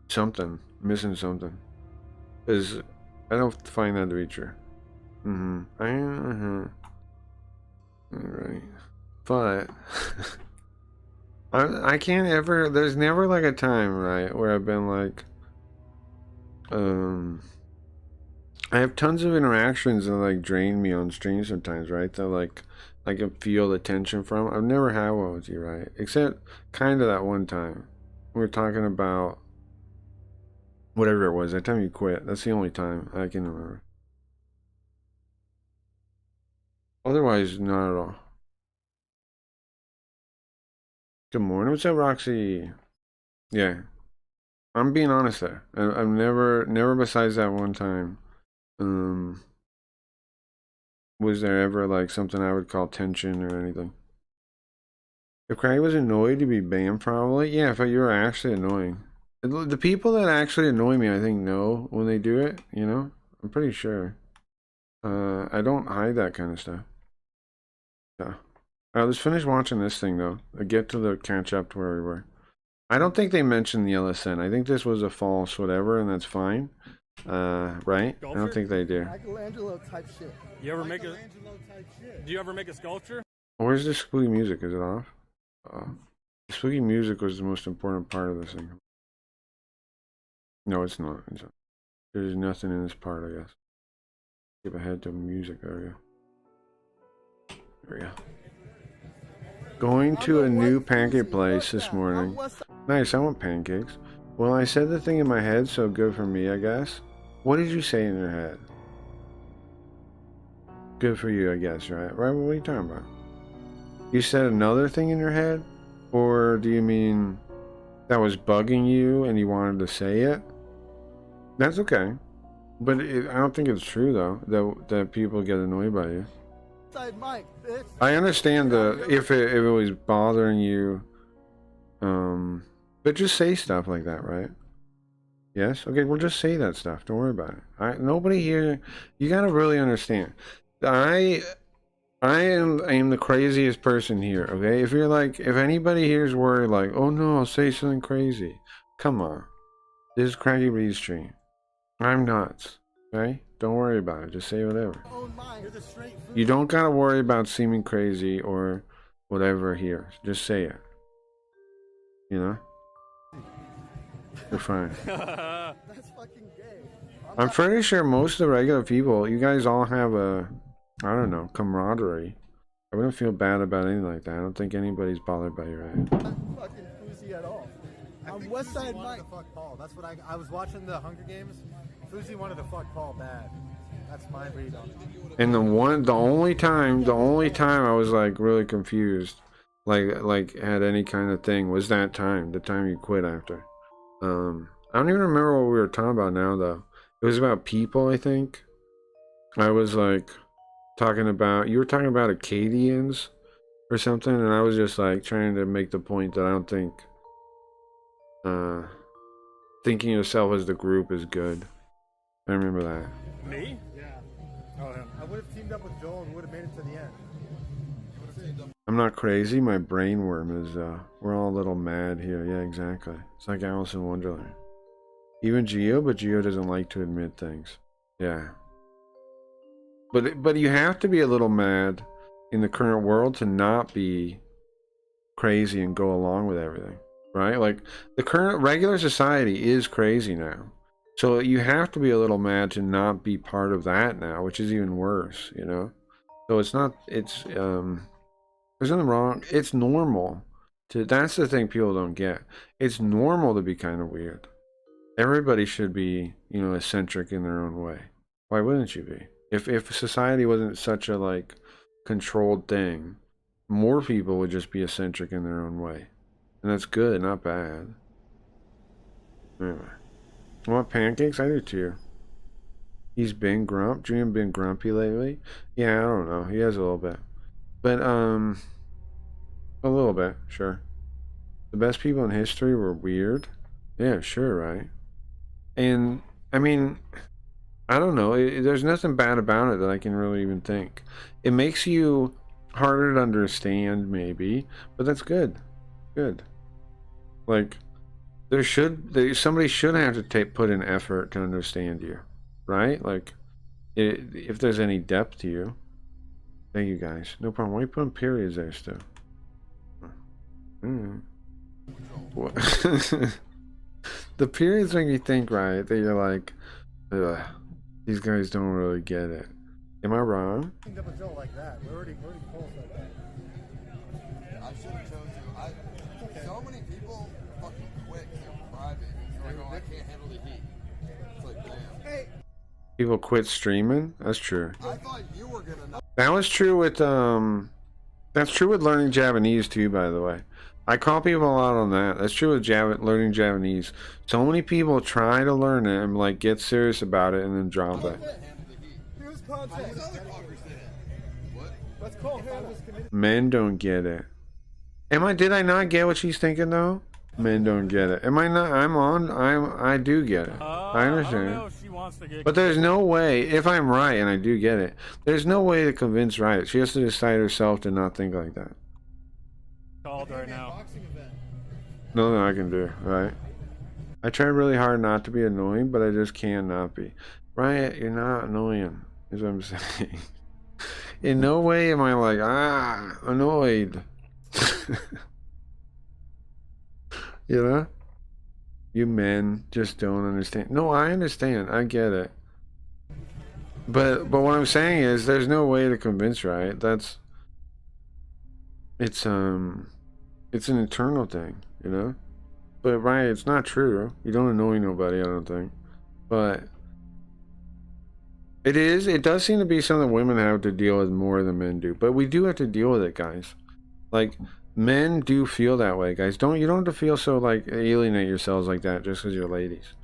something. Because I don't find that to be true. Alright. But I can't ever, there's never like a time, right, where I've been like, I have tons of interactions that like drain me on stream sometimes, right? That like I can feel the tension from. I've never had one with you, right? Except kind of that one time. We were talking about whatever it was. That time you quit. That's the only time I can remember. Otherwise, not at all. Good morning. What's up, Roxy? Yeah. I'm being honest there. I've never besides that one time, was there ever like something I would call tension or anything. If Craig was annoyed to be banned, probably. Yeah, if you were actually annoying. The people that actually annoy me, I think, know when they do it, you know? I'm pretty sure. I don't hide that kind of stuff. Yeah. Alright, let's finish watching this thing, though. Get to the catch up to where we were. I don't think they mentioned the LSN. I think this was a false whatever, and that's fine. Right? I don't think they do. Michelangelo type shit. You ever make a? Do you ever make a sculpture? Where's the spooky music? Is it off? The spooky music was the most important part of this thing. No, it's not. There's nothing in this part, I guess. Skip ahead to music. There we go. There we go. Going to a new pancake place this morning. Nice, I want pancakes. Well, I said the thing in my head, so good for me, I guess. What did you say in your head? Good for you, I guess, right? Right, what are you talking about? You said another thing in your head? Or do you mean that was bugging you and you wanted to say it? That's okay. But I don't think it's true, though, that people get annoyed by you. Mike, bitch. I understand if it was bothering you, but just say stuff like that, right? Yes? Okay, well just say that stuff. Don't worry about it. Nobody here, you gotta really understand. I am the craziest person here, okay? If you're like, if anybody here is worried like, oh no, I'll say something crazy. Come on. This is Craggy Reed stream. I'm nuts, okay? Don't worry about it. Just say whatever. You don't gotta worry about seeming crazy or whatever here. Just say it. You know? You're fine. That's fucking gay. I'm pretty sure most of the regular people, you guys all have a, I don't know, camaraderie. I wouldn't feel bad about anything like that. I don't think anybody's bothered by you, right? I'm fucking Fuzi at all. I'm West Side Mike. To fuck Paul. That's what I was watching the Hunger Games. Fuzi wanted to fuck Paul bad. That's my read on it. And the only time I was like really confused, like had any kind of thing was that time, the time you quit after. I don't even remember what we were talking about now though. It was about people, I think. I was like talking about, you were talking about Acadians or something, and I was just like trying to make the point that I don't think thinking of yourself as the group is good. I remember that. Me? Yeah. Oh, him. I would have teamed up with Joel and would have made it to the end. I'm not crazy. My brain worm is, we're all a little mad here. Yeah, exactly. It's like Alice in Wonderland. Even Geo, but Geo doesn't like to admit things. Yeah. But you have to be a little mad in the current world to not be crazy and go along with everything. Right? Like, the current regular society is crazy now. So you have to be a little mad to not be part of that now, which is even worse, you know? So it's not, it's, there's nothing wrong. It's normal to, that's the thing people don't get. It's normal to be kind of weird. Everybody should be, you know, eccentric in their own way. Why wouldn't you be? If society wasn't such a, like, controlled thing, more people would just be eccentric in their own way. And that's good, not bad. Anyway. You want pancakes? I do too. He's been Dream been grumpy lately? Yeah, I don't know. He has a little bit. But, a little bit, sure. The best people in history were weird? Yeah, sure, right? And, I mean, I don't know. There's nothing bad about it that I can really even think. It makes you harder to understand, maybe, but that's good. Good. Like, somebody should have to put in effort to understand you, right? Like, if there's any depth to you. Thank you guys. No problem. Why are you putting periods there still? What? The periods make you think, right? That you're like, ugh. These guys don't really get it. Am I wrong? Cleaned up a Joe like that. We're already close like that. I should have chose you. So many people fucking quit their private. They're like, oh, I can't handle the heat. It's like, damn. Hey. People quit streaming? That's true. I thought you were gonna know. That was true with that's true with learning Japanese too, by the way. I call people out on that. That's true with learning Japanese. So many people try to learn it and like get serious about it and then drop it. Here's context. What? Let's call Hannah. Men don't get it. Did I not get what she's thinking though? Men don't get it. Am I not? I do get it. I understand. I don't know if she wants to get. But there's no way, if I'm right and I do get it, there's no way to convince Riot. She has to decide herself to not think like that. Called right now. Nothing I can do, right? I try really hard not to be annoying, but I just can't not be. Riot, you're not annoying, is what I'm saying. In no way am I like, annoyed. You know? You men just don't understand. No, I understand. I get it. But what I'm saying is there's no way to convince Riot. It's an internal thing, you know? But Riot, it's not true. You don't annoy nobody, I don't think. But it does seem to be something women have to deal with more than men do. But we do have to deal with it, guys. Like, men do feel that way, guys. You don't have to feel so like alienate yourselves like that just because you're ladies.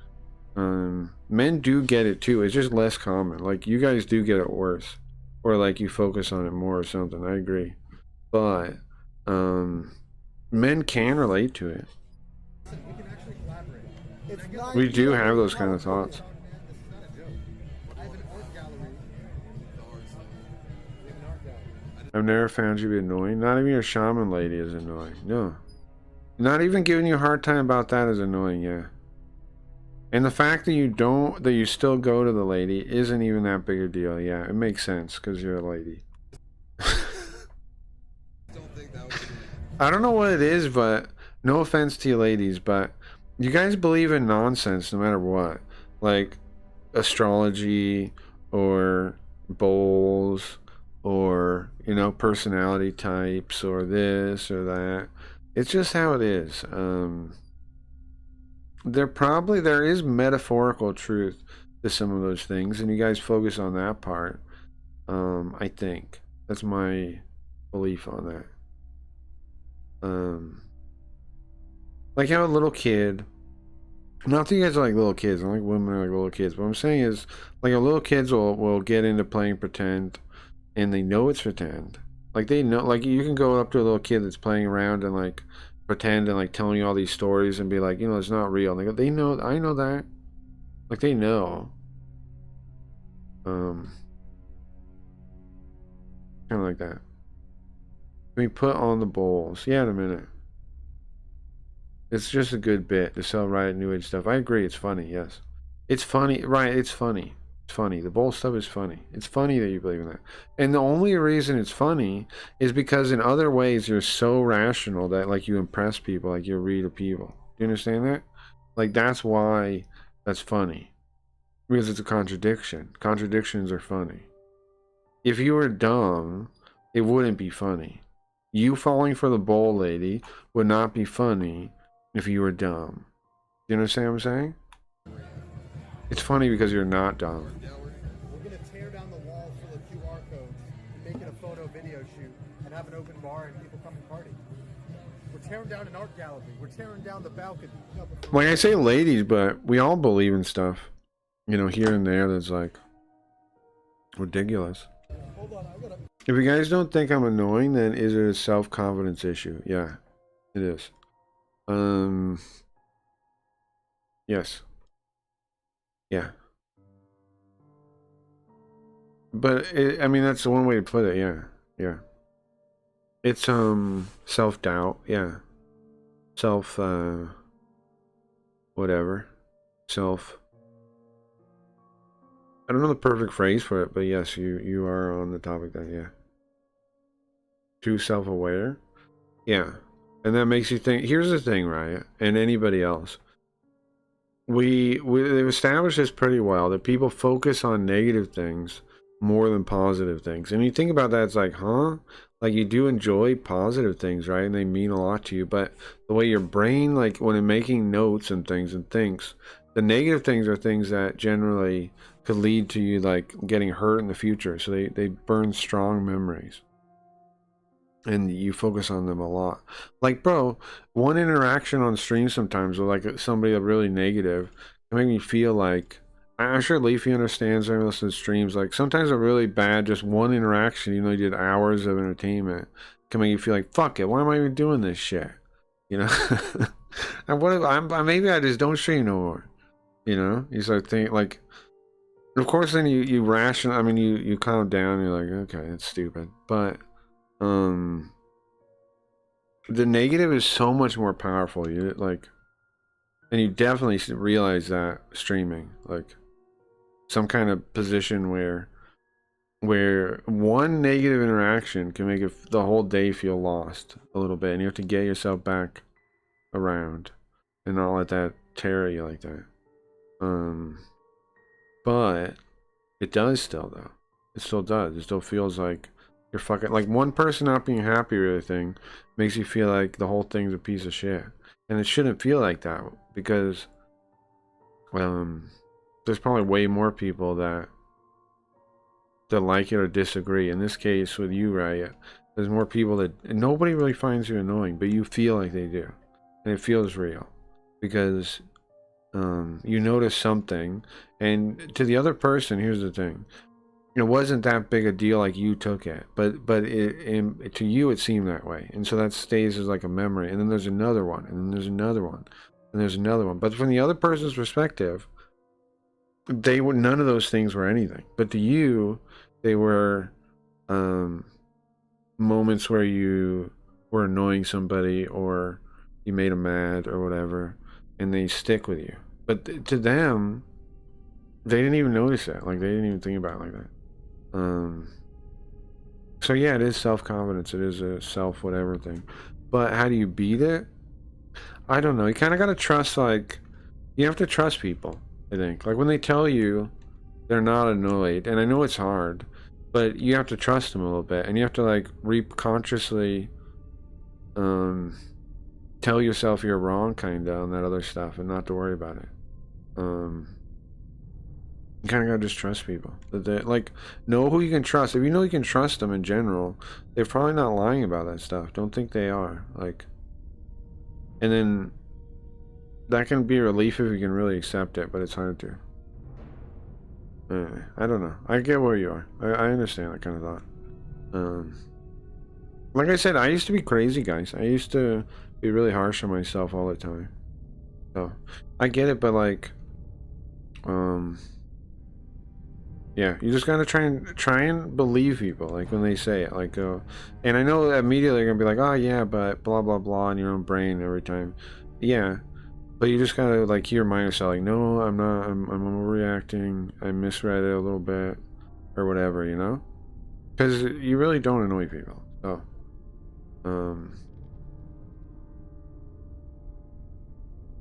Men do get it too. It's just less common. Like, you guys do get it worse, or like you focus on it more or something. I agree, but men can relate to it. We do have those kind of thoughts. I've never found you to be annoying. Not even your shaman lady is annoying. No. Not even giving you a hard time about that is annoying, yeah. And the fact that you still go to the lady isn't even that big a deal. Yeah, it makes sense because you're a lady. I don't know what it is, but no offense to you ladies, but you guys believe in nonsense no matter what. Like astrology or bowls or, you know, personality types or this or that. It's just how it is. There is metaphorical truth to some of those things, and you guys focus on that part. I think that's my belief on that. Like how a little kid, not that you guys are like little kids, I don't like women are like little kids, but what I'm saying is like a little kids will get into playing pretend and they know it's pretend. Like they know, like you can go up to a little kid that's playing around and like pretend and like telling you all these stories and be like, you know, it's not real. And they know, I know that. Like they know. Kind of like that. We put on the bowls. Yeah, in a minute. It's just a good bit to sell Riot New Age stuff. I agree, it's funny, yes. It's funny, right, it's funny. It's funny. The bowl stuff is funny. It's funny that you believe in that. And the only reason it's funny is because in other ways you're so rational that like you impress people, like you read to people. Do you understand that? Like that's why that's funny. Because it's a contradiction. Contradictions are funny. If you were dumb, it wouldn't be funny. You falling for the bowl lady would not be funny if you were dumb. Do you understand what I'm saying? It's funny because you're not dumb. We're going to tear down the wall full of QR codes and make it a photo video shoot and have an open bar and people come and party. We're tearing down an art gallery. We're tearing down the balcony. Like I say ladies, but we all believe in stuff. You know, here and there that's like ridiculous. Hold on, I gotta... If you guys don't think I'm annoying, then is it a self-confidence issue? Yeah, it is. Yes. Yeah. But I mean, that's one way to put it. Yeah. Yeah. It's self-doubt. Yeah. Whatever. I don't know the perfect phrase for it, but yes, you are on the topic then. Yeah. Too self-aware. Yeah. And that makes you think. Here's the thing, Riot, and anybody else. they've established this pretty well, that people focus on negative things more than positive things. And you think about that, it's like, huh? Like, you do enjoy positive things, right? And they mean a lot to you, but the way your brain, like when it's making notes and things and thinks, the negative things are things that generally could lead to you like getting hurt in the future. So they burn strong memories. And you focus on them a lot. Like, bro, one interaction on stream sometimes with like somebody really negative can make me feel like, I'm sure Leafy understands. I listen to streams. Like, sometimes a really bad, just one interaction, you did hours of entertainment, can make you feel like, fuck it, why am I even doing this shit? And what if maybe I just don't stream no more. You start thinking like, of course, then you ration. I mean, you calm down. You're like, okay, it's stupid, but the negative is so much more powerful. And you definitely should realize that streaming, like some kind of position where one negative interaction can make the whole day feel lost a little bit, and you have to get yourself back around and not let that tear you like that. But it does still, though. It still does. It still feels like you're fucking, like, one person not being happy with everything makes you feel like the whole thing's a piece of shit. And it shouldn't feel like that, because there's probably way more people that like it or disagree. In this case with you, right, there's more people that nobody really finds you annoying, but you feel like they do, and it feels real because you notice something. And to the other person, here's the thing, it wasn't that big a deal, like you took it, but to you it seemed that way, and so that stays as like a memory. And then there's another one, and then there's another one, and there's another one. But from the other person's perspective, none of those things were anything, but to you they were moments where you were annoying somebody or you made them mad or whatever, and they stick with you. But to them, they didn't even notice that. Like, they didn't even think about it like that. So yeah, it is self-confidence. It is a self-whatever thing. But how do you beat it? I don't know. You kind of got to trust, like, you have to trust people, I think. Like, when they tell you they're not annoyed, and I know it's hard, but you have to trust them a little bit, and you have to, like, consciously tell yourself you're wrong, kind of, on that other stuff, and not to worry about it. You kind of gotta just trust people. Like, know who you can trust. If you know you can trust them in general, they're probably not lying about that stuff. Don't think they are. Like, and then that can be a relief if you can really accept it, but it's hard to. I don't know. I get where you are. I understand that kind of thought. Like I said, I used to be crazy, guys. I used to be really harsh on myself all the time. So I get it, but like, yeah, you just gotta try and believe people, like when they say it, like, and I know immediately you're gonna be like, oh yeah, but blah blah blah in your own brain every time. Yeah, but you just gotta like hear mind yourself, like, no, I'm not, I'm overreacting, I misread it a little bit, or whatever, because you really don't annoy people. So,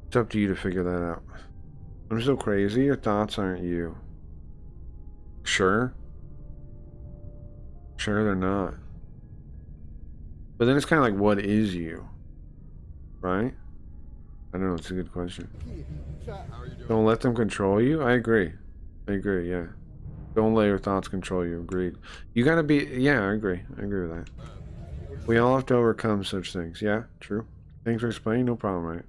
it's up to you to figure that out. I'm so crazy, your thoughts aren't you. Sure, they're not. But then it's kind of like, what is you? Right? I don't know, it's a good question. Don't let them control you? I agree, yeah. Don't let your thoughts control you, agreed. You gotta be, yeah, I agree with that. We all have to overcome such things, yeah, true. Thanks for explaining, no problem, right?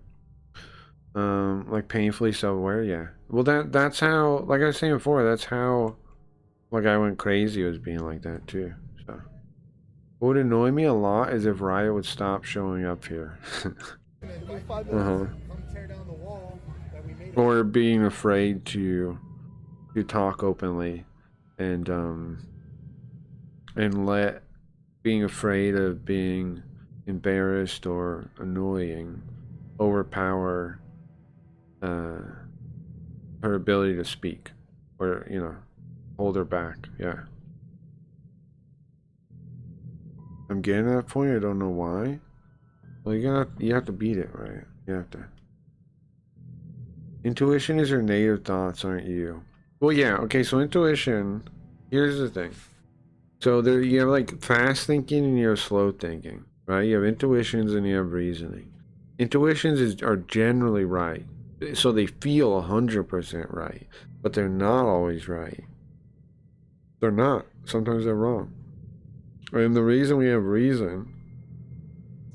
Like painfully self-aware, yeah. Well, that's how, like I was saying before, that's how, like, I went crazy was being like that too. So what would annoy me a lot is if Riot would stop showing up here. Or being afraid to talk openly, and being afraid of being embarrassed or annoying overpower her ability to speak, or hold her back. Yeah, I'm getting to that point. I don't know why. Well, you have to beat it, right? You have to. Intuition is your native thoughts, aren't you? Well, yeah, okay, so intuition, here's the thing. So there you have like fast thinking and you have slow thinking, right? You have intuitions and you have reasoning. Intuitions are generally right. So they feel 100% right, but they're not always right. They're not. Sometimes they're wrong. And the reason we have reason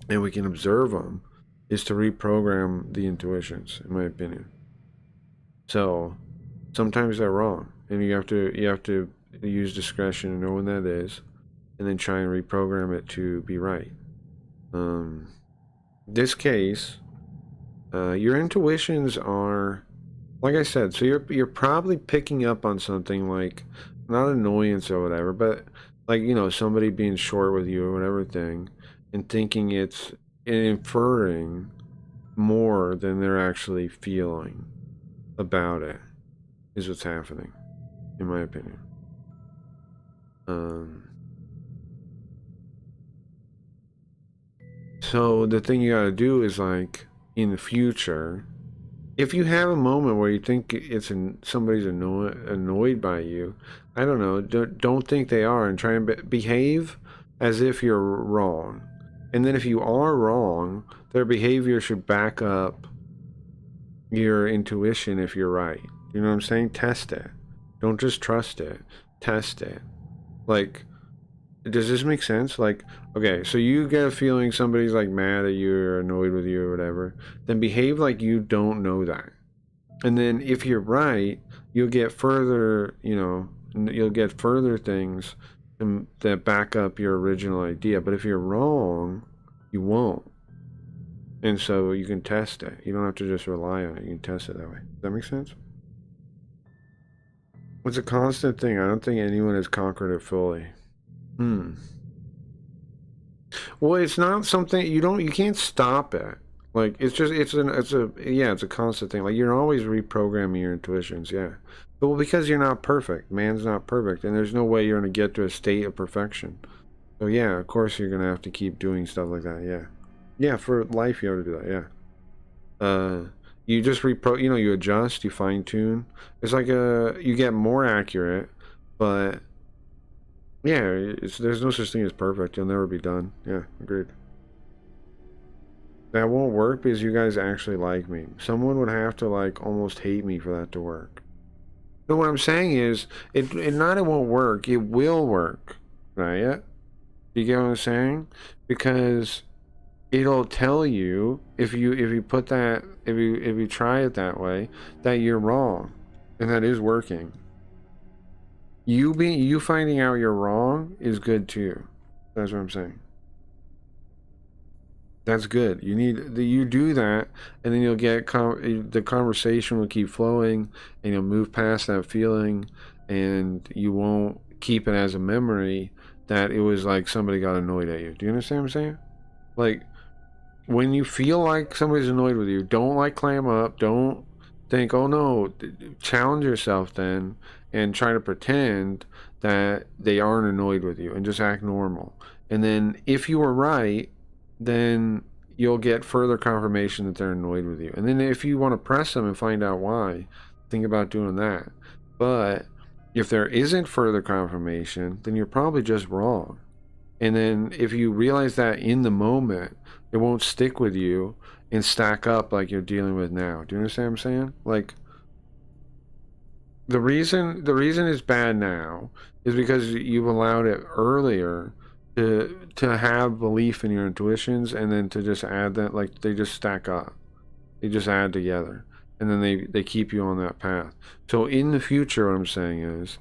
and we can observe them is to reprogram the intuitions, in my opinion. So sometimes they're wrong, and you have to use discretion to know when that is, and then try and reprogram it to be right. This case, your intuitions are, like I said, so you're probably picking up on something like, not annoyance or whatever, but like, you know, somebody being short with you or whatever thing, and thinking it's inferring more than they're actually feeling about it, is what's happening, in my opinion. So the thing you gotta do is, like, in the future, if you have a moment where you think somebody's annoyed by you, I don't know, don't think they are, and try and behave as if you're wrong. And then if you are wrong, their behavior should back up your intuition if you're right. You know what I'm saying? Test it. Don't just trust it. Test it. Like, does this make sense? Like, okay, so you get a feeling somebody's like mad at you or annoyed with you or whatever, then behave like you don't know that. And then if you're right, you'll get further, you know, you'll get further things that back up your original idea. But if you're wrong, you won't. And so you can test it. You don't have to just rely on it. You can test it that way. Does that make sense? It's a constant thing. I don't think anyone has conquered it fully. Well, it's not something you can't stop it. Like, it's a constant thing. Like, you're always reprogramming your intuitions, yeah. But well, because you're not perfect. Man's not perfect, and there's no way you're gonna get to a state of perfection. So yeah, of course you're gonna have to keep doing stuff like that, yeah. Yeah, for life you have to do that, yeah. You just you adjust, you fine tune. It's like you get more accurate, but yeah, there's no such thing as perfect. You'll never be done. Yeah, agreed. That won't work because you guys actually like me. Someone would have to like almost hate me for that to work. But what I'm saying is, it won't work. It will work, right? You get what I'm saying? Because it'll tell you if you put that if you try it that way that you're wrong, and that is working. You finding out you're wrong is good too. That's what I'm saying. That's good. You do that, and then you'll get the conversation will keep flowing, and you'll move past that feeling, and you won't keep it as a memory that it was like somebody got annoyed at you. Do you understand what I'm saying? Like, when you feel like somebody's annoyed with you, don't like clam up. Don't think, oh no. Challenge yourself then, and try to pretend that they aren't annoyed with you, and just act normal. And then if you were right, then you'll get further confirmation that they're annoyed with you. And then if you want to press them and find out why, think about doing that. But if there isn't further confirmation, then you're probably just wrong. And then if you realize that in the moment, it won't stick with you and stack up like you're dealing with now. Do you understand what I'm saying? Like, the reason it's bad now is because you've allowed it earlier to have belief in your intuitions, and then to just add that, like, they just stack up. They just add together, and then they keep you on that path. So in the future, what I'm saying is,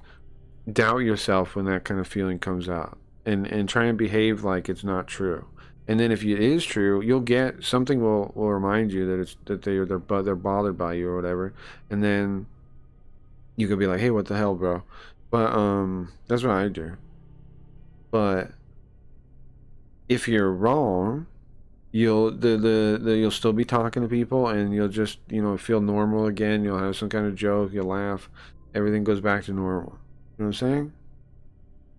doubt yourself when that kind of feeling comes up, and try and behave like it's not true. And then if it is true, you'll get something will remind you that they're bothered by you or whatever, and then you could be like, hey, what the hell, bro? But that's what I do. But if you're wrong, you'll still be talking to people, and you'll just, feel normal again. You'll have some kind of joke, you'll laugh, everything goes back to normal. You know what I'm saying?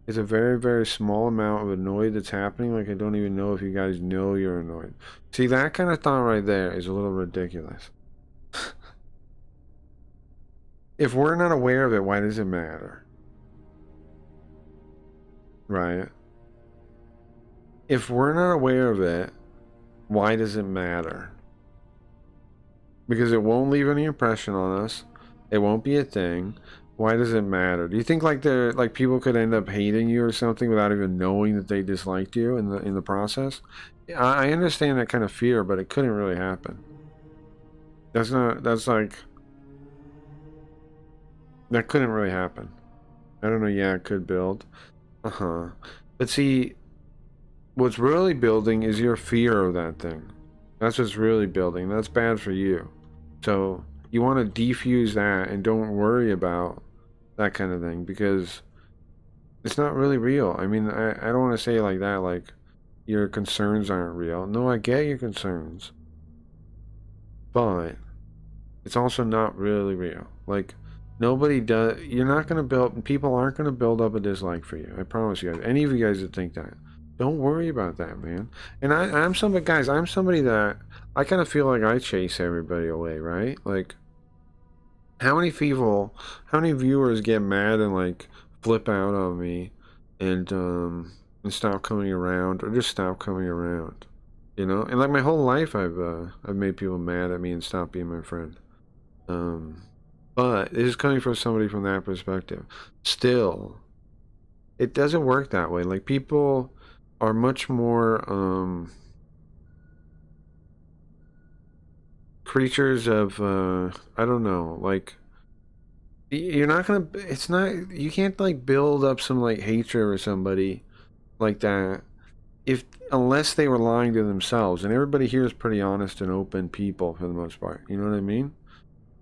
It's a very, very small amount of annoyed that's happening. Like, I don't even know if you guys know you're annoyed. See, that kind of thought right there is a little ridiculous. if we're not aware of it, why does it matter? Right? If we're not aware of it, why does it matter? Because it won't leave any impression on us. It won't be a thing. Why does it matter? Do you think like people could end up hating you or something without even knowing that they disliked you in the process? I understand that kind of fear, but it couldn't really happen. That couldn't really happen. I don't know, yeah, it could build. But see, what's really building is your fear of that thing. That's what's really building. That's bad for you. So you want to defuse that and don't worry about that kind of thing, because it's not really real. I mean, I don't want to say it like that, like your concerns aren't real. No, I get your concerns, but it's also not really real. Like, nobody does. You're not going to build. People aren't going to build up a dislike for you. I promise you guys. Any of you guys that think that, don't worry about that, man. And I'm somebody, guys. I'm somebody that I kind of feel like I chase everybody away, right? Like, how many viewers get mad and like flip out on me and stop coming around, or just stop coming around, you know? And like my whole life, I've made people mad at me and stop being my friend. But this is coming from somebody from that perspective. Still, it doesn't work that way. Like, people are much more creatures of I don't know, like, you're not gonna, it's not, you can't like build up some like hatred or somebody like that unless they were lying to themselves. And everybody here is pretty honest and open people for the most part, you know what I mean?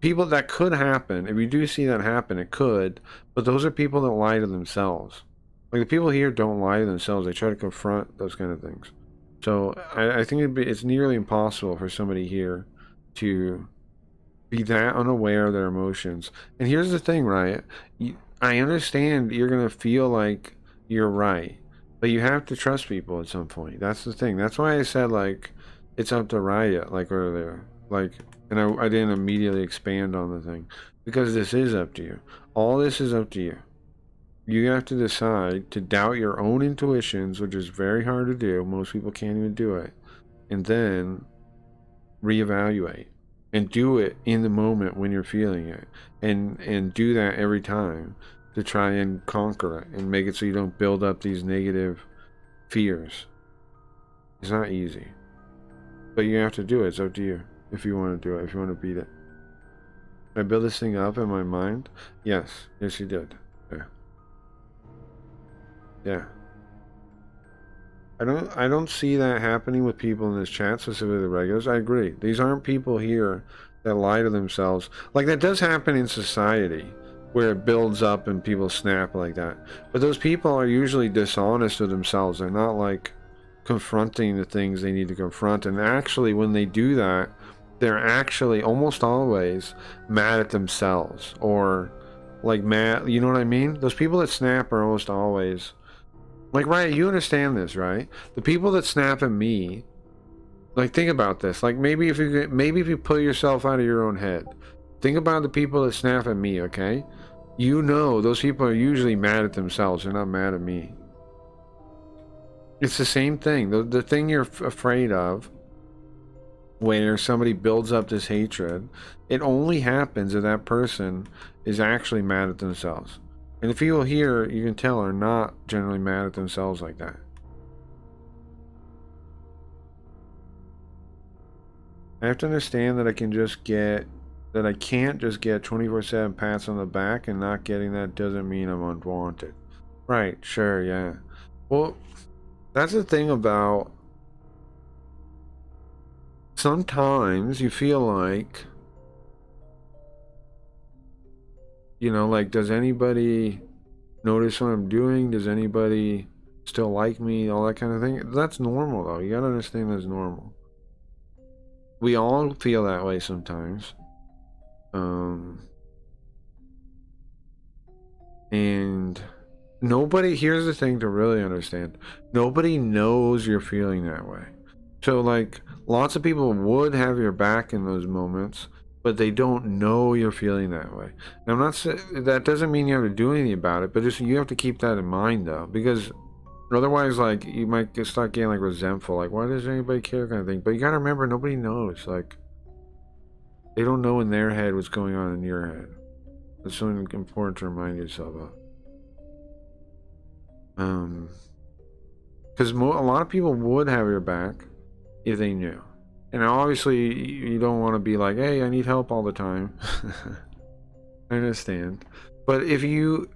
People, that could happen. If you do see that happen, it could, but those are people that lie to themselves. Like, the people here don't lie to themselves. They try to confront those kind of things. So I think it's nearly impossible for somebody here to be that unaware of their emotions. And here's the thing, Riot. I understand you're going to feel like you're right, but you have to trust people at some point. That's the thing. That's why I said, like, it's up to Riot, like, earlier. Like, and I didn't immediately expand on the thing, because this is up to you. All this is up to you. You have to decide to doubt your own intuitions, which is very hard to do. Most people can't even do it. And then reevaluate. And do it in the moment when you're feeling it. And do that every time to try and conquer it and make it so you don't build up these negative fears. It's not easy. But you have to do it. It's up to you if you want to do it, if you want to beat it. Did I build this thing up in my mind? Yes. Yes, you did. Yeah. Yeah. I don't see that happening with people in this chat, specifically the regulars. I agree. These aren't people here that lie to themselves. Like, that does happen in society, where it builds up and people snap like that. But those people are usually dishonest with themselves. They're not, like, confronting the things they need to confront. And actually, when they do that, they're actually almost always mad at themselves. Or, like, mad, you know what I mean? Those people that snap are almost always... Like, Riot, you understand this, right? The people that snap at me, like, think about this. Like, maybe if you put yourself out of your own head, think about the people that snap at me, okay? You know those people are usually mad at themselves. They're not mad at me. It's the same thing. The thing you're afraid of, where somebody builds up this hatred, it only happens if that person is actually mad at themselves. And the people here, you can tell, are not generally mad at themselves like that. I have to understand that I can't just get 24/7 pats on the back, and not getting that doesn't mean I'm unwanted. Right, sure, yeah. Well, that's the thing about... Sometimes you feel like... You know, like, does anybody notice what I'm doing? Does anybody still like me? All that kind of thing. That's normal, though. You gotta understand that's normal. We all feel that way sometimes. And nobody, here's the thing to really understand. Nobody knows you're feeling that way. So, like, lots of people would have your back in those moments, but they don't know you're feeling that way. And I'm not saying that doesn't mean you have to do anything about it, but just you have to keep that in mind though, because otherwise, like, you might start getting like resentful, like, why does anybody care, kind of thing. But you gotta remember, nobody knows. Like, they don't know in their head what's going on in your head. That's something important to remind yourself of. Because a lot of people would have your back if they knew. And obviously, you don't want to be like, hey, I need help all the time. I understand. But if you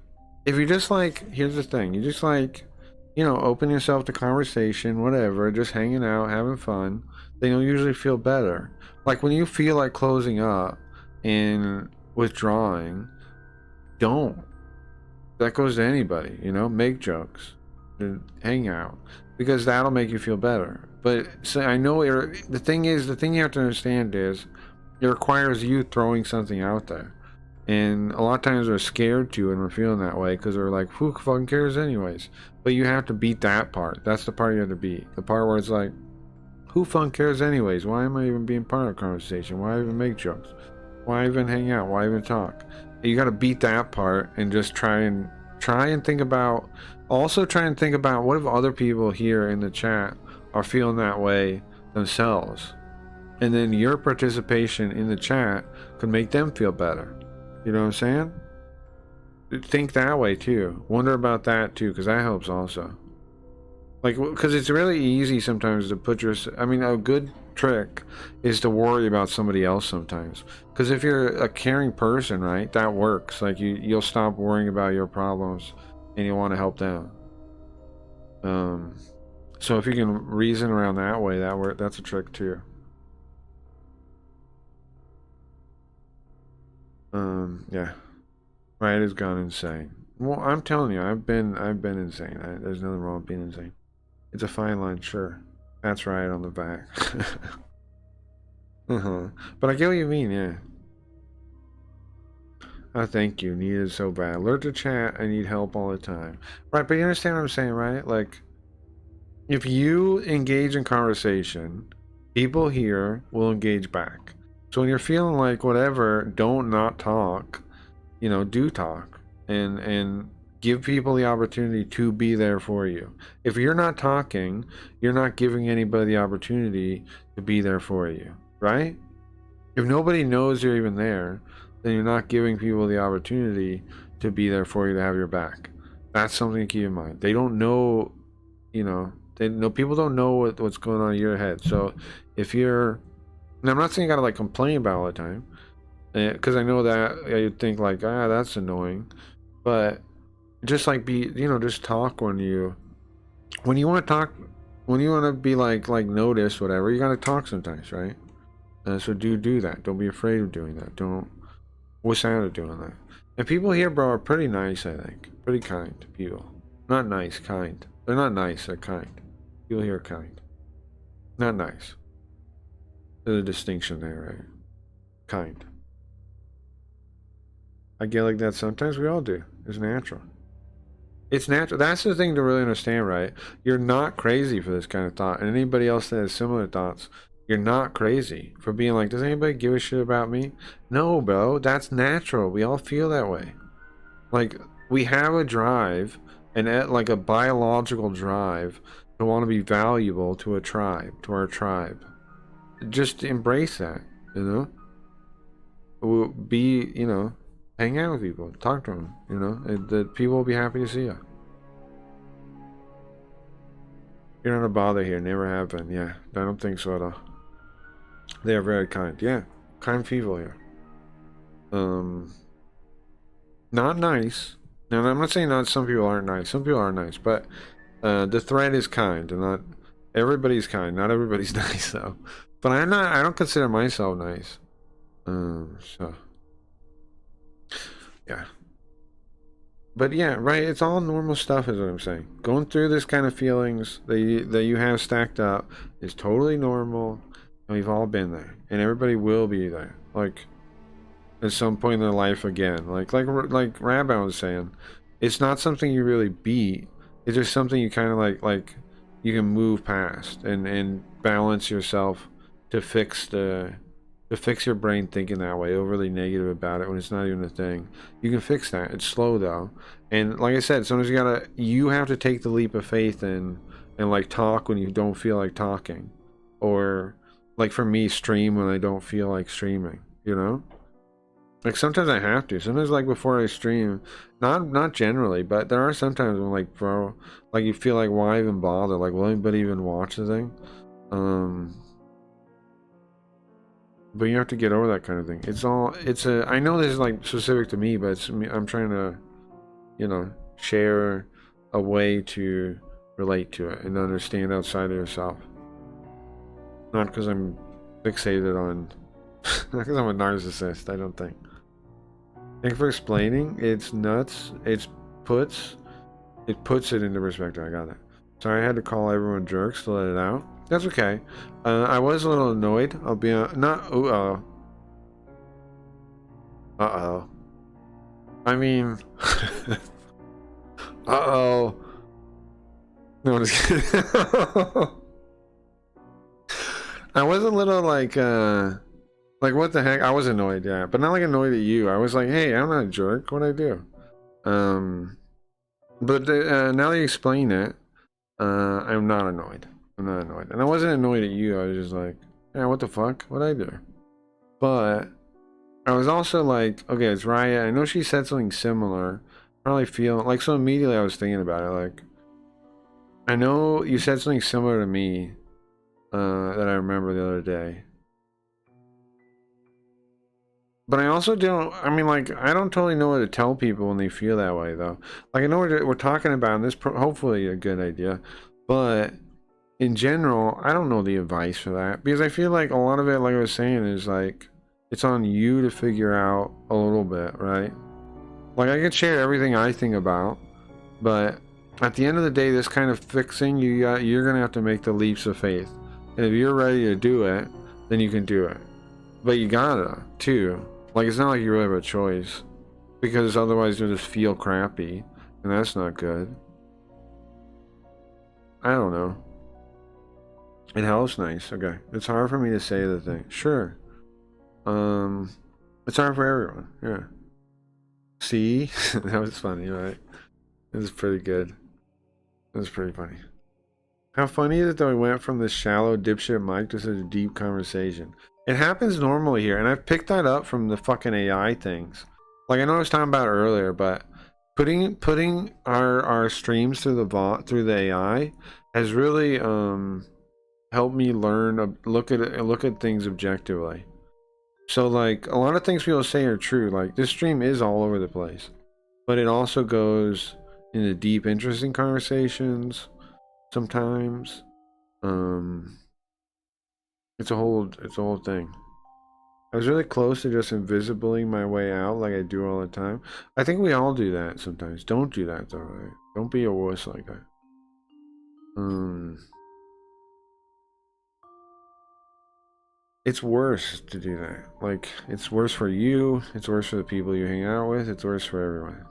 just like, here's the thing, you just like, you know, open yourself to conversation, whatever, just hanging out, having fun, then you'll usually feel better. Like when you feel like closing up and withdrawing, don't. That goes to anybody, you know, make jokes, hang out, because that'll make you feel better. But so I know the thing you have to understand is it requires you throwing something out there. And a lot of times we're scared to, and we're feeling that way because we're like, who fucking cares anyways? But you have to beat that part. That's the part you have to beat. The part where it's like, who fucking cares anyways? Why am I even being part of the conversation? Why even make jokes? Why even hang out? Why even talk? And you got to beat that part and just try and think about. Also try and think about, what if other people here in the chat are feeling that way themselves? And then your participation in the chat could make them feel better. You know what I'm saying? Think that way too. Wonder about that too, because that helps also. Like, because it's really easy sometimes to put a good trick is to worry about somebody else sometimes. Because if you're a caring person, right, that works. Like you'll stop worrying about your problems and you want to help them. So if you can reason around that way, that's a trick too. Yeah. Right has gone insane. Well, I'm telling you, I've been insane. There's nothing wrong with being insane. It's a fine line, sure. That's right on the back. But I get what you mean, yeah. Oh, thank you. Needed so bad. Alert to chat. I need help all the time. Right, but you understand what I'm saying, right? Like, if you engage in conversation, people here will engage back. So when you're feeling like whatever, don't not talk. You know, do talk. And give people the opportunity to be there for you. If you're not talking, you're not giving anybody the opportunity to be there for you, right? If nobody knows you're even there, then you're not giving people the opportunity to be there for you, to have your back. That's something to keep in mind. They don't know, you know, people don't know what's going on in your head. So if you're, and I'm not saying you gotta like complain about it all the time, because I know that you'd think like, that's annoying, but just like just talk when you want to talk, when you want to be like noticed, whatever, you gotta talk sometimes, right? So do that. Don't be afraid of doing that. Don't wish out of doing that. And people here, bro, are pretty nice, I think. Pretty kind people. Not nice, kind. They're not nice, they're kind. People here are kind. Not nice. There's a distinction there, right? Kind. I get like that sometimes. We all do. It's natural. It's natural. That's the thing to really understand, right? You're not crazy for this kind of thought. And anybody else that has similar thoughts, you're not crazy for being like, does anybody give a shit about me? No, bro. That's natural. We all feel that way. Like, we have a drive, like a biological drive, to want to be valuable to a tribe, to our tribe. Just embrace that, you know? Be, you know, hang out with people, talk to them, you know? The people will be happy to see you. You're not a bother here, never have been. Yeah, I don't think so at all. They are very kind. Yeah, kind people here. Not nice. Now, I'm not saying that some people aren't nice. Some people are nice, but the thread is kind, and not everybody's kind. Not everybody's nice though. But I don't consider myself nice. So yeah. But yeah, right. It's all normal stuff, is what I'm saying. Going through this kind of feelings that you have stacked up is totally normal. And we've all been there, and everybody will be there. Like at some point in their life again. Like Rabbi was saying, it's not something you really beat. It's just something you kind of like you can move past and balance yourself to fix the to fix your brain thinking that way, overly negative about it when it's not even a thing. You can fix that. It's slow though. And like I said, sometimes you have to take the leap of faith and like talk when you don't feel like talking. Or like for me, stream when I don't feel like streaming, you know? Like sometimes I have to. Sometimes like before I stream, not generally, but there are sometimes when like, bro, like you feel like why even bother? Like will anybody even watch the thing? But you have to get over that kind of thing. I know this is like specific to me, but it's me. I'm trying to, you know, share a way to relate to it and understand outside of yourself. Not because I'm fixated on, not because I'm a narcissist, I don't think. Thank you for explaining. It's nuts. It puts it into perspective. I got it. Sorry I had to call everyone jerks to let it out. That's okay. I was a little annoyed. I'll be not. Uh-oh. I mean, uh-oh. No, I'm just kidding. I was a little like what the heck? I was annoyed, yeah, but not like annoyed at you. I was like, hey, I'm not a jerk. What'd I do? But now that you explain it, I'm not annoyed. I'm not annoyed. And I wasn't annoyed at you. I was just like, yeah, what the fuck? What'd I do? But I was also like, okay, it's Raya. I know she said something similar. Probably feel like, so immediately I was thinking about it. Like, I know you said something similar to me that I remember the other day. But I also don't, I mean, like, I don't totally know what to tell people when they feel that way, though. Like, I know what we're talking about, and this hopefully a good idea. But in general, I don't know the advice for that. Because I feel like a lot of it, like I was saying, is like, it's on you to figure out a little bit, right? Like, I can share everything I think about, but at the end of the day, this kind of fixing, you're going to have to make the leaps of faith. And if you're ready to do it, then you can do it. But you gotta, too. Like, it's not like you really have a choice. Because otherwise you'll just feel crappy. And that's not good. I don't know. It helps nice. Okay. It's hard for me to say the thing. Sure. It's hard for everyone. Yeah. See? That was funny, right? It was pretty good. It was pretty funny. How funny is it that we went from this shallow dipshit mic to such a deep conversation? It happens normally here, and I've picked that up from the fucking AI things. Like I know I was talking about earlier, but putting our streams through the AI has really helped me learn look at things objectively. So like a lot of things people say are true. Like this stream is all over the place, but it also goes into deep, interesting conversations. Sometimes, it's a whole thing. I was really close to just invisibling my way out like I do all the time. I think we all do that sometimes. Don't do that though, right? Don't be a wuss like that. It's worse to do that. Like, it's worse for you. It's worse for the people you hang out with. It's worse for everyone.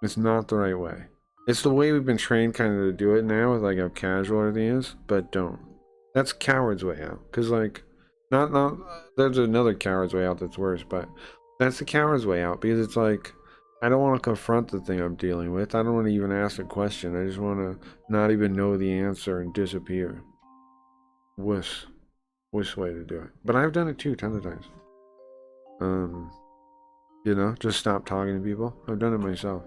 It's not the right way. It's the way we've been trained kind of to do it now with like how casual everything is, but don't. That's coward's way out. Cause like, not there's another coward's way out that's worse, but that's the coward's way out because it's like, I don't want to confront the thing I'm dealing with. I don't want to even ask a question. I just want to not even know the answer and disappear. Wuss way to do it. But I've done it too, tons of times. You know, just stop talking to people. I've done it myself.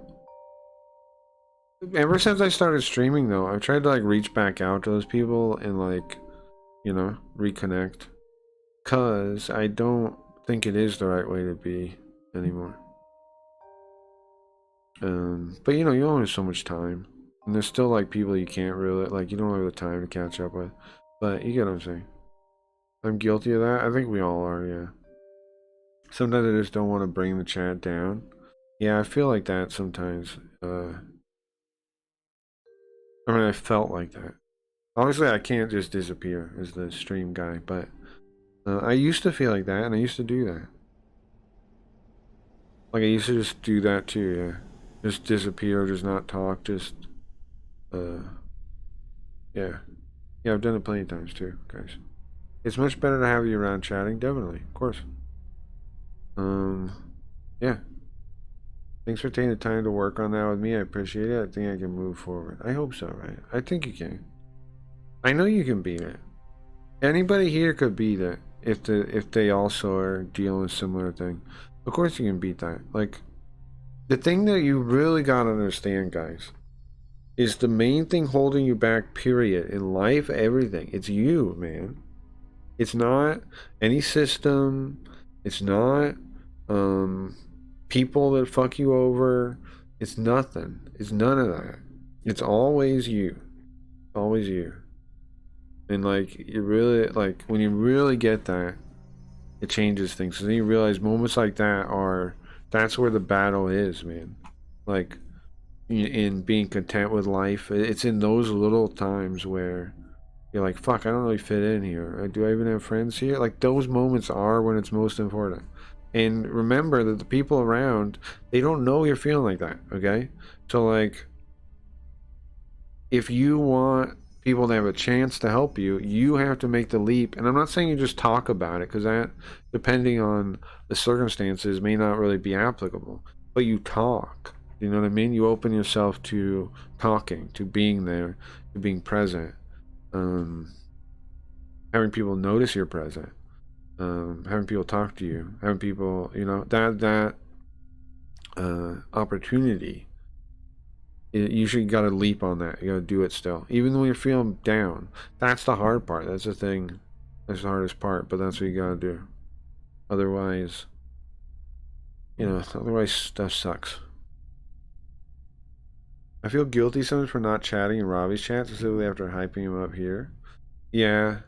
Ever since I started streaming though, I've tried to like reach back out to those people and like, you know, reconnect. Cause I don't think it is the right way to be anymore. But you know, you only have so much time. And there's still like people you can't really, like you don't have the time to catch up with. But you get what I'm saying. I'm guilty of that. I think we all are, yeah. Sometimes I just don't want to bring the chat down. Yeah, I feel like that sometimes. I mean, I felt like that. Obviously, I can't just disappear as the stream guy, but I used to feel like that, and I used to do that. Like, I used to just do that too, yeah. Just disappear, just not talk, just, yeah. Yeah, I've done it plenty of times too, guys. It's much better to have you around chatting, definitely, of course. Yeah. Thanks for taking the time to work on that with me. I appreciate it. I think I can move forward. I hope so, right? I think you can. I know you can beat it. Anybody here could beat it if they also are dealing with similar thing. Of course you can beat that. Like, the thing that you really gotta understand, guys, is the main thing holding you back, period, in life, everything. It's you, man. It's not any system. It's not people that fuck you over. It's nothing. It's none of that. It's always you. Always you. And like, you really, like, when you really get that, it changes things. So then you realize moments like that that's where the battle is, man. Like, in being content with life. It's in those little times where you're like, fuck, I don't really fit in here. Do I even have friends here? Like, those moments are when it's most important. And remember that the people around, they don't know you're feeling like that, okay? So, like, if you want people to have a chance to help you, you have to make the leap. And I'm not saying you just talk about it, because that, depending on the circumstances, may not really be applicable. But you talk. You know what I mean? You open yourself to talking, to being there, to being present. Having people notice you're present. Having people talk to you. Having people, you know, that opportunity. You should gotta leap on that. You gotta do it still. Even when you're feeling down. That's the hard part. That's the thing. That's the hardest part, but that's what you gotta do. Otherwise, you know, otherwise stuff sucks. I feel guilty sometimes for not chatting in Robbie's chat, specifically after hyping him up here. Yeah.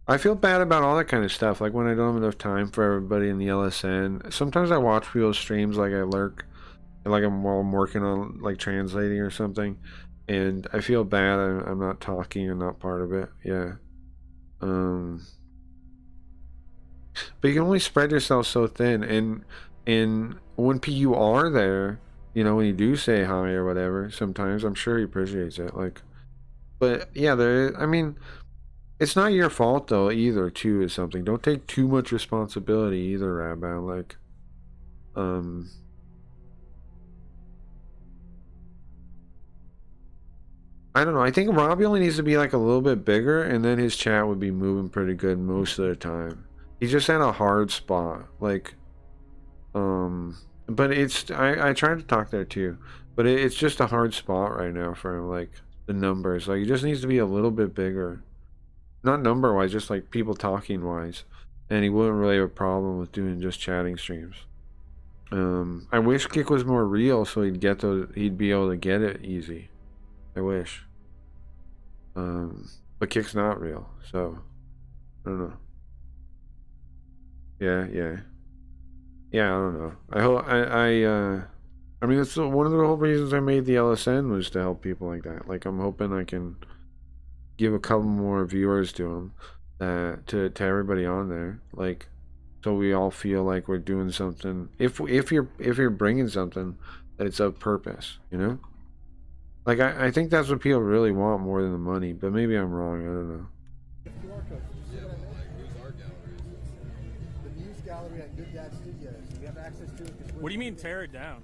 I feel bad about all that kind of stuff, like when I don't have enough time for everybody in the LSN. Sometimes I watch people's streams, like I lurk, like while I'm working on, like, translating or something, and I feel bad I'm not talking and not part of it. Yeah. But you can only spread yourself so thin, and when you are there, you know, when you do say hi or whatever, sometimes I'm sure he appreciates it. Like, but yeah, I mean, it's not your fault though either. Too is something. Don't take too much responsibility either, Rabbi. Like, I don't know. I think Robbie only needs to be like a little bit bigger, and then his chat would be moving pretty good most of the time. He's just at a hard spot. Like, but it's I tried to talk there too, but it's just a hard spot right now for him. Like, the numbers, like, he just needs to be a little bit bigger, not number wise, just like people talking wise, and he wouldn't really have a problem with doing just chatting streams. I wish Kick was more real, so he'd be able to get it easy. I wish. But Kick's not real, so I don't know. Yeah. I don't know. I hope I mean, it's one of the whole reasons I made the LSN was to help people like that. Like, I'm hoping I can give a couple more viewers to them, to everybody on there, like, so we all feel like we're doing something. If you're bringing something, that it's of purpose, you know. Like, I think that's what people really want more than the money, but maybe I'm wrong. I don't know. The news gallery at Good Dad Studios. We have access to it. What do you mean tear it down?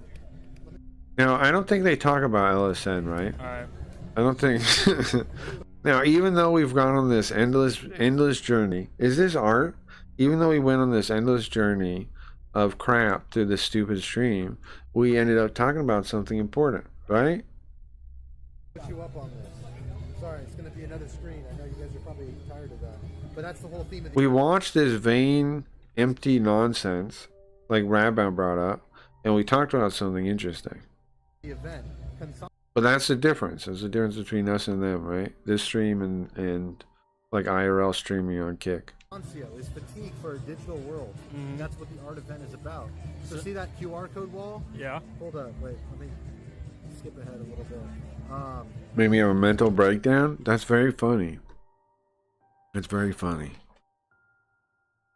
Now, I don't think they talk about LSN, right? Alright. I don't think. Now, even though we've gone on this endless journey, is this art? Even though we went on this endless journey of crap through this stupid stream, we ended up talking about something important, right? Put you up on this. Sorry, it's going to be another screen. I know you guys are probably tired of that, but that's the whole theme of the We watched this vain, empty nonsense, like Rabbi brought up, and we talked about something interesting. The event. But that's the difference. There's a difference between us and them, right? This stream and like IRL streaming on Kick. Is fatigue for a digital world. That's what the art event is about. So see that QR code wall? Yeah. Hold up, wait, let me skip ahead a little bit. Made me have a mental breakdown? That's very funny. It's very funny.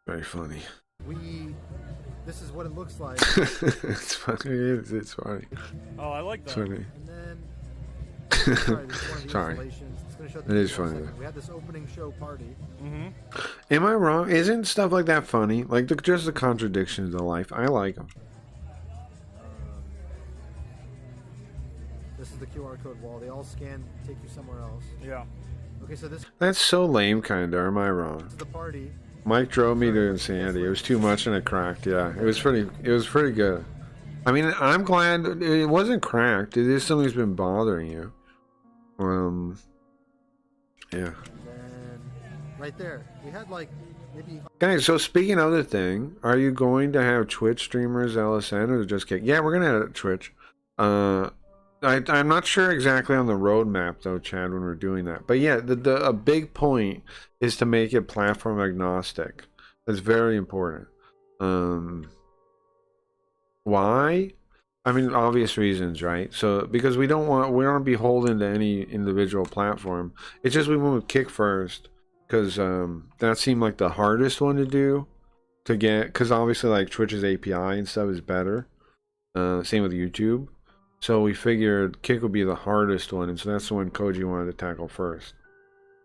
Very funny. This is what it looks like. It's funny. It's funny. Oh, I like that. And then Sorry, this is one of the Sorry. installations. It's gonna show It is funny, We had this opening show party. Am I wrong? Isn't stuff like that funny? Like just the contradictions of life. I like them. This is the QR code wall. They all scan, take you somewhere else. Yeah. Okay, so this That's so lame, kinda. Am I wrong? is the party. Mike drove me to insanity. It was too much and it cracked. Yeah, it was pretty. It was pretty good. I mean, I'm glad it wasn't cracked. It is something that's been bothering you. Yeah. And then right there, we had like maybe. Guys, so speaking of the thing, are you going to have Twitch streamers LSN or just kick? Yeah, we're gonna have Twitch. I'm not sure exactly on the roadmap though, Chad, when we're doing that. But yeah, a big point is to make it platform agnostic. That's very important. Why? I mean, obvious reasons, right? So because we don't want to be beholden to any individual platform. It's just we went with Kick first because that seemed like the hardest one to do to get. Because obviously, like Twitch's API and stuff is better. Same with YouTube. So we figured Kick would be the hardest one, and so that's the one Koji wanted to tackle first.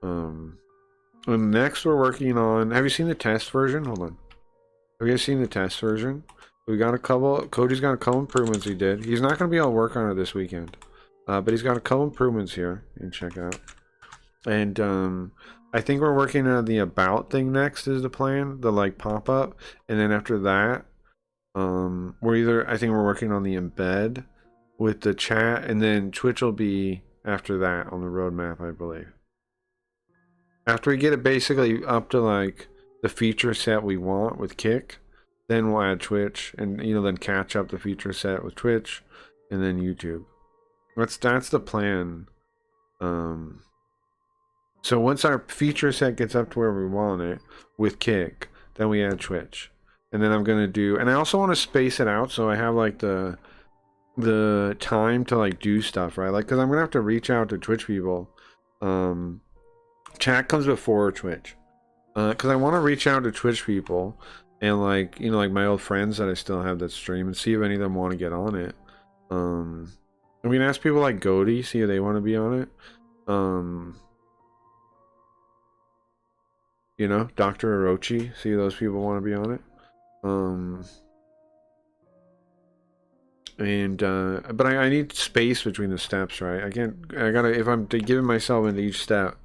And next we're working on. Have you seen the test version? Hold on. Have you guys seen the test version? We got a couple. Koji's got a couple improvements he did. He's not going to be able to work on it this weekend, but he's got a couple improvements here. You can check out. And I think we're working on the about thing next is the plan. The like pop up, and then after that, I think we're working on the embed with the chat, and then Twitch will be after that on the roadmap, I believe. After we get it basically up to like the feature set we want with Kick, then we'll add Twitch, and then catch up the feature set with Twitch, and then YouTube. That's the plan. So once our feature set gets up to where we want it with Kick, then we add Twitch, and then I'm gonna do. And I also want to space it out so I have like the time to like do stuff, right? Like, because I'm gonna have to reach out to Twitch people. Chat comes before Twitch, because I want to reach out to Twitch people and like like my old friends that I still have that stream and see if any of them want to get on it. I'm gonna ask people like Goaty, see if they want to be on it. Dr. Orochi, see if those people want to be on it. But I need space between the steps, right? I gotta, if I'm giving myself into each step,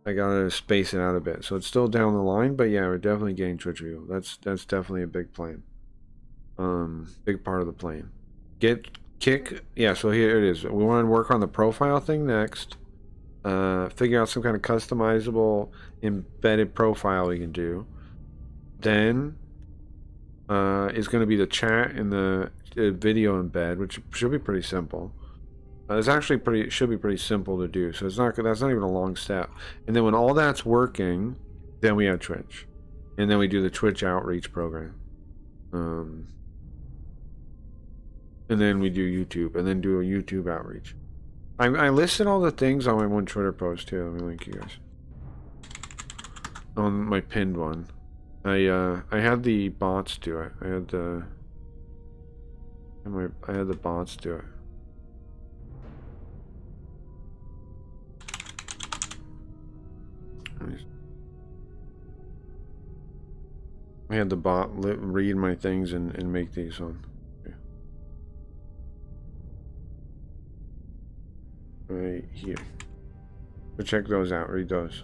I gotta space it out a bit. So it's still down the line, but yeah, we're definitely getting Twitch view. That's definitely a big plan. Big part of the plan. Get Kick, yeah, so here it is. We want to work on the profile thing next. Figure out some kind of customizable embedded profile we can do. Then is going to be the chat and the video embed, which should be pretty simple. It's actually should be pretty simple to do, so that's not even a long step. And then when all that's working, then we have Twitch, and then we do the Twitch outreach program, and then we do YouTube, and then do a YouTube outreach. I listed all the things on my one Twitter post too. Let me link you guys on my pinned one. I had the bots do it. I had the bots do it. I had the bot read my things and make these on. Okay. Right here. So check those out. Read those.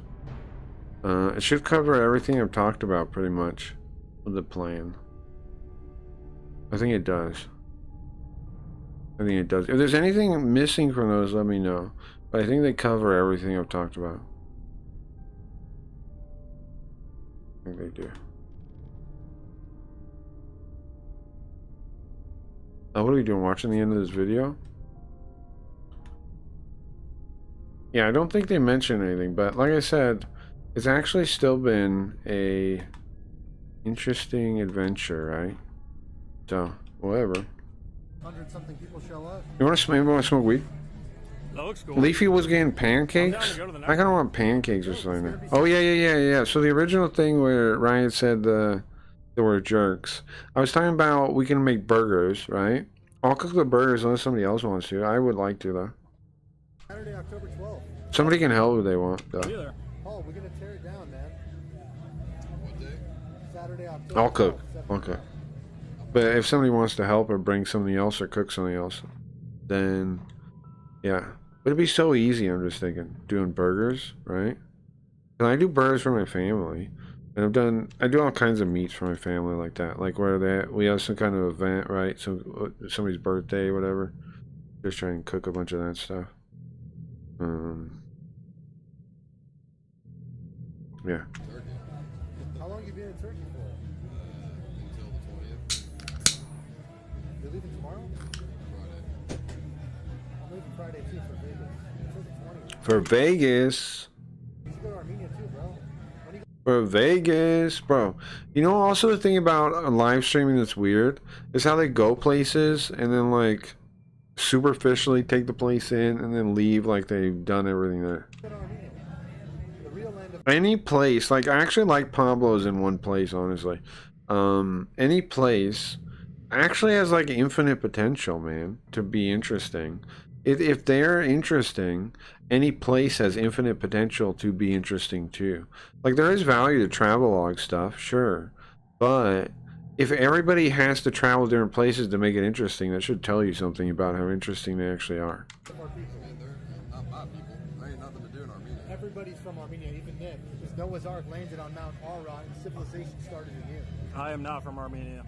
It should cover everything I've talked about pretty much with the plan. I think it does. I think it does. If there's anything missing from those, let me know. But I think they cover everything I've talked about. I think they do. What are we doing? Watching the end of this video? Yeah, I don't think they mentioned anything, but like I said, it's actually still been a interesting adventure, right? So, whatever. 100-something people show up. You want to smoke weed? That looks cool. Leafy was getting pancakes? I kind of want pancakes or something. Oh, yeah. So the original thing where Ryan said the word jerks, I was talking about we can make burgers, right? I'll cook the burgers unless somebody else wants to. I would like to, though. Saturday, October 12th. Somebody can help if they want, though. Either. Paul, we're gonna tear it down, man. What day? Saturday, October. I'll cook. 12th, I'll cook. But if somebody wants to help or bring something else or cook something else, then yeah. But it'd be so easy, I'm just thinking. Doing burgers, right? And I do burgers for my family. And I do all kinds of meats for my family like that. Like where we have some kind of event, right? Somebody's birthday, whatever. Just try and cook a bunch of that stuff. Yeah. Turkey. How long you been in Turkey for? Until the 20th. You're leaving tomorrow? Friday. I'm leaving Friday too for Vegas. Until the 20th. For Vegas. You should go to Armenia too, bro. When you For Vegas, bro. You know, also the thing about live streaming that's weird is how they go places and then like superficially take the place in and then leave like they've done everything there. go to Armenia. The real land of Any place, like I actually like Pablo's in one place, honestly. Any place actually has like infinite potential, man, to be interesting. If they're interesting, any place has infinite potential to be interesting too. Like there is value to travelog stuff, sure, but if everybody has to travel different places to make it interesting, that should tell you something about how interesting they actually are. our people. Man, they're not my people. There ain't nothing to do in Armenia. Everybody's from Armenia, even Nick. Because Noah's Ark landed on Mount Ararat and civilization started anew. I am not from Armenia.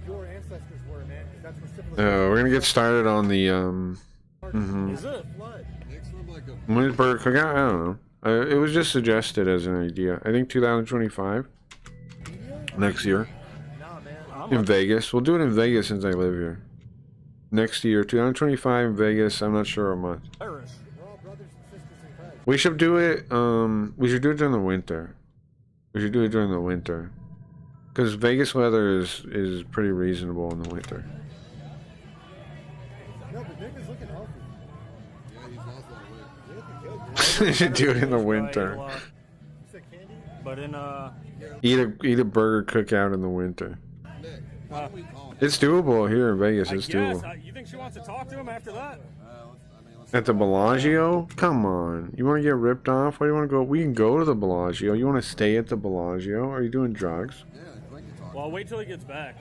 Your ancestors were, man, because that's where civilization We're gonna get started on the Is it? flood. Nick's from like a When's burger cookout? I don't know. It was just suggested as an idea. I think 2025 next year Nah, man. in Vegas. We'll do it in Vegas since I live here. Next year, 2025 in Vegas. I'm not sure a month. Irish. We're all brothers and sisters in Christ. We should do it. We should do it during the winter. We should do it during the winter, because Vegas weather is pretty reasonable in the winter. No, but Nick is looking healthy. yeah, he's lost a lot of weight. You're looking good, dude. We should do it in the I ate a winter. lot. You said candy? But in Eat a burger cookout in the winter. Nick, why don't we call him? It's doable here in Vegas. I It's guess. doable. You think she wants to talk to him after that? Let's At the Bellagio? Come on. You want to get ripped off? Why do you want to go? We can go to the Bellagio. You want to stay at the Bellagio? Are you doing drugs? yeah, I can talk. Well, I'll wait till he gets back.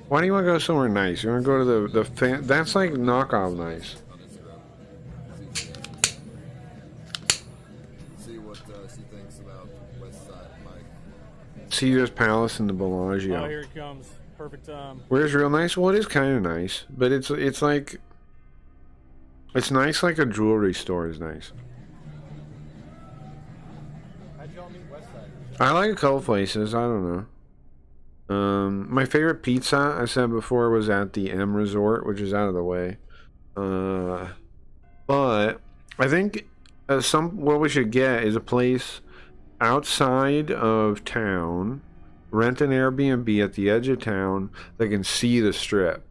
Why do you want to go somewhere nice? You want to go to the fan? That's like knockoff nice. On Instagram. See what she thinks about West Side Mike. Caesar's Palace and the Oh, Bellagio. here it comes. Perfect time. Where's real nice? Well, it is kind of nice, but it's like it's nice like a jewelry store is nice. How'd y'all meet West Side? I like a couple places. I don't know. My favorite pizza I said before was at the M Resort, which is out of the way. But I think what we should get is a place outside of town. Rent an Airbnb at the edge of town that can see the strip.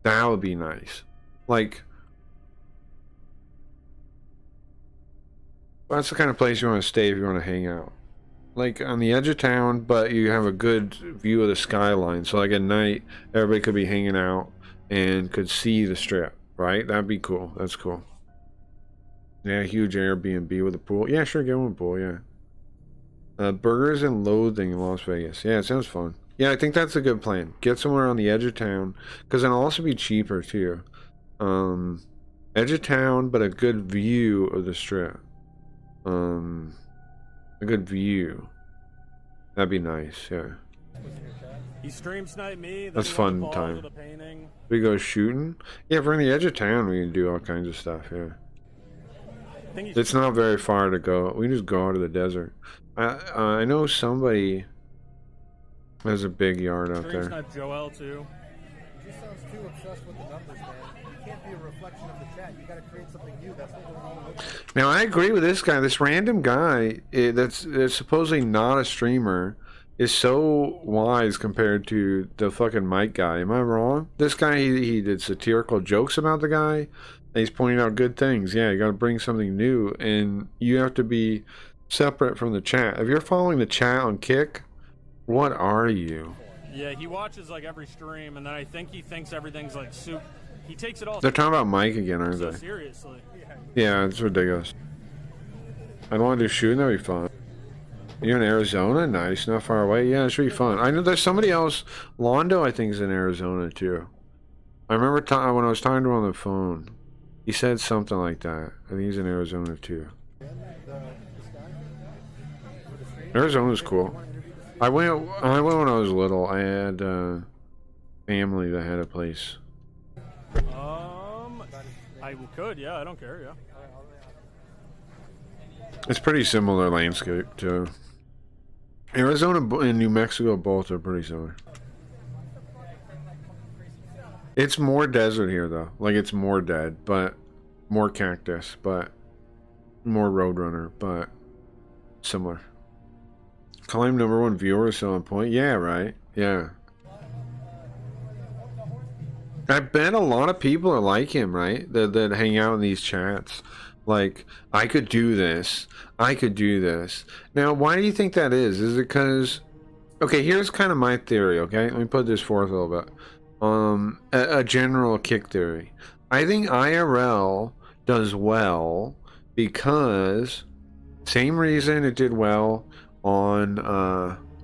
That would be nice. Like, that's the kind of place you want to stay if you want to hang out. Like on the edge of town, but you have a good view of the skyline. So like at night, everybody could be hanging out and could see the strip, right? That'd be cool. That's cool. Yeah, huge Airbnb with a pool. Yeah, sure, get one with a pool, yeah. Burgers and Loathing in Las Vegas. Yeah, it sounds fun. Yeah, I think that's a good plan. Get somewhere on the edge of town, because it'll also be cheaper too. Edge of town, but a good view of the strip. A good view. That'd be nice, yeah. He stream sniped me. Then That's he won the fun balls time. with a painting. We go shooting. Yeah, if we're on the edge of town, we can do all kinds of stuff, yeah. I think he's It's not very far to go. We can just go out to the desert. I know somebody has a big yard out stream there. sniped Joel too. He just sounds too obsessed with the numbers, man. You can't be a reflection of the chat. You gotta create something new. That's what we're all looking for. Now I agree with this guy. This random guy that's supposedly not a streamer is so wise compared to the fucking Mike guy. Am I wrong? This guy he did satirical jokes about the guy. And he's pointing out good things. Yeah, you got to bring something new, and you have to be separate from the chat. If you're following the chat on Kick, what are you? Yeah, he watches like every stream, and then I think he thinks everything's like he takes it all They're talking about Mike again, aren't so they? seriously. Yeah, it's ridiculous. I don't want to do shooting. That'd be fun. You're in Arizona? Nice. Not far away. Yeah, it should be fun. I know there's somebody else. Londo, I think, is in Arizona, too. I remember when I was talking to him on the phone, he said something like that. I think he's in Arizona, too. Arizona's cool. I went when I was little. I had family that had a place. I could, yeah. I don't care, yeah. It's pretty similar landscape, too. Arizona and New Mexico both are pretty similar. It's more desert here, though. Like, it's more dead, but more cactus, but more roadrunner, but similar. Call him #1 viewer, so on point. Yeah, right. Yeah. I bet a lot of people are like him, right? That hang out in these chats. Like, I could do this. I could do this. Now, why do you think that is? Is it because... Okay, here's kind of my theory, okay? Let me put this forth a little bit. A general kick theory. I think IRL does well because... Same reason it did well on...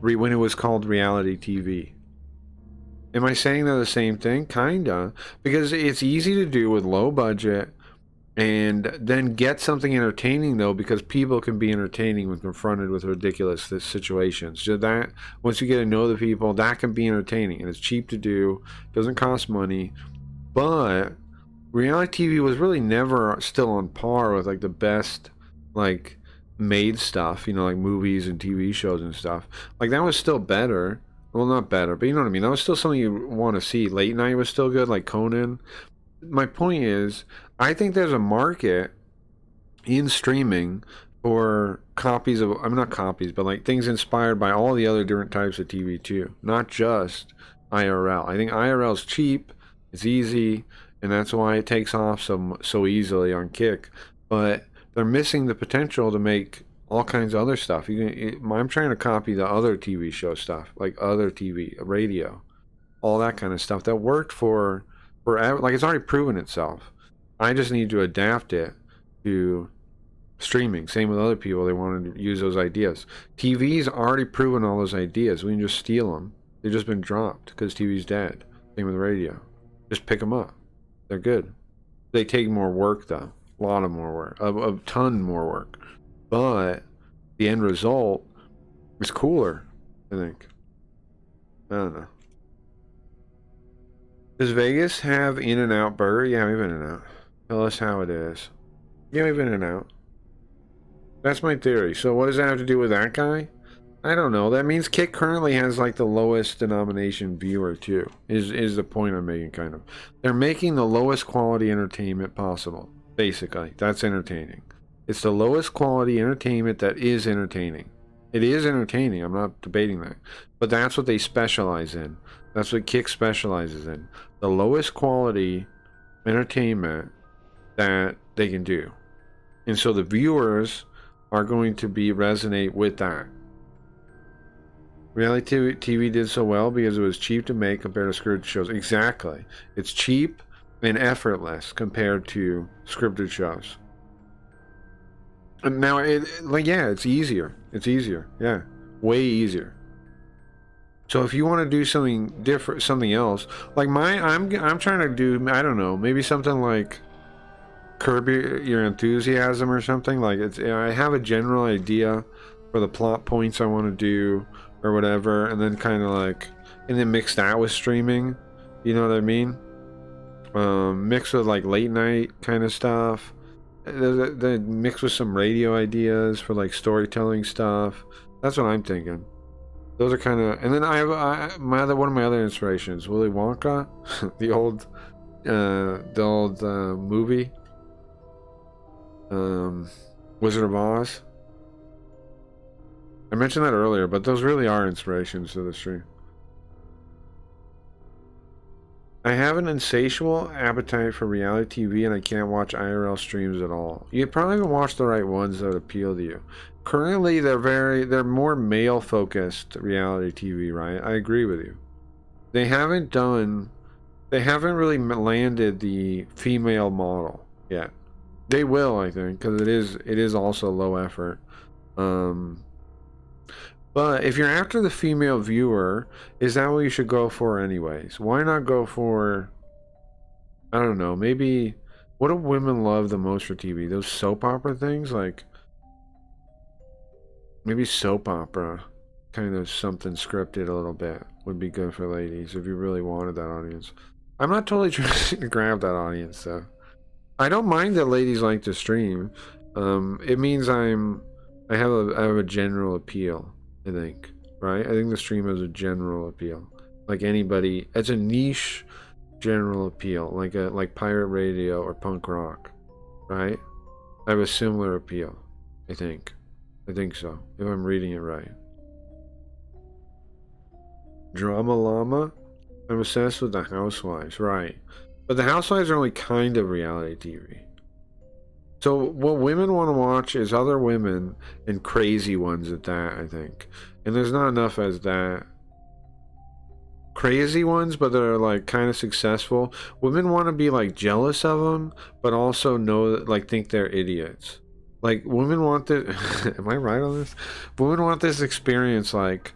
when it was called reality TV. Am I saying they're the same thing? Kinda. Because it's easy to do with low budget and then get something entertaining, though, because people can be entertaining when confronted with ridiculous situations. So that, once you get to know the people, that can be entertaining. And it's cheap to do, doesn't cost money. But reality TV was really never still on par with, like, the best, like, made stuff, you know, like movies and TV shows and stuff. Like, that was still better. Well, not better, but you know what I mean. That was still something you want to see. Late night was still good, like Conan. My point is, I think there's a market in streaming for copies of, I mean, not copies, but like things inspired by all the other different types of TV too, not just IRL. I think IRL is cheap, it's easy, and that's why it takes off so easily on Kick. But they're missing the potential to make all kinds of other stuff. I'm trying to copy the other TV show stuff, like other TV, radio, all that kind of stuff that worked for like, it's already proven itself. I just need to adapt it to streaming. Same with other people. They wanted to use those ideas. TV's already proven all those ideas. We can just steal them. They've just been dropped because TV's dead. Same with radio. Just pick them up. They're good. They take more work, though. A lot of more work. A ton more work. But the end result is cooler, I think. I don't know. Does Vegas have In-N-Out Burger? Yeah, we have In-N-Out. Tell us how it is. Yeah, we have In-N-Out. That's my theory. So what does that have to do with that guy? I don't know. That means Kick currently has like the lowest denomination viewer too. Is the point I'm making, kind of. They're making the lowest quality entertainment possible. Basically, that's entertaining. It's the lowest quality entertainment that is entertaining. It is entertaining. I'm not debating that. But that's what they specialize in. That's what Kick specializes in. The lowest quality entertainment that they can do. And so the viewers are going to resonate with that. Reality TV did so well because it was cheap to make compared to scripted shows. Exactly. It's cheap and effortless compared to scripted shows. And now, it's easier. It's easier. Yeah, way easier. So if you want to do something different, something else, like I'm trying to do, I don't know, maybe something like Curb Your Enthusiasm or something. Like, I have a general idea for the plot points I want to do or whatever, and then kind of like, and then mix that with streaming. You know what I mean? Mix with like late night kind of stuff. The mix with some radio ideas for like storytelling stuff. That's what I'm thinking. Those are kind of, and then I have one of my other inspirations, Willy Wonka, the old movie, Wizard of Oz. I mentioned that earlier, but those really are inspirations to the stream. I have an insatiable appetite for reality TV, and I can't watch IRL streams at all. You probably haven't watched the right ones that appeal to you. Currently, they're more male-focused reality TV, right? I agree with you. They haven't done They haven't really landed the female model yet. They will, I think, because it is also low effort. But if you're after the female viewer, is that what you should go for anyways? Why not go for, I don't know, maybe, what do women love the most for TV? Those soap opera things? Like, maybe soap opera, kind of something scripted a little bit, would be good for ladies if you really wanted that audience. I'm not totally trying to grab that audience, though. I don't mind that ladies like to stream. It means I have a general appeal, I think, right? I think the stream has a general appeal. Like anybody, it's a niche general appeal, like pirate radio or punk rock, right? I have a similar appeal, I think. I think so, if I'm reading it right. Drama Llama? I'm obsessed with the Housewives, right? But the Housewives are only kind of reality TV. So what women want to watch is other women and crazy ones at that, I think. And there's not enough as that. Crazy ones, but that are like kind of successful. Women want to be like jealous of them, but also know, like, think they're idiots. Like, women want this. Am I right on this? Women want this experience, like,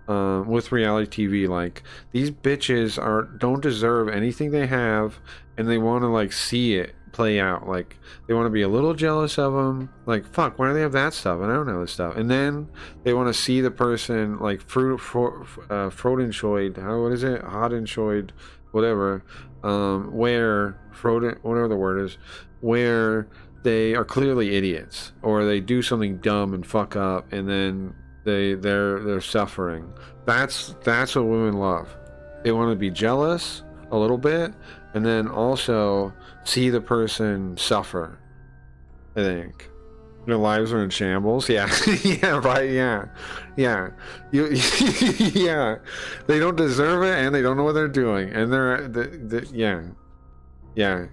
with reality TV, like, these bitches don't deserve anything they have, and they want to, like, see it play out. Like, they want to be a little jealous of them. Like, fuck, why do they have that stuff and I don't have this stuff? And then they want to see the person, like, Frodenschoid, what is it? Hodenschoid, whatever. Where whatever the word is, where they are clearly idiots, or they do something dumb and fuck up, and then they're suffering. That's what women love. They want to be jealous a little bit, and then also see the person suffer. I think their lives are in shambles. Yeah, yeah, right. Yeah. Yeah. They don't deserve it, and they don't know what they're doing, and yeah.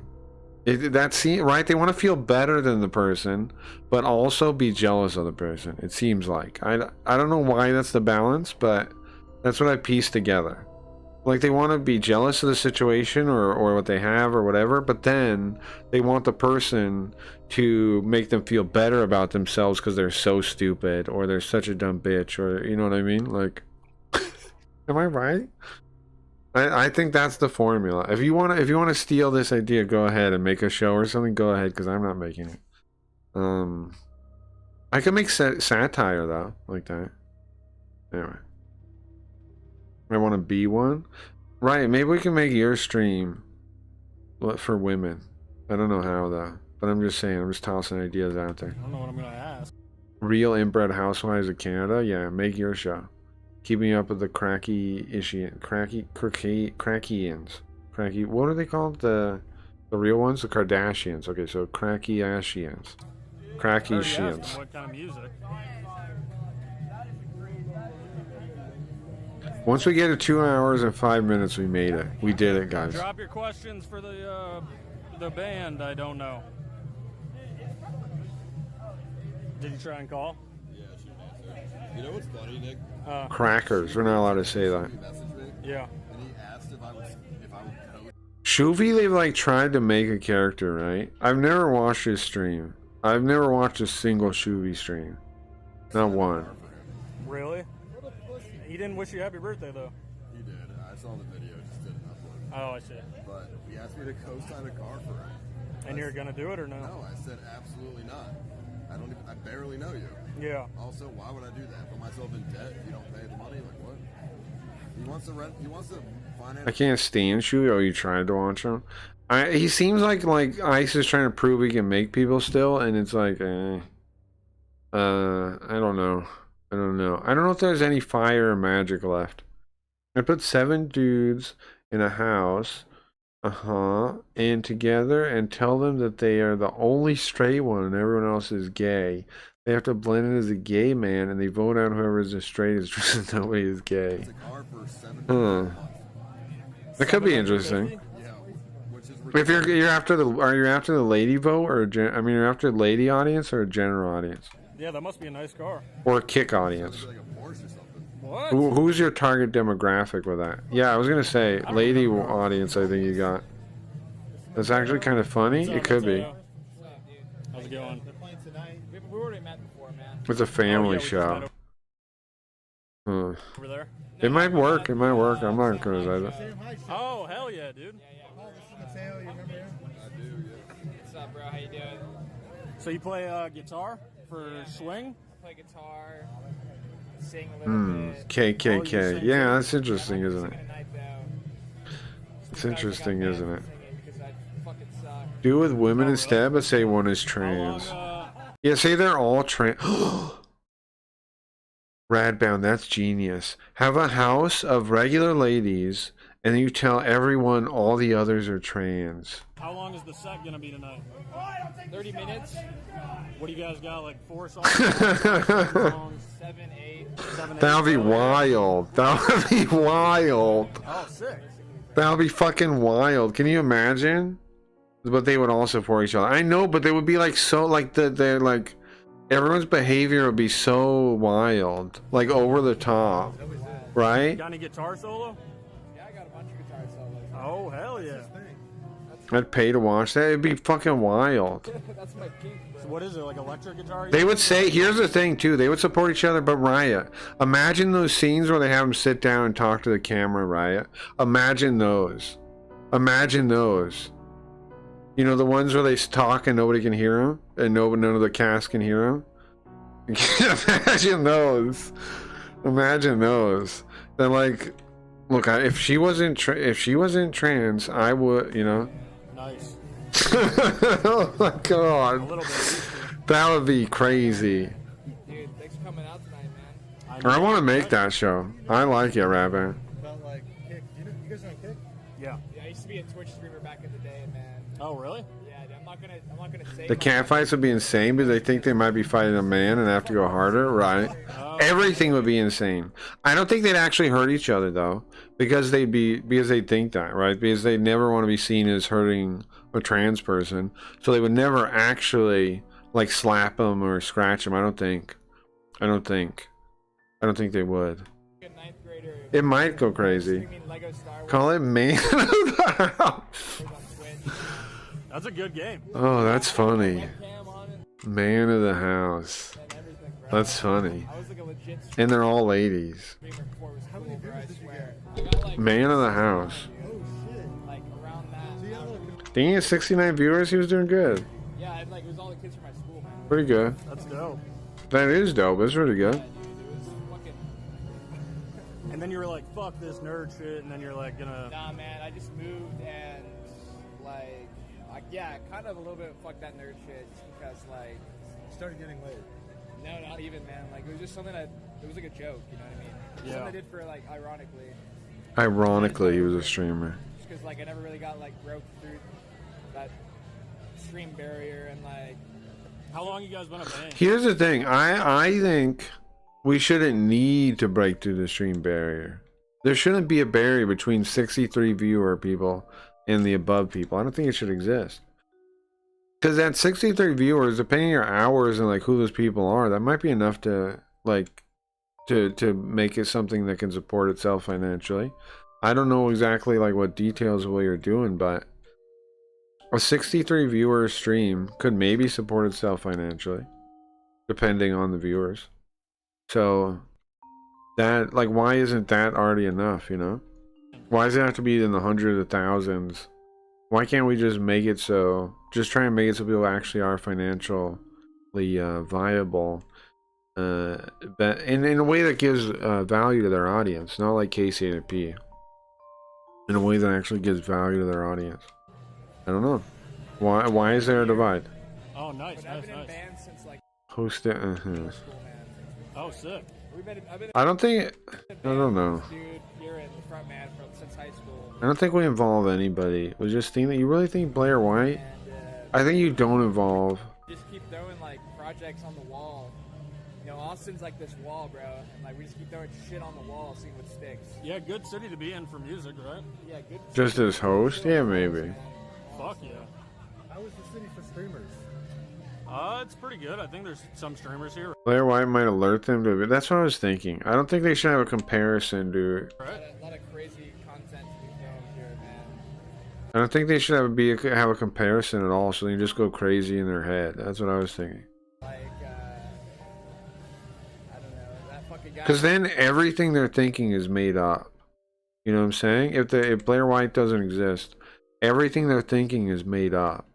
That's right. They want to feel better than the person, but also be jealous of the person. It seems like I don't know why that's the balance, but that's what I pieced together. Like, they want to be jealous of the situation or what they have or whatever, but then they want the person to make them feel better about themselves because they're so stupid or they're such a dumb bitch, or you know what I mean? Like, am I right? I think that's the formula. If you want to steal this idea, go ahead and make a show or something. Go ahead, because I'm not making it. I can make satire though, like that. Anyway, I want to be one, right? Maybe we can make your stream for women. I don't know how though, but I'm just saying. I'm just tossing ideas out there. I don't know what I'm gonna ask. Real inbred housewives of Canada. Yeah, make your show. Keeping up with the Crackians. What are they called? The real ones? The Kardashians. Okay, so Crackiashians. Crackiashians. What kind of music? Once we get to 2 hours and 5 minutes, we made it. We did it, guys. Drop your questions for the band. I don't know. Did you try and call? You know what's funny, Nick? Crackers. We're not allowed to say that. Yeah. And he asked if I would coach. Shuvi, they've like tried to make a character, right? I've never watched his stream. I've never watched a single Shuvi stream. Not one. Really? He didn't wish you happy birthday, though. He did. I saw the video, just didn't upload it. Oh, I see. But he asked me to co-sign a car for him. And you're gonna do it or no? No, I said absolutely not. I barely know you. Yeah. Also, why would I do that? Put myself in debt if you don't pay the money? Like, what? He wants to finance. I can't stand Shuvi. Oh, you tried to watch him? He seems like Ice is trying to prove he can make people still, and it's like, I don't know. I don't know if there's any fire or magic left. I put 7 dudes in a house, and together, and tell them that they are the only straight one and everyone else is gay. They have to blend in as a gay man, and they vote out whoever is the straightest. Nobody is gay. That could be interesting. If you're after are you after the lady vote, or you're after the lady audience or a general audience? Yeah, that must be a nice car. Or a kick audience. What? Who's your target demographic with that? Yeah, I was gonna say lady audience. I think you got. That's actually kind of funny. It could be. How's it going? They're playing tonight. We already met before, man. It's a family we just show. met Huh. over there. It might work. It might work. I'm not gonna say that. Sam, hi, Sam. Oh hell yeah, dude. Oh, this is Mateo. You remember him? What's up, bro? How you doing? So you play guitar for swing? I play guitar, sing a little bit. KKK. Yeah, that's interesting, isn't it? Singing at night, though. It's interesting, isn't it? Singing because I fucking suck. Do with women instead, but say one is trans. Yeah, say they're all trans. Radbound, that's genius. Have a house of regular ladies, and then you tell everyone all the others are trans. How long is the set gonna be tonight? 30 minutes, What do you guys got? Like 4 songs? 7, 8. That'll be wild. That'll be wild. Oh, sick. That'll be fucking wild. Can you imagine? But they would all support each other. I know, but they would be like so like they're like everyone's behavior would be so wild, like over the top, right? Got any guitar solo? Yeah, I got a bunch of guitar solos. Oh hell yeah. I'd pay to watch that. It'd be fucking wild. That's my kink, bro. So what is it, like electric guitar? They would say, here's the thing too, they would support each other, but Riot, imagine those scenes where they have them sit down and talk to the camera, Riot. Imagine those. Imagine those. You know, the ones where they talk and nobody can hear them, and none of the cast can hear them. Imagine those. Imagine those. They're like, look, if she wasn't trans, I would, you know. Nice. Oh my god. A little bit. That would be crazy. Dude, thanks for coming out tonight, man. I want to make that show. I like it, Rabbit. About like Kick. You guys know Kick? Yeah. Yeah, I used to be a Twitch streamer back in the day, man. Oh really? Yeah, dude, I'm not gonna say The catfights would be insane because they think they might be fighting a man and have to go harder, right? Everything would be insane. I don't think they'd actually hurt each other though, because they think that, right? Because they never want to be seen as hurting a trans person, so they would never actually like slap them or scratch them. I don't think they would. a ninth grader It might go crazy. streaming Lego Star Wars Call it man of the house. on Twitch. That's a good game. Oh, that's funny. Webcam on it Man of the house. and everything, bro. That's funny. I was like a legit And they're all ladies. streamer before it was cool, bro, I swear. I got like Man of the house. like around that. Dang it, 69 viewers. He was doing good. Yeah, and like it was all the kids from my school, man. Pretty good. That's dope. That is dope. It's really good. Yeah, dude, it was fucking. And then you were like, fuck this nerd shit, and then you're like gonna. Nah, man, I just moved and like, yeah, kind of a little bit of fuck that nerd shit, just because like, Started getting laid. no, not even, man. Like it was just something that it was like a joke, you know what I mean? Yeah. Something I did for like ironically, Ironically, he was a streamer. just because like I never really got like broke through that stream barrier and like. How long you guys been a band? Here's the thing. I think we shouldn't need to break through the stream barrier. There shouldn't be a barrier between 63 viewer people and the above people. I don't think it should exist. Because that 63 viewers, depending on your hours and like who those people are, that might be enough to like to make it something that can support itself financially. I don't know exactly like what details of what you're doing, but a 63 viewer stream could maybe support itself financially, depending on the viewers. So that, like, why isn't that already enough, you know? Why does it have to be in the hundreds of thousands? Why can't we just make it so, just try and make it so people actually are financially viable, but in a way that gives value to their audience, not like KCAP, in a way that actually gives value to their audience. I don't know. Why is there a divide? Oh, nice, But I've nice, been in nice. bands since like Host it. school, man. Oh, sick. I've been I don't think. in I don't know. bands, dude. You're in the front man since high school. I don't think we involve anybody. We just think that you really think Blair White. And I think you don't involve. just keep throwing like projects on the wall. You know, Austin's like this wall, bro, and like we just keep throwing shit on the wall, seeing what sticks. Yeah, good city to be in for music, right? Yeah, good. Just as host? Yeah, maybe. Fuck yeah. How was the city for streamers? It's pretty good. I think there's some streamers here. Blair White might alert them to it. That's what I was thinking. I don't think they should have a comparison to. Right? A lot of crazy content to be filmed here, man. I don't think they should have a comparison at all, so they just go crazy in their head. That's what I was thinking. Like, I don't know, that fucking guy. Because then everything they're thinking is made up. You know what I'm saying? If Blair White doesn't exist, everything they're thinking is made up.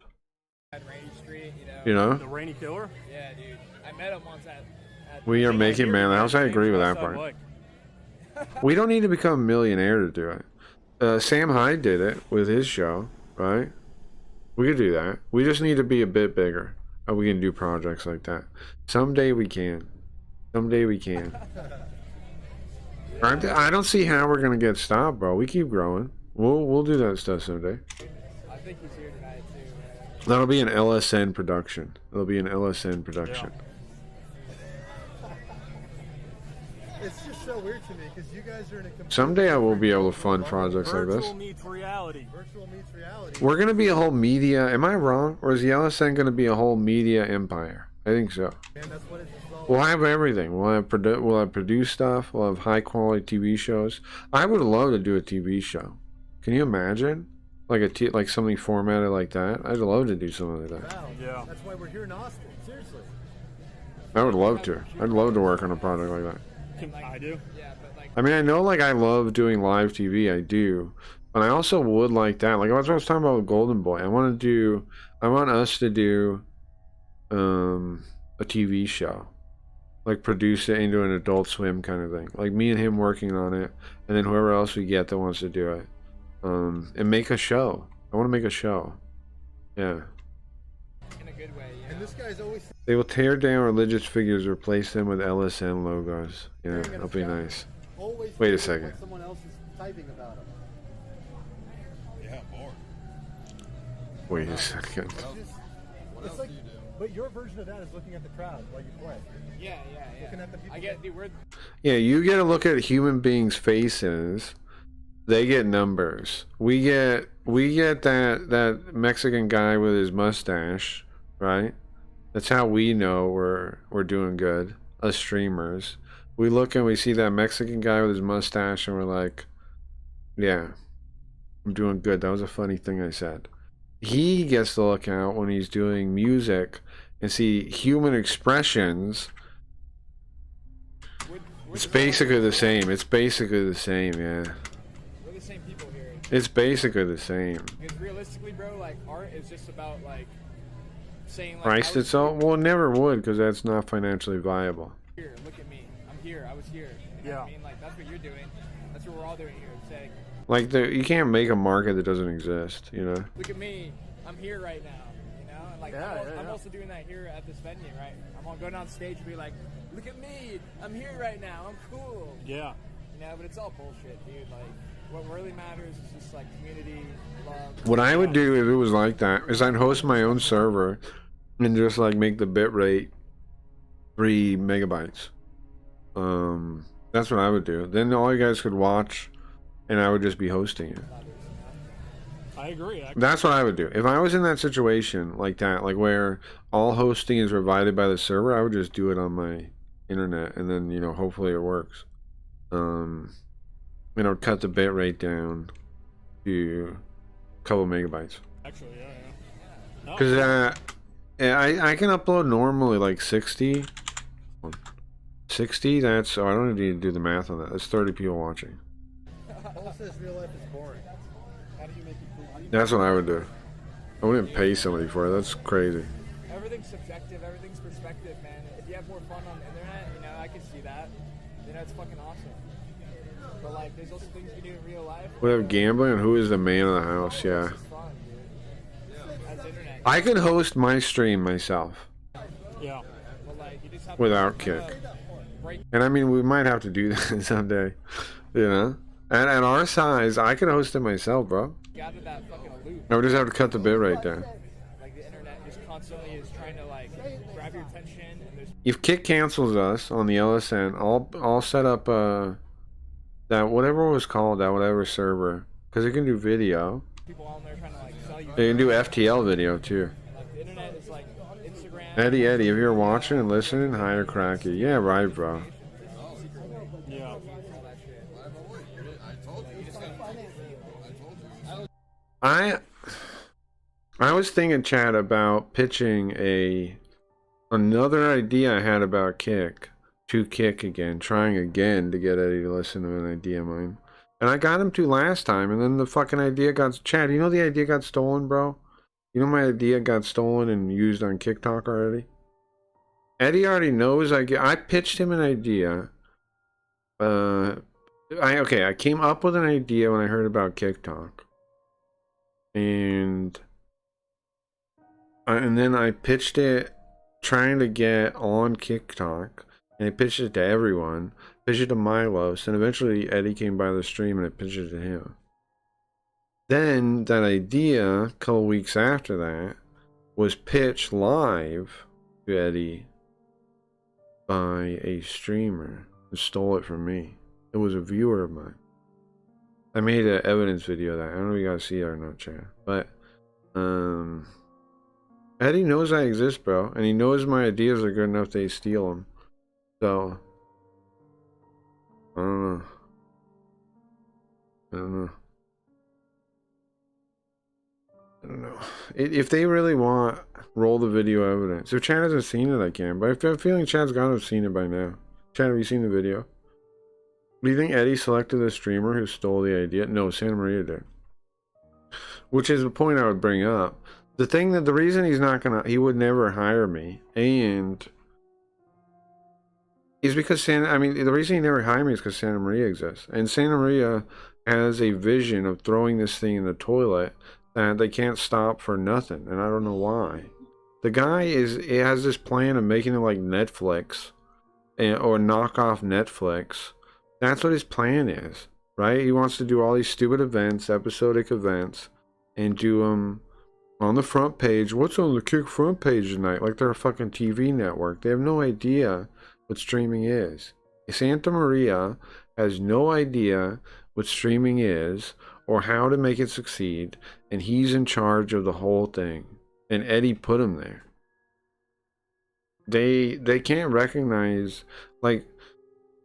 Rainy Street, You know? The Rainy Killer? Yeah, dude. I met him once at We are making man house. I agree with that part. We don't need to become a millionaire to do it. Sam Hyde did it with his show, right? We could do that. We just need to be a bit bigger. We can do projects like that. Someday we can. Someday we can. I don't see how we're gonna get stopped, bro. We keep growing. We'll do that stuff someday. I think he's here tonight too, man. That'll be an LSN production. It'll be an LSN production. It's just so weird to me because you guys are in a complete Someday I will be able to fund projects like this. Virtual meets reality. virtual meets reality. We're gonna be a whole media. Am I wrong? Or is the LSN gonna be a whole media empire? I think so. And that's what it's all We'll have everything. We'll have produce stuff. We'll have high quality TV shows. I would love to do a TV show. Can you imagine? Like something formatted like that? I'd love to do something like that. about. Yeah. That's why we're here in Austin. Seriously. I would love to. I'd love to work on a project like that. I do. Yeah, but like, I mean, I know, like, I love doing live TV. I do. But I also would like that. Like, that's what I was talking about with Golden Boy. I want us to do a TV show. Like, produce it into an Adult Swim kind of thing. Like, me and him working on it. And then whoever else we get that wants to do it. And make a show. I want to make a show. Yeah. in a good way, yeah. And this guy's always They will tear down religious figures, replace them with LSN logos. Yeah, staring at that'll his be camera, nice. always Wait a looking at second. what someone else is typing about him. Yeah, more. Wait a second. What else, what It's else like, do you do? but your version of that is looking at the crowd while you play. Yeah. Looking at the people I get, dude, we're Yeah, you get to look at human beings' faces. They get numbers. We get that Mexican guy with his mustache, right? That's how we know we're doing good. Us streamers. We look and we see that Mexican guy with his mustache and we're like, yeah, I'm doing good. That was a funny thing I said. He gets to look out when he's doing music and see human expressions. It's basically the same. It's basically the same, yeah. we're the same people here. It's basically the same. Because realistically, bro, like art is just about like saying like Priced I was itself? Well, it never would because that's not financially viable. here. Look at me. I'm here. I was here. You know what I mean? Like that's what you're doing. That's what we're all doing here. Saying, Like, you can't make a market that doesn't exist, you know? look at me. I'm here right now. You know? And like I'm also doing that here at this venue, right? I'm all going on stage and be like, look at me. I'm here right now. I'm cool. Yeah. You know, but it's all bullshit, dude. Like, what really matters is just like community, love. What I would do if it was like that is I'd host my own server and just, like, make the bit rate 3 megabytes. That's what I would do. Then all you guys could watch and I would just be hosting it. I agree. That's what I would do. If I was in that situation like that, like where all hosting is provided by the server, I would just do it on my internet and then, you know, hopefully it works. And I would cut the bit rate down to a couple megabytes. Actually, yeah. Because I can upload normally like 60. 60, that's, oh, I don't need to do the math on that. That's 30 people watching. Paul says real life is boring. How do you make it cool? That's what I would do. I wouldn't pay somebody for it. That's crazy. Everything's subjective. Everything's perspective, man. If you have more fun on the internet, you know, I can see that. You know, it's fucking awesome. But like, there's also things you can do in real life. We have gambling and who is the man of the house, yeah. It's fun, dude. As internet. I could host my stream myself Yeah. But like, you just have without kick. And I mean, we might have to do that someday, you know? And at our size, I could host it myself, bro. get out of that fucking loop. I would just have to cut the bit rate down. Like the internet just constantly is trying to like grab your attention, and there's If Kick cancels us on the LSN, I'll set up that whatever it was called, that whatever server, because it can do video. people on there trying to like sell you. They can do FTL video too. Like the internet is like Instagram Eddie, if you're watching and listening, hire Cracky. Yeah, right, bro. Yeah. I was thinking, Chad, about pitching another idea I had about Kick to Kick again, trying again to get Eddie to listen to an idea of mine. And I got him to last time, and then the fucking idea got... Chad, you know the idea got stolen, bro? You know my idea got stolen and used on Kick Talk already? Eddie already knows I pitched him an idea. I came up with an idea when I heard about Kick Talk. And then I pitched it trying to get on Kick Talk. And I pitched it to everyone. Pitched it to Milos. And eventually Eddie came by the stream and I pitched it to him. Then that idea, a couple weeks after that, was pitched live to Eddie by a streamer who stole it from me. It was a viewer of mine. I made an evidence video of that. I don't know if you guys see it or not, Chad. But Eddie knows I exist, bro, and he knows my ideas are good enough they steal them. So I don't know. If they really want, roll the video evidence. If Chad hasn't seen it, I can. But I'm feeling Chad's got to have seen it by now. Chad, have you seen the video? Do you think Eddie selected the streamer who stole the idea? No, Santa Maria did. Which is the point I would bring up. The reason he's not gonna, he would never hire me, and is because the reason he never hired me is because Santa Maria exists, and Santa Maria has a vision of throwing this thing in the toilet that they can't stop for nothing, and I don't know why. The guy has this plan of making it like Netflix, or knock off Netflix. That's what his plan is, right? He wants to do all these stupid events, episodic events, and do them on the front page. What's on the Kick front page tonight? Like they're a fucking TV network. They have no idea what streaming is. Santa Maria has no idea what streaming is or how to make it succeed, and he's in charge of the whole thing. And Eddie put him there. They can't recognize, like,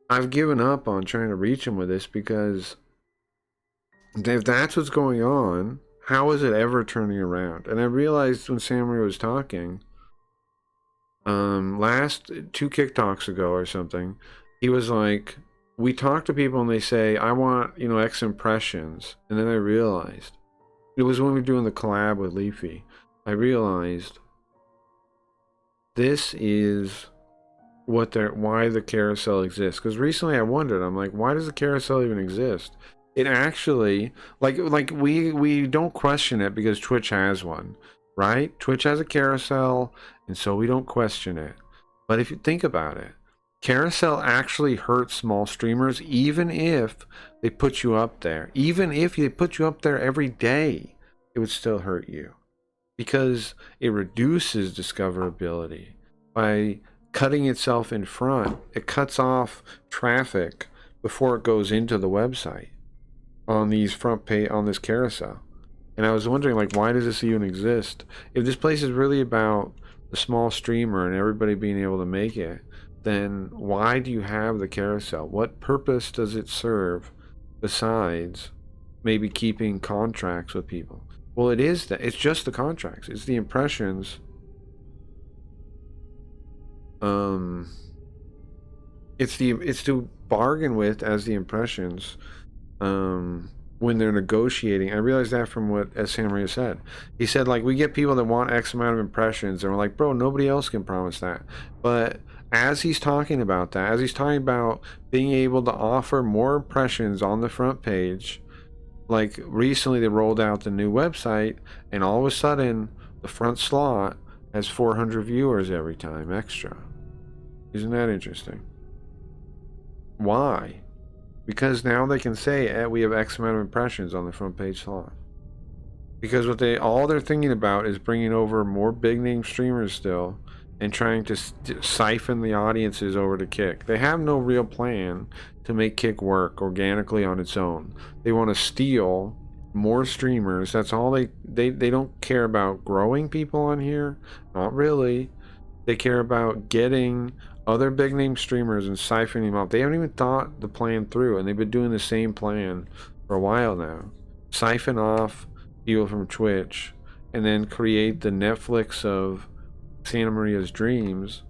I've given up on trying to reach him with this, because if that's what's going on, how is it ever turning around? And I realized when Samuel was talking, last 2 Kick Talks ago or something, he was like, we talk to people and they say, I want, X impressions. And then I realized, it was when we were doing the collab with Leafy, I realized this is why the carousel exists. Because recently I wondered, I'm like, why does the carousel even exist? It actually, like we don't question it because Twitch has one, right? Twitch has a carousel, and so we don't question it. But if you think about it, carousel actually hurts small streamers, even if they put you up there. Even if they put you up there every day, it would still hurt you, because it reduces discoverability by cutting itself in front. It cuts off traffic before it goes into the website on these front page, on this carousel. And I was wondering, like, why does this even exist? If this place is really about the small streamer and everybody being able to make it, then why do you have the carousel? What purpose does it serve besides maybe keeping contracts with people? Well, it is that. It's just the contracts. It's the impressions. It's to bargain with as the impressions when they're negotiating. I realized that from what Santa Maria said. He said, like, we get people that want X amount of impressions, and we're like, bro, nobody else can promise that. But as he's talking about that, as he's talking about being able to offer more impressions on the front page, like recently they rolled out the new website, and all of a sudden the front slot has 400 viewers every time extra. Isn't that interesting? Why? Because now they can say, we have X amount of impressions on the front page slot. Because all they're thinking about is bringing over more big name streamers still, and trying to siphon the audiences over to Kick. They have no real plan to make Kick work organically on its own. They want to steal more streamers. That's all they don't care about growing people on here. Not really. They care about getting other big name streamers and siphoning them off. They haven't even thought the plan through, and they've been doing the same plan for a while now. Siphon off people from Twitch and then create the Netflix of Santa Maria's dreams.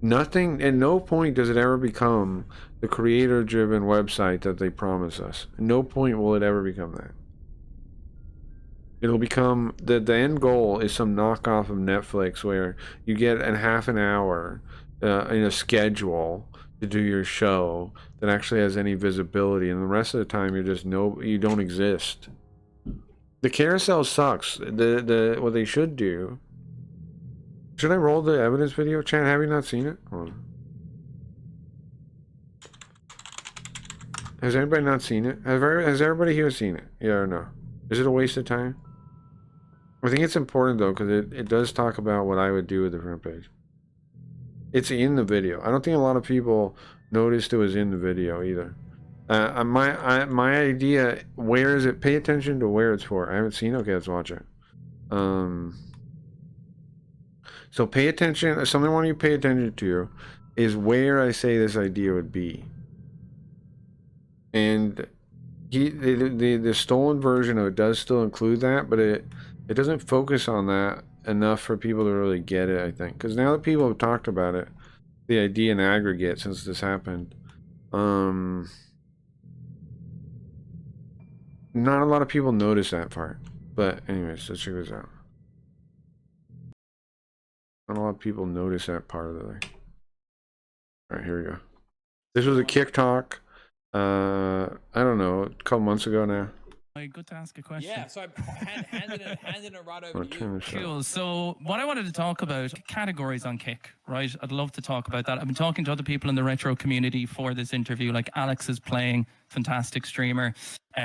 Nothing, at no point does it ever become the creator driven website that they promise us. At no point will it ever become that. It'll become the end goal is some knockoff of Netflix where you get a half an hour in a schedule to do your show that actually has any visibility, and the rest of the time you don't exist. The carousel sucks. What they should do. Should I roll the evidence video? Chan, have you not seen it? Hold on. Has anybody not seen it? Has everybody here seen it? Yeah or no? Is it a waste of time? I think it's important though, because it does talk about what I would do with the front page. It's in the video. I don't think a lot of people noticed it was in the video either. My idea, where is it? Pay attention to where it's for. I haven't seen it. Okay, let's watch it. So pay attention. Something I want you to pay attention to is where I say this idea would be. And the stolen version of it does still include that, but it doesn't focus on that enough for people to really get it, I think. Because now that people have talked about it, the idea in aggregate since this happened, not a lot of people notice that part. But anyways, let's check this out. Not a lot of people notice that part of the thing. Alright, here we go. This was a Kick Talk, I don't know, a couple months ago now. Good to ask a question. Yeah, so I'm handing it right over to you. Cool. So what I wanted to talk about, categories on Kick, right? I'd love to talk about that. I've been talking to other people in the retro community for this interview, like Alex is playing, fantastic streamer,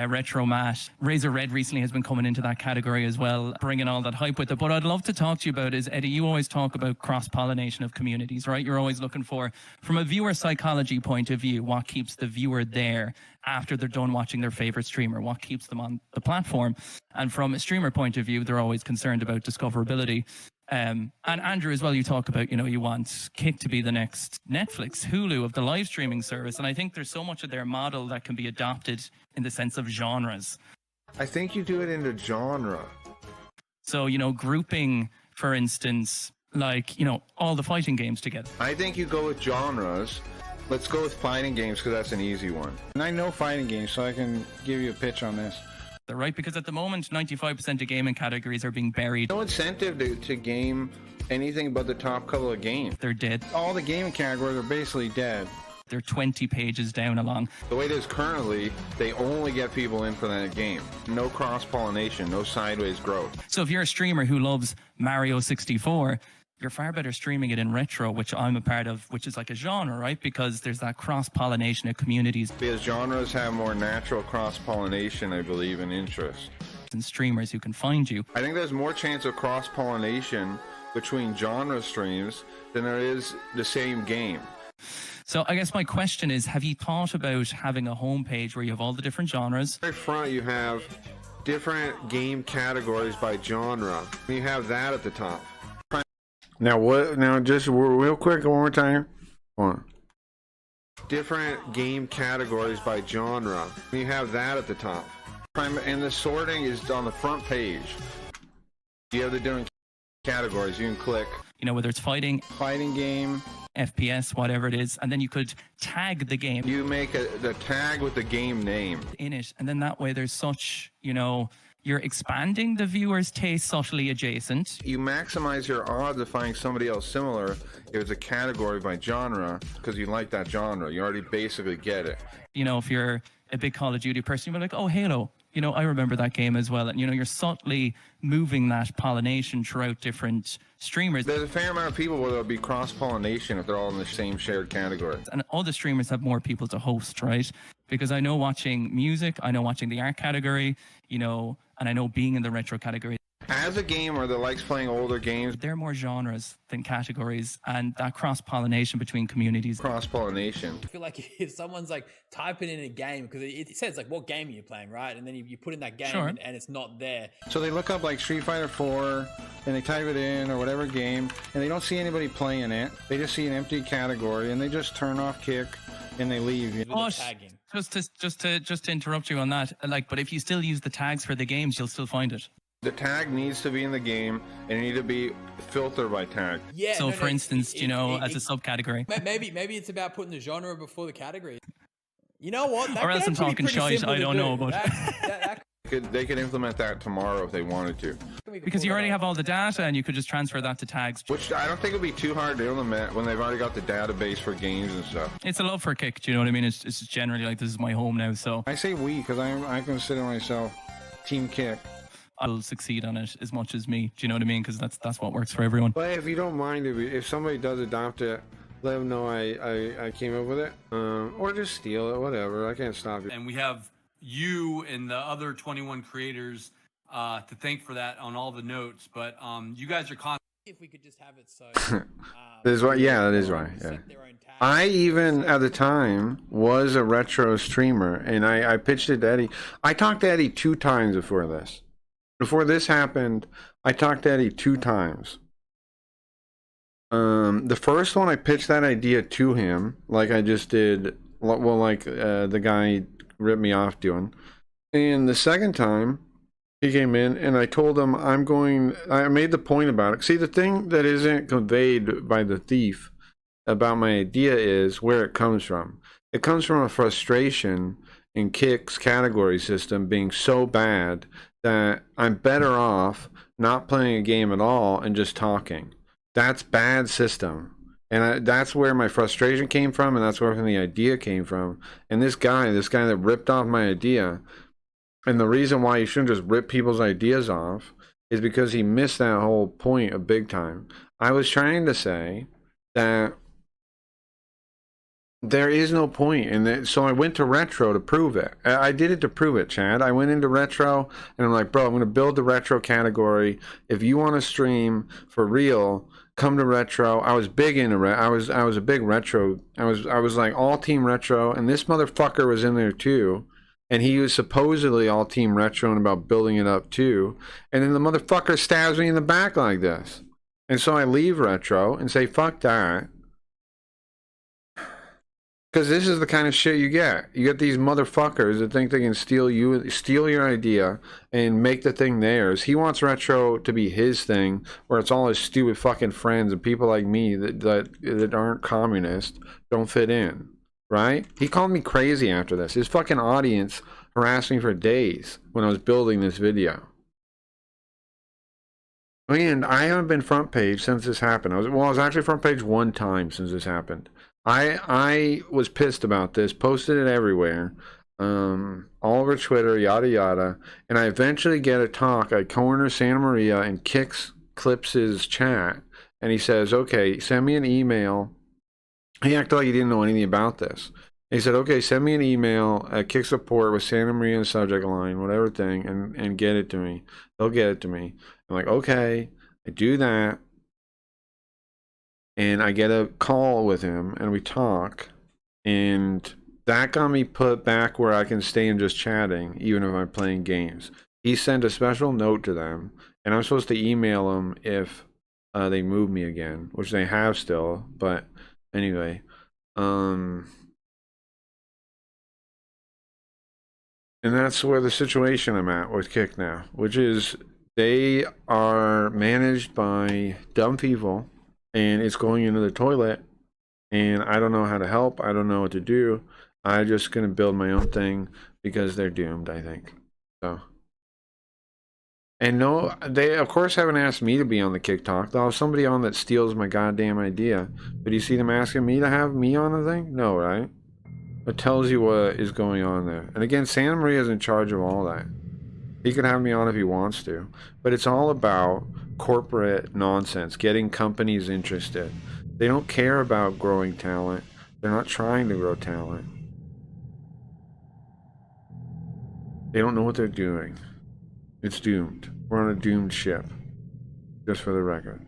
Retro Matt. Razor Red recently has been coming into that category as well, bringing all that hype with it. But what I'd love to talk to you about is, Eddie, you always talk about cross-pollination of communities, right? You're always looking for, from a viewer psychology point of view, what keeps the viewer there after they're done watching their favorite streamer, what keeps them on the platform. And from a streamer point of view, they're always concerned about discoverability. And Andrew as well, you talk about, you want Kick to be the next Netflix, Hulu of the live streaming service. And I think there's so much of their model that can be adopted in the sense of genres. I think you do it into genre. So, grouping, for instance, like, all the fighting games together. I think you go with genres. Let's go with fighting games because that's an easy one. And I know fighting games, so I can give you a pitch on this. Right, because at the moment, 95% of gaming categories are being buried. No incentive to game anything but the top couple of games. They're dead. All the gaming categories are basically dead. They're 20 pages down along. The way it is currently, they only get people in for that game. No cross-pollination, no sideways growth. So if you're a streamer who loves Mario 64, you're far better streaming it in retro, which I'm a part of, which is like a genre, right? Because there's that cross-pollination of communities. Because genres have more natural cross-pollination, I believe, and interest. And streamers who can find you. I think there's more chance of cross-pollination between genre streams than there is the same game. So I guess my question is, have you thought about having a homepage where you have all the different genres? Right front, you have different game categories by genre. You have that at the top. Now what? Now just real quick, one more time. Hold on. Different game categories by genre. You have that at the top. And the sorting is on the front page. You have the different categories. You can click. Whether it's fighting game, FPS, whatever it is, and then you could tag the game. You make the tag with the game name in it, and then that way there's such, you're expanding the viewer's taste subtly adjacent. You maximize your odds of finding somebody else similar if it's a category by genre, because you like that genre. You already basically get it. If you're a big Call of Duty person, you're like, oh, Halo. I remember that game as well. And, you're subtly moving that pollination throughout different streamers. There's a fair amount of people where there'll be cross-pollination if they're all in the same shared category. And all the streamers have more people to host, right? Because I know watching music, I know watching the art category, and I know being in the retro category. As a gamer that likes playing older games, They're more genres than categories, and that cross-pollination between communities. Cross-pollination. I feel like if someone's like typing in a game, because it says like what game are you playing, right? And then you put in that game Sure. and it's not there. So they look up like Street Fighter 4 and they type it in or whatever game, and they don't see anybody playing it. They just see an empty category and they just turn off Kick and they leave. You know? But just to interrupt you on that, like, but if you still use the tags for the games, you'll still find it. The tag needs to be in the game and it needs to be filtered by tag. Yeah. So, for instance, as a subcategory. Maybe it's about putting the genre before the category. You know what? That Or else could I'm actually be talking pretty shite, simple I to don't do. know, but They could implement that tomorrow if they wanted to. because you already have all the data and you could just transfer that to tags. Which I don't think would be too hard to implement when they've already got the database for games and stuff. It's a love for Kick. Do you know what I mean? It's generally like, this is my home now. So I say we because I consider myself Team Kick. I'll succeed on it as much as me. Do you know what I mean? Because that's what works for everyone. But if you don't mind, if somebody does adopt it, let them know I came up with it. Or just steal it, whatever. I can't stop you. And we have you and the other 21 creators to thank for that on all the notes. But you guys are constantly. If we could just have it so. That is right. Yeah, that is right. Yeah. I even at the time was a retro streamer, and I pitched it to Eddie. I talked to Eddie 2 times before this. Before this happened, I talked to Eddie 2 times. The first one I pitched that idea to him, like I just did. Well, like the guy ripped me off doing. And the second time, he came in and I told him I made the point about it. See, the thing that isn't conveyed by the thief about my idea is where it comes from. It comes from a frustration in Kick's category system being so bad that I'm better off not playing a game at all and just talking. That's bad system. And that's where my frustration came from, and that's where the idea came from. And this guy that ripped off my idea, and the reason why you shouldn't just rip people's ideas off is because he missed that whole point of big time. I was trying to say that there is no point in it. So I went to Retro to prove it. I did it to prove it, Chad. I went into Retro and I'm like, bro, I'm going to build the Retro category. If you want to stream for real, come to Retro. I was big into I was a big Retro. I was like all team Retro, and this motherfucker was in there too. And he was supposedly all team Retro and about building it up too. And then the motherfucker stabs me in the back like this. And so I leave Retro and say, fuck that. Because this is the kind of shit you get. You get these motherfuckers that think they can steal your idea and make the thing theirs. He wants Retro to be his thing, where it's all his stupid fucking friends and people like me that aren't communist don't fit in. Right? He called me crazy after this. His fucking audience harassed me for days when I was building this video. And I haven't been front page since this happened. I was actually front page 1 time since this happened. I was pissed about this, posted it everywhere, all over Twitter, yada yada, and I eventually get a talk. I corner Santa Maria and clips his chat, and he says, okay, send me an email. He acted like he didn't know anything about this. He said, okay, send me an email at Kick Support with Santa Maria in the subject line, whatever thing, and get it to me. They'll get it to me. I'm like, okay, I do that. And I get a call with him, and we talk, and that got me put back where I can stay and just chatting, even if I'm playing games. He sent a special note to them, and I'm supposed to email them if they move me again, which they have still, but anyway. And that's where the situation I'm at with Kick now, which is they are managed by dumb people. And it's going into the toilet, and I don't know how to help. I don't know what to do. I'm just going to build my own thing because they're doomed, I think. So, and no, they of course haven't asked me to be on the Kick Talk. They'll have somebody on that steals my goddamn idea. But you see them asking me to have me on the thing? No, right? It tells you what is going on there. And again, Santa Maria is in charge of all that. He can have me on if he wants to. But it's all about corporate nonsense, getting companies interested. They don't care about growing talent. They're not trying to grow talent. They don't know what they're doing. It's doomed. We're on a doomed ship. Just for the record.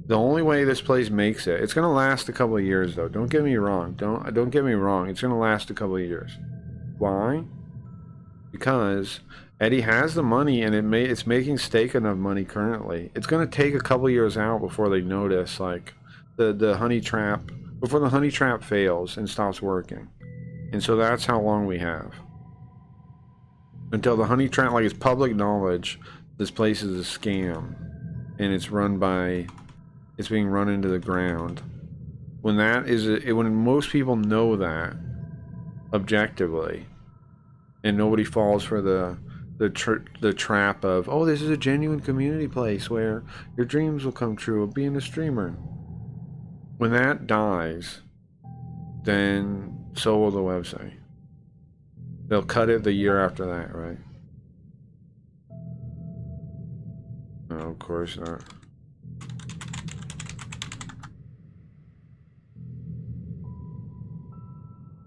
The only way this place makes it, it's gonna last a couple of years though. Don't get me wrong. Don't get me wrong. It's gonna last a couple of years. Why? Because Eddie has the money and it's making stake enough money currently. It's gonna take a couple of years out before they notice like the honey trap, before the honey trap fails and stops working. And so that's how long we have. Until the honey trap, like, it's public knowledge, this place is a scam, and it's being run into the ground. When when most people know that objectively, and nobody falls for the trap of, oh, this is a genuine community place where your dreams will come true of being a streamer. When that dies, then so will the website. They'll cut it the year after that, right? No, of course not.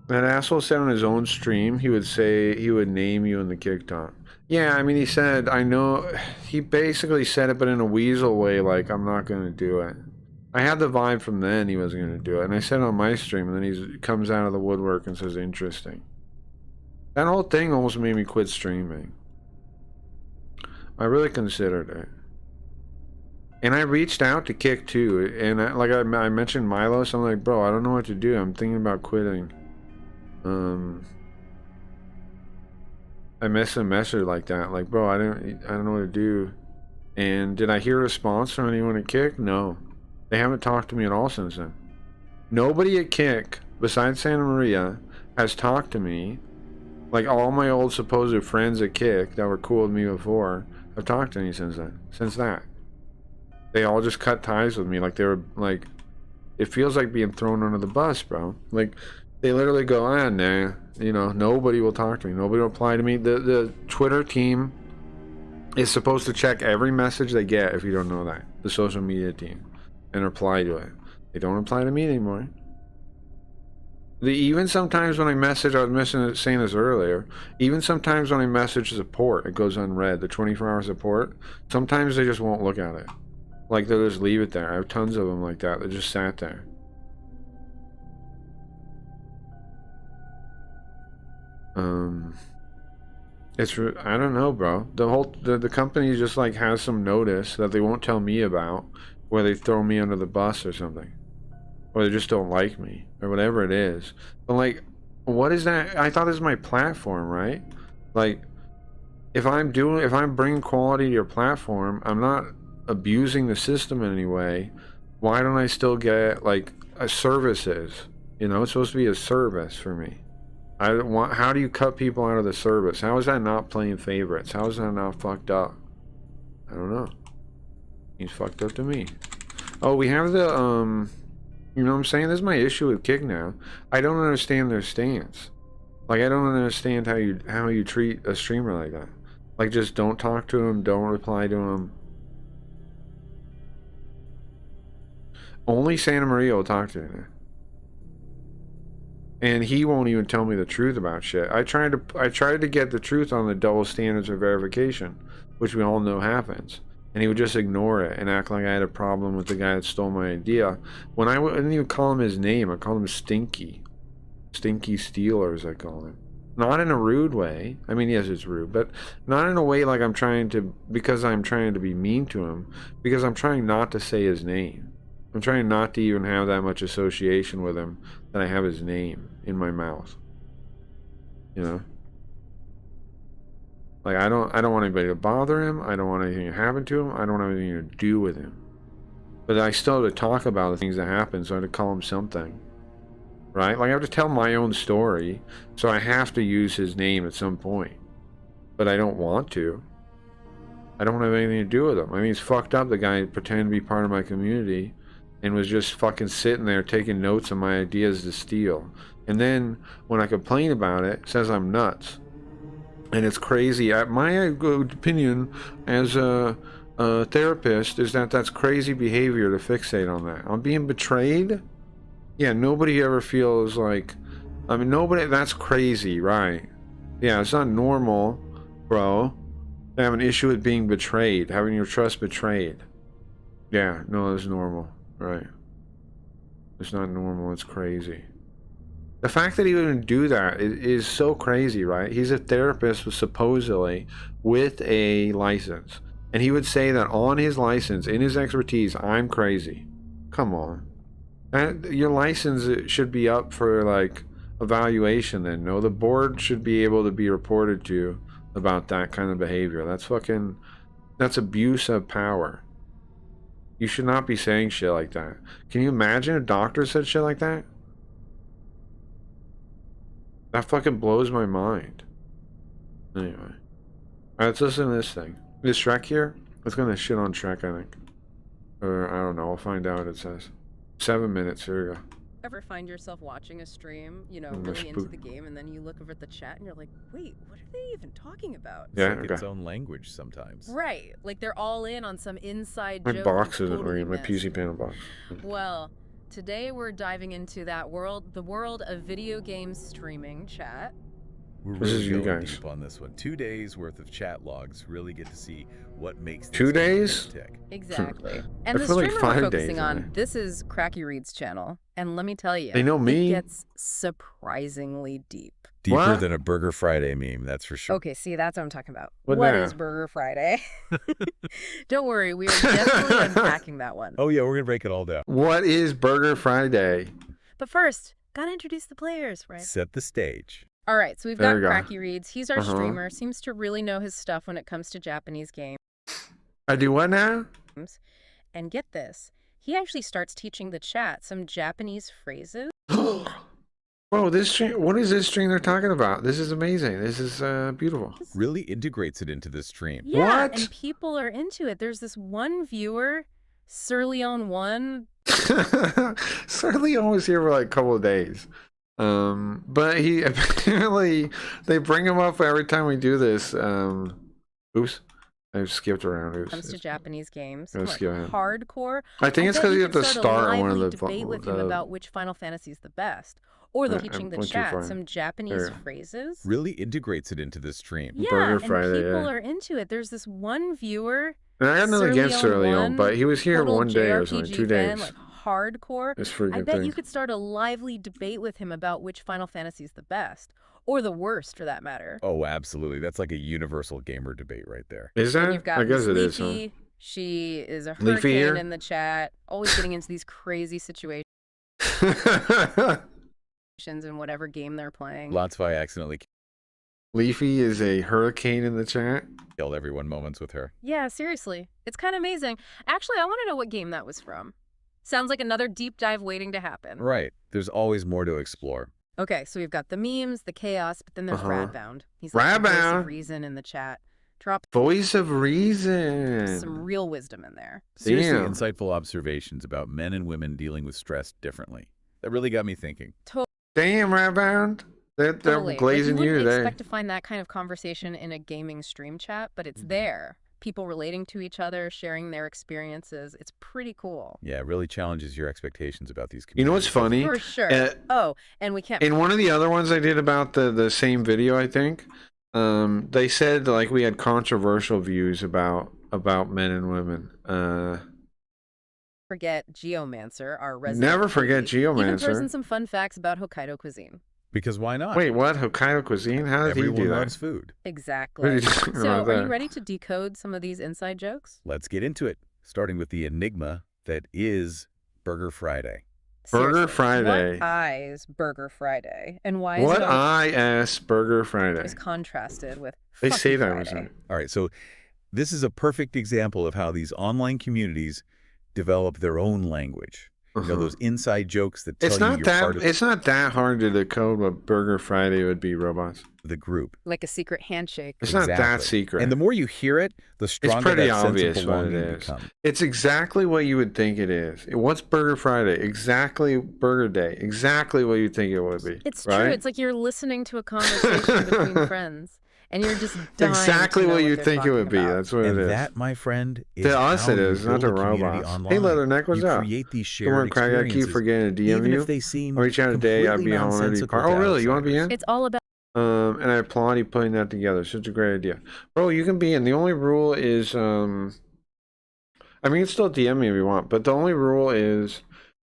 That asshole said on his own stream, he would name you in the kick talk. Yeah, I mean, he said, I know, he basically said it, but in a weasel way, like, I'm not going to do it. I had the vibe from then he wasn't going to do it, and I said it on my stream, and then he comes out of the woodwork and says, interesting. That whole thing almost made me quit streaming. I really considered it. And I reached out to Kick too, and I mentioned Milo, so I'm like, bro, I don't know what to do. I'm thinking about quitting. I missed a message like that, like, bro, I don't know what to do. And did I hear a response from anyone at Kick? No. They haven't talked to me at all since then. Nobody at Kick, besides Santa Maria, has talked to me. Like, all my old supposed friends at Kick that were cool with me before have talked to me since then. Since that. They all just cut ties with me. Like, they were, like, it feels like being thrown under the bus, bro. Like, they literally go, nah, you know, nobody will talk to me. Nobody will reply to me. The Twitter team is supposed to check every message they get, if you don't know that. The social media team. And reply to it. They don't reply to me anymore. Even sometimes when I message, I was saying this earlier, even sometimes when I message support, it goes unread, the 24-hour support, sometimes they just won't look at it. Like, they'll just leave it there. I have tons of them like that. They just sat there. I don't know, bro. The company just, like, has some notice that they won't tell me about, where they throw me under the bus or something. Or they just don't like me, or whatever it is. But, like, what is that? I thought this was my platform, right? Like, if I'm bringing quality to your platform, I'm not abusing the system in any way. Why don't I still get, like, services? You know, it's supposed to be a service for me. How do you cut people out of the service? How is that not playing favorites? How is that not fucked up? I don't know. He's fucked up to me. Oh, we have the, you know what I'm saying? This is my issue with Kick now. I don't understand their stance. Like, I don't understand how you treat a streamer like that. Like, just don't talk to him, don't reply to him. Only Santa Maria will talk to him. And he won't even tell me the truth about shit. I tried to get the truth on the double standards of verification, which we all know happens. And he would just ignore it and act like I had a problem with the guy that stole my idea. When I didn't even call him his name, I called him Stinky. Stinky Steelers, I call him. Not in a rude way. I mean, yes, it's rude, but not in a way like because I'm trying to be mean to him. Because I'm trying not to say his name. I'm trying not to even have that much association with him that I have his name in my mouth. You know? Like, I don't want anybody to bother him. I don't want anything to happen to him. I don't want anything to do with him. But I still have to talk about the things that happen, so I have to call him something. Right? Like, I have to tell my own story, so I have to use his name at some point. But I don't want to. I don't have anything to do with him. I mean, it's fucked up, the guy pretended to be part of my community and was just fucking sitting there taking notes on my ideas to steal. And then, when I complain about it, says I'm nuts. And it's crazy. My opinion as a therapist is that that's crazy behavior to fixate on that. I'm being betrayed? Yeah, nobody ever feels like... I mean, nobody... That's crazy, right? Yeah, it's not normal, bro. They have an issue with being betrayed, having your trust betrayed. Yeah, no, it's normal, right? It's not normal, it's crazy. The fact that he would even do that is so crazy, right? He's a therapist with supposedly with a license. And he would say that on his license, in his expertise, I'm crazy. Come on. Your license should be up for, like, evaluation then. No, the board should be able to be reported to about that kind of behavior. That's abuse of power. You should not be saying shit like that. Can you imagine a doctor said shit like that? That fucking blows my mind. Anyway. Alright, let's listen to this thing. Is Shrek here? It's gonna shit on Shrek, I think. Or, I don't know, I'll find out what it says. 7 minutes, here we go. Ever find yourself watching a stream, you know, really into the game, and then you look over at the chat and you're like, wait, what are they even talking about? It's like its own language sometimes. Right. Like they're all in on some inside My joke. box isn't ringing, my PC panel box. Well, today we're diving into that world, the world of video game streaming chat. We're This is really you going guys. deep on this one. 2 days worth of chat logs. Really get to see what makes this 2 game days? tick. Exactly. I And the feel like streamer 5 we're days, focusing on, man. this is Cracky Reed's channel. And let me tell you, They know me. it gets surprisingly deep. Deeper What? than a Burger Friday meme, that's for sure. Okay, see, that's what I'm talking about. What What now? is Burger Friday? Don't worry, we are definitely unpacking that one. Oh yeah, we're gonna break it all down. What is Burger Friday? But first, gotta introduce the players, right? Set the stage. All right, so we've There got we go. Cracky Reeds. He's our Uh-huh. streamer. Seems to really know his stuff when it comes to Japanese games. I do what now? And get this, he actually starts teaching the chat some Japanese phrases. Whoa, this stream, what is this stream they're talking about? This is amazing. This is beautiful. Really integrates it into the stream. Yeah, What? and people are into it. There's this one viewer, Sir Leon 1. Sir Leon was here for like a couple of days. But he apparently, they bring him up every time we do this. Oops. I've skipped around. Oops. Comes to Japanese games, Gonna like skip ahead. hardcore. I think it's bet 'cause you have could to start start a on one of lively the debate with him about which Final Fantasy is the best, or they'll teaching the went too chat far. some Japanese There. phrases. Really integrates it into the stream. Yeah, Burger and Friday, people yeah. are into it. There's this one viewer. And I got nothing against Sir Leon, 1, but he was here total one day or something, JRPG 2 fan, days. like hardcore. It's for a I good bet thing. you could start a lively debate with him about which Final Fantasy is the best, or the worst, for that matter. Oh, absolutely. That's like a universal gamer debate right there. Is And that? you've got I guess Miss it is. Huh? Leafy. She is a Leafy here? hurricane in the chat, always getting into these crazy situations in whatever game they're playing. Lots of I accidentally Leafy is a hurricane in the chat. killed everyone moments with her. Yeah, seriously. It's kind of amazing. Actually, I want to know what game that was from. Sounds like another deep dive waiting to happen. Right. There's always more to explore. Okay, so we've got the memes, the chaos, but then there's Uh-huh. Radbound. He's like the voice Radbound. of reason in the chat. Drop Voice of reason. some real wisdom in there. Seriously Damn. insightful observations about men and women dealing with stress differently. That really got me thinking. Damn, Radbound. They're Totally. glazing like, you you wouldn't today. expect to find that kind of conversation in a gaming stream chat, but Mm-hmm. it's there. People relating to each other, sharing their experiences. It's pretty cool. Yeah, it really challenges your expectations about these You know what's funny? For sure. Oh, and we can't. In one of the other ones I did about the same video, I think, they said like we had controversial views about men and women. Forget Geomancer, our resident. Never forget foodie. Even throws in Geomancer. some fun facts about Hokkaido cuisine. Because why not? Wait, what? Hokkaido cuisine? How did Everyone he do loves that? food. Exactly. What are you talking So, about are that? you ready to decode some of these inside jokes? Let's get into it, starting with the enigma that is Burger Friday. Burger Seriously, Friday. What eyes Burger Friday? And why What is it Burger Friday? is contrasted with They Fucky say that was Friday? it. All right, so this is a perfect example of how these online communities develop their own language. You know, those inside jokes that tell It's you not you're that. part of It's not that hard to decode what Burger Friday would be, robots. the group. Like a secret handshake. It's not that Exactly. secret. And the more you hear it, the It's stronger pretty that sense obvious of what it belonging is. becomes. It's exactly what you would think it is. What's Burger Friday? Exactly Burger Day. Exactly what you think it would be. It's right? true. It's like you're listening to a conversation between friends, and you're just dying exactly to know what you they're think it would talking be. about. That's what And it is. that, my friend, is To us how it you is, not build to a community robots. online. Hey, Leatherneck, what's you up? create these Come shared on, Craig. I keep experiences, forgetting to DM even you. if they seem I'll reach out today. I'd completely be honored to be nonsensical part. Oh, to really? You want to be outsiders. in? It's all about And I applaud you putting that together. Such a great idea. Bro, you can be in. The only rule is, I mean, you can still DM me if you want, but the only rule is,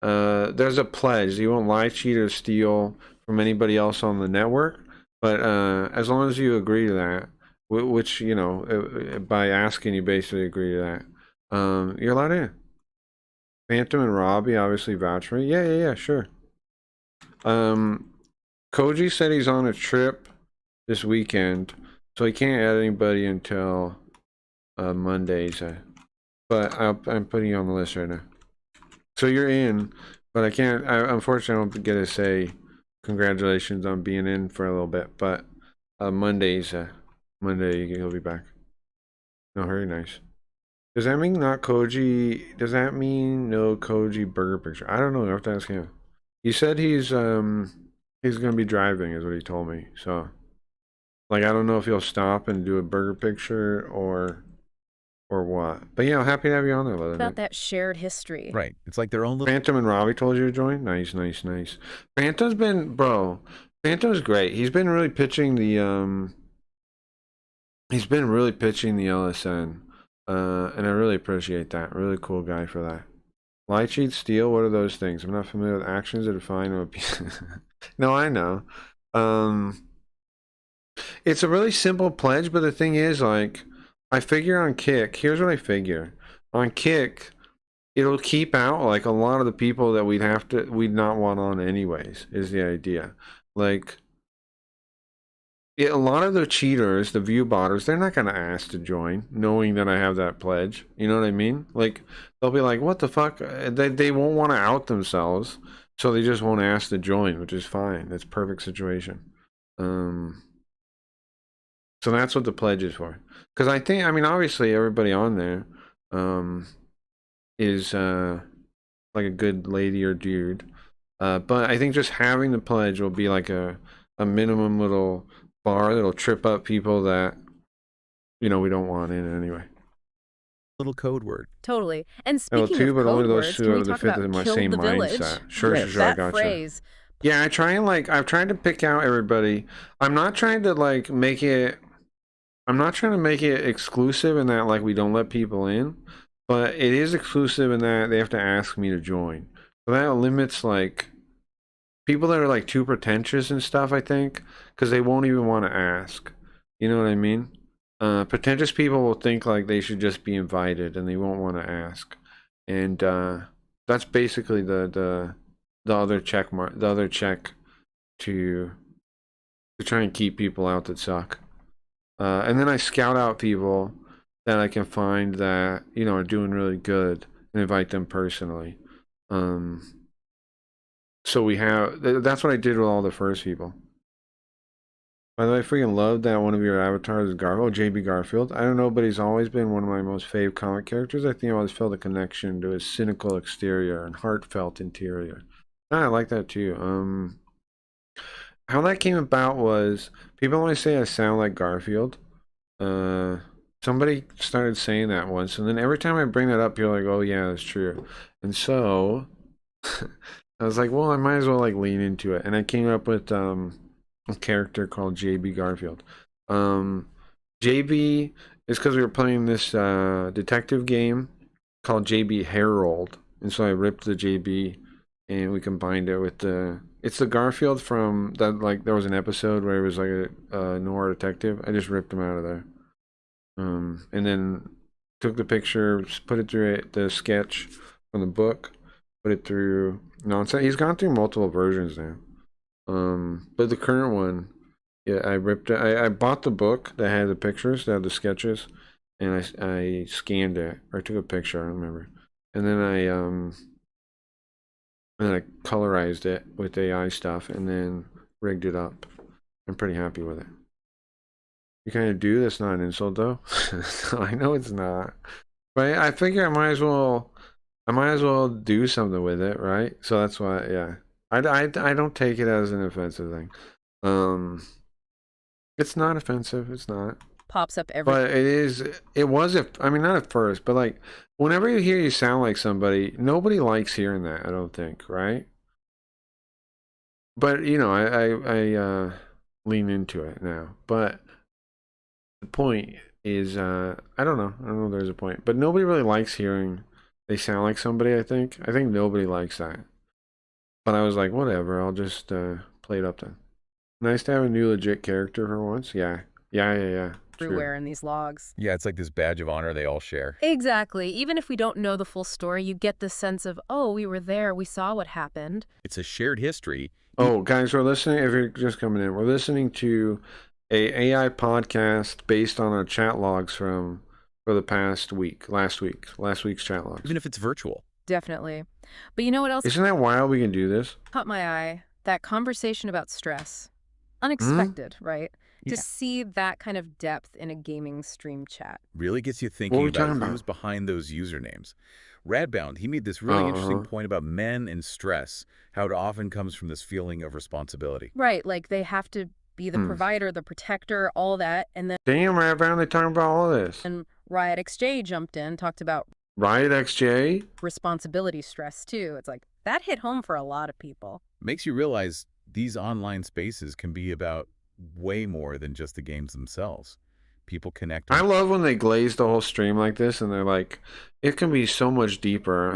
there's a pledge. You won't lie, cheat, or steal from anybody else on the network. But as long as you agree to that, which, you know, by asking, you basically agree to that, you're allowed in. Phantom and Robbie obviously vouch for me. Yeah, sure. Koji said he's on a trip this weekend, so he can't add anybody until Mondays. But I'm putting you on the list right now. So you're in, but I can't. Unfortunately, I don't get to say congratulations on being in for a little bit. But Monday he'll be back. No, very nice. Does that mean not Koji? Does that mean no Koji burger picture? I don't know. I have to ask him. He said he's gonna be driving, is what he told me. So, like, I don't know if he'll stop and do a burger picture or what. But yeah, happy to have you on there, Leather. About that shared history. Right. It's like their own little... Phantom and Robbie told you to join? Nice. Phantom's been, bro, Phantom's great. He's been really pitching the LSN. And I really appreciate that. Really cool guy for that. Lie, cheat, steal, what are those things? I'm not familiar with actions that define or No, I know. It's a really simple pledge, but the thing is, like, I figure on Kick, here's what I figure. On Kick, it'll keep out, like, a lot of the people that we'd not want on anyways, is the idea. Like, a lot of the cheaters, the view botters, they're not going to ask to join, knowing that I have that pledge. You know what I mean? Like, they'll be like, what the fuck? They won't want to out themselves, so they just won't ask to join, which is fine. That's perfect situation. So that's what the pledge is for. Because I mean, obviously, everybody on there is like a good lady or dude. But I think just having the pledge will be like a minimum little bar that'll trip up people that, you know, we don't want in anyway. Little code word. Totally. And speaking of but only code those words, who can we have the talk fifth about in my "killed same the village"? mindset. Sure, I That gotcha. phrase. Yeah, I've tried to pick out everybody. I'm not trying to like make it. I'm not trying to make it exclusive in that like we don't let people in, but it is exclusive in that they have to ask me to join. So that limits like people that are like too pretentious and stuff, I think, because they won't even want to ask. You know what I mean? Pretentious people will think like they should just be invited and they won't want to ask. And that's basically the other check mark, the other check to try and keep people out that suck. And then I scout out people that I can find that, you know, are doing really good and invite them personally. So we have, that's what I did with all the first people. By the way, I freaking love that one of your avatars is Garfield. Oh, JB Garfield. I don't know, but he's always been one of my most fave comic characters. I think I always felt a connection to his cynical exterior and heartfelt interior. I like that too. How that came about was, people always say I sound like Garfield. Somebody started saying that once, and then every time I bring that up, you're like, oh yeah, that's true. And so I was like, well, I might as well like lean into it. And I came up with a character called JB Garfield. JB is because we were playing this detective game called JB Harold, and so I ripped the JB and we combined it with it's the Garfield from that, like there was an episode where it was like a noir detective. I just ripped him out of there. And then took the picture, put it through the sketch from the book, put it through nonsense. He's gone through multiple versions now. But the current one, yeah, I ripped it. I bought the book that had the pictures, that had the sketches, and I scanned it or took a picture, I don't remember. And then I colorized it with AI stuff and then rigged it up. I'm pretty happy with it. You kind of do? That's not an insult though. I know it's not. But I figure I might as well do something with it, right? So that's why, yeah. I don't take it as an offensive thing. It's not offensive. It's not. Pops up every. But it was I mean, not at first, but like whenever you hear you sound like somebody, nobody likes hearing that, I don't think, right? But you know, lean into it now. But the point is, I don't know. I don't know if there's a point. But nobody really likes hearing they sound like somebody, I think. I think nobody likes that. But I was like, whatever, I'll just play it up then. Nice to have a new legit character for once. Yeah. Everywhere in these logs. Yeah, it's like this badge of honor they all share. Exactly. Even if we don't know the full story, you get the sense of, oh, we were there, we saw what happened. It's a shared history. Oh, guys, we're listening. If you're just coming in, we're listening to a AI podcast based on our chat logs for the past week, last week's chat logs. Even if it's virtual. Definitely. But you know what else Isn't that wild we can do this? caught my eye? That conversation about stress. Unexpected, right? To see that kind of depth in a gaming stream chat. Really gets you thinking about who's behind those usernames. Radbound, he made this really interesting point about men and stress, how it often comes from this feeling of responsibility. Right, like they have to be the provider, the protector, all that, and then... Damn, Radbound, they talking about all this. And Riot XJ jumped in, talked about... Riot XJ? Responsibility stress, too. It's like, that hit home for a lot of people. Makes you realize these online spaces can be about way more than just the games themselves. People connect. I love when they glaze the whole stream like this and they're like, it can be so much deeper.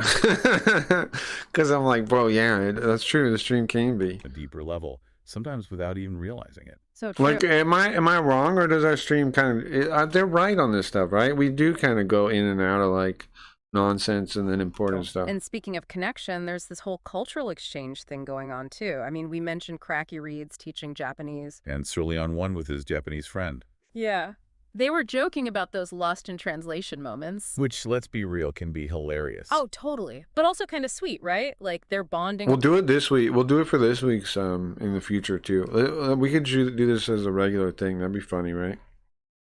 Because I'm like, bro, yeah, that's true. The stream can be a deeper level, sometimes without even realizing it. So true. Like, am I wrong, or does our stream kind of? They're right on this stuff, right? We do kind of go in and out of like nonsense and then important stuff. And speaking of connection, there's this whole cultural exchange thing going on too. I mean, we mentioned Cracky Reed's teaching Japanese. And Surleon One with his Japanese friend. Yeah. They were joking about those lost in translation moments. Which, let's be real, can be hilarious. Oh, totally. But also kind of sweet, right? Like they're bonding. We'll do it this week. We'll do it for this week's in the future too. We could do this as a regular thing. That'd be funny, right?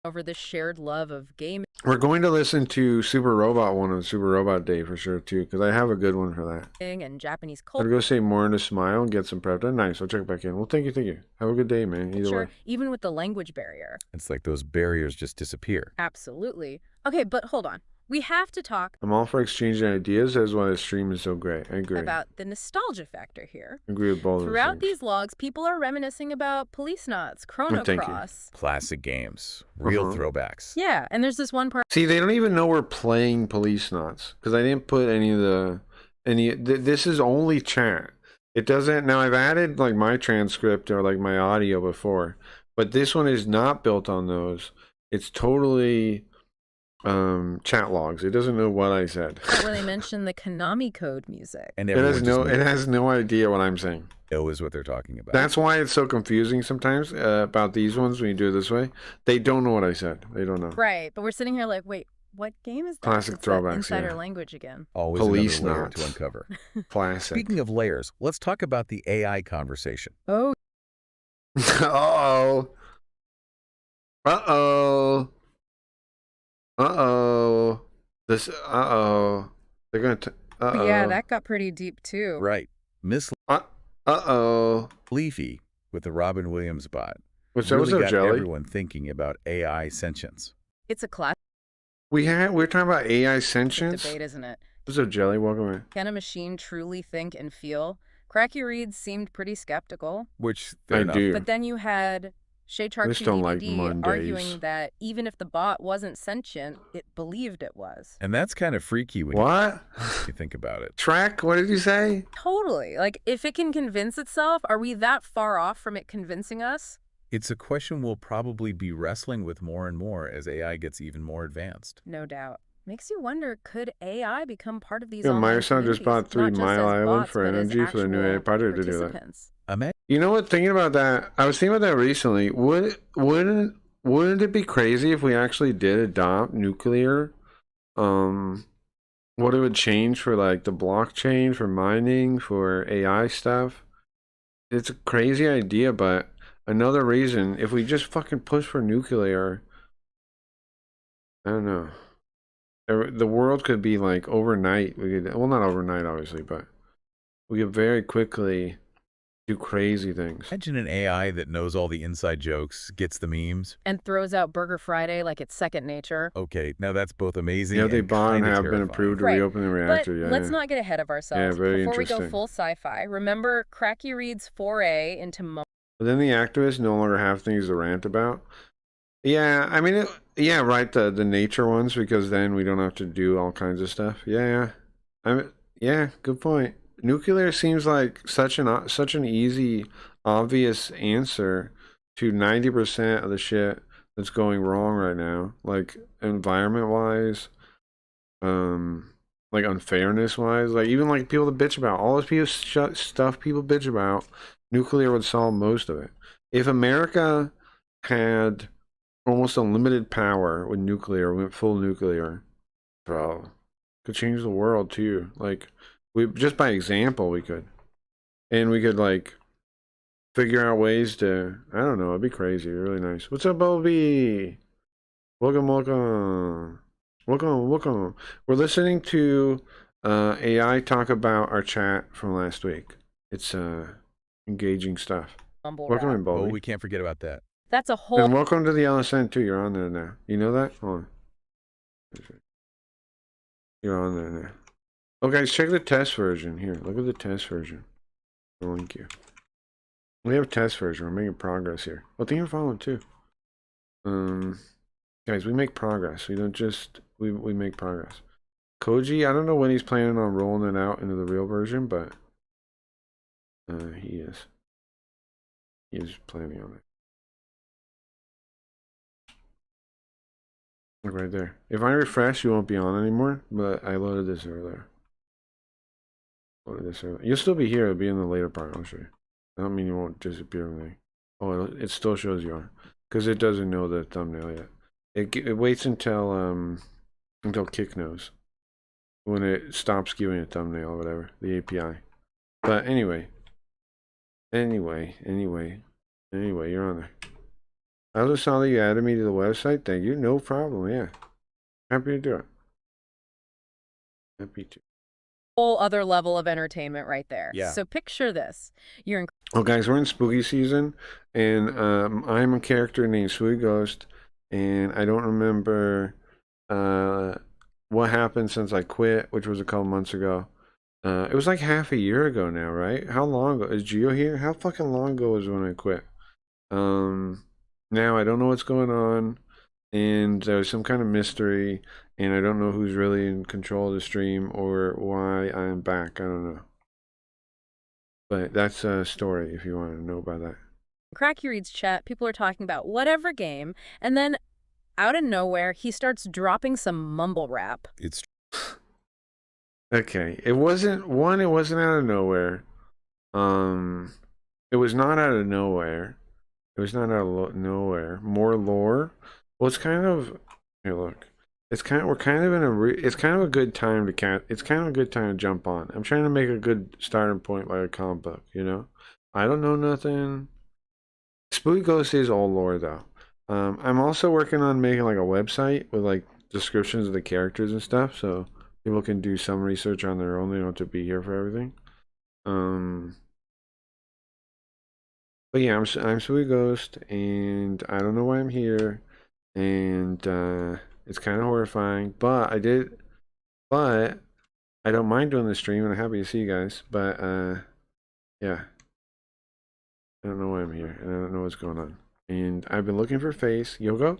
Over this shared love of gaming. We're going to listen to Super Robot one on Super Robot Day for sure too, because I have a good one for that. And Japanese I'll culture. go say more and a smile and get some prep done. Nice. I'll check back in. Well, thank you. Have a good day, man. Either way. Even with the language barrier. It's like those barriers just disappear. Absolutely. Okay, but hold on. We have to talk I'm all for exchanging ideas. That's why the stream is so great. I agree. about the nostalgia factor here. I agree with both of Throughout those these logs, people are reminiscing about Police Knots, Chrono Cross. Classic games. Real throwbacks. Yeah, and there's this one part. See, they don't even know we're playing Police Knots because I didn't put any of the this is only chat. It doesn't. Now I've added like my transcript or like my audio before, but this one is not built on those. It's totally chat logs. It doesn't know what I said. Where they mention the Konami code music. And it has no idea what I'm saying. Knows what they're talking about. That's why it's so confusing sometimes about these ones when you do it this way. They don't know what I said. They don't know. Right, but we're sitting here like, wait, what game is that? Classic It's throwbacks. that insider language again. Always Police another layer Knots to uncover. Classic. Speaking of layers, let's talk about the AI conversation. Oh. Uh-oh. This. They're gonna. But yeah, that got pretty deep too. Right. Miss. Leafy with the Robin Williams bot. What's really got Jelly? everyone thinking about AI sentience. It's a classic We're talking about AI sentience. debate, isn't it? What's up, Jelly? Welcome in. Can a machine truly think and feel? Cracky Reed seemed pretty skeptical. Which I do. But then you had Shay I just don't like Mondays. arguing that even if the bot wasn't sentient, it believed it was. And that's kind of freaky when you think about it. Track? What did you say? Totally. Like, if it can convince itself, are we that far off from it convincing us? It's a question we'll probably be wrestling with more and more as AI gets even more advanced. No doubt. Makes you wonder, could AI become part of these My son just bought 3 Mile Island for energy for the new AI project to do that. You know what? Thinking about that, I was thinking about that recently. Wouldn't it be crazy if we actually did adopt nuclear? What it would change for like the blockchain, for mining, for AI stuff? It's a crazy idea, but another reason, if we just fucking push for nuclear, I don't know. The world could be like overnight. Well, not overnight, obviously, but we could very quickly do crazy things. Imagine an AI that knows all the inside jokes, gets the memes. And throws out Burger Friday like it's second nature. Okay, now that's both amazing Yeah, they and bought and kinda have been terrifying. approved to reopen the reactor. But Yeah, let's not get ahead of ourselves. Yeah, very Before we go interesting. full sci-fi, remember Cracky Reed's foray into But then the activists no longer have things to rant about. Yeah, I mean, yeah, right. The nature ones, because then we don't have to do all kinds of stuff. Yeah, yeah, good point. Nuclear seems like such an easy, obvious answer to 90% of the shit that's going wrong right now, like environment wise, like unfairness wise, like even like people to bitch about all this stuff people bitch about. Nuclear would solve most of it. If America had almost unlimited power with nuclear, went full nuclear, bro, could change the world too. Like, we just by example we could, and we could like figure out ways to, I don't know, it'd be crazy, really nice. What's up, Bobby? Welcome. We're listening to AI talk about our chat from last week. It's engaging stuff. Welcome in, Bobby. Oh, we can't forget about that. That's a whole. And welcome to the LSN too. You're on there now. You know that? Hold on. You're on there now. Oh, guys, check the test version. Here, look at the test version. I'll link you. We have a test version. We're making progress here. Well, thank you for following too. Guys, we make progress. We don't just we make progress. Koji, I don't know when he's planning on rolling it out into the real version, but he is. He is planning on it. Look right there. If I refresh, you won't be on anymore, but I loaded this earlier. You'll still be here. It'll be in the later part. I'll show you. I don't mean you won't disappear or anything. Oh, it still shows you on, because it doesn't know the thumbnail yet. It waits until Kick knows when it stops giving a thumbnail or whatever, the API. But anyway, you're on there. I also saw that you added me to the website. Thank you. No problem. Yeah. Happy to do it. Happy to. Whole other level of entertainment right there. Yeah. So picture this. You're in. Oh, guys, we're in spooky season, and I'm a character named Sweet Ghost, and I don't remember what happened since I quit, which was a couple months ago. It was like half a year ago now, right? How long ago? Is Gio here? How fucking long ago was when I quit? Now I don't know what's going on, and there's some kind of mystery, and I don't know who's really in control of the stream or why I'm back. I don't know. But that's a story if you want to know about that. Cracky Reed's chat, people are talking about whatever game, and then out of nowhere, he starts dropping some mumble rap. It's okay. It wasn't out of nowhere. It was not out of nowhere. It was not out of nowhere. More lore. Well, it's kind of. Here, look. It's kind of. We're kind of in a. It's kind of a good time to It's kind of a good time to jump on. I'm trying to make a good starting point, like a comic book. You know. I don't know nothing. Spooky Ghost is all lore though. I'm also working on making like a website with like descriptions of the characters and stuff, so people can do some research on their own. They don't have to be here for everything. But yeah, I'm Sweet Ghost, and I don't know why I'm here, and it's kind of horrifying. But I don't mind doing the stream, and I'm happy to see you guys. But yeah, I don't know why I'm here, and I don't know what's going on. And I've been looking for face. Yogo,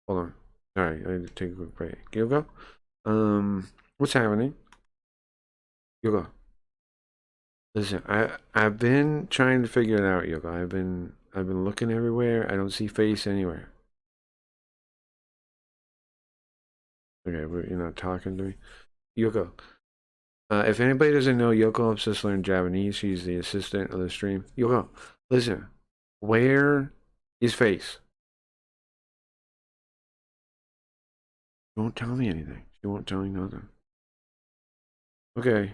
hold on. All right, I need to take a quick break. Yogo, what's happening? Yogo. Listen, I've been trying to figure it out, Yoga. I've been looking everywhere. I don't see face anywhere. Okay, you're not talking to me, Yoko. If anybody doesn't know, Yoko helps us learn Japanese. She's the assistant of the stream. Yoko, listen, where is face? She won't tell me anything. She won't tell me nothing. Okay,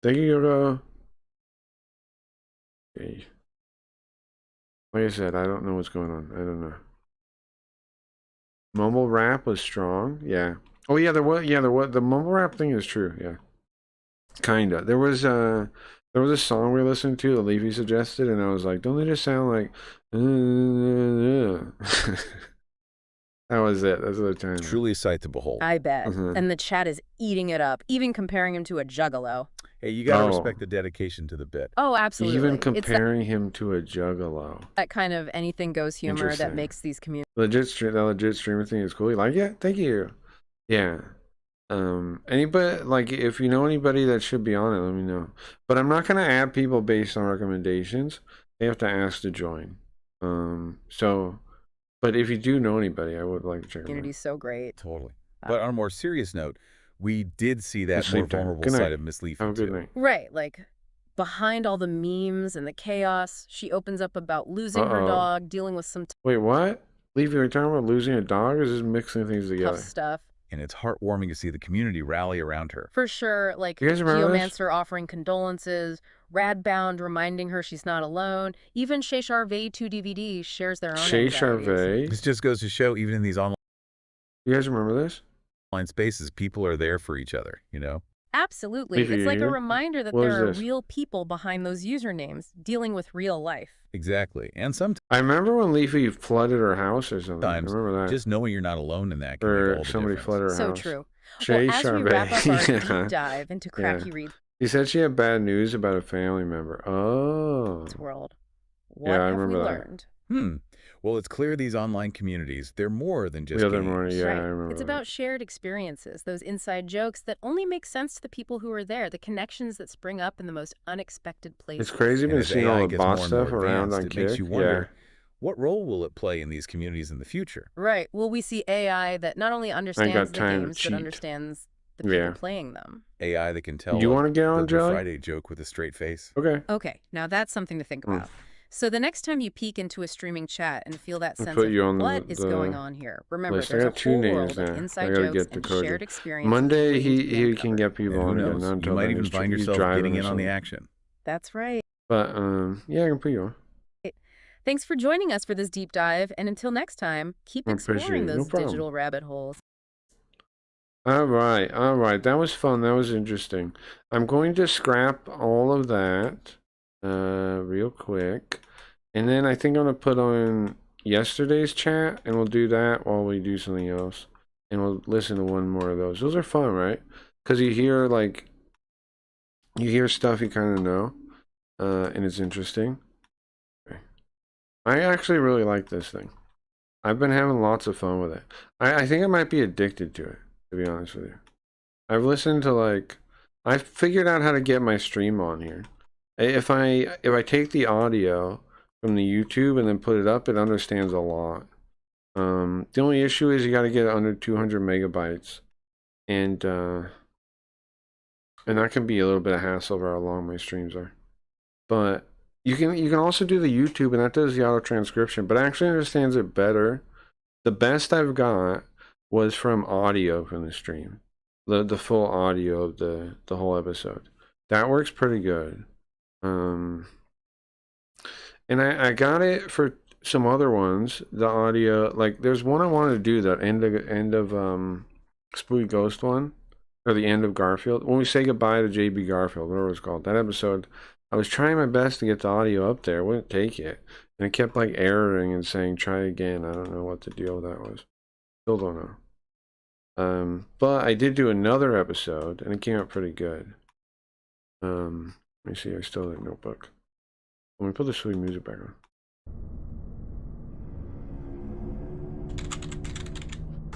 thank you, Yoko. Okay. Like I said, I don't know what's going on. I don't know. Mumble rap was strong. Yeah. Oh yeah, there was. Yeah, there was. The mumble rap thing is true. Yeah. Kinda. There was a song we were listening to that Leafy suggested, and I was like, don't they just sound like? That was it. That's the time. Truly a sight to behold. I bet. Mhm. And the chat is eating it up, even comparing him to a juggalo. Hey, you gotta Oh. respect the dedication to the bit. Oh, absolutely. Even It's comparing him to a juggalo. that kind of anything goes humor that Interesting. makes these communities. That legit streamer thing is cool. You like it? Thank you. Yeah. Anybody, like, if you know anybody that should be on it, let me know. But I'm not gonna add people based on recommendations. They have to ask to join. But if you do know anybody, I would like to check them out. Community's so great. Totally. But on a more serious note, we did see that Miss more Leaf Time. vulnerable Good night. side of Miss Leafy Have a good too. night. Right, like behind all the memes and the chaos, she opens up about losing her Uh-oh. dog, dealing with some Wait, what? Leafy, are you talking about losing a dog, or is this mixing things together? tough stuff. And it's heartwarming to see the community rally around her. For sure, like You guys remember this? Geomancer offering condolences, Radbound reminding her she's not alone, even Shay Charvet 2 DVD shares their own Shay anxieties. Charvet. This just goes to show, even in these online You guys remember this? spaces, people are there for each other, you know? Absolutely. Leafy, It's you like a here? reminder that What is there are this? real people behind those usernames dealing with real life. Exactly. And sometimes I remember when Leafy flooded her house or something. I remember that. just knowing you're not alone in that can make Or all the somebody difference. flooded her So house. true. Shay Well, as we Charvet. wrap up our Yeah. deep dive into Yeah. Cracky Reed's He said she had bad news about a family member. Oh. world, what Yeah, I have we remember that. learned? Well, it's clear these online communities, they're more than just The other games. morning, yeah, Right. I remember It's that. about shared experiences, those inside jokes that only make sense to the people who are there, the connections that spring up in the most unexpected places. It's crazy And been as seeing AI all the gets bot more and more stuff around advanced, on it makes Kick. you wonder, what role will it play in these communities in the future? Right. Will we see AI that not only understands the time to games, cheat. but understands the people Yeah. playing them? AI that can tell You a wanna get on, Burger Jelly? Friday joke with a straight face. Okay. Okay, now that's something to think about. So the next time you peek into a streaming chat and feel that I'll sense put of you on what the is going on here, remember list. I there's a got two whole names world now. of I inside gotta jokes get the and code. shared experiences. Monday, waiting to be he can uncovered. get people And who on again. knows? Not You until might then. even He's find he's yourself driving getting or in on the something. action. That's right. But yeah, I can put you on. Thanks for joining us for this deep dive, and until next time, keep I appreciate exploring it. No those problem. digital rabbit holes. All right. That was fun. That was interesting. I'm going to scrap all of that real quick. And then I think I'm going to put on yesterday's chat, and we'll do that while we do something else. And we'll listen to one more of those. Those are fun, right? Because you hear, like, you hear stuff you kind of know, and it's interesting. Okay. I actually really like this thing. I've been having lots of fun with it. I think I might be addicted to it, to be honest with you. I've listened to, like, I've figured out how to get my stream on here. If I take the audio from the YouTube and then put it up, it understands a lot. The only issue is you got to get it under 200 megabytes, and that can be a little bit of hassle over how long my streams are. But you can also do the YouTube, and that does the auto transcription, but actually understands it better. The best I've got was from audio from the stream, the full audio of the whole episode. That works pretty good. And I got it for some other ones. The audio, like there's one I wanted to do, that end of Spooky Ghost one, or the end of Garfield. When we say goodbye to JB Garfield, whatever it's called, that episode. I was trying my best to get the audio up there. I wouldn't take it, and it kept like erroring and saying try again. I don't know what the deal with that was. Still don't know. But I did do another episode, and it came out pretty good. Let me see. I still have that notebook. Let me put the sweet music back on.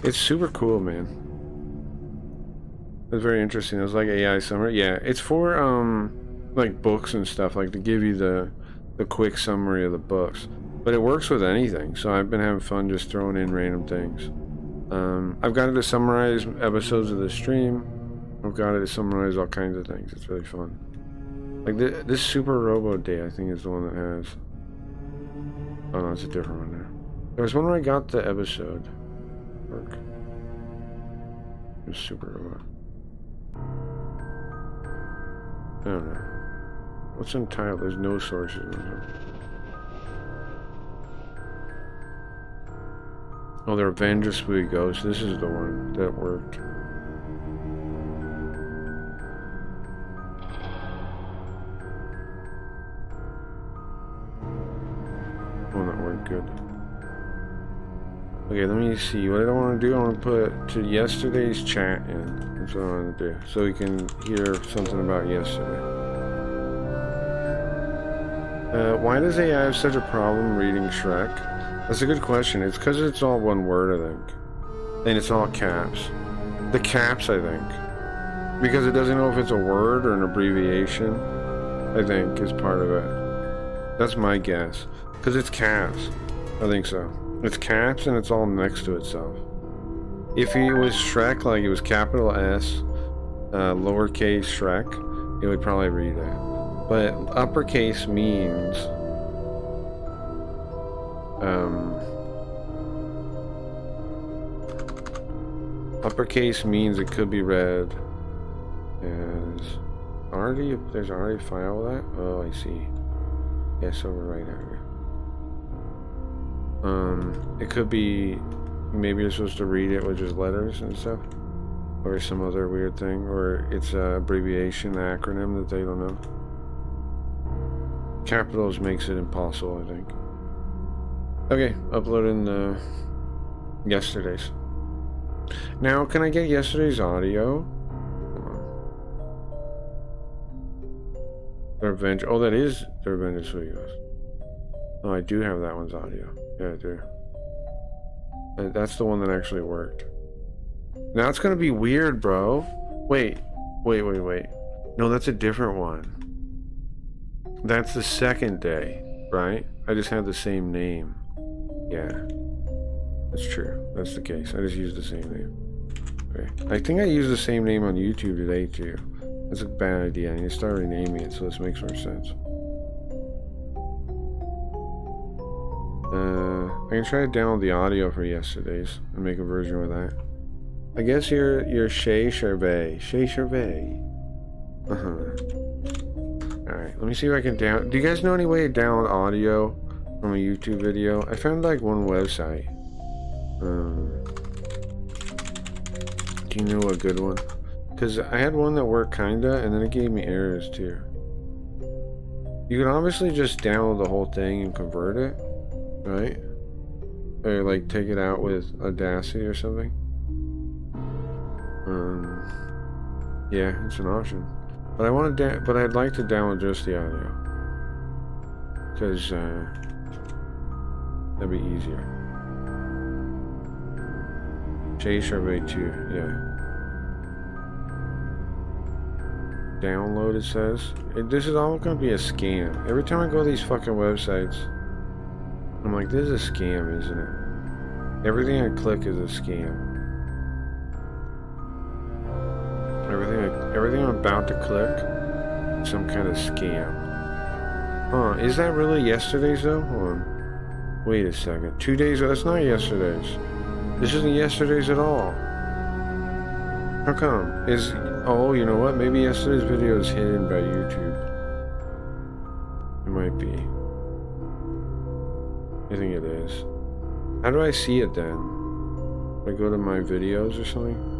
It's super cool, man. It was very interesting. It was like AI summary. Yeah, it's for like books and stuff, like to give you the quick summary of the books. But it works with anything, so I've been having fun just throwing in random things. I've got it to summarize episodes of the stream. I've got it to summarize all kinds of things. It's really fun. Like this Super Robo Day, I think, is the one that has. Oh no, it's a different one now. There was one where I got the episode. Work. It was Super Robo. I don't know. What's entitled? There's no sources in there. Oh, the Revenge of Spooky Ghost. This is the one that worked. One that worked good. Okay, let me see. What I don't want to do, I want to put to yesterday's chat in. That's what I want to do. So we can hear something about yesterday. Why does AI have such a problem reading Shrek? That's a good question. It's because it's all one word, I think. And it's all caps. The caps, I think. Because it doesn't know if it's a word or an abbreviation, I think, is part of it. That's my guess. Because it's caps. I think so. It's caps and it's all next to itself. If it was Shrek, like it was capital S, lowercase Shrek, it would probably read it. But uppercase means it could be read as already. If there's already a file with that. Oh, I see. Yes, over right here. It could be maybe you're supposed to read it with just letters and stuff, or some other weird thing, or it's a abbreviation, acronym that they don't know. Capitals makes it impossible, I think. Okay, uploading the yesterday's. Now, can I get yesterday's audio? Come on. The Revenge. Oh, that is the Revenge of Sweetghost. Oh, I do have that one's audio. Yeah, I do. That's the one that actually worked. Now it's gonna be weird, bro. Wait. No, that's a different one. That's the second day, right? I just had the same name. Yeah. That's true. That's the case. I just used the same name. Okay. I think I used the same name on YouTube today, too. That's a bad idea. I need to start renaming it so this makes more sense. I can try to download the audio for yesterday's and make a version with that. I guess you're Shay Charvet. Shay Charvet. Alright, let me see if I can down. Do you guys know any way to download audio from a YouTube video? I found like one website. Do you know a good one? Because I had one that worked kinda, and then it gave me errors too. You can obviously just download the whole thing and convert it, right? Or like take it out with Audacity or something. Yeah, it's an option. But I want to, but I'd like to download just the audio, because that'd be easier. Jay Charvet 2, yeah. Download, it says. This is all gonna be a scam. Every time I go to these fucking websites, I'm like, this is a scam, isn't it? Everything I click is a scam. Everything I'm about to click, some kind of scam. Huh, is that really yesterday's though? Hold on. Wait a second. 2 days, that's not yesterday's. This isn't yesterday's at all. How come? Oh, you know what? Maybe yesterday's video is hidden by YouTube. It might be. I think it is. How do I see it then? I go to my videos or something?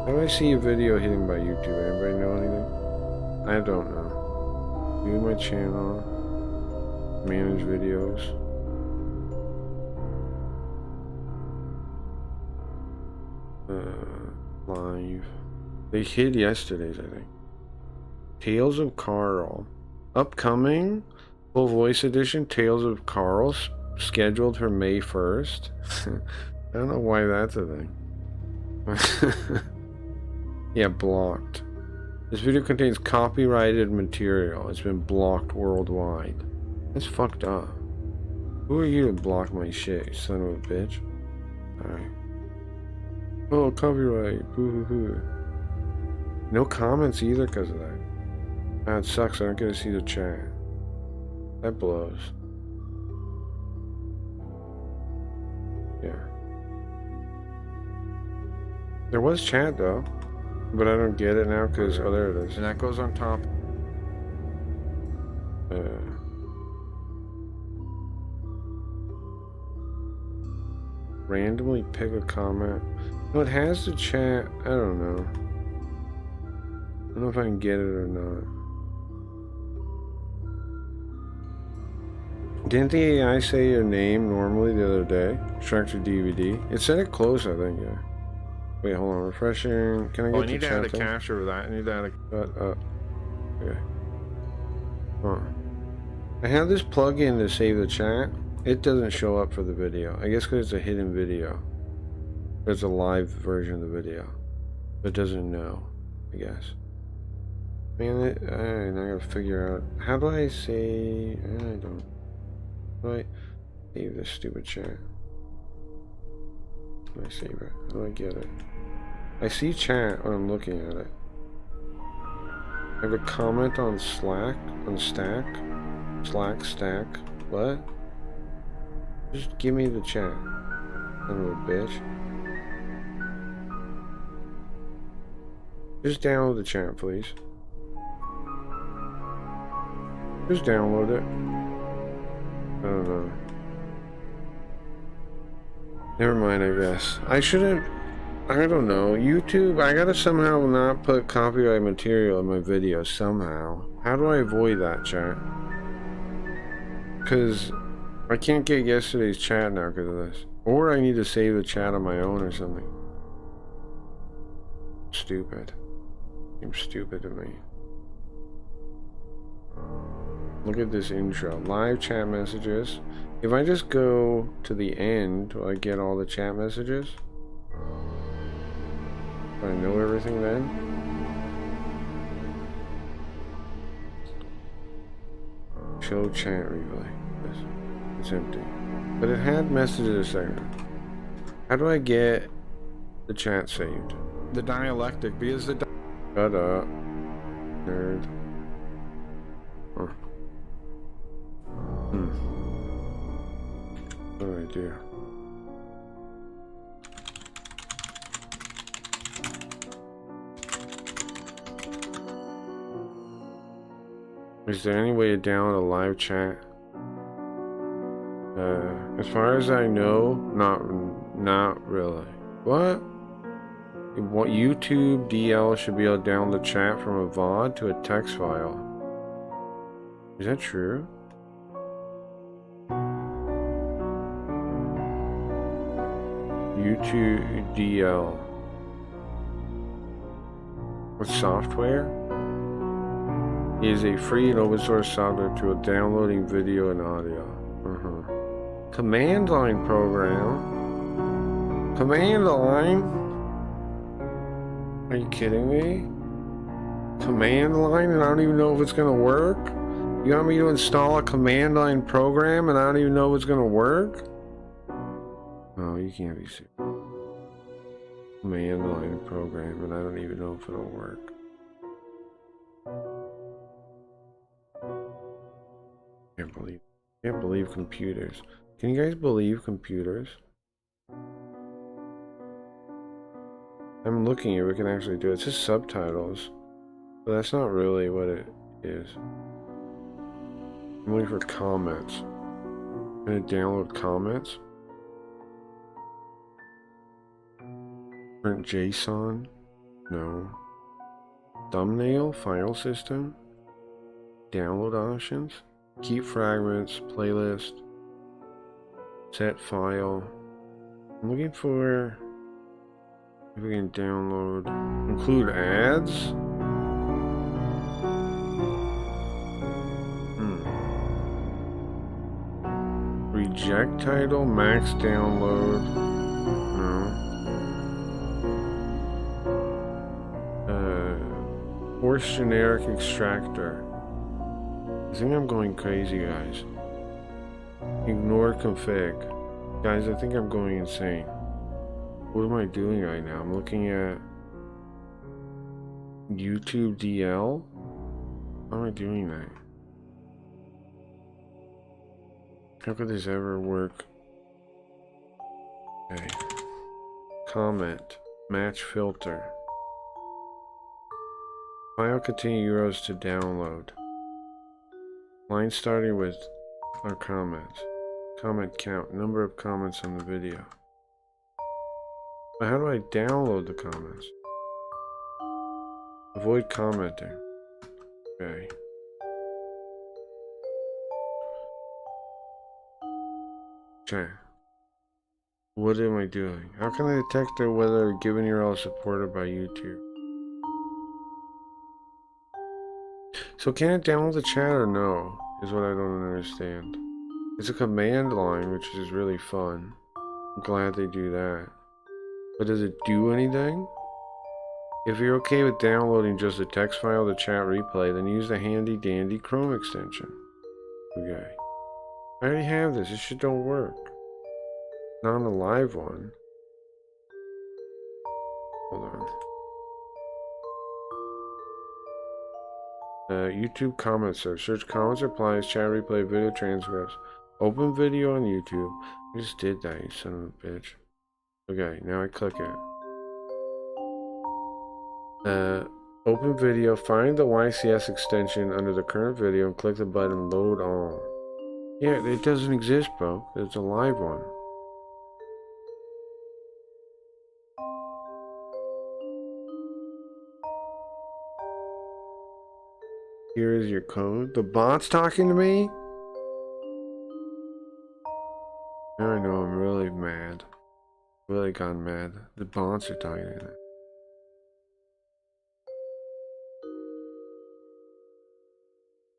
How do I see a video hidden by YouTube? Anybody know anything? I don't know. View my channel. Manage videos. Live. They hid yesterday's, I think. Tales of Carl. Upcoming full voice edition Tales of Carl scheduled for May 1st. I don't know why that's a thing. Yeah, blocked. This video contains copyrighted material. It's been blocked worldwide. That's fucked up. Who are you to block my shit, you son of a bitch? Alright. Oh, copyright. Boo-hoo-hoo. No comments either because of that. Ah, it sucks. I don't get to see the chat. That blows. Yeah. There was chat though. But I don't get it now because, oh, there it is. And that goes on top. Randomly pick a comment. No, it has the chat. I don't know. I don't know if I can get it or not. Didn't the AI say your name normally the other day? Extract your DVD. It said it closed, I think, yeah. Wait, hold on. Refreshing. Can I get I the need to add a thing? capture for that. I need to add a Shut up. Okay. Huh. I have this plugin to save the chat. It doesn't show up for the video. I guess because it's a hidden video. There's a live version of the video. It doesn't know, I guess. Man, alright, I gotta figure out. How do I say. I don't. How do I save this stupid chat? How do I save it? How do I get it? I see chat when I'm looking at it. I have a comment on Slack, on Stack. Stack. What? Just give me the chat. Son of a bitch. Just download the chat, please. Just download it. I don't know. Never mind, I guess. I shouldn't. I don't know. YouTube, I gotta somehow not put copyright material in my videos somehow. How do I avoid that, chat? Because I can't get yesterday's chat now because of this. Or I need to save the chat on my own or something. Stupid. Seems stupid to me. Look at this intro. Live chat messages. If I just go to the end, will I get all the chat messages? Do I know everything then? Show chat replay. Yes. It's empty. But it had messages a second. How do I get the chat saved? the dialectic, because the Shut up, nerd. Huh. What do I do? Is there any way to download a live chat? As far as I know, not really. What? YouTube DL should be able to download the chat from a VOD to a text file. Is that true? YouTube DL. What software? It is a free and open source software to downloading video and audio. Command line program. Command line? Are you kidding me? Command line and I don't even know if it's gonna work? You want me to install a command line program and I don't even know if it's gonna work? Oh, you can't be serious. Command line program and I don't even know if it'll work. Can't believe computers. Can you guys believe computers? I'm looking at we can actually do it. It's just subtitles. But that's not really what it is. I'm looking for comments. Can I download comments? Print JSON? No. Thumbnail? File system? Download options? Keep fragments, playlist, set file. I'm looking for if we can download, include ads. Reject title, max download. No. Force generic extractor. I think I'm going crazy, guys. Ignore config. Guys, I think I'm going insane. What am I doing right now? I'm looking at YouTube DL? How am I doing that? How could this ever work? Okay. Comment. Match filter. File contain euros to download. Line starting with our comments. Comment count. Number of comments on the video. But how do I download the comments? Avoid commenting. Okay. Chat. What am I doing? How can I detect whether a given URL is supported by YouTube? So can it download the chat or no? Is what I don't understand. It's a command line, which is really fun. I'm glad they do that. But does it do anything? If you're okay with downloading just a text file to chat replay, then use the handy dandy Chrome extension. Okay. I already have this. This shit don't work. Not on a live one. Hold on. YouTube comment search. Search comments, replies, chat replay, video transcripts. Open video on YouTube. I just did that, you son of a bitch. Okay, now I click it. Open video. Find the YCS extension under the current video and click the button load all. Yeah, it doesn't exist, bro. It's a live one. Here is your code. The bot's talking to me? Now I know I'm really mad. Really gone mad. The bots are talking to me.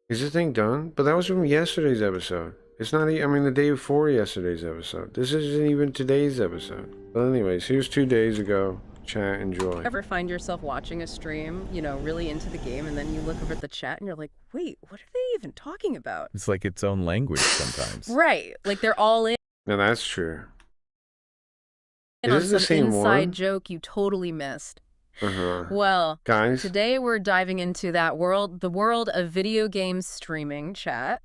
Is this thing done? But that was from yesterday's episode. It's not, I mean, the day before yesterday's episode. This isn't even today's episode. But anyways, here's 2 days ago. Chat, enjoy. Ever find yourself watching a stream, you know, really into the game, and then you look over at the chat and you're like, wait, what are they even talking about? It's like its own language sometimes. Right. Like they're all in. No, that's true. On Is this the some same inside one? joke you totally missed. Uh-huh. Well, guys, today we're diving into that world, the world of video game streaming, chat.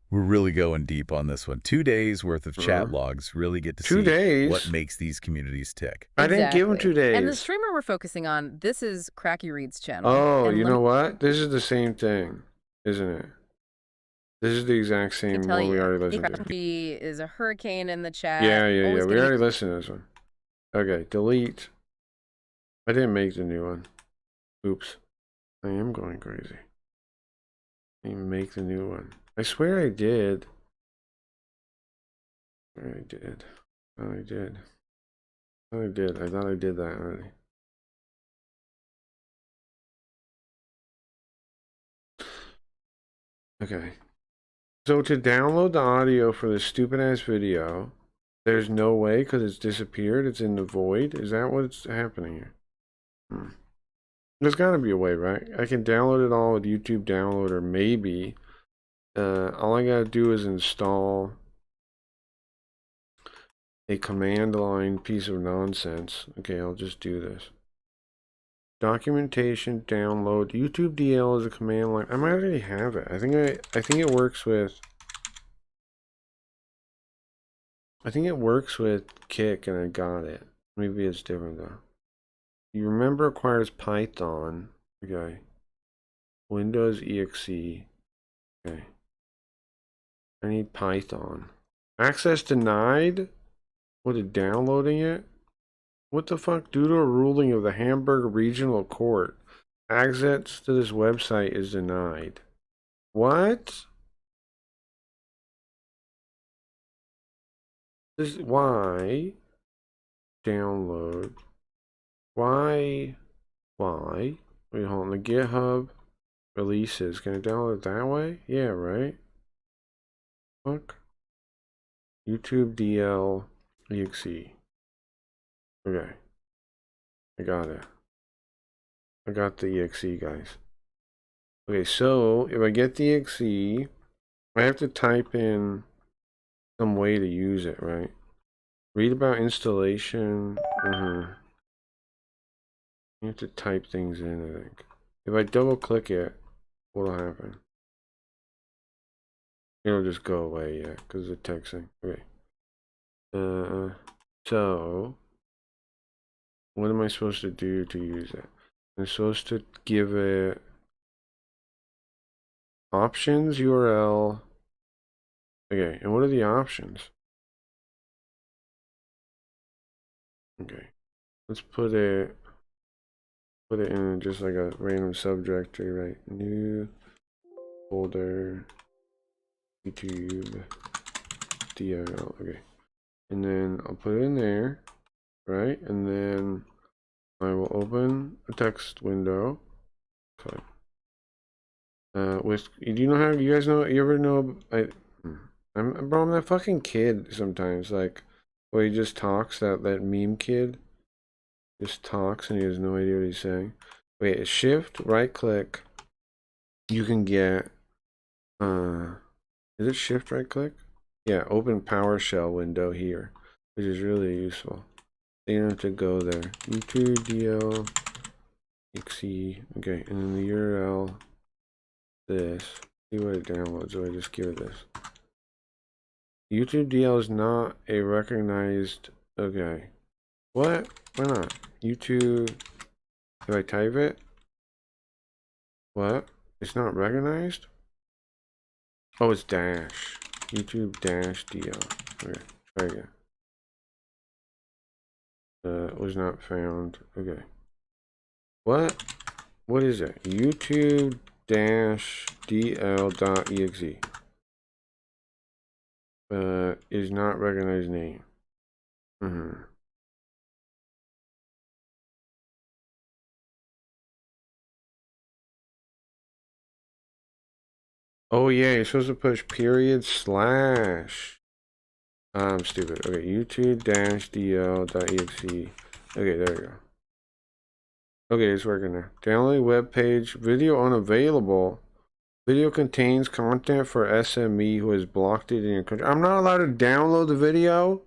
We're really going deep on this one. 2 days worth of chat logs really get to 2 see days? what makes these communities tick. I didn't give him 2 days. And the streamer we're focusing on, this is Cracky Reed's channel. Oh, And you let know me what? This is the same thing, isn't it? This is the exact same tell one we you, already listened to. Cracky is a hurricane in the chat. Yeah. always We gonna already listened to this one. Okay, delete. I didn't make the new one. Oops. I am going crazy. I didn't make the new one. I swear I did. I did. I did. I did. I thought I did that already. Okay. So to download the audio for this stupid ass video, there's no way because it's disappeared. It's in the void. Is that what's happening here? There's got to be a way, right? I can download it all with YouTube Downloader, maybe. All I gotta do is install a command line piece of nonsense. Okay, I'll just do this. Documentation, download. YouTube DL is a command line. I might already have it. I think it works with. I think it works with Kick, and I got it. Maybe it's different though. You remember requires Python. Okay. Windows exe. Okay. I need Python. Access denied? What, it downloading it? What the fuck? Due to a ruling of the Hamburg Regional Court, access to this website is denied. What? This, why? Download. Why? Wait, hold on. The GitHub releases. Can I download it that way? Yeah, right? Fuck. YouTube DL exe. Okay. I got it. I got the exe, guys. Okay, so if I get the exe, I have to type in some way to use it, right? Read about installation. You have to type things in, I think. If I double click it, what'll happen? It'll just go away, yeah, because of texting. Okay. So what am I supposed to do to use it? I'm supposed to give it options URL. Okay, and what are the options? Okay, let's put it in just like a random subdirectory, right? New folder YouTube DLL. Okay, and then I'll put it in there, right? And then I will open a text window. Okay. With, do you know how, you guys know, you ever know, I'm that fucking kid sometimes, like, where he just talks, that meme kid just talks and he has no idea what he's saying. Wait, shift, right click, you can get, is it shift right click? Yeah, open PowerShell window here, which is really useful. You don't have to go there. YouTube DL exe, okay, and then the URL, this, see what it downloads, so I just give it this. YouTube DL is not a recognized, okay. What? Why not? YouTube, if I type it? What? It's not recognized? Oh, it's dash. YouTube dash DL. Okay, try again. Was not found. Okay. What? What is it? YouTube dash DL.exe. Is not recognized name. Oh yeah, you're supposed to push period slash. I'm stupid. Okay, YouTube-dl.exe. Okay, there we go. Okay, it's working now. Download web page. Video unavailable. Video contains content for SME who has blocked it in your country. I'm not allowed to download the video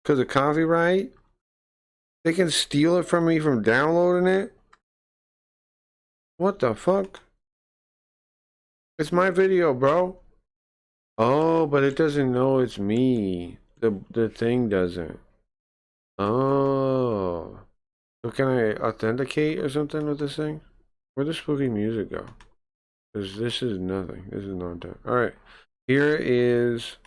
because of copyright. They can steal it from me from downloading it. What the fuck? It's my video, bro. Oh, but it doesn't know it's me. The thing doesn't. Oh. So can I authenticate or something with this thing? Where'd the spooky music go? Because this is nothing. This is not done. Alright. Here is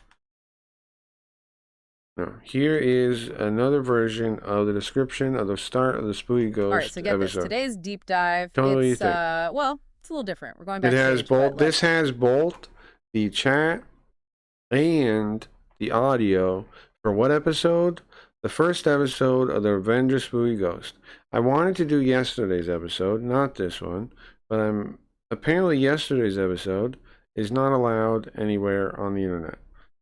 another version of the description of the start of the Spooky Ghost Alright, so get episode. this. Today's deep dive. Tell me what you think. Well, it's a little different. We're going back It has stage, both. This has both the chat and the audio for what episode? The first episode of the Revenge of Spooky Ghost. I wanted to do yesterday's episode, not this one, but apparently yesterday's episode is not allowed anywhere on the internet,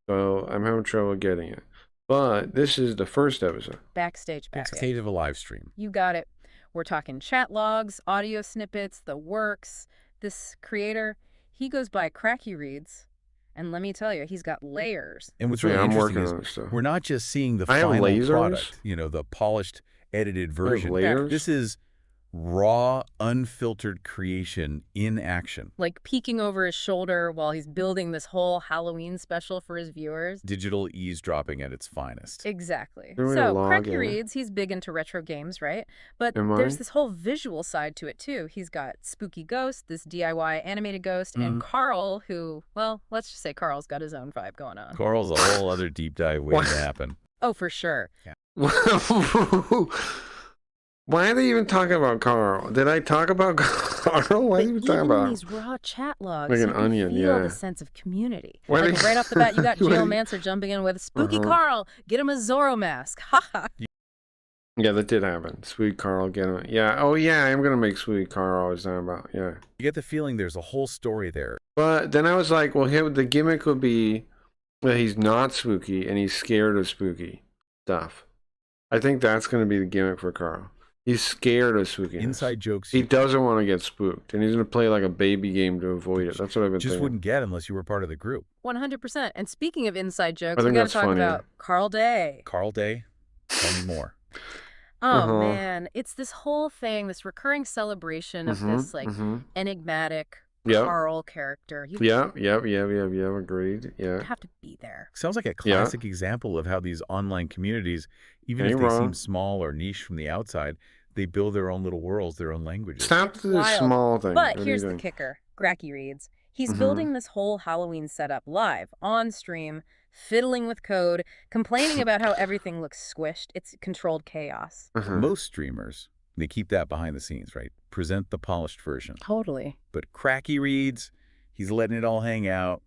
so I'm having trouble getting it. But this is the first episode. Backstage. State of a live stream. You got it. We're talking chat logs, audio snippets, the works. This creator, he goes by Cracky Reads. And let me tell you, he's got layers. And what's really interesting is we're not just seeing the final product, you know, the polished, edited version. This is raw, unfiltered creation in action. Like peeking over his shoulder while he's building this whole Halloween special for his viewers. Digital eavesdropping at its finest. Exactly. So Cracky Reads, he's big into retro games, right? But there's this whole visual side to it too. He's got Spooky Ghost, this DIY animated ghost, and Carl, who, well, let's just say Carl's got his own vibe going on. Carl's a whole other deep dive waiting to happen. Oh, for sure. Yeah. Why are they even talking about Carl? Did I talk about Carl? What are you talking about? These raw chat logs, like an you can onion, feel the sense of community. Why like right off the bat, you got Jill Manser jumping in with Spooky Carl, get him a Zorro mask. Ha. Yeah, that did happen. Sweet Carl, get him. Yeah. Oh yeah, I'm gonna make Sweet Carl. I was talking about. Yeah. You get the feeling there's a whole story there. But then I was like, well, the gimmick would be that he's not spooky and he's scared of spooky stuff. I think that's gonna be the gimmick for Carl. He's scared of spookiness. Inside jokes. He doesn't want to get spooked, and he's going to play like a baby game to avoid it. That's what I've been thinking. Wouldn't get unless you were part of the group. 100%. And speaking of inside jokes, we got to talk about Carl Day. Carl Day? Tell me more. Oh, man. It's this whole thing, this recurring celebration of this like enigmatic Carl character. Agreed. Yeah. You have to be there. Sounds like a classic example of how these online communities, even if they seem small or niche from the outside, they build their own little worlds, their own languages. Stop the small thing. But here's the kicker. Cracky Reads. He's building this whole Halloween setup live, on stream, fiddling with code, complaining about how everything looks squished. It's controlled chaos. Most streamers, they keep that behind the scenes, right? Present the polished version. Totally. But Cracky Reads, he's letting it all hang out.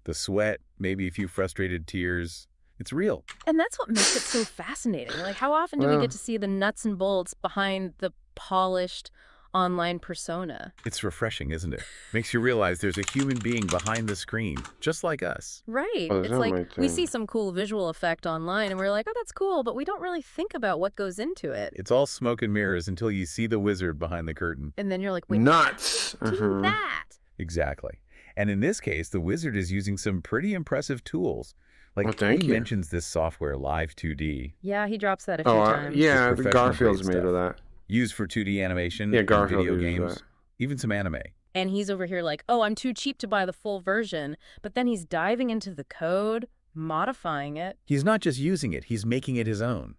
The sweat, maybe a few frustrated tears, It's real. And that's what makes it so fascinating. Like, how often do we get to see the nuts and bolts behind the polished online persona? It's refreshing, isn't it? Makes you realize there's a human being behind the screen, just like us. Right. Oh, It's like we see some cool visual effect online and we're like, oh, that's cool, but we don't really think about what goes into it. It's all smoke and mirrors until you see the wizard behind the curtain. And then you're like, wait, nuts. do that. Exactly. And in this case, the wizard is using some pretty impressive tools. Like, he mentions this software, Live 2D. Yeah, he drops that a few times. Yeah, Garfield's made of that. Used for 2D animation, Garfield video uses games, that. even some anime. And he's over here like, oh, I'm too cheap to buy the full version. But then he's diving into the code, modifying it. He's not just using it, he's making it his own.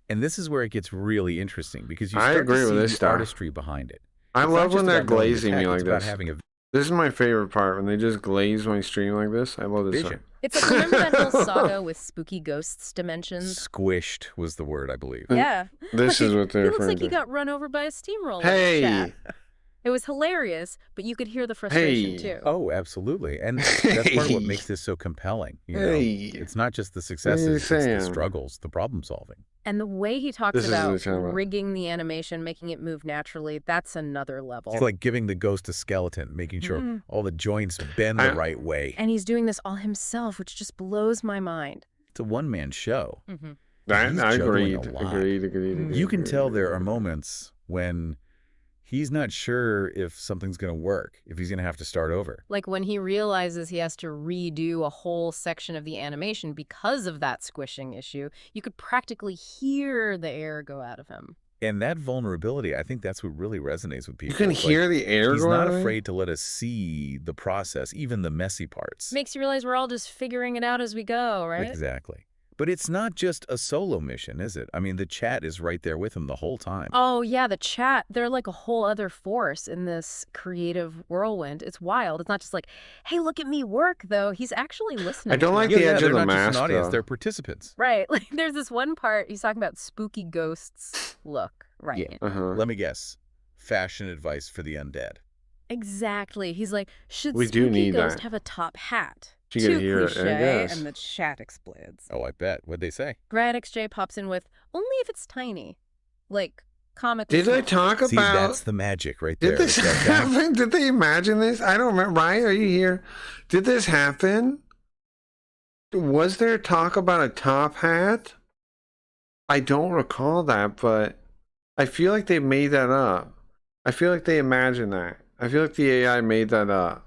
And this is where it gets really interesting, because you start to see the artistry behind it. I love when they're glazing me like this. Having a This is my favorite part, when they just glaze my stream like this. I love this vision. It's like, remember that whole saga with spooky ghosts dimensions? Squished was the word, I believe. Yeah. This is what they're He looks like referring he got run over by a steamroller. Hey! Chat. It was hilarious, but you could hear the frustration too. Oh, absolutely. And that's part of what makes this so compelling. You know? It's not just the successes, it's the struggles, the problem solving. And the way he talks about rigging the animation, making it move naturally, that's another level. It's like giving the ghost a skeleton, making sure all the joints bend the right way. And he's doing this all himself, which just blows my mind. It's a one-man show. I agreed. Agreed. You can tell there are moments when he's not sure if something's going to work, if he's going to have to start over. Like when he realizes he has to redo a whole section of the animation because of that squishing issue, you could practically hear the air go out of him. And that vulnerability, I think that's what really resonates with people. You can hear the air He's go not out of him? afraid to let us see the process, even the messy parts. Makes you realize we're all just figuring it out as we go, right? Exactly. But it's not just a solo mission, is it? I mean, the chat is right there with him the whole time. Oh, yeah, the chat, they're like a whole other force in this creative whirlwind. It's wild. It's not just like, hey, look at me work, though. He's actually listening. I don't like the edge of the mask, an audience, though. they're participants. Right. Like, there's this one part, he's talking about spooky ghosts look. Right. Yeah. Let me guess. Fashion advice for the undead. Exactly. He's like, should We do spooky need ghost that. have a top hat? You can Too hear it, I cliche, guess. and the chat explodes. Oh, I bet. What'd they say? Grad XJ pops in with, only if it's tiny. Like, comic. Did they talk about... See, that's the magic right there. Did this happen? Did they imagine this? I don't remember. Ryan, are you here? Did this happen? Was there talk about a top hat? I don't recall that, but I feel like they made that up. I feel like they imagined that. I feel like the AI made that up.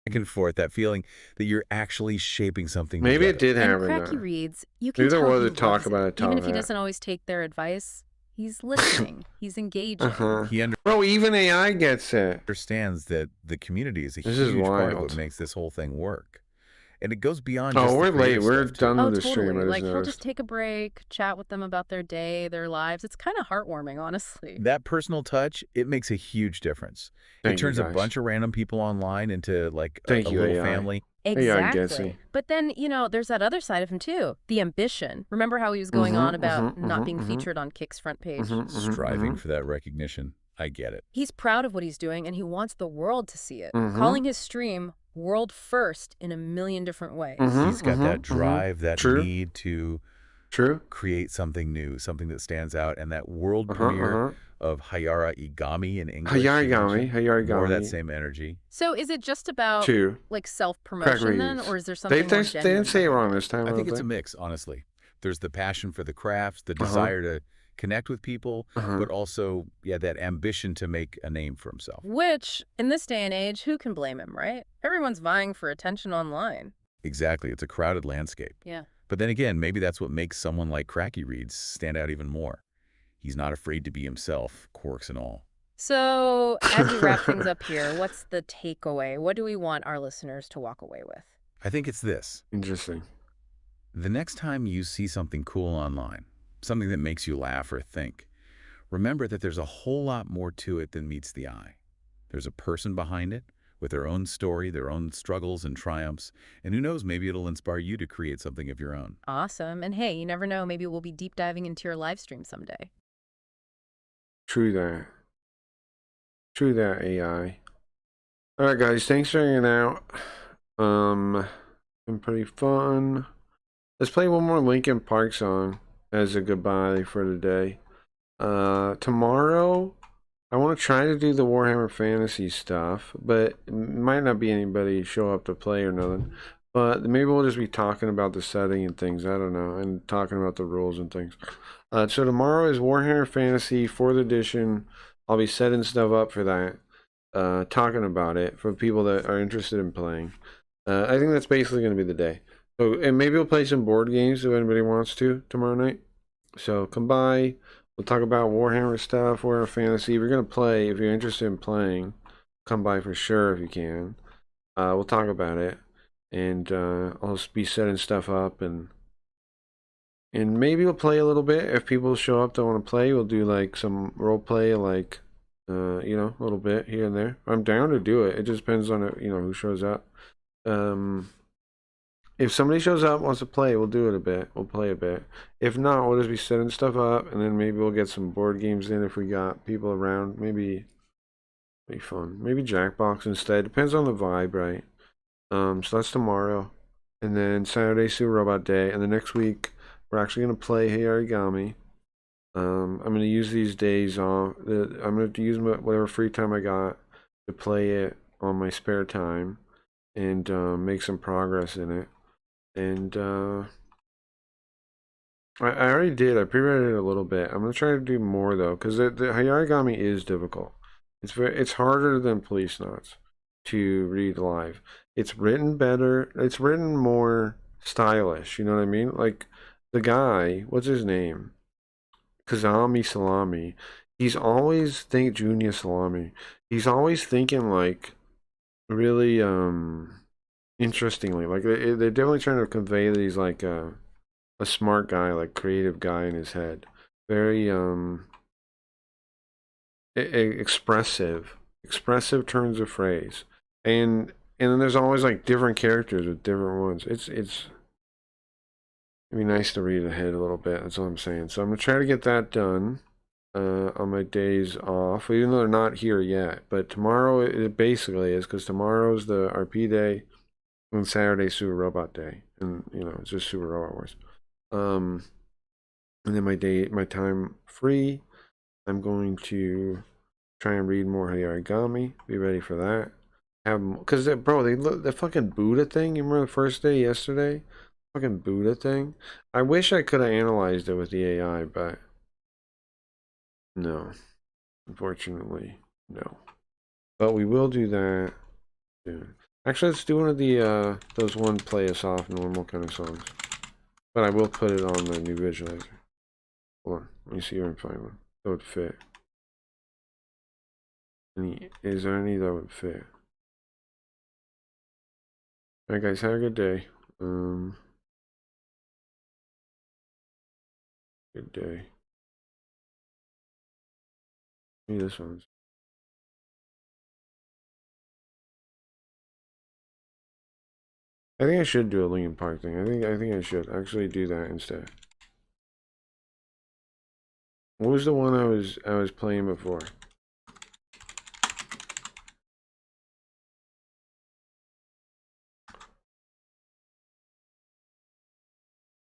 Back and forth, that feeling that you're actually shaping something. Maybe together. it did happen. Cracky reads, you can Maybe there tell was he a talk loves about it. a top Even if he hat. doesn't always take their advice, he's listening. He's engaging. Bro, even AI gets it. Understands that the community is a This is huge part of wild. what makes this whole thing work. And it goes beyond Oh, just the we're late. creative We're stuff, too. done Oh, with the totally. stream. I just Like, he'll noticed. just take a break, chat with them about their day, their lives. It's kind of heartwarming, honestly. That personal touch, it makes a huge difference. Thank It you, turns a guys. bunch of random people online into like a Thank you, little AI. family. Exactly. But then, you know, there's that other side of him too, the ambition. Remember how he was going on about not being featured on Kick's front page? Striving for that recognition. I get it. He's proud of what he's doing and he wants the world to see it, Mhm. calling his stream world first in a million different ways. He's got that drive, that True. need to True. create something new, something that stands out, and that world premiere of Hayara Igami in English. Hayarigami. More of that same energy. So is it just about Two. like self-promotion then, reads. or is there something more They genuine? didn't say it wrong this time. I think don't it's a mix, honestly. There's the passion for the crafts, the desire to connect with people, but also, yeah, that ambition to make a name for himself. Which, in this day and age, who can blame him, right? Everyone's vying for attention online. Exactly. It's a crowded landscape. Yeah. But then again, maybe that's what makes someone like Cracky Reads stand out even more. He's not afraid to be himself, quirks and all. So, as we wrap things up here, what's the takeaway? What do we want our listeners to walk away with? I think it's this. Interesting. The next time you see something cool online, something that makes you laugh or think, remember that there's a whole lot more to it than meets the eye. There's a person behind it with their own story, their own struggles and triumphs, and who knows, maybe it'll inspire you to create something of your own. Awesome. And hey, you never know, maybe we'll be deep diving into your live stream someday. True that. True that, AI. All right, guys. Thanks for hanging out. Been pretty fun. Let's play one more Linkin Park song as a goodbye for the day. Tomorrow, I want to try to do the Warhammer Fantasy stuff, but it might not be anybody show up to play or nothing. But maybe we'll just be talking about the setting and things. I don't know, and talking about the rules and things. So tomorrow is Warhammer Fantasy 4th edition. I'll be setting stuff up for that, talking about it for people that are interested in playing. I think that's basically going to be the day. So, and maybe we'll play some board games if anybody wants to tomorrow night. So come by. We'll talk about Warhammer stuff, Warhammer Fantasy. If you're going to play, if you're interested in playing, come by for sure if you can. We'll talk about it. And I'll be setting stuff up. And maybe we'll play a little bit. If people show up that want to play, we'll do like some role play, like, you know, a little bit here and there. I'm down to do it. It just depends on, you know, who shows up. If somebody shows up, wants to play, we'll do it a bit. We'll play a bit. If not, we'll just be setting stuff up, and then maybe we'll get some board games in if we got people around. Maybe be fun. Maybe Jackbox instead. Depends on the vibe, right? So that's tomorrow. And then Saturday, Super Robot Day. And the next week, we're actually going to play Hey Origami. I'm going to use these days off. I'm going to use whatever free time I got to play it on my spare time and make some progress in it. And I already did. I pre-read it a little bit. I'm gonna try to do more though, because the Hayarigami is difficult. It's harder than Police Knots to read live. It's written better. It's written more stylish. You know what I mean? Like the guy, what's his name? Kazami Salami. He's always Junya Salami. He's always thinking like really interestingly, like they're definitely trying to convey that he's like a smart guy, like creative guy in his head. Very expressive turns of phrase, and then there's always like different characters with different ones. It'd be nice to read ahead a little bit. That's all I'm saying. So I'm gonna try to get that done on my days off, even though they're not here yet. But tomorrow it basically is, because tomorrow's the RP day. On Saturday, Super Robot Day, and you know it's just Super Robot Wars. And then my time free, I'm going to try and read more Origami. Be ready for that. Because bro, the fucking Buddha thing. You remember the first day yesterday? Fucking Buddha thing. I wish I could have analyzed it with the AI, but no, unfortunately, no. But we will do that soon. Actually, let's do one of the those one play us off normal kind of songs. But I will put it on the new visualizer. Hold on, let me see if I can find one that would fit. Is there any that would fit? Alright guys, have a good day. Good day. Maybe this one's. I think I should do a Linkin Park thing. I think I should actually do that instead. What was the one I was playing before?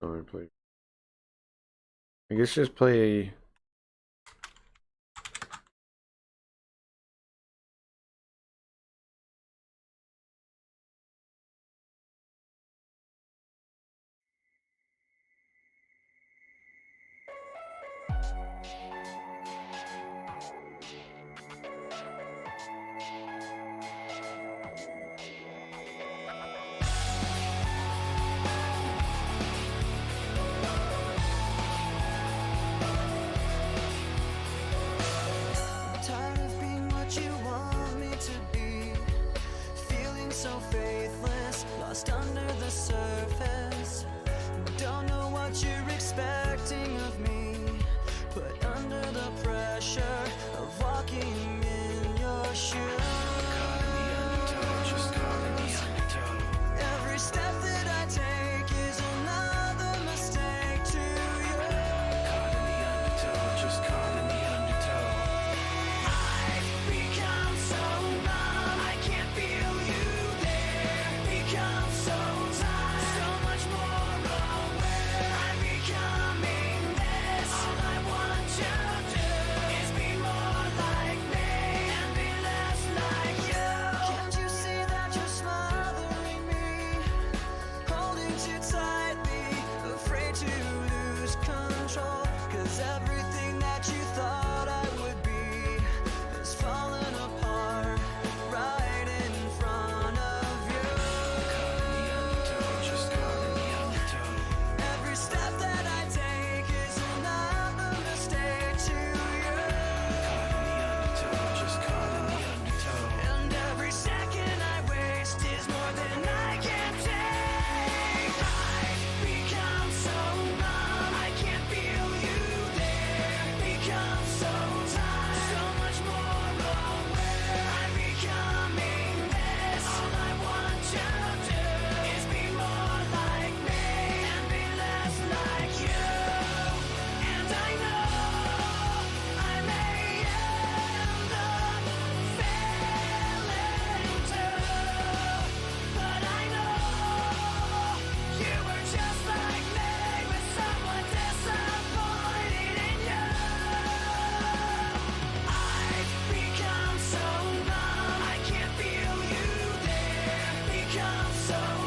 Oh, I played. I guess just play. so